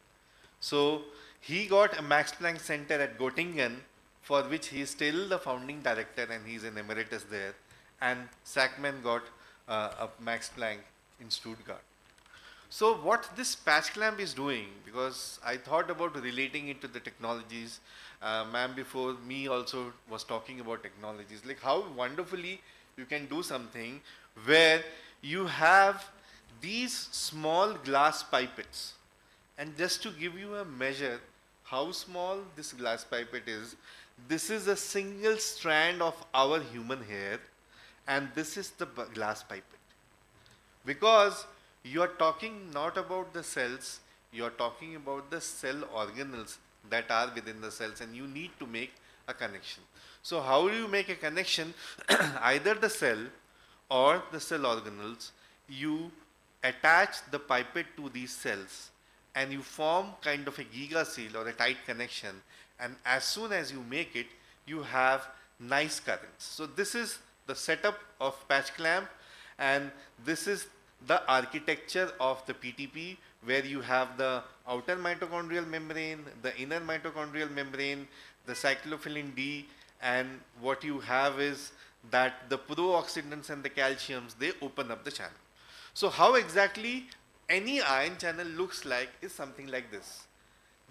So he got a Max Planck Center at Göttingen, for which he is still the founding director and he is an emeritus there. And Sackman got a Max Planck in Stuttgart. So what this patch clamp is doing, because I thought about relating it to the technologies, ma'am before me also was talking about technologies, like how wonderfully you can do something where you have these small glass pipettes. And just to give you a measure how small this glass pipette is, this is a single strand of our human hair, and this is the glass pipette. Because you are talking not about the cells, you are talking about the cell organelles that are within the cells, and you need to make a connection. So how do you make a connection? Either the cell or the cell organelles, you attach the pipette to these cells and you form kind of a giga seal or a tight connection, and as soon as you make it, you have nice currents. So this is the setup of patch clamp, and this is the architecture of the PTP, where you have the outer mitochondrial membrane, the inner mitochondrial membrane, the cyclophilin D, and what you have is that the pro-oxidants and the calciums, they open up the channel. So how exactly any ion channel looks like is something like this.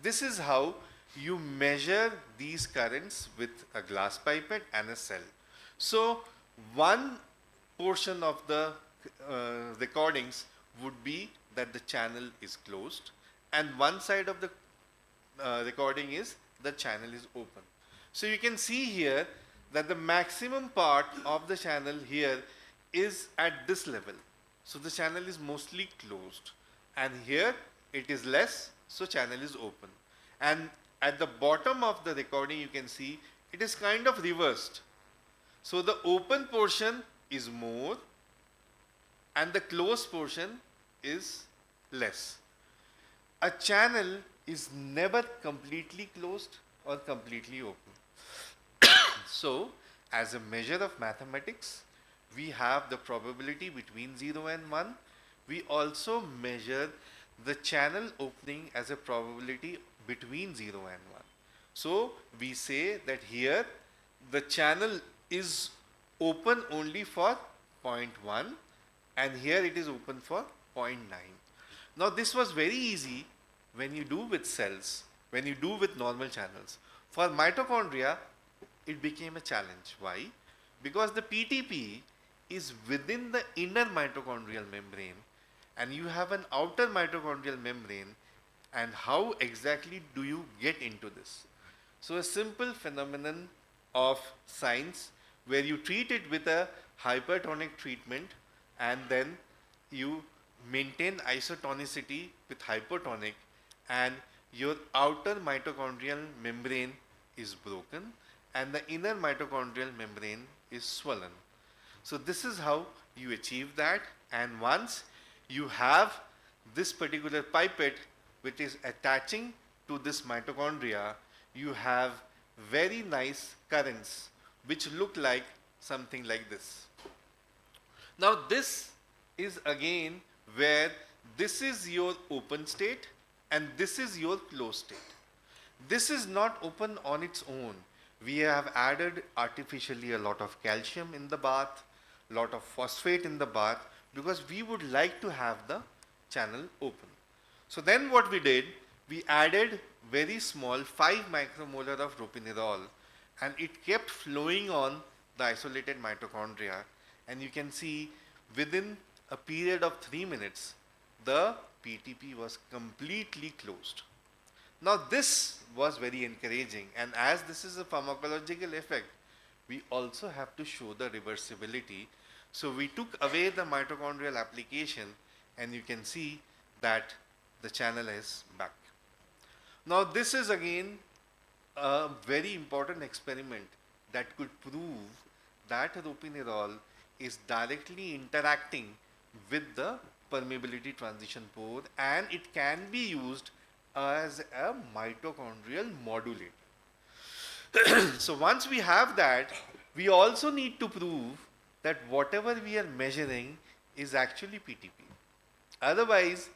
This is how you measure these currents with a glass pipette and a cell. So one portion of the recordings would be that the channel is closed, and one side of the recording is the channel is open. So you can see here that the maximum part of the channel here is at this level. So the channel is mostly closed, and here it is less, so channel is open. And at the bottom of the recording you can see it is kind of reversed. So the open portion is more and the closed portion is less. A channel is never completely closed or completely open. So as a measure of mathematics, we have the probability between 0 and 1. We also measure the channel opening as a probability between 0 and 1. So we say that here the channel is open only for 0.1 and here it is open for 0.9. Now this was very easy when you do with cells, when you do with normal channels. For mitochondria, it became a challenge. Why? Because the PTP is within the inner mitochondrial membrane and you have an outer mitochondrial membrane, and how exactly do you get into this? So a simple phenomenon of science where you treat it with a hypertonic treatment and then you maintain isotonicity with hypotonic and your outer mitochondrial membrane is broken and the inner mitochondrial membrane is swollen. So this is how you achieve that, and once you have this particular pipette which is attaching to this mitochondria, you have very nice currents which look like something like this. Now this is again where this is your open state and this is your closed state. This is not open on its own. We have added artificially a lot of calcium in the bath, lot of phosphate in the bath, because we would like to have the channel open. So then what we did, we added very small 5 micromolar of ropinirole and it kept flowing on the isolated mitochondria, and you can see within a period of 3 minutes the PTP was completely closed. Now this was very encouraging, and as this is a pharmacological effect, we also have to show the reversibility. So we took away the mitochondrial application and you can see that the channel is back. Now this is again a very important experiment that could prove that ropinirole is directly interacting with the permeability transition pore and it can be used as a mitochondrial modulator. So once we have that, we also need to prove that whatever we are measuring is actually PTP. Otherwise,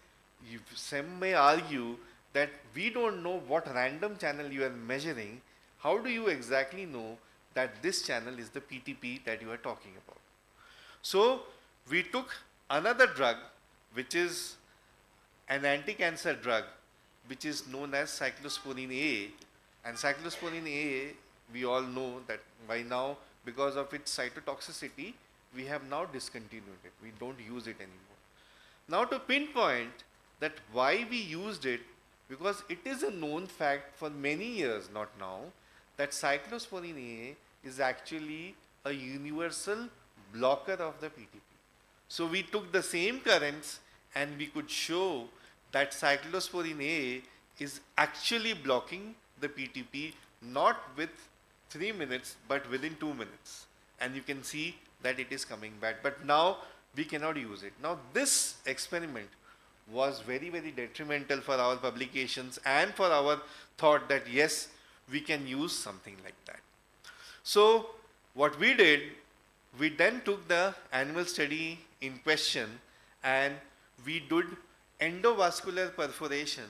some may argue that we don't know what random channel you are measuring. How do you exactly know that this channel is the PTP that you are talking about? So we took another drug which is an anti-cancer drug which is known as cyclosporine A, and cyclosporine A, we all know that by now because of its cytotoxicity we have now discontinued it. We don't use it anymore. Now to pinpoint that why we used it, because it is a known fact for many years, not now, that cyclosporine A is actually a universal blocker of the PTP. So we took the same currents and we could show that cyclosporine A is actually blocking the PTP not with 3 minutes but within 2 minutes, and you can see that it is coming back, but now we cannot use it. Now this experiment was very, very detrimental for our publications and for our thought that yes, we can use something like that. So what we did, we then took the animal study in question and we did endovascular perforation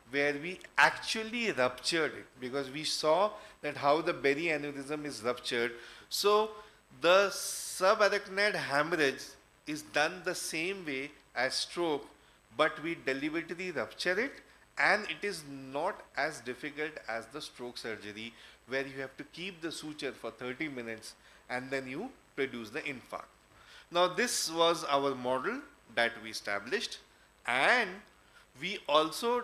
where we actually ruptured it, because we saw that how the berry aneurysm is ruptured. So the subarachnoid hemorrhage is done the same way as stroke, but we deliberately rupture it, and it is not as difficult as the stroke surgery where you have to keep the suture for 30 minutes and then you produce the infarct. Now this was our model that we established, and we also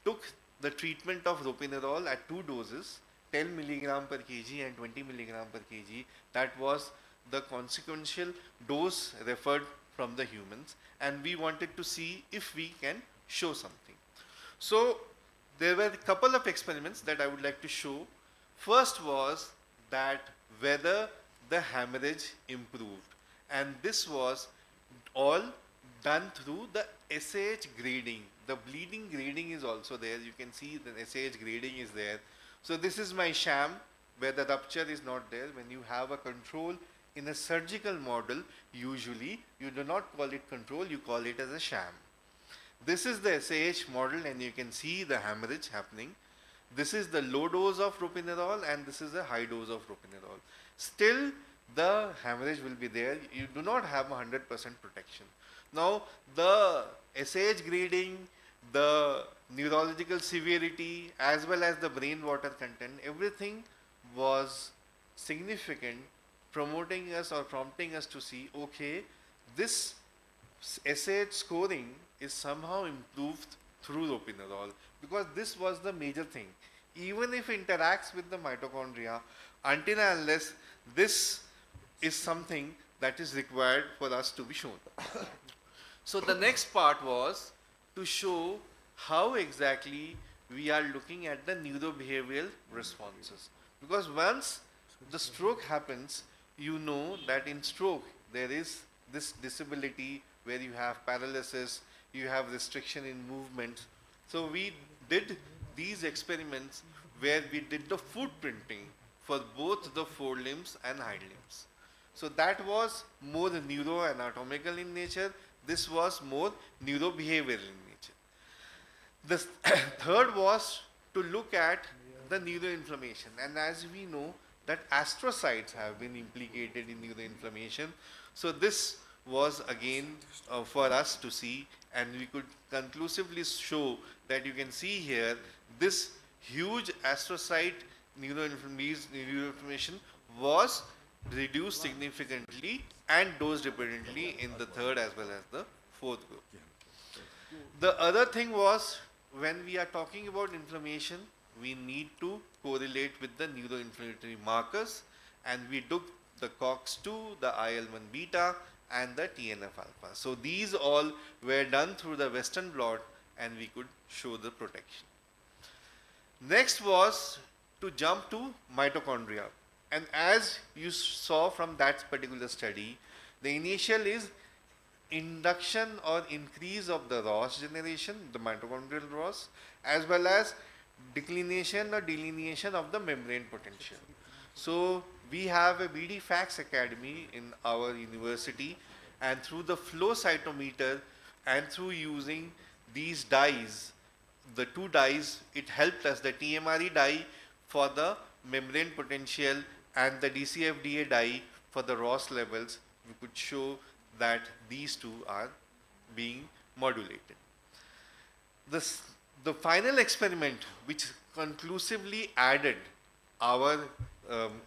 took the treatment of ropinirole at 2 doses, 10 milligram per kg and 20 milligram per kg. That was the consequential dose referred from the humans, and we wanted to see if we can show something. So there were a couple of experiments that I would like to show. First was that whether the hemorrhage improved, and this was all done through the SAH grading. The bleeding grading is also there. You can see the SAH grading is there. So this is my sham where the rupture is not there. When you have a control in a surgical model, usually you do not call it control, you call it as a sham. This is the SAH model, and you can see the hemorrhage happening. This is the low dose of propinerol, and this is the high dose of propinerol. Still, the hemorrhage will be there. You do not have 100% protection. Now, the SAH grading, the neurological severity, as well as the brain water content, everything was significant, promoting us or prompting us to see, okay, this SAH scoring is somehow improved through ropinerol, because this was the major thing. Even if it interacts with the mitochondria, until and unless this is something that is required for us to be shown. So the next part was to show how exactly we are looking at the neurobehavioral responses. Because once the stroke happens, you know that in stroke there is this disability where you have paralysis, you have restriction in movement. So we did these experiments where we did the footprinting for both the forelimbs and hind limbs. So that was more neuroanatomical in nature. This was more neurobehavioral in nature. The third was to look at the neuroinflammation. And as we know that astrocytes have been implicated in neuroinflammation. So this was again for us to see, and we could conclusively show that you can see here this huge astrocyte neuroinflammation was reduced significantly and dose dependently in the third as well as the fourth group. The other thing was, when we are talking about inflammation, we need to correlate with the neuroinflammatory markers, and we took the COX-2, the IL-1 beta, and the TNF alpha. So these all were done through the Western blot, and we could show the protection. Next was to jump to mitochondria. And as you saw from that particular study, the initial is induction or increase of the ROS generation, the mitochondrial ROS, as well as declination or delineation of the membrane potential. So we have a BD Fax Academy in our university, and through the flow cytometer and through using these dyes, the two dyes, it helped us, the TMRE dye for the membrane potential and the DCFDA dye for the ROS levels, we could show that these two are being modulated. The final experiment which conclusively added our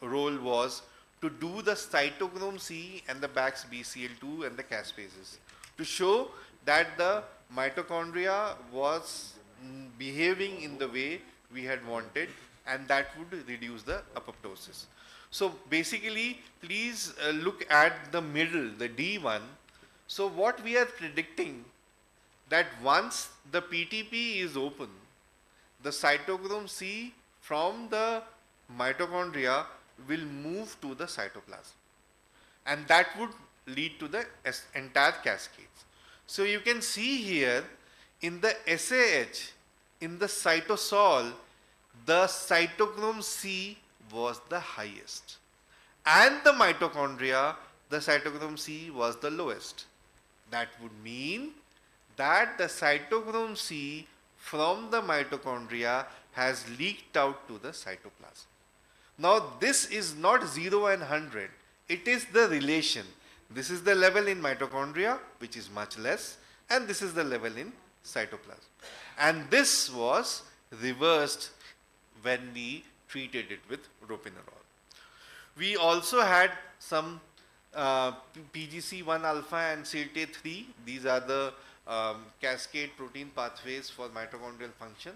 role was to do the cytochrome C and the BAX BCL2 and the caspases to show that the mitochondria was behaving in the way we had wanted, and that would reduce the apoptosis. So basically, please look at the middle, the D1. So what we are predicting, that once the PTP is open, the cytochrome C from the mitochondria will move to the cytoplasm, and that would lead to the entire cascades. So you can see here in the SAH, in the cytosol, the cytochrome C was the highest, and the mitochondria, the cytochrome C was the lowest. That would mean that the cytochrome C from the mitochondria has leaked out to the cytoplasm. Now this is not 0 and 100, it is the relation. This is the level in mitochondria, which is much less, and this is the level in cytoplasm. And this was reversed when we treated it with ropinerol. We also had some PGC1 alpha and CLT3. These are the cascade protein pathways for mitochondrial function.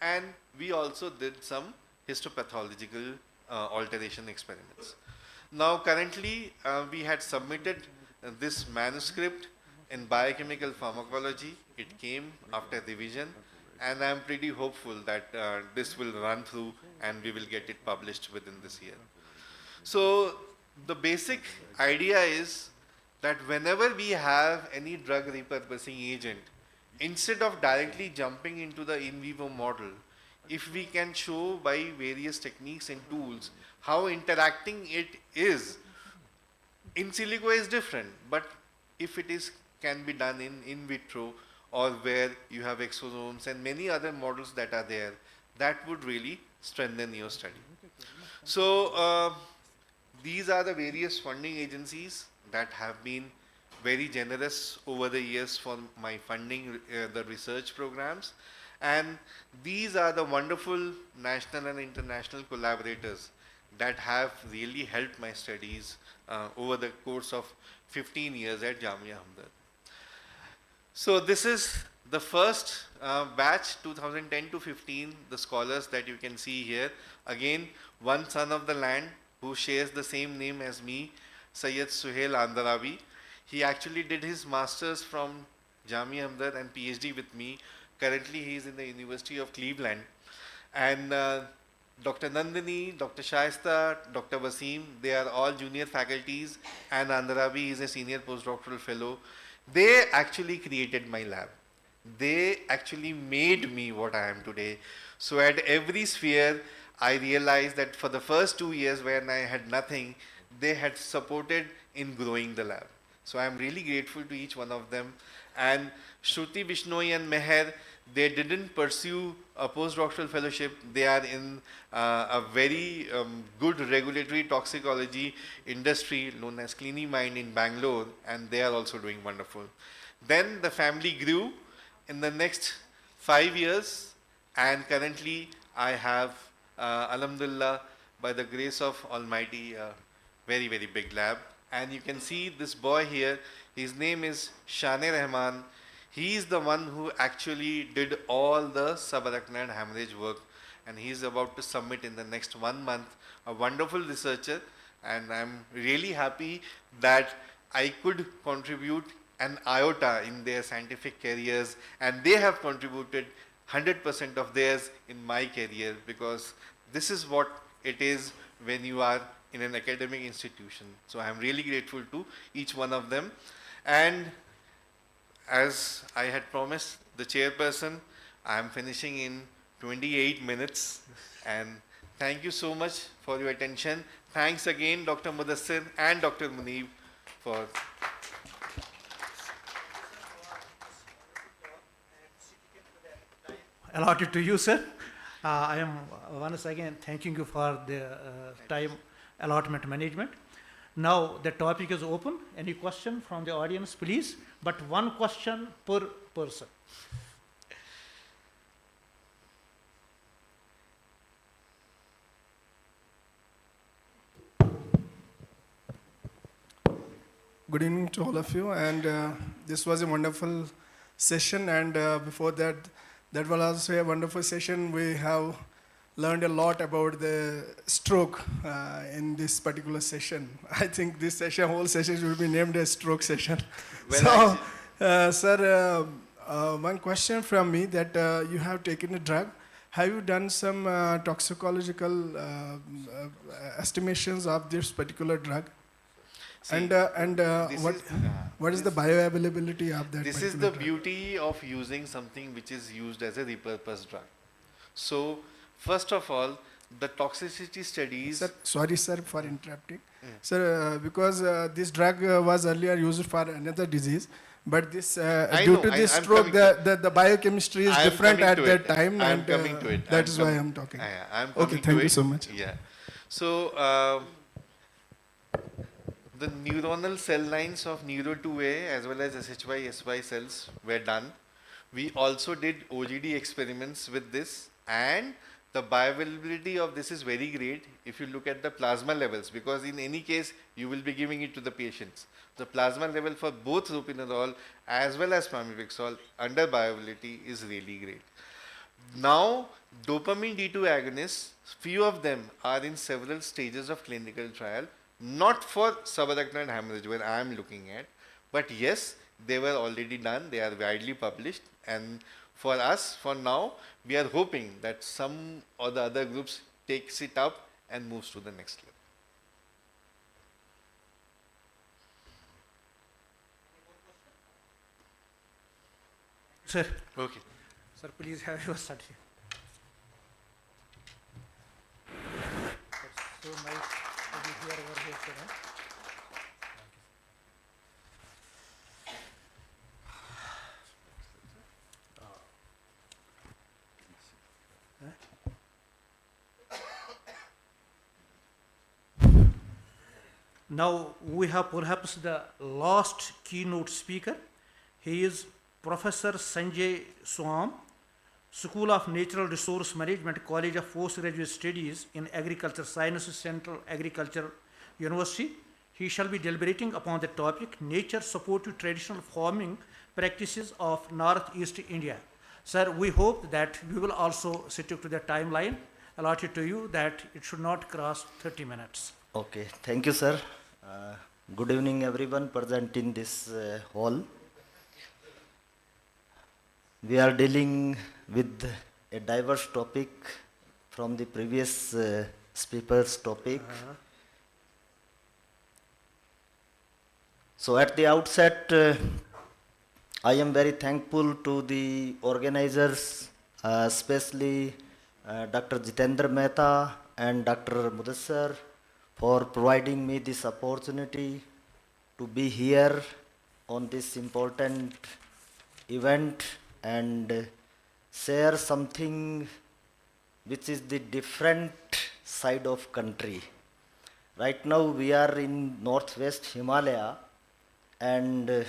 And we also did some histopathological alteration experiments. Now currently we had submitted this manuscript in biochemical pharmacology. It came after revision, and I am pretty hopeful that this will run through and we will get it published within this year. So the basic idea is that whenever we have any drug repurposing agent, instead of directly jumping into the in vivo model, if we can show by various techniques and tools how interacting it is, in silico is different, but if it is can be done in vitro or where you have exosomes and many other models that are there, that would really strengthen your study. So these are the various funding agencies that have been very generous over the years for my funding the research programs, and these are the wonderful national and international collaborators that have really helped my studies over the course of 15 years at Jamia Hamdard. So this is the first batch, 2010 to 15, the scholars that you can see here. Again, one son of the land who shares the same name as me, Sayyid Suhail Andarabi. He actually did his master's from Jamia Hamdard and PhD with me. Currently, he is in the University of Cleveland. And Dr. Nandini, Dr. Shaista, Dr. Wasim, they are all junior faculties, and Andarabi is a senior postdoctoral fellow. They actually created my lab. They actually made me what I am today. So at every sphere, I realized that for the first 2 years when I had nothing, they had supported in growing the lab. So I am really grateful to each one of them. And Shruti, Vishnoi and Meher, they didn't pursue a postdoctoral fellowship. They are in a very good regulatory toxicology industry known as CliniMind in Bangalore, and they are also doing wonderful. Then the family grew in the next 5 years, and currently I have, alhamdulillah, by the grace of Almighty, a very, very big lab. And you can see this boy here, his name is Shane Rahman. He is the one who actually did all the subarachnoid hemorrhage work, and he is about to submit in the next 1 month, a wonderful researcher, and I'm really happy that I could contribute an iota in their scientific careers, and they have contributed 100% of theirs in my career, because this is what it is when you are in an academic institution. So I'm really grateful to each one of them. And as I had promised the chairperson, I am finishing in 28 minutes. And thank you so much for your attention. Thanks again, Dr. Mudassir and Dr. Muneeb, for allotted to you, sir. I am once again thanking you for the time allotment management. Now the topic is open. Any question from the audience, please? But one question per person. Good evening to all of you, and this was a wonderful session, and before that, that was also a wonderful session. We have learned a lot about the stroke in this particular session. I think this session, whole session will be named as stroke session. Well, so, sir, one question from me, that you have taken a drug. Have you done some toxicological estimations of this particular drug? See, what is the bioavailability of that? This is the beauty of using something which is used as a repurposed drug. So, first of all, the toxicity studies. Sir, sorry, sir, for interrupting. Sir, because this drug was earlier used for another disease, but this due to this stroke, the biochemistry is different at that time, and that is why I'm talking. Okay, thank you so much. Yeah. So. The neuronal cell lines of Neuro2A as well as SHY, SY cells were done. We also did OGD experiments with this, and the bioavailability of this is very great if you look at the plasma levels, because in any case you will be giving it to the patients. The plasma level for both ropinirole as well as pramipixole under bioavailability is really great. Now, dopamine D2 agonists, few of them are in several stages of clinical trial. Not for subarachnoid hemorrhage where I am looking at, but yes, they were already done, they are widely published, and for us, for now, we are hoping that some or the other groups takes it up and moves to the next level. Sir. Okay. Sir, please have your certificate. That's so nice. Here over here, sir. Now we have perhaps the last keynote speaker. He is Professor Sanjay Swam, School of Natural Resource Management, College of Postgraduate Studies in Agriculture Sciences, Central Agriculture University. He shall be deliberating upon the topic, Nature Supportive Traditional Farming Practices of Northeast India. Sir, we hope that we will also stick to the timeline allotted to you, that it should not cross 30 minutes. Okay, thank you, sir. Good evening, everyone present in this hall. We are dealing with a diverse topic from the previous speaker's topic. So at the outset, I am very thankful to the organizers, especially Dr. Jitendra Mehta and Dr. Mudassar, for providing me this opportunity to be here on this important event and share something which is the different side of country. Right now we are in northwest Himalaya, and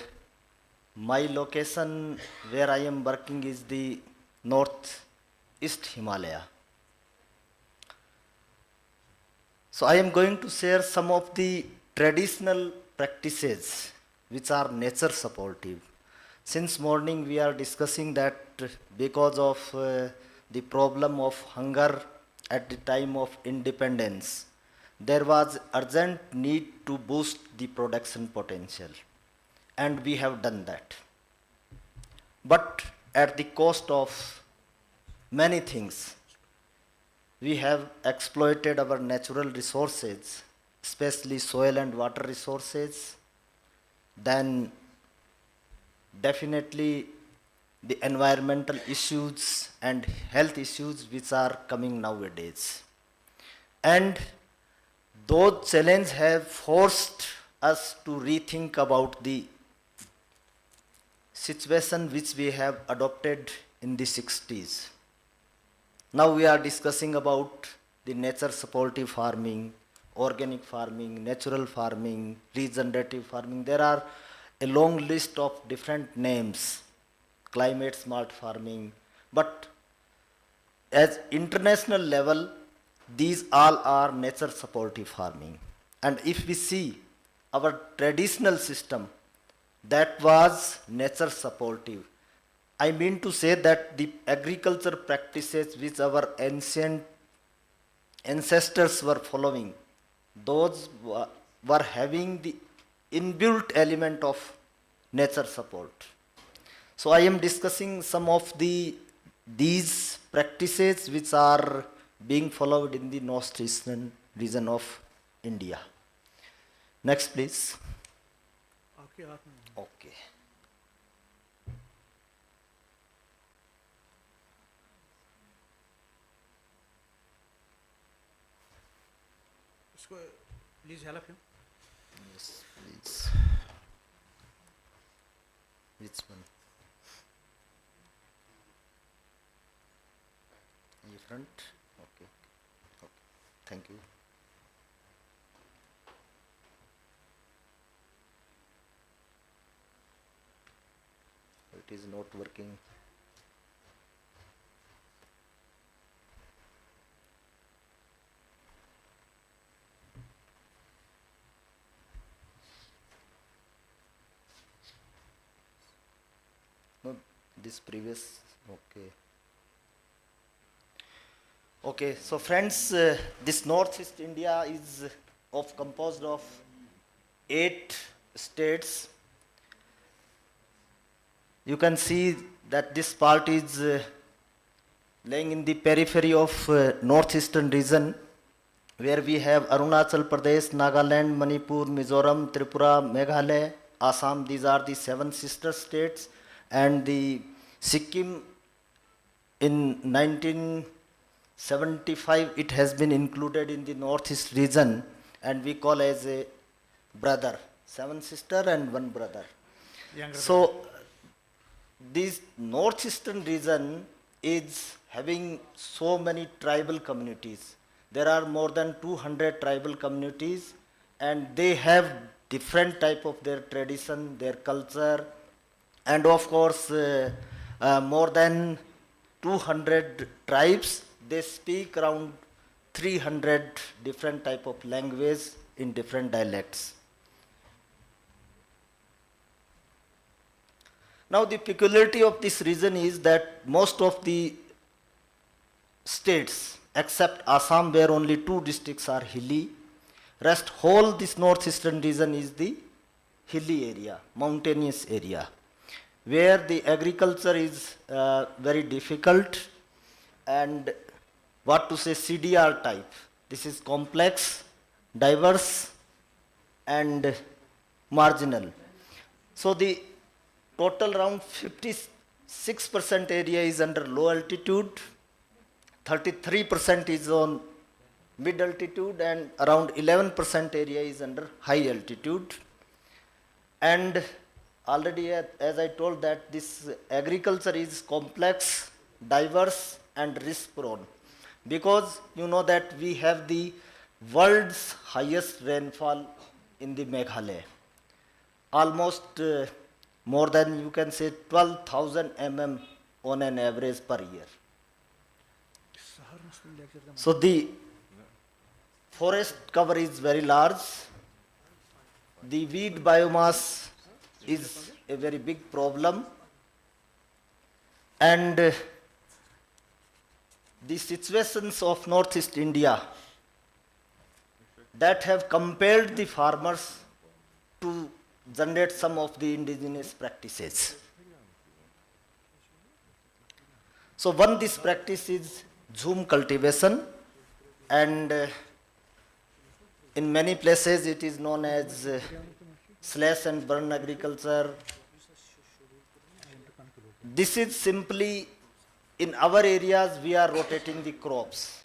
my location where I am working is the northeast Himalaya. So I am going to share some of the traditional practices which are nature supportive. Since morning we are discussing that because of the problem of hunger at the time of independence, there was urgent need to boost the production potential, and we have done that. But at the cost of many things. We have exploited our natural resources, especially soil and water resources. Then definitely the environmental issues and health issues which are coming nowadays. And those challenges have forced us to rethink about the situation which we have adopted in the 60s. Now we are discussing about the nature supportive farming, organic farming, natural farming, regenerative farming. There are a long list of different names, climate smart farming, but as international level, these all are nature supportive farming. And if we see our traditional system, that was nature supportive. I mean to say that the agriculture practices which our ancient ancestors were following, those were having the inbuilt element of nature support. So I am discussing some of these practices which are being followed in the northeastern region of India. Next, please. Okay. Please help him. Yes, please. Which one? In front? Okay. Okay. Thank you. It is not working. No, this previous, okay. Okay, so friends, this Northeast India is composed of 8 states. You can see that this part is laying in the periphery of northeastern region, where we have Arunachal Pradesh, Nagaland, Manipur, Mizoram, Tripura, Meghalaya, Assam. These are the 7 sister states, and the Sikkim in 1975 it has been included in the northeast region, and we call as a brother, 7 sister and 1 brother. So this northeastern region is having so many tribal communities. There are more than 200 tribal communities, and they have different type of their tradition, their culture, and of course more than 200 tribes. They speak around 300 different type of language in different dialects. Now the peculiarity of this region is that most of the states except Assam, where only 2 districts are hilly, rest whole this northeastern region is the hilly area, mountainous area, where the agriculture is very difficult and what to say CDR type. This is complex, diverse and marginal. So the total around 56% area is under low altitude, 33% is on mid altitude, and around 11% area is under high altitude. And already as I told that this agriculture is complex, diverse and risk prone, because you know that we have the world's highest rainfall in the Meghalaya, almost more than you can say 12,000 mm on an average per year. So the forest cover is very large. The weed biomass is a very big problem, and the situations of Northeast India that have compelled the farmers to generate some of the indigenous practices. So one this practice is zoom cultivation, and in many places it is known as slash and burn agriculture. This is simply, in our areas we are rotating the crops.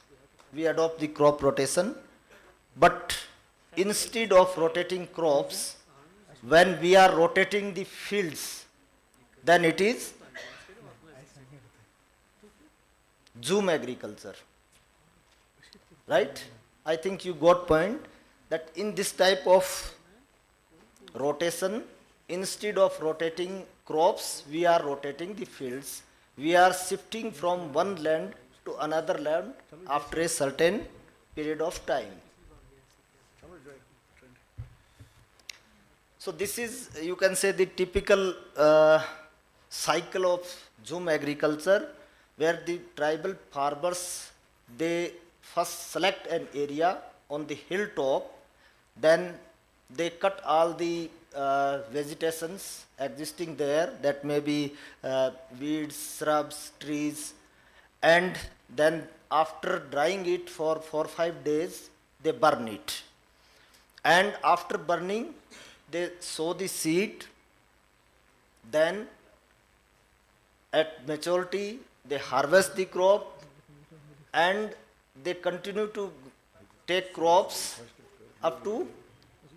We adopt the crop rotation, but instead of rotating crops, when we are rotating the fields, then it is zoom agriculture, right? I think you got point that in this type of rotation, instead of rotating crops, we are rotating the fields. We are shifting from one land to another land after a certain period of time. So this is, you can say, the typical cycle of zoom agriculture, where the tribal farmers, they first select an area on the hilltop, then they cut all the vegetations existing there, that may be weeds, shrubs, trees, and then after drying it for 4 or 5 days, they burn it. And after burning, they sow the seed, then at maturity, they harvest the crop, and they continue to take crops up to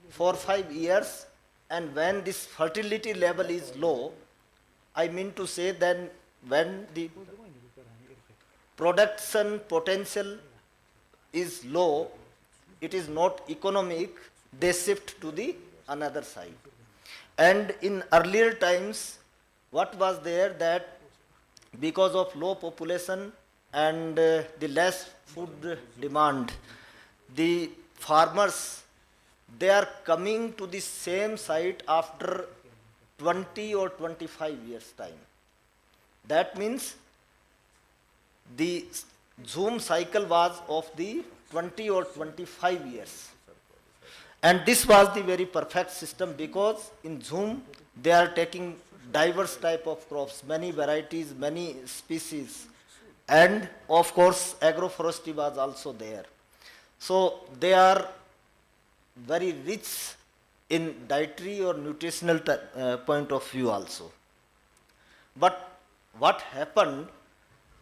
4 or 5 years. And when this fertility level is low, I mean to say, then when the production potential is low, it is not economic, they shift to the another side. And in earlier times, what was there, that because of low population and the less food demand, the farmers, they are coming to the same site after 20 or 25 years time. That means the zoom cycle was of the 20 or 25 years. And this was the very perfect system, because in zoom they are taking diverse type of crops, many varieties, many species, and of course agroforestry was also there. So they are very rich in dietary or nutritional point of view also. But what happened,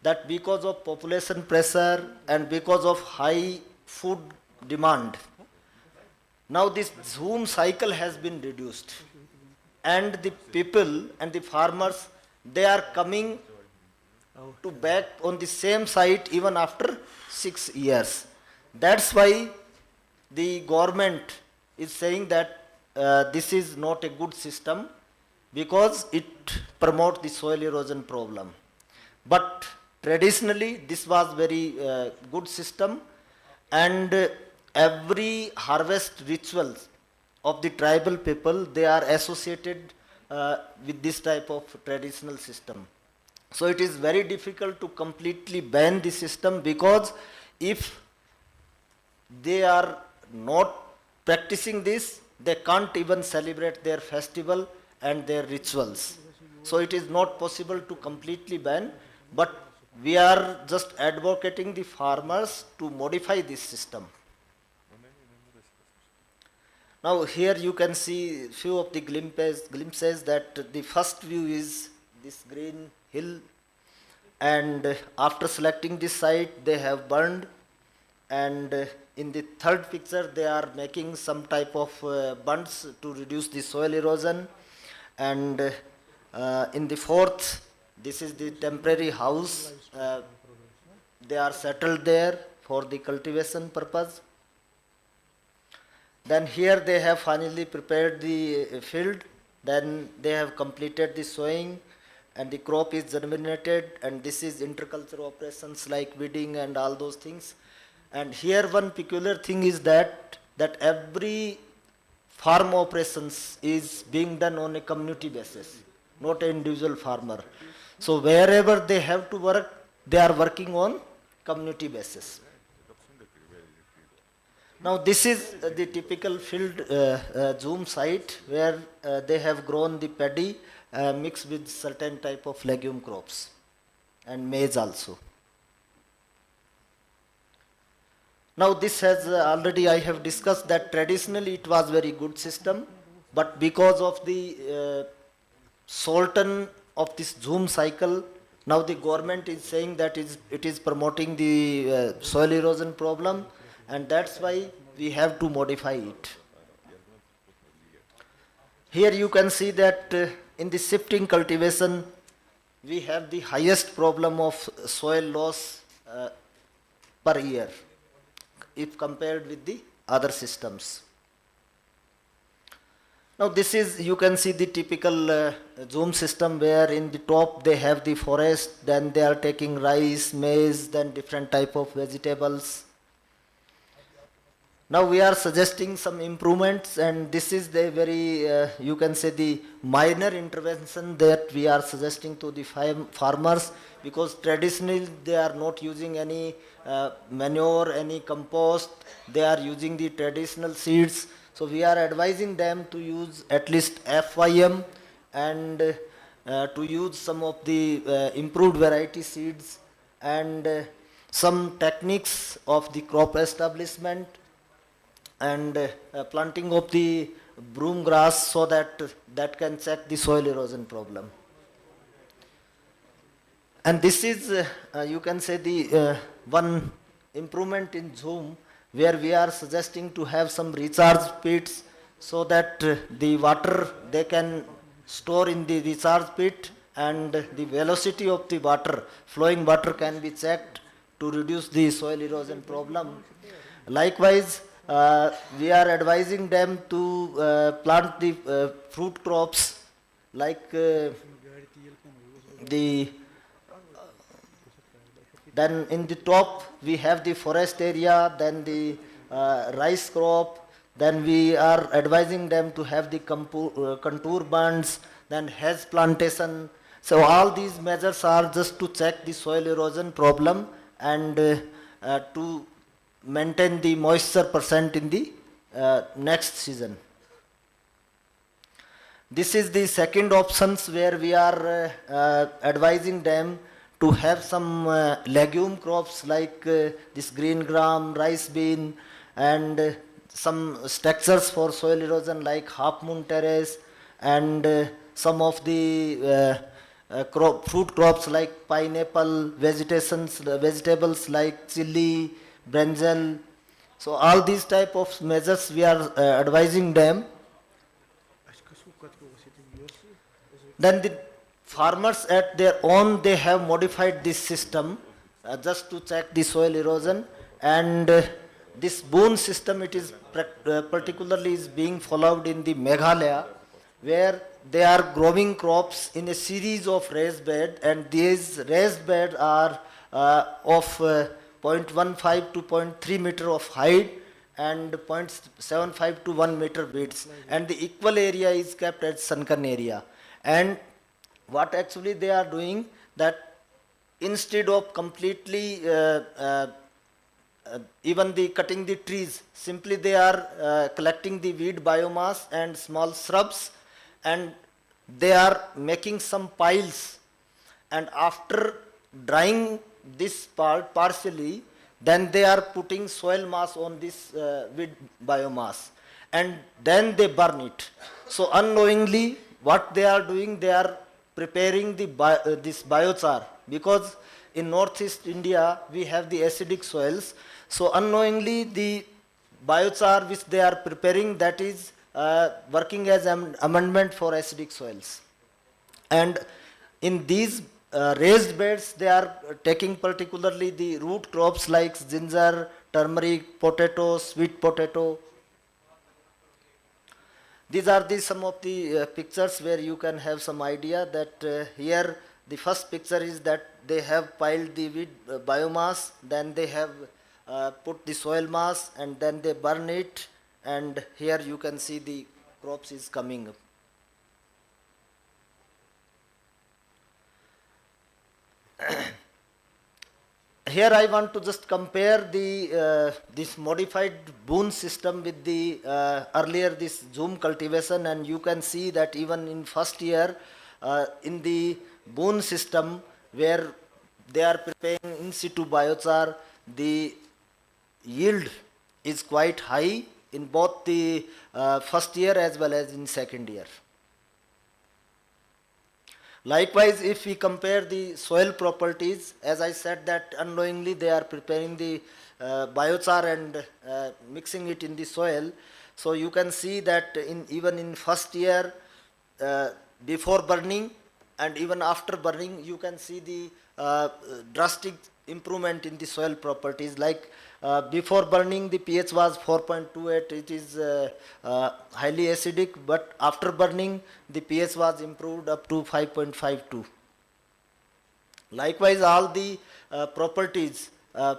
that because of population pressure and because of high food demand, now this zoom cycle has been reduced, and the people and the farmers, they are coming to back on the same site even after 6 years. That's why the government is saying that this is not a good system because it promotes the soil erosion problem. But traditionally, this was very good system, and every harvest rituals of the tribal people, they are associated with this type of traditional system. So it is very difficult to completely ban the system, because if they are not practicing this, they can't even celebrate their festival and their rituals. So it is not possible to completely ban, but we are just advocating the farmers to modify this system. Now here you can see few of the glimpses that the first view is this green hill, and after selecting this site they have burned, and in the third picture they are making some type of bunds to reduce the soil erosion, and in the fourth, this is the temporary house. They are settled there for the cultivation purpose. Then here they have finally prepared the field, then they have completed the sowing, and the crop is germinated, and this is intercultural operations like weeding and all those things. And here one peculiar thing is that every farm operations is being done on a community basis, not an individual farmer. So wherever they have to work, they are working on community basis. Now this is the typical field zoom site where they have grown the paddy mixed with certain type of legume crops and maize also. Now this has already I have discussed that traditionally it was very good system, but because of the sultan of this zoom cycle, now the government is saying that it is promoting the soil erosion problem, and that's why we have to modify it. Here you can see that in the shifting cultivation we have the highest problem of soil loss per year if compared with the other systems. Now this is, you can see the typical zoom system where in the top they have the forest, then they are taking rice, maize, then different type of vegetables. Now we are suggesting some improvements, and this is the very, you can say the minor intervention that we are suggesting to the farmers, because traditionally they are not using any manure, any compost, they are using the traditional seeds. So we are advising them to use at least FYM and to use some of the improved variety seeds and some techniques of the crop establishment and planting of the broom grass, so that can check the soil erosion problem. And this is, you can say the one improvement in Zoom, where we are suggesting to have some recharge pits so that the water they can store in the recharge pit, and the velocity of the water, flowing water, can be checked to reduce the soil erosion problem. Likewise, we are advising them to plant the fruit crops like then in the top we have the forest area, then the rice crop, then we are advising them to have the contour bunds, then hedge plantation. So all these measures are just to check the soil erosion problem and to maintain the moisture percent in the next season. This is the second options where we are advising them to have some legume crops like this green gram, rice bean, and some structures for soil erosion like half moon terrace, and some of the fruit crops like pineapple, vegetables like chili, brinjal. So all these type of measures we are advising them. Then the farmers at their own, they have modified this system just to check the soil erosion, and this boon system, it is particularly is being followed in the Meghalaya, where they are growing crops in a series of raised bed, and these raised beds are of 0.15 to 0.3 meter of height and 0.75 to 1 meter width, and the equal area is kept as sunken area. And what actually they are doing, that instead of completely even the cutting the trees, simply they are collecting the weed biomass and small shrubs, and they are making some piles, and after drying this part partially, then they are putting soil mass on this weed biomass, and then they burn it. So unknowingly what they are doing, they are preparing the this biochar, because in northeast India we have the acidic soils. So unknowingly the biochar which they are preparing, that is working as an amendment for acidic soils. And in these raised beds, they are taking particularly the root crops like ginger, turmeric, potato, sweet potato. These are some of the pictures where you can have some idea that here the first picture is that they have piled the wheat biomass, then they have put the soil mass, and then they burn it, and here you can see the crops is coming up. Here I want to just compare the this modified boon system with the earlier this zoom cultivation, and you can see that even in first year in the boon system where they are preparing in situ biochar, the yield is quite high in both the first year as well as in second year. Likewise, if we compare the soil properties, as I said that unknowingly they are preparing the biochar and mixing it in the soil. So you can see that even in first year, before burning and even after burning, you can see the drastic improvement in the soil properties. Like before burning, the pH was 4.28, it is highly acidic, but after burning, the pH was improved up to 5.52. Likewise, all the properties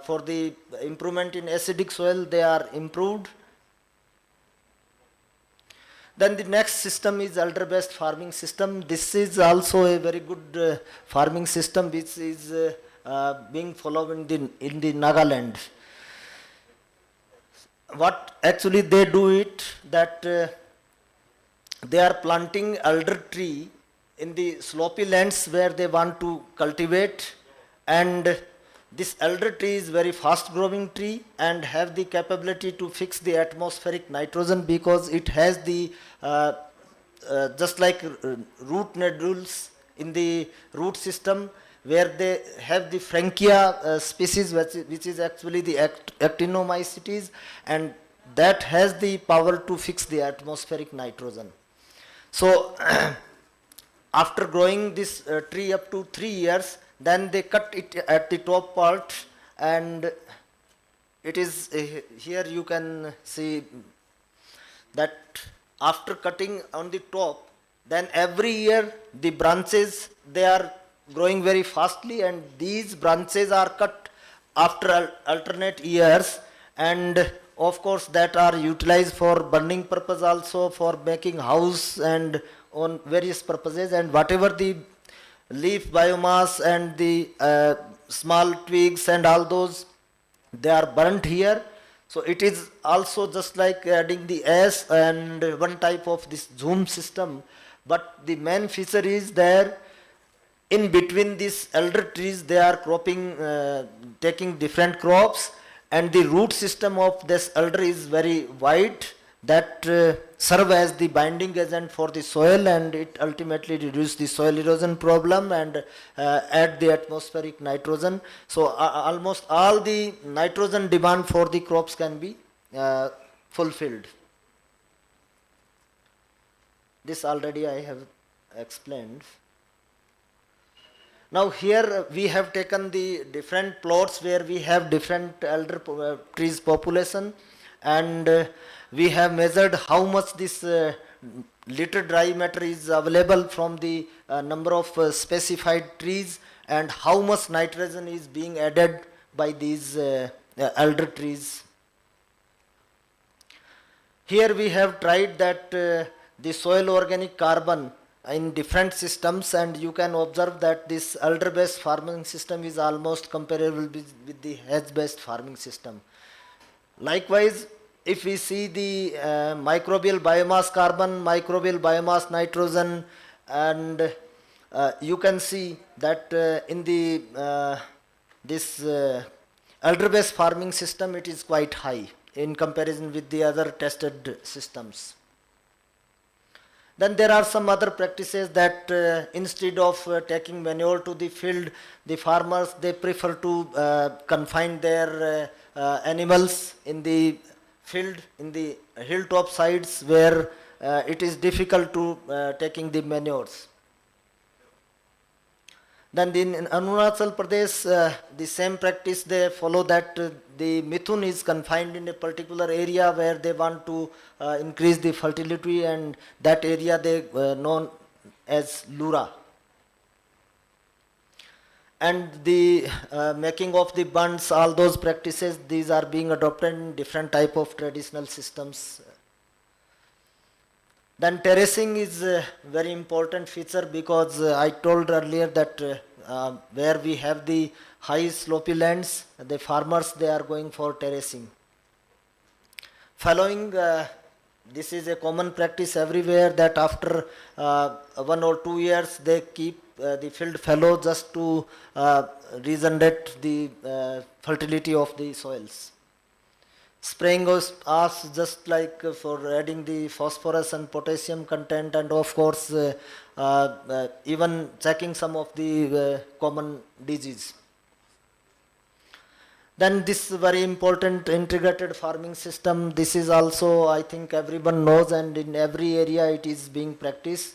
for the improvement in acidic soil, they are improved. Then the next system is alder-based farming system. This is also a very good farming system which is being followed in the Nagaland. What actually they do it, that they are planting alder tree in the slopy lands where they want to cultivate, and this alder tree is very fast growing tree and have the capability to fix the atmospheric nitrogen, because it has the just like root nodules in the root system, where they have the Frankia species which is actually the actinomycetes, and that has the power to fix the atmospheric nitrogen. So after growing this tree up to 3 years, then they cut it at the top part, and it is here you can see that after cutting on the top, then every year the branches, they are growing very fastly, and these branches are cut after alternate years, and of course that are utilized for burning purpose, also for making house and on various purposes, and whatever the leaf biomass and the small twigs and all those, they are burnt here. So it is also just like adding the S and one type of this zoom system, but the main feature is there. In between these elder trees, they are cropping, taking different crops, and the root system of this elder is very wide, that serve as the binding agent for the soil, and it ultimately reduce the soil erosion problem and add the atmospheric nitrogen. So almost all the nitrogen demand for the crops can be fulfilled. This already I have explained. Now here we have taken the different plots where we have different elder trees population, and we have measured how much this litter dry matter is available from the number of specified trees, and how much nitrogen is being added by these elder trees. Here we have tried that the soil organic carbon in different systems, and you can observe that this elder based farming system is almost comparable with the hedge based farming system. Likewise, if we see the microbial biomass carbon, microbial biomass nitrogen, and you can see that in the this elder based farming system, it is quite high in comparison with the other tested systems. Then there are some other practices that instead of taking manure to the field, the farmers, they prefer to confine their animals in the field, in the hilltop sides where it is difficult to taking the manures. Then in Arunachal Pradesh, the same practice they follow, that the mithun is confined in a particular area where they want to increase the fertility, and that area they known as Lura. And the making of the bunds, all those practices, these are being adopted in different type of traditional systems. Then terracing is a very important feature, because I told earlier that where we have the high slopy lands, the farmers, they are going for terracing. Following, this is a common practice everywhere, that after 1 or 2 years they keep the field fallow just to regenerate the fertility of the soils. Spraying was asked just like for adding the phosphorus and potassium content, and of course even checking some of the common disease. Then this very important integrated farming system, this is also, I think everyone knows, and in every area it is being practiced.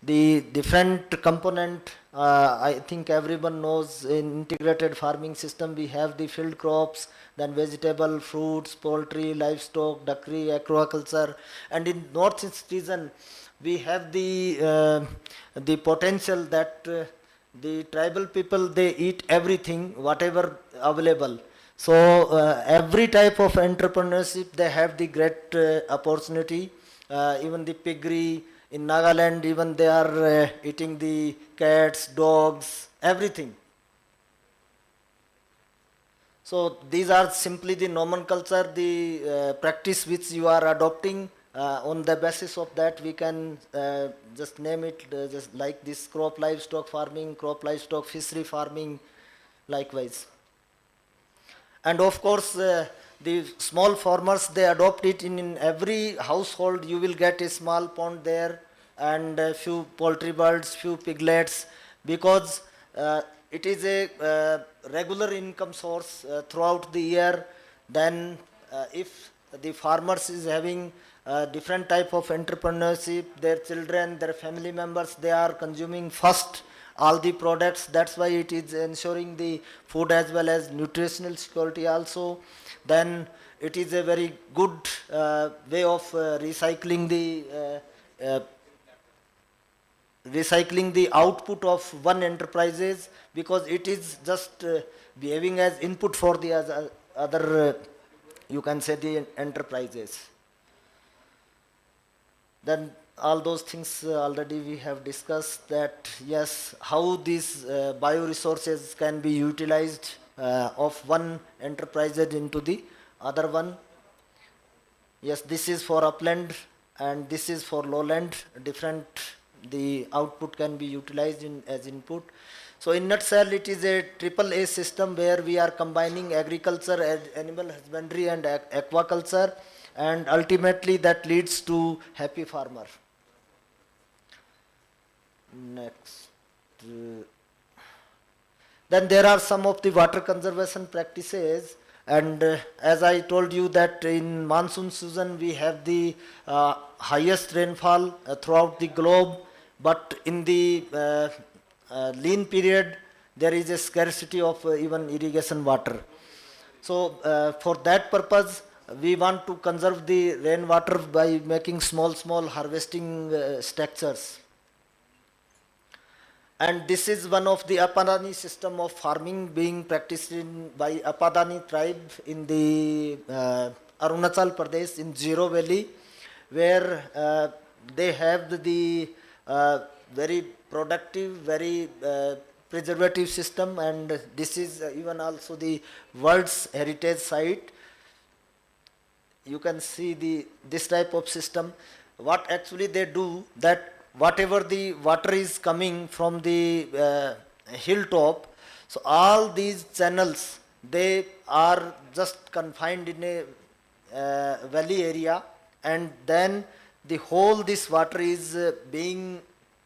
The different component, I think everyone knows, in integrated farming system we have the field crops, then vegetable, fruits, poultry, livestock, duckery, aquaculture, and in northeast region we have the potential that the tribal people, they eat everything, whatever available. So every type of entrepreneurship, they have the great opportunity. Even the piggery in Nagaland, even they are eating the cats, dogs, everything. So these are simply the nomenclature, the practice which you are adopting. On the basis of that, we can just name it just like this: crop livestock farming, crop livestock fishery farming, likewise. And of course, the small farmers, they adopt it in every household. You will get a small pond there, and a few poultry birds, few piglets, because it is a regular income source throughout the year. Then if the farmers is having different type of entrepreneurship, their children, their family members, they are consuming first all the products. That's why it is ensuring the food as well as nutritional security also. Then it is a very good way of recycling the output of one enterprises, because it is just behaving as input for the other you can say the enterprises. Then all those things already we have discussed, that yes, how these bioresources can be utilized of one enterprise into the other one. Yes, this is for upland and this is for lowland. Different, the output can be utilized as input. So in nutshell, it is a AAA system where we are combining agriculture, animal husbandry and aquaculture, and ultimately that leads to happy farmer. Next. Then there are some of the water conservation practices, and as I told you that in monsoon season we have the highest rainfall throughout the globe, but in the lean period, there is a scarcity of even irrigation water. So for that purpose, we want to conserve the rainwater by making small harvesting structures. And this is one of the Apadani system of farming being practiced by Apadani tribe in the Arunachal Pradesh in Zero Valley, where they have the very productive, very preservative system, and this is even also the world's heritage site. You can see this type of system. What actually they do, that whatever the water is coming from the hilltop, so all these channels, they are just confined in a valley area, and then the whole this water is being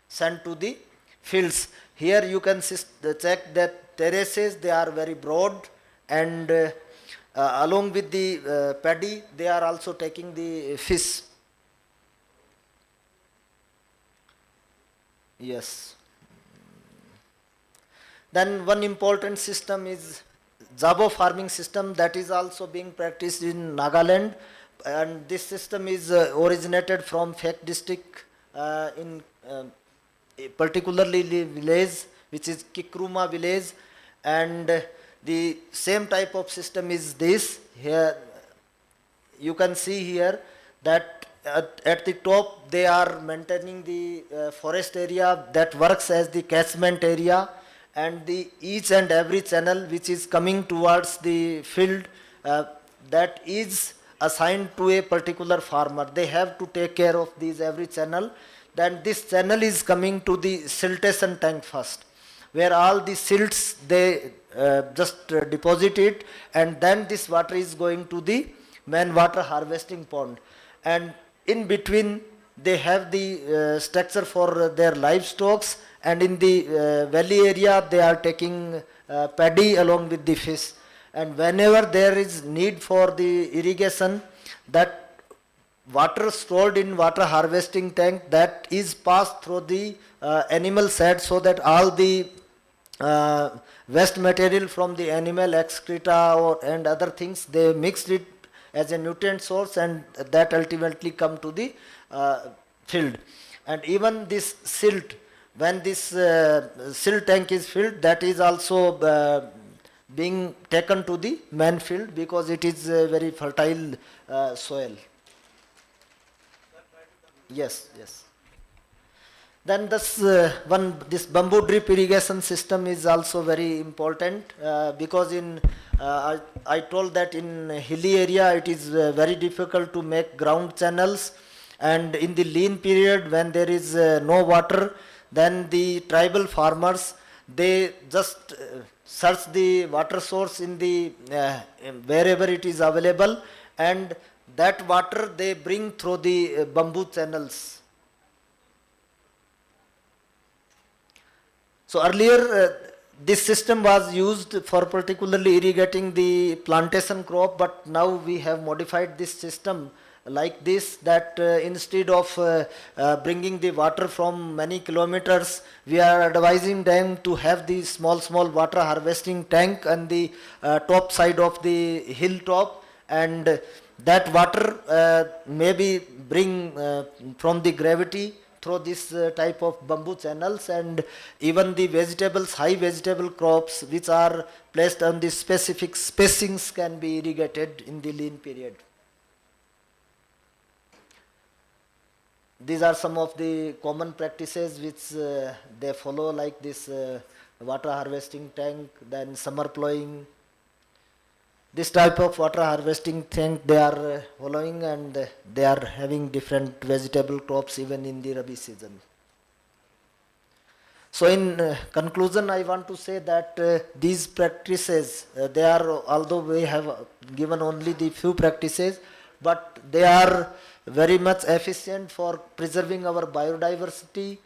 sent to the fields. Here you can check that terraces, they are very broad, and along with the paddy, they are also taking the fish. Yes. Then one important system is Jabo farming system, that is also being practiced in Nagaland, and this system is originated from Phek district in particularly the village which is Kikruma village, and the same type of system is this. Here you can see here that at the top they are maintaining the forest area that works as the catchment area, and the each and every channel which is coming towards the field that is assigned to a particular farmer. They have to take care of these every channel. Then this channel is coming to the siltation tank first, where all the silts they just deposit it, and then this water is going to the main water harvesting pond. And in between they have the structure for their livestock, and in the valley area they are taking paddy along with the fish. And whenever there is need for the irrigation, that water stored in water harvesting tank, that is passed through the animal shed, so that all the waste material from the animal excreta and other things, they mixed it as a nutrient source, and that ultimately come to the field. And even this silt, when this silt tank is filled, that is also being taken to the main field, because it is a very fertile soil. Yes, yes. Then this bamboo drip irrigation system is also very important, because I told that in hilly area it is very difficult to make ground channels, and in the lean period when there is no water, then the tribal farmers, they just search the water source in the wherever it is available, and that water they bring through the bamboo channels. So earlier this system was used for particularly irrigating the plantation crop, but now we have modified this system like this, that instead of bringing the water from many kilometers, we are advising them to have the small water harvesting tank on the top side of the hilltop, and that water maybe bring from the gravity through this type of bamboo channels, and even the vegetables, high vegetable crops which are placed on the specific spacings can be irrigated in the lean period. These are some of the common practices which they follow, like this water harvesting tank, then summer plowing. This type of water harvesting tank they are following, and they are having different vegetable crops even in the Rabi season. So in conclusion, I want to say that these practices, they are, although we have given only the few practices, but they are very much efficient for preserving our biodiversity,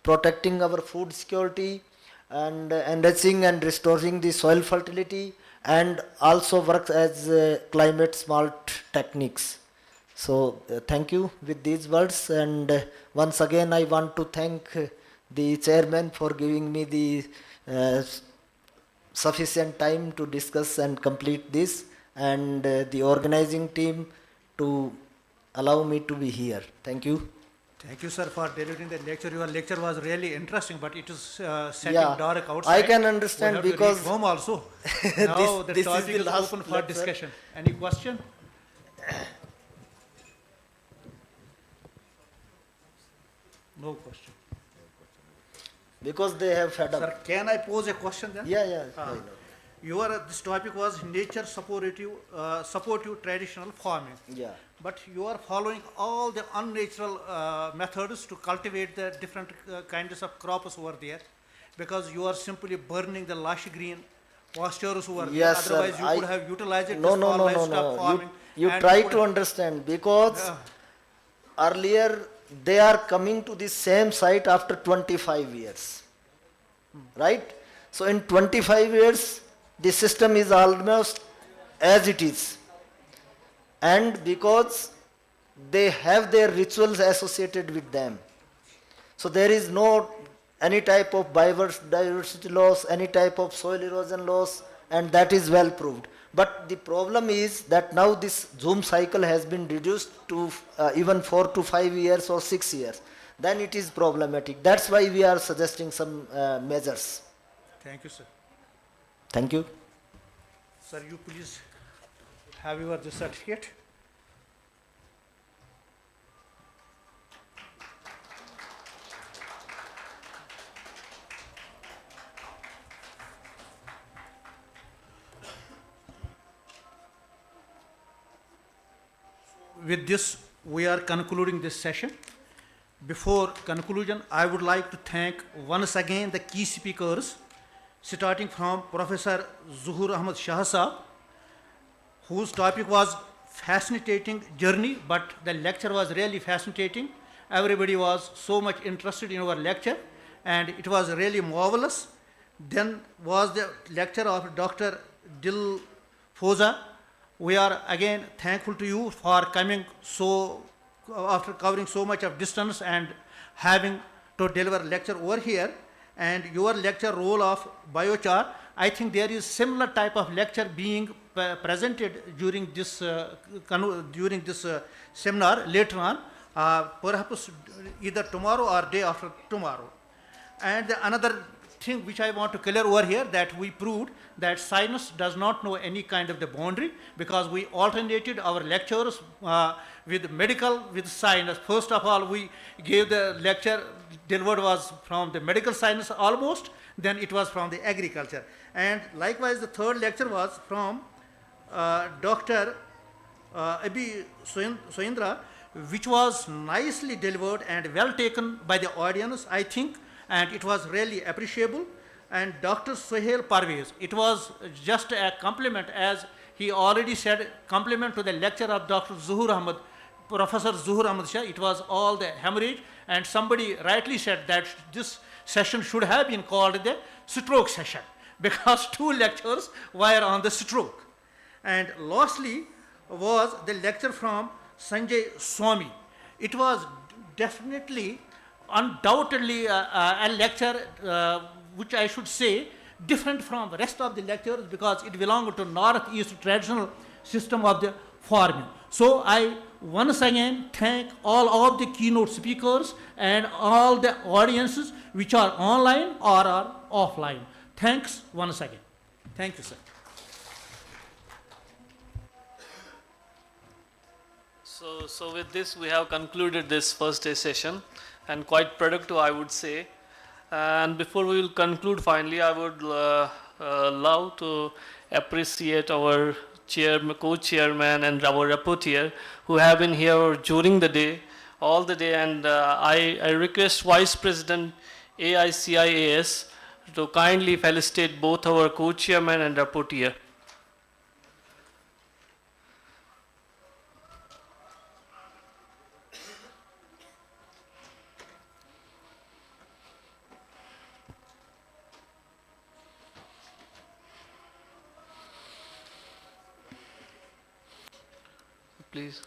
protecting our food security, and enriching and restoring the soil fertility, and also works as climate smart techniques. So thank you with these words, and once again I want to thank the chairman for giving me the sufficient time to discuss and complete this, and the organizing team to allow me to be here. Thank you. Thank you, sir, for delivering the lecture. Your lecture was really interesting, but it is setting Yeah, dark outside. I can understand we have because to reach home also. Now the this is topic the is last open for lecture. discussion. Any question? No question. Because they have fed up. Sir, can I pose a question then? Yeah, yeah. why not? This topic was nature supportive traditional farming. Yeah. But you are following all the unnatural methods to cultivate the different kinds of crops over there, because you are simply burning the lush green pastures over there. Yes, sir. Otherwise, you could have utilized it No, just no, for no, no, livestock no. farming. You and try could to have- understand, because Yeah. earlier they are coming to the same site after 25 years. Right? So in 25 years, the system is almost as it is. And because they have their rituals associated with them. So there is no any type of biodiversity loss, any type of soil erosion loss, and that is well proved. But the problem is that now this zoom cycle has been reduced to even 4 to 5 years or 6 years. Then it is problematic. That's why we are suggesting some measures. Thank you, sir. Thank you. Sir, you please have your this certificate. With this, we are concluding this session. Before conclusion, I would like to thank once again the key speakers, starting from Professor Zuhur Ahmad Shah Sahab, whose topic was fascinating journey, but the lecture was really fascinating. Everybody was so much interested in our lecture, and it was really marvelous. Then was the lecture of Dr. Dil Foza. We are again thankful to you for coming after covering so much of distance and having to deliver lecture over here. And your lecture role of biochar, I think there is similar type of lecture being presented during this seminar later on, perhaps either tomorrow or day after tomorrow. And another thing which I want to clear over here, that we proved that science does not know any kind of the boundary, because we alternated our lectures with medical, with science. First of all, we gave the lecture delivered was from the medical science almost, then it was from the agriculture. And likewise, the third lecture was from Dr. Abi Soindra, which was nicely delivered and well taken by the audience, I think, and it was really appreciable. And Dr. Sohail Parvez, it was just a compliment, as he already said, compliment to the lecture of Dr. Zuhur Ahmad, Professor Zuhur Ahmad Shah. It was all the hemorrhage, and somebody rightly said that this session should have been called the stroke session, because 2 lectures were on the stroke. And lastly was the lecture from Sanjay Swami. It was definitely, undoubtedly a lecture which I should say different from the rest of the lectures, because it belonged to Northeast traditional system of the farming. So I once again thank all of the keynote speakers and all the audiences which are online or are offline. Thanks once again. Thank you, sir. So with this, we have concluded this first day session, and quite productive, I would say. And before we will conclude finally, I would love to appreciate our co-chairman and our rapporteur who have been here during the day, all the day. And I request Vice President CIAS to kindly felicitate both our co-chairman and rapporteur. Please.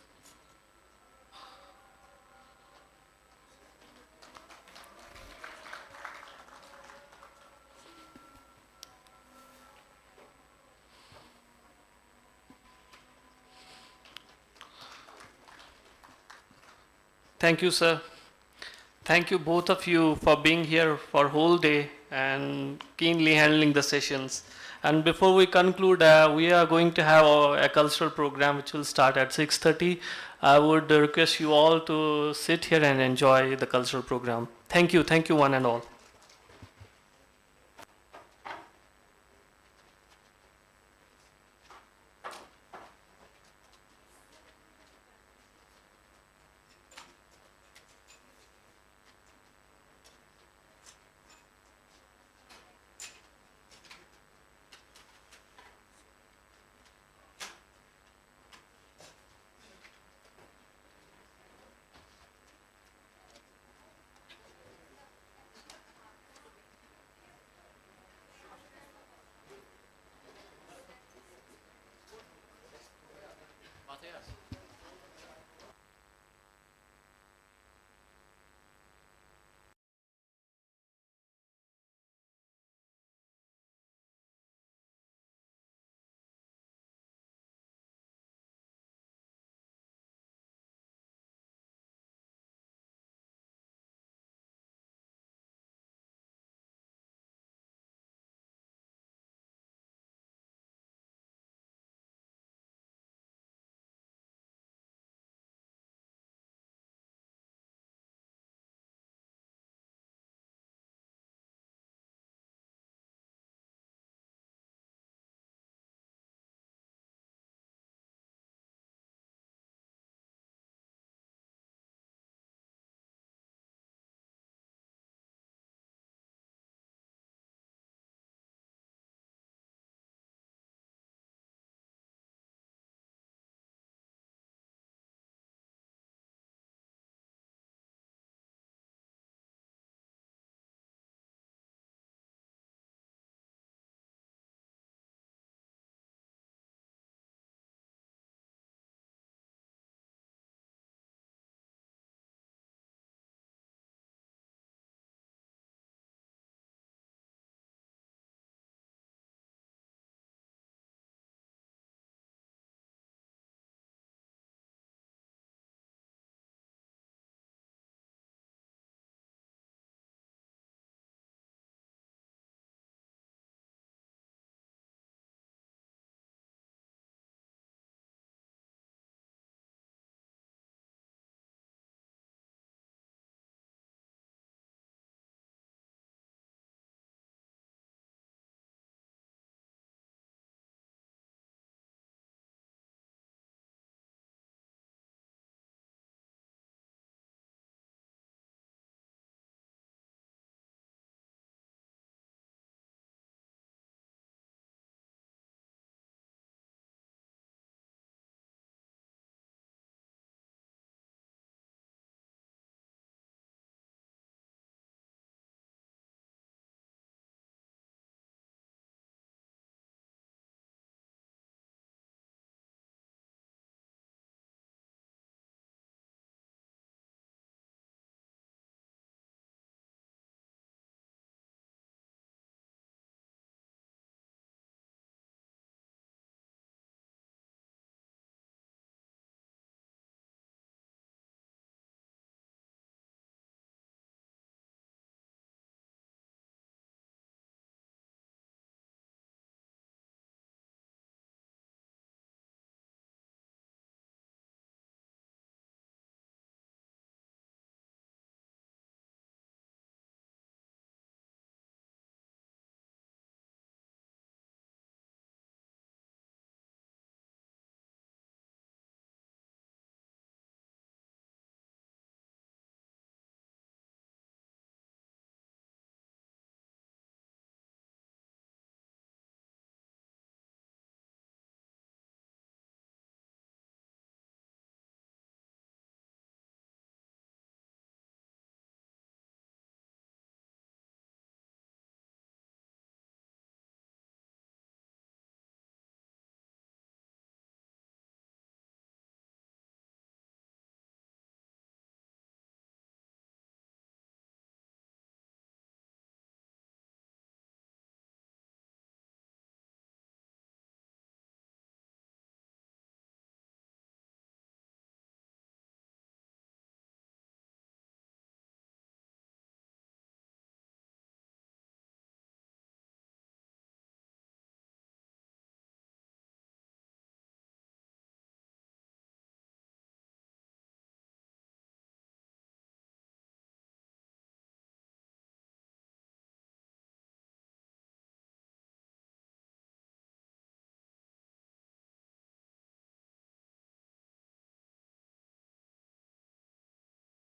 Thank you, sir. Thank you both of you for being here for whole day and keenly handling the sessions. And before we conclude, we are going to have a cultural program which will start at 6:30. I would request you all to sit here and enjoy the cultural program. Thank you one and all.